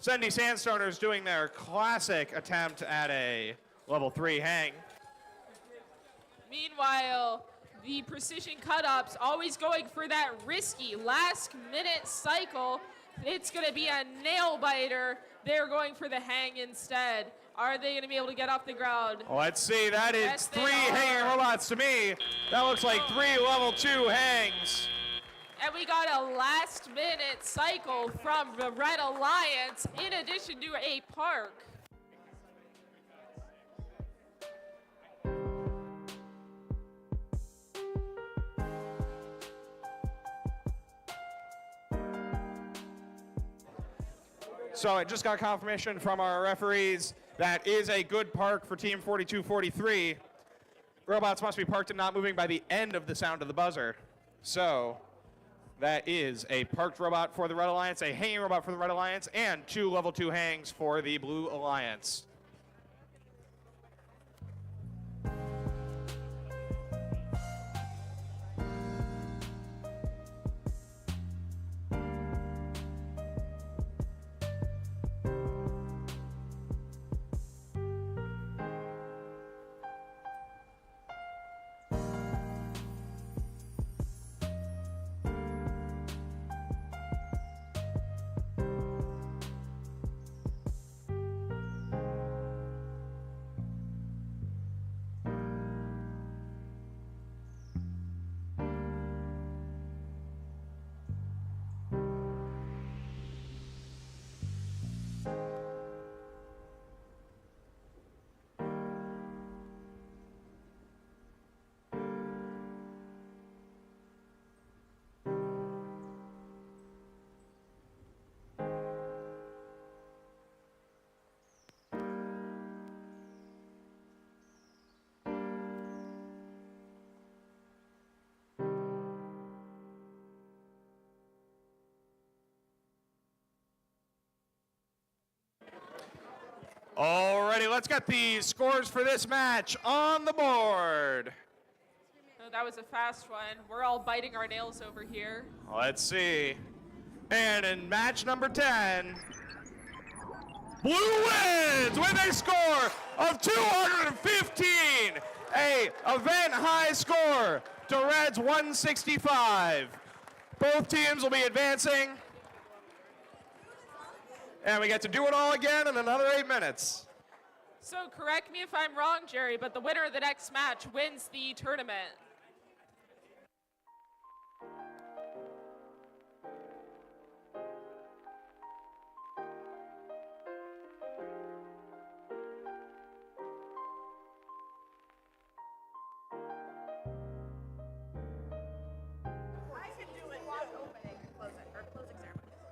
Sendy Sandstoners doing their classic attempt at a level 3 hang.
Meanwhile, the Precision Cut-Ups always going for that risky last-minute cycle. It's going to be a nail-biter. They're going for the hang instead. Are they going to be able to get off the ground?
Let's see. That is
Yes,
3
they are.
hanging robots to me. That looks like 3 level 2 hangs.
And we got a last-minute cycle from the Red Alliance in addition to a park.
So I just got confirmation from our referees that is a good park for Team 4243. Robots must be parked and not moving by the end of the sound of the buzzer. So that is a parked robot for the Red Alliance, a hanging robot for the Red Alliance, and 2 level 2 hangs for the Blue Alliance. Alrighty, let's get the scores for this match on the board.
Oh, that was a fast one. We're all biting our nails over here.
Let's see. And in match number 10, Blue wins with a score of 215, a event high score to Red's 165. Both teams will be advancing. And we get to do it all again in another 8 minutes.
So correct me if I'm wrong, Jerry, but the winner of the next match wins the tournament.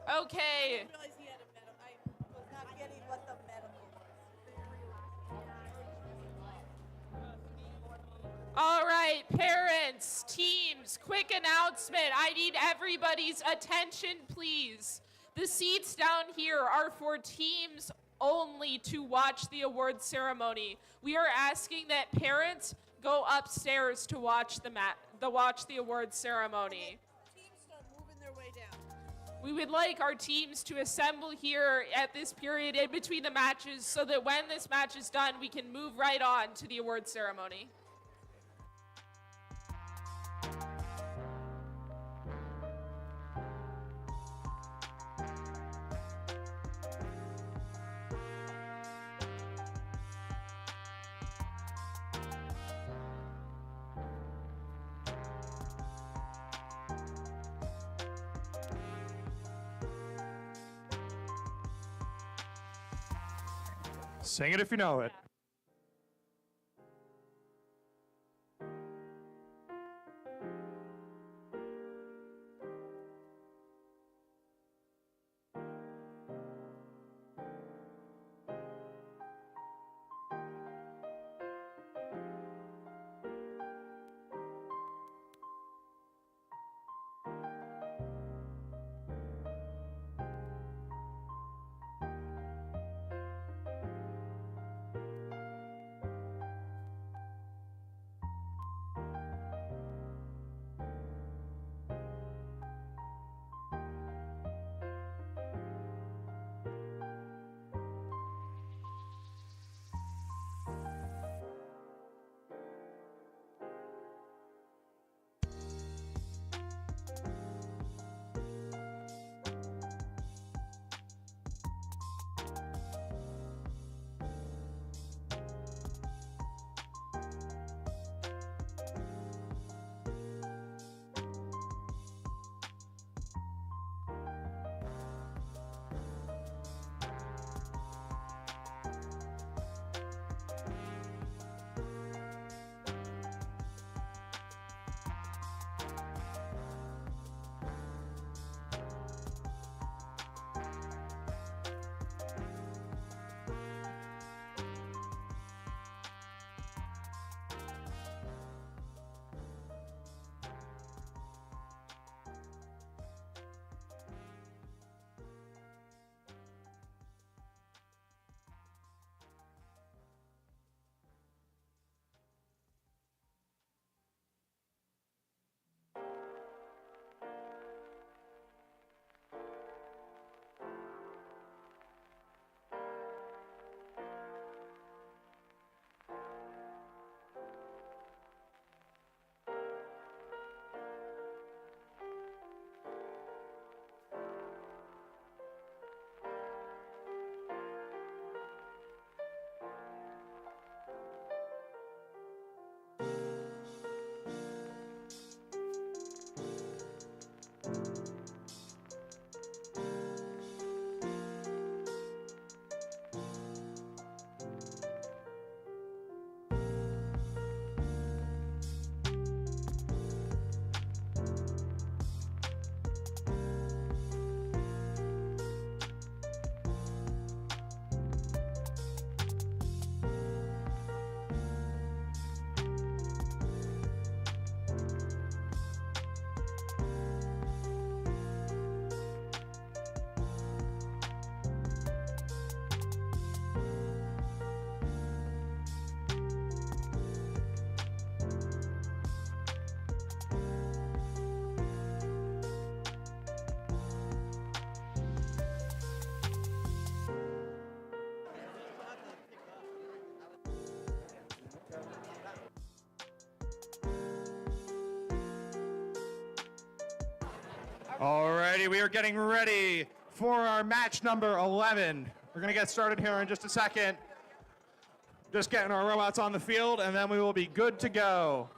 Okay. All right, parents, teams, quick announcement. I need everybody's attention, please. The seats down here are for teams only to watch the award ceremony. We are asking that parents go upstairs to watch the award ceremony. We would like our teams to assemble here at this period in between the matches so that when this match is done, we can move right on to the award ceremony.
Sing it if you know it. Alrighty, we are getting ready for our match number 11. We're gonna get started here in just a second. Just getting our robots on the field, and then we will be good to go.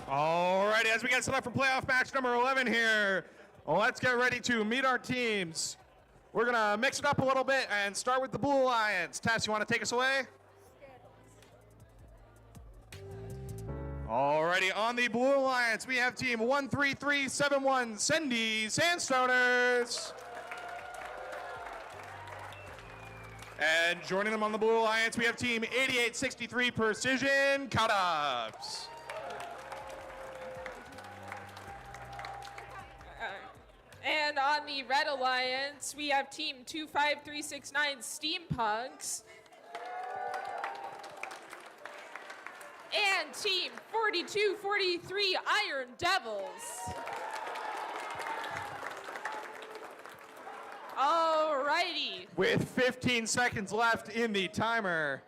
Alrighty, as we get set up for playoff match number 11 here, let's get ready to meet our teams. We're gonna mix it up a little bit and start with the Blue Alliance. Tess, you wanna take us away? Alrighty, on the Blue Alliance, we have team 13371 Sendy Sandstoners. And joining them on the Blue Alliance, we have team 8863 Precision Cut-Ups.
And on the Red Alliance, we have team 25369 Steampunks. And team 4243 Iron Devils. Alrighty.
With 15 seconds left in the timer.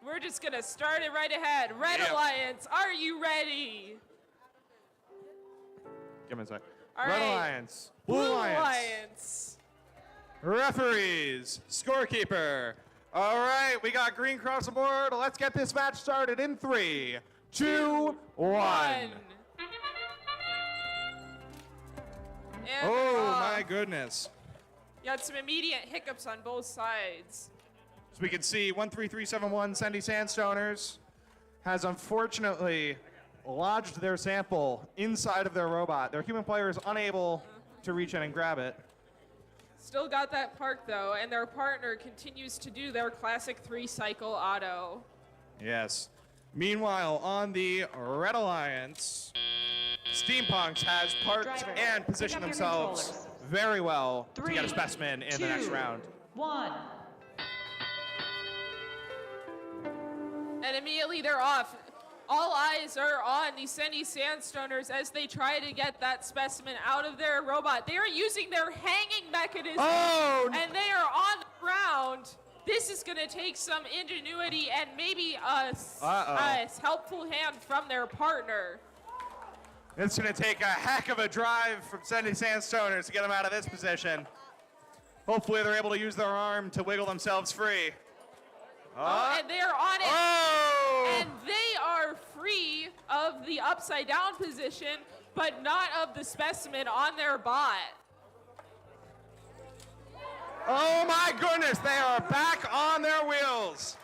We're just gonna start it right ahead. Red Alliance, are you ready?
Give me a sec.
All
Red
right.
Alliance, Blue Alliance. Referees, scorekeeper. All right, we got green across the board. Let's get this match started in 3, 2, 1.
And,
My goodness.
got some immediate hiccups on both sides.
As we can see, 13371 Sendy Sandstoners has unfortunately lodged their sample inside of their robot. Their human player is unable to reach in and grab it.
Still got that park though, and their partner continues to do their classic 3-cycle auto.
Yes. Meanwhile, on the Red Alliance, Steampunks has parked and positioned
pick up your
themselves
controllers.
very well to get a
3,
specimen in the next
2,
round.
1.
And immediately they're off. All eyes are on the Sendy Sandstoners as they try to get that specimen out of their robot. They are using their hanging mechanism, and they are on the ground. This is going to take some ingenuity and maybe a helpful hand from their partner.
It's going to take a heck of a drive from Sendy Sandstoners to get them out of this position. Hopefully they're able to use their arm to wiggle themselves free.
And they're on it. And they are free of the upside down position, but not of the specimen on their bot.
Oh my goodness, they are back on their wheels.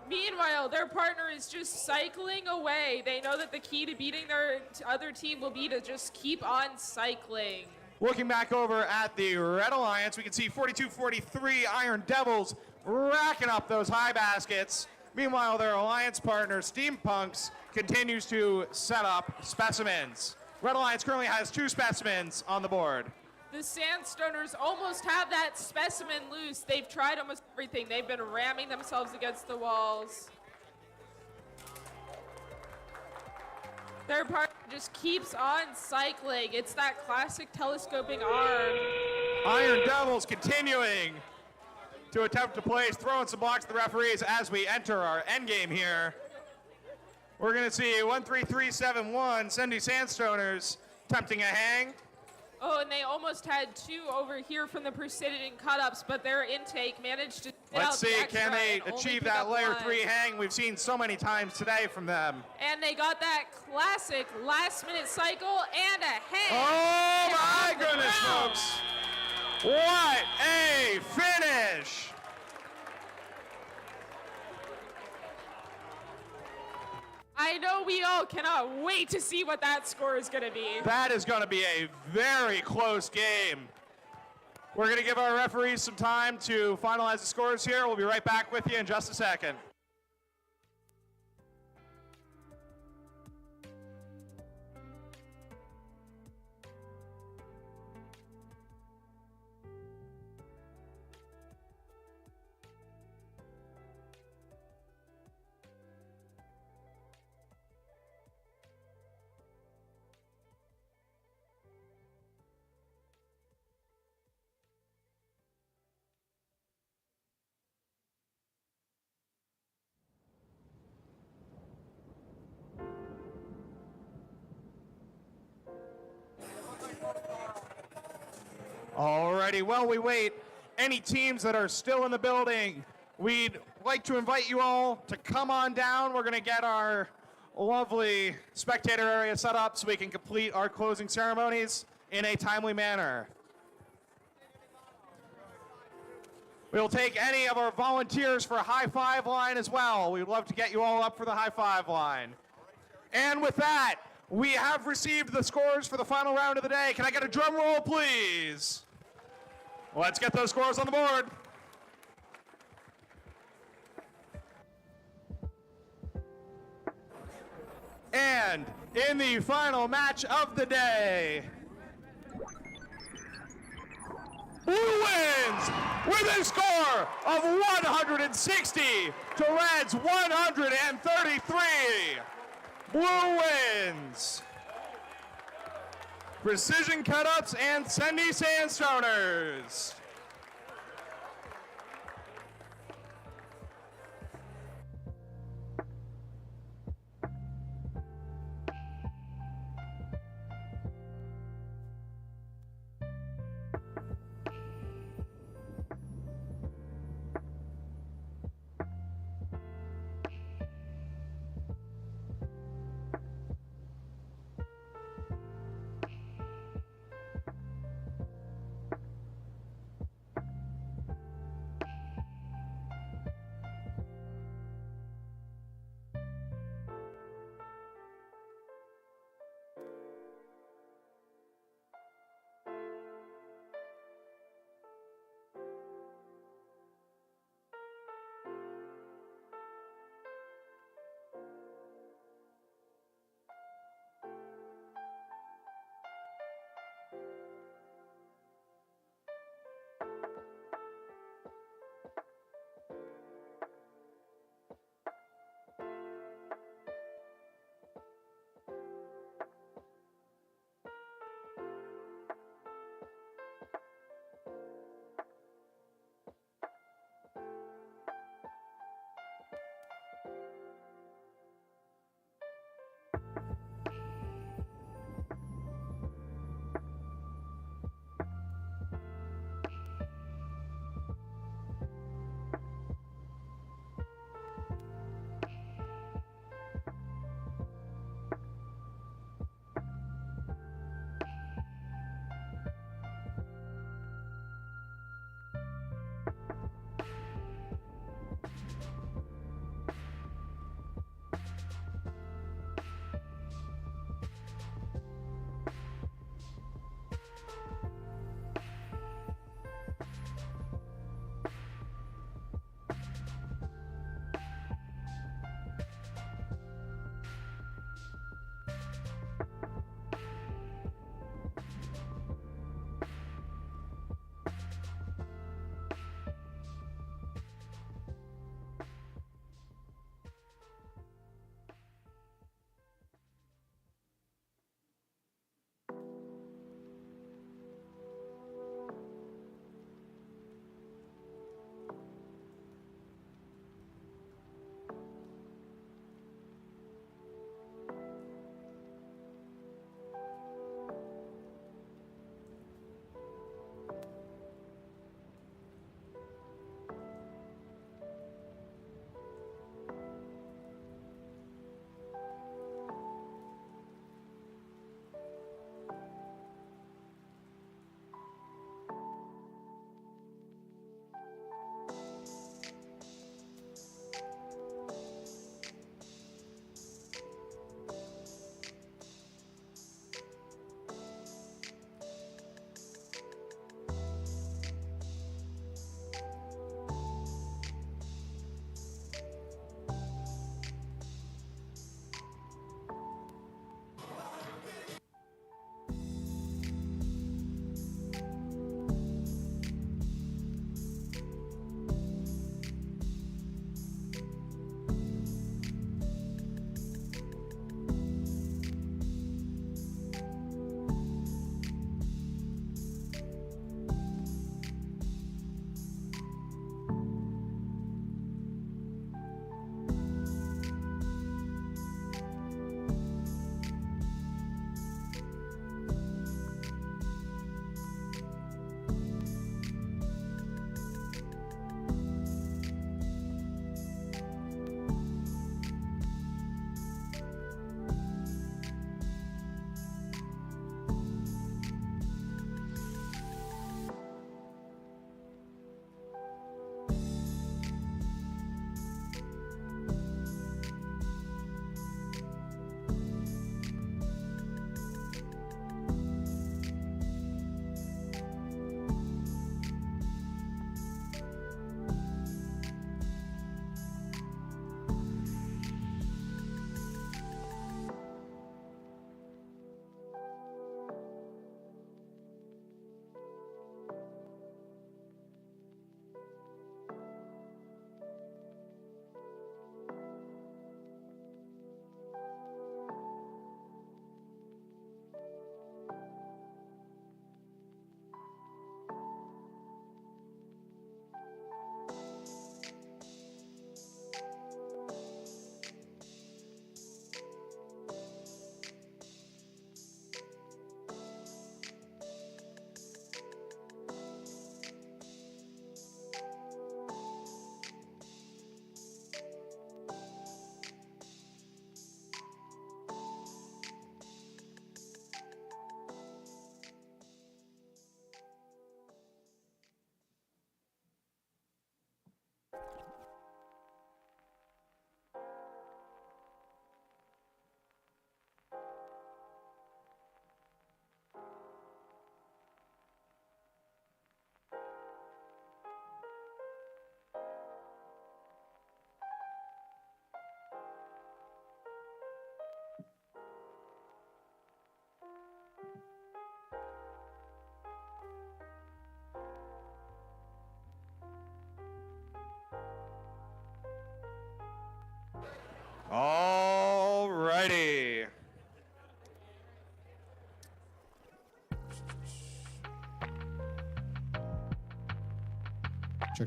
Meanwhile, their partner is just cycling away. They know that the key to beating their other team will be to just keep on cycling.
Looking back over at the Red Alliance, we can see 4243 Iron Devils racking up those high baskets. Meanwhile, their alliance partner, Steampunks, continues to set up specimens. Red Alliance currently has 2 specimens on the board.
The Sandstoners almost have that specimen loose. They've tried almost everything. They've been ramming themselves against the walls. Their partner just keeps on cycling. It's that classic telescoping arm.
Iron Devils continuing to attempt to place, throwing some blocks to the referees as we enter our end game here. We're going to see 13371 Cindy Sandstoners attempting a hang.
Oh, and they almost had two over here from the precision cut-ups, but their intake managed to get
Let's
out the
see,
extra
can they
and only
achieve
pick
that
up
layer
one.
3 hang we've seen so many times today from them?
And they got that classic last-minute cycle and a hang.
Oh my
off the
goodness,
ground.
folks. What a finish.
I know we all cannot wait to see what that score is going to be.
That is going to be a very close game. We're going to give our referees some time to finalize the scores here. We'll be right back with you in just a second. Alrighty, while we wait, any teams that are still in the building, we'd like to invite you all to come on down. We're going to get our lovely spectator area set up so we can complete our closing ceremonies in a timely manner. We'll take any of our volunteers for a high five line as well. We'd love to get you all up for the high five line. And with that, we have received the scores for the final round of the day. Can I get a drum roll, please? Let's get those scores on the board. And in the final match of the day, Blue wins with a score of 160 to Red's 133. Blue wins. Precision Cut-Ups and Cindy Sandstoners.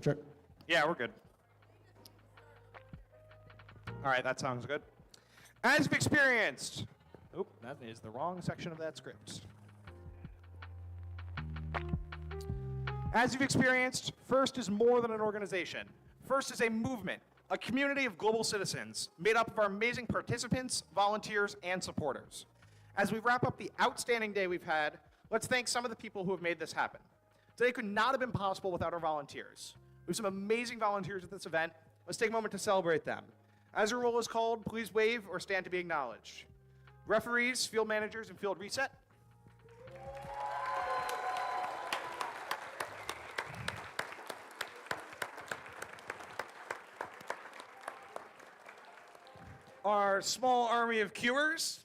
Check.
Yeah, we're good. All right, that sounds good. As you've experienced, that is the wrong section of that script. As you've experienced, FIRST is more than an organization. FIRST is a movement, a community of global citizens made up of our amazing participants, volunteers, and supporters. As we wrap up the outstanding day we've had, let's thank some of the people who have made this happen. Today could not have been possible without our volunteers. We have some amazing volunteers at this event. Let's take a moment to celebrate them. As your roll is called, please wave or stand to be acknowledged. Referees, field managers, and field reset. Our small army of queuers.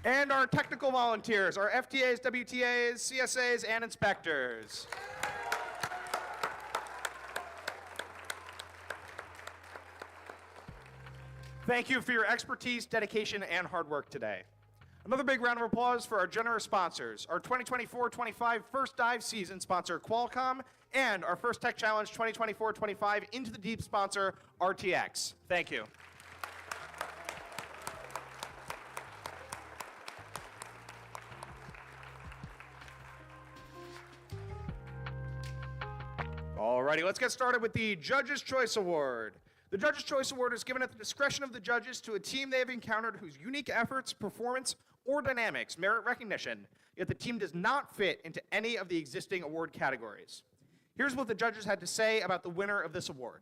And our technical volunteers, our FTAs, WTAs, CSAs, and inspectors. Thank you for your expertise, dedication, and hard work today. Another big round of applause for our generous sponsors, our 2024-25 First Dive season sponsor, Qualcomm, and our First Tech Challenge 2024-25 Into the Deep sponsor, RTX. Thank you. Alrighty, let's get started with the Judges' Choice Award. The Judges' Choice Award is given at the discretion of the judges to a team they have encountered whose unique efforts, performance, or dynamics merit recognition, yet the team does not fit into any of the existing award categories. Here's what the judges had to say about the winner of this award.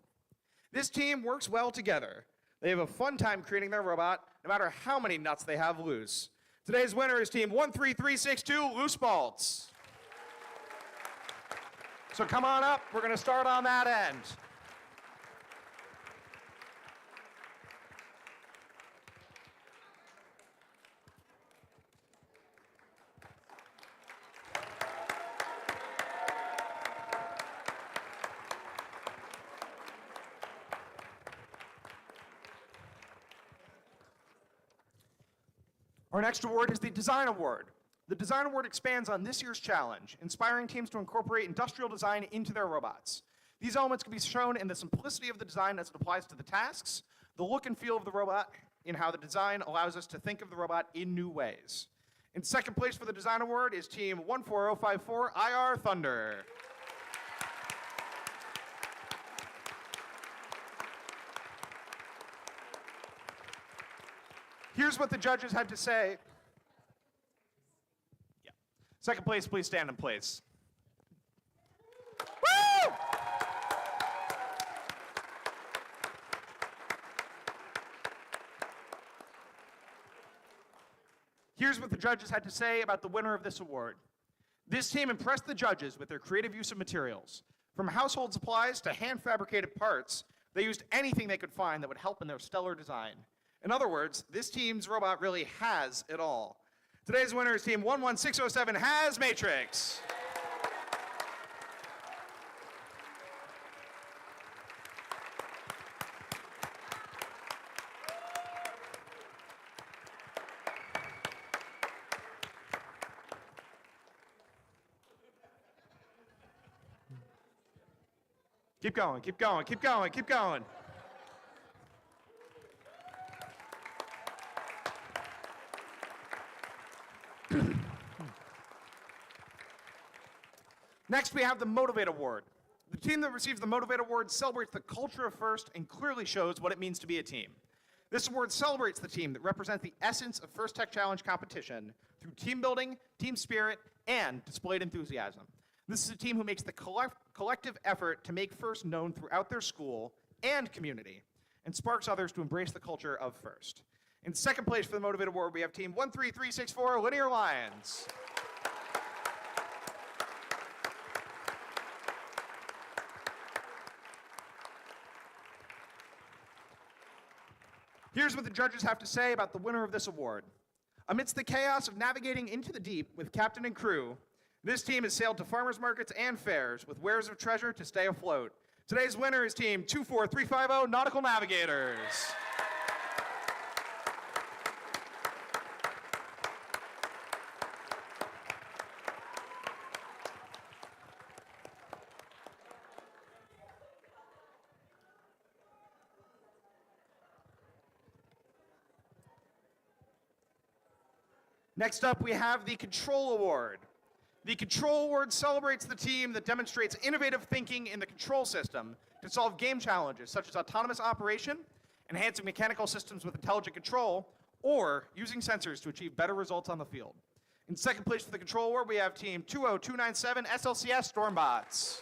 This team works well together. They have a fun time creating their robot, no matter how many nuts they have loose. Today's winner is Team 13362 Loose Bolts. So come on up, we're gonna start on that end. Our next award is the Design Award. The Design Award expands on this year's challenge, inspiring teams to incorporate industrial design into their robots. These elements can be shown in the simplicity of the design as it applies to the tasks, the look and feel of the robot, and how the design allows us to think of the robot in new ways. In second place for the Design Award is Team 14054 IR Thunder. Here's what the judges had to say. Yeah. Second place, please stand in place. Woo! Here's what the judges had to say about the winner of this award. This team impressed the judges with their creative use of materials. From household supplies to hand-fabricated parts, they used anything they could find that would help in their stellar design. In other words, this team's robot really has it all. Today's winner is Team 11607 Has Matrix. Keep going, keep going, keep going, keep going. Next, we have the Motivate Award. The team that receives the Motivate Award celebrates the culture of FIRST and clearly shows what it means to be a team. This award celebrates the team that represents the essence of First Tech Challenge competition through team building, team spirit, and displayed enthusiasm. This is a team who makes the collective effort to make FIRST known throughout their school and community, and sparks others to embrace the culture of FIRST. In second place for the Motivate Award, we have Team 13364 Linear Lions. Here's what the judges have to say about the winner of this award. Amidst the chaos of navigating into the deep with captain and crew, this team has sailed to farmers markets and fairs with wares of treasure to stay afloat. Today's winner is Team 24350 Nautical Navigators. Next up, we have the Control Award. The Control Award celebrates the team that demonstrates innovative thinking in the control system to solve game challenges such as autonomous operation, enhancing mechanical systems with intelligent control, or using sensors to achieve better results on the field. In second place for the Control Award, we have Team 20297 SLCS Stormbots.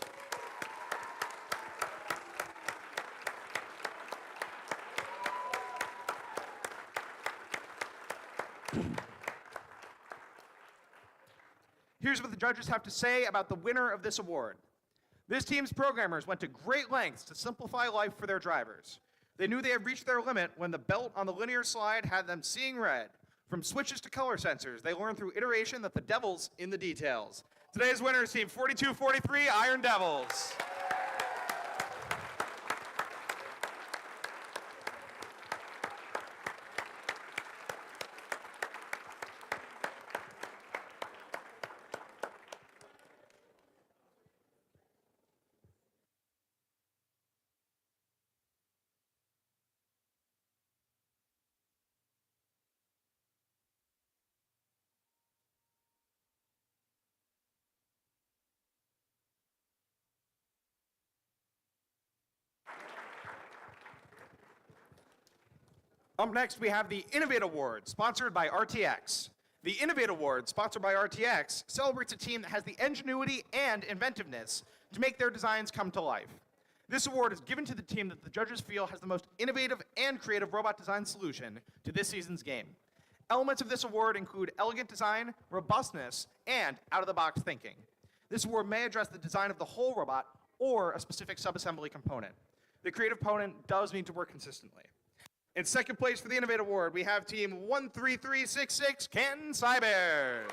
Here's what the judges have to say about the winner of this award. This team's programmers went to great lengths to simplify life for their drivers. They knew they had reached their limit when the belt on the linear slide had them seeing red. From switches to color sensors, they learned through iteration that the devil's in the details. Today's winner is Team 4243 Iron Devils. Up next, we have the Innovate Award, sponsored by RTX. The Innovate Award, sponsored by RTX, celebrates a team that has the ingenuity and inventiveness to make their designs come to life. This award is given to the team that the judges feel has the most innovative and creative robot design solution to this season's game. Elements of this award include elegant design, robustness, and out-of-the-box thinking. This award may address the design of the whole robot or a specific subassembly component. The creative component does need to work consistently. In second place for the Innovate Award, we have Team 13366 Canton Cybears.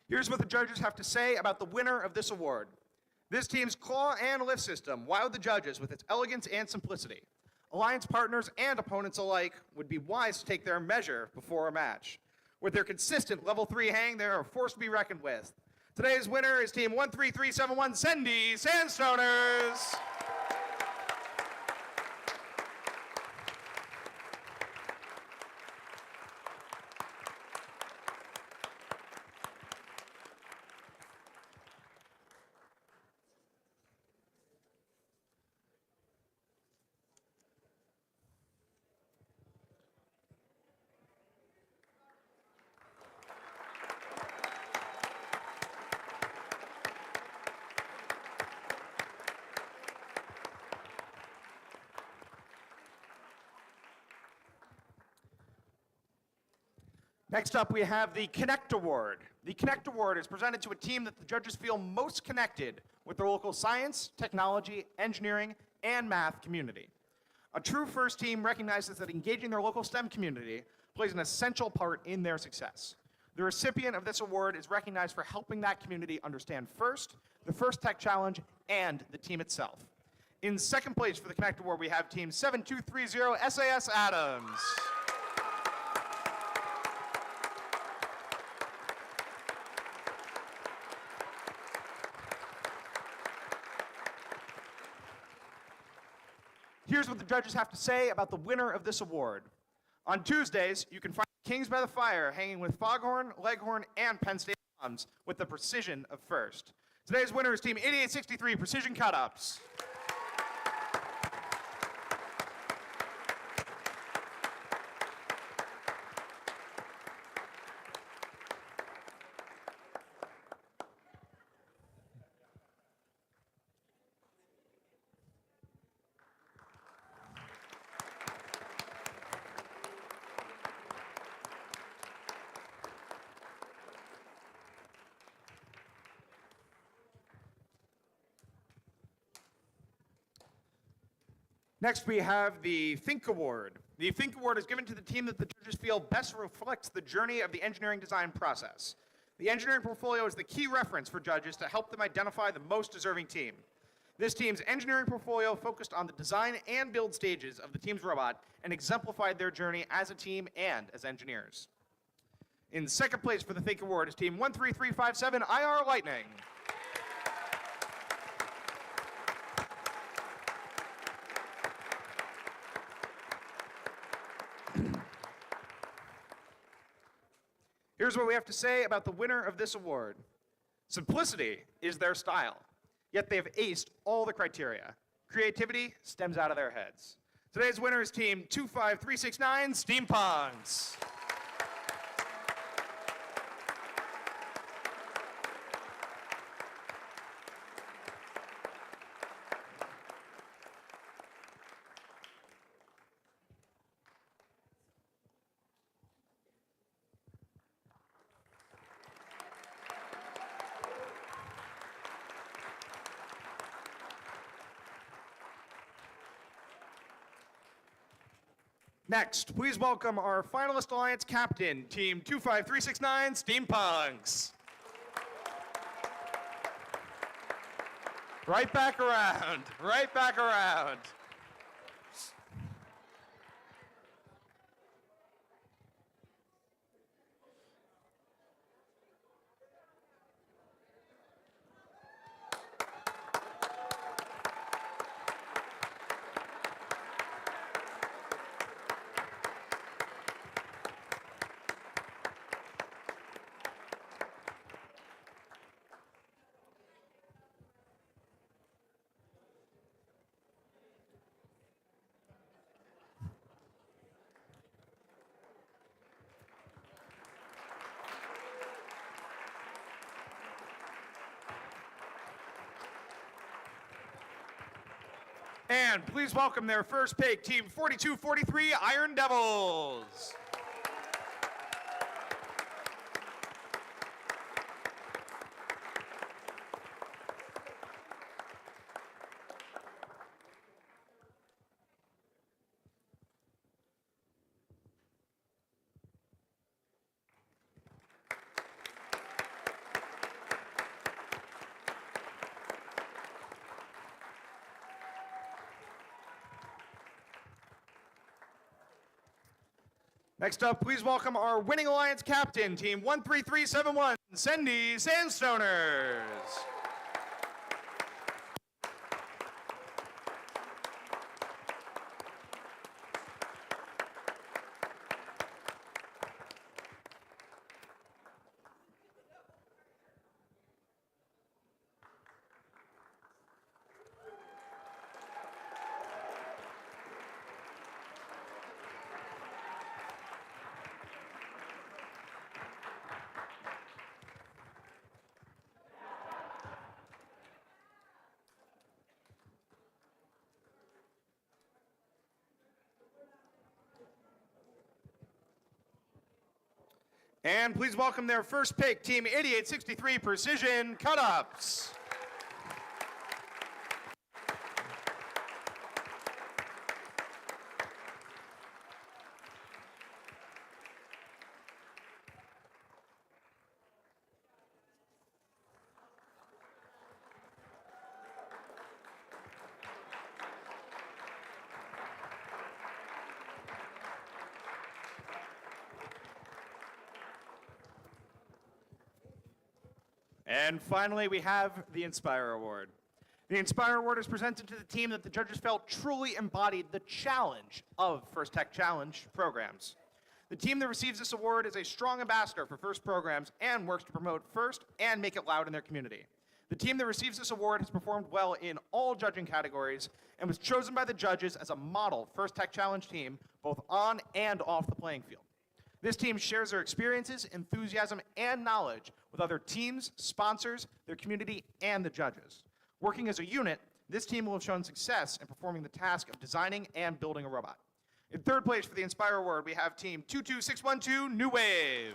Here's what the judges have to say about the winner of this award. This team's claw and lift system wowed the judges with its elegance and simplicity. Alliance partners and opponents alike would be wise to take their measure before a match. With their consistent level 3 hang, they are a force to be reckoned with. Today's winner is Team 13371 Sandy Sandstoners. Next up, we have the Connect Award. The Connect Award is presented to a team that the judges feel most connected with their local science, technology, engineering, and math community. A true FIRST team recognizes that engaging their local STEM community plays an essential part in their success. The recipient of this award is recognized for helping that community understand FIRST, the FIRST Tech Challenge, and the team itself. In second place for the Connect Award, we have Team 7230 SAS Adams. Here's what the judges have to say about the winner of this award. On Tuesdays, you can find Kings by the Fire hanging with Foghorn, Leghorn, and Penn State bombs with the precision of FIRST. Today's winner is Team 8863 Precision Cut-Ups. Next, we have the Think Award. The Think Award is given to the team that the judges feel best reflects the journey of the engineering design process. The engineering portfolio is the key reference for judges to help them identify the most deserving team. This team's engineering portfolio focused on the design and build stages of the team's robot and exemplified their journey as a team and as engineers. In second place for the Think Award is Team 13357 IR Lightning. Here's what we have to say about the winner of this award. Simplicity is their style, yet they have aced all the criteria. Creativity stems out of their heads. Today's winner is team 25369 Steampunks. Next, please welcome our finalist alliance captain, team 25369 Steampunks. Right back around, right back around. And please welcome their first pick, team 4243 Iron Devils. Next up, please welcome our winning alliance captain, team 13371, Cindy Sandstoners. And please welcome their first pick, team 8863 Precision Cut-Ups. And finally, we have the Inspire Award. The Inspire Award is presented to the team that the judges felt truly embodied the challenge of First Tech Challenge programs. The team that receives this award is a strong ambassador for FIRST programs and works to promote FIRST and make it loud in their community. The team that receives this award has performed well in all judging categories and was chosen by the judges as a model First Tech Challenge team, both on and off the playing field. This team shares their experiences, enthusiasm, and knowledge with other teams, sponsors, their community, and the judges. Working as a unit, this team will have shown success in performing the task of designing and building a robot. In third place for the Inspire Award, we have team 22612 New Wave.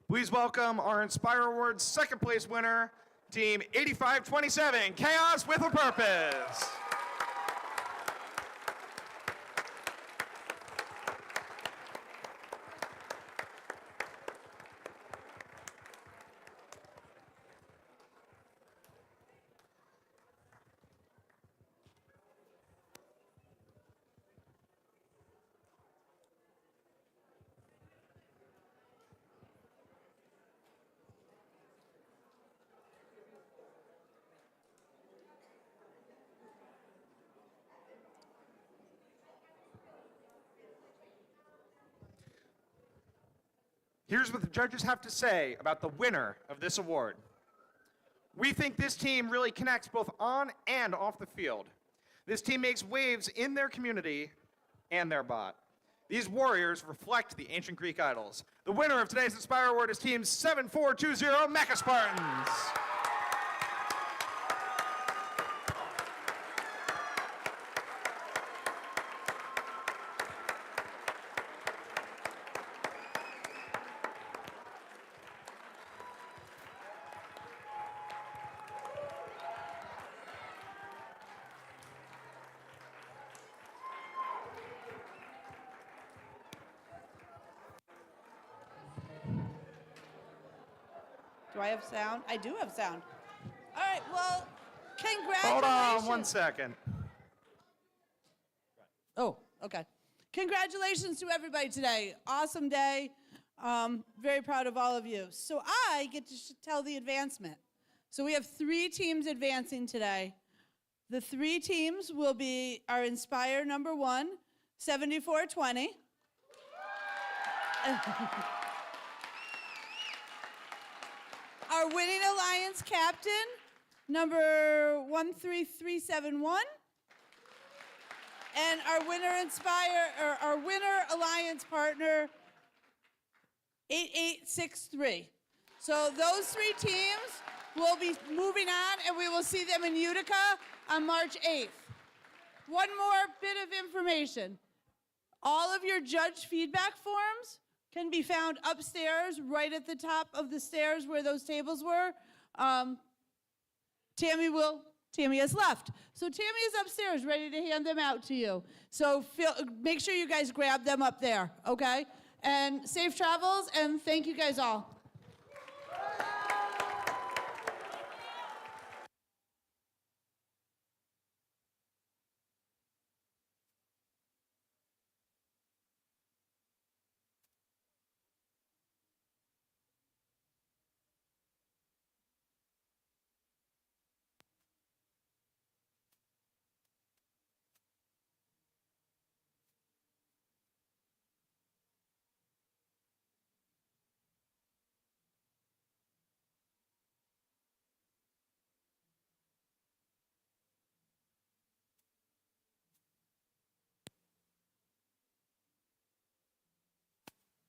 Please welcome our Inspire Awards second place winner, team 8527, Chaos with a Purpose. Here's what the judges have to say about the winner of this award. We think this team really connects both on and off the field. This team makes waves in their community and their bot. These warriors reflect the ancient Greek idols. The winner of today's Inspire Award is Team 7420 Mecha Spartans.
Do I have sound? I do have sound. All right, well, congratulations.
Hold on 1 second.
Oh, okay. Congratulations to everybody today. Awesome day. Very proud of all of you. So I get to tell the advancement. So we have 3 teams advancing today. The 3 teams will be our Inspire number 1, 7420. Our Winning Alliance captain, number 13371. And our our Winner Alliance partner, 8863. So those 3 teams will be moving on, and we will see them in Utica on March 8th. One more bit of information. All of your judge feedback forms can be found upstairs, right at the top of the stairs where those tables were. Tammy has left. So Tammy is upstairs, ready to hand them out to you. So make sure you guys grab them up there, okay? And safe travels, and thank you guys all.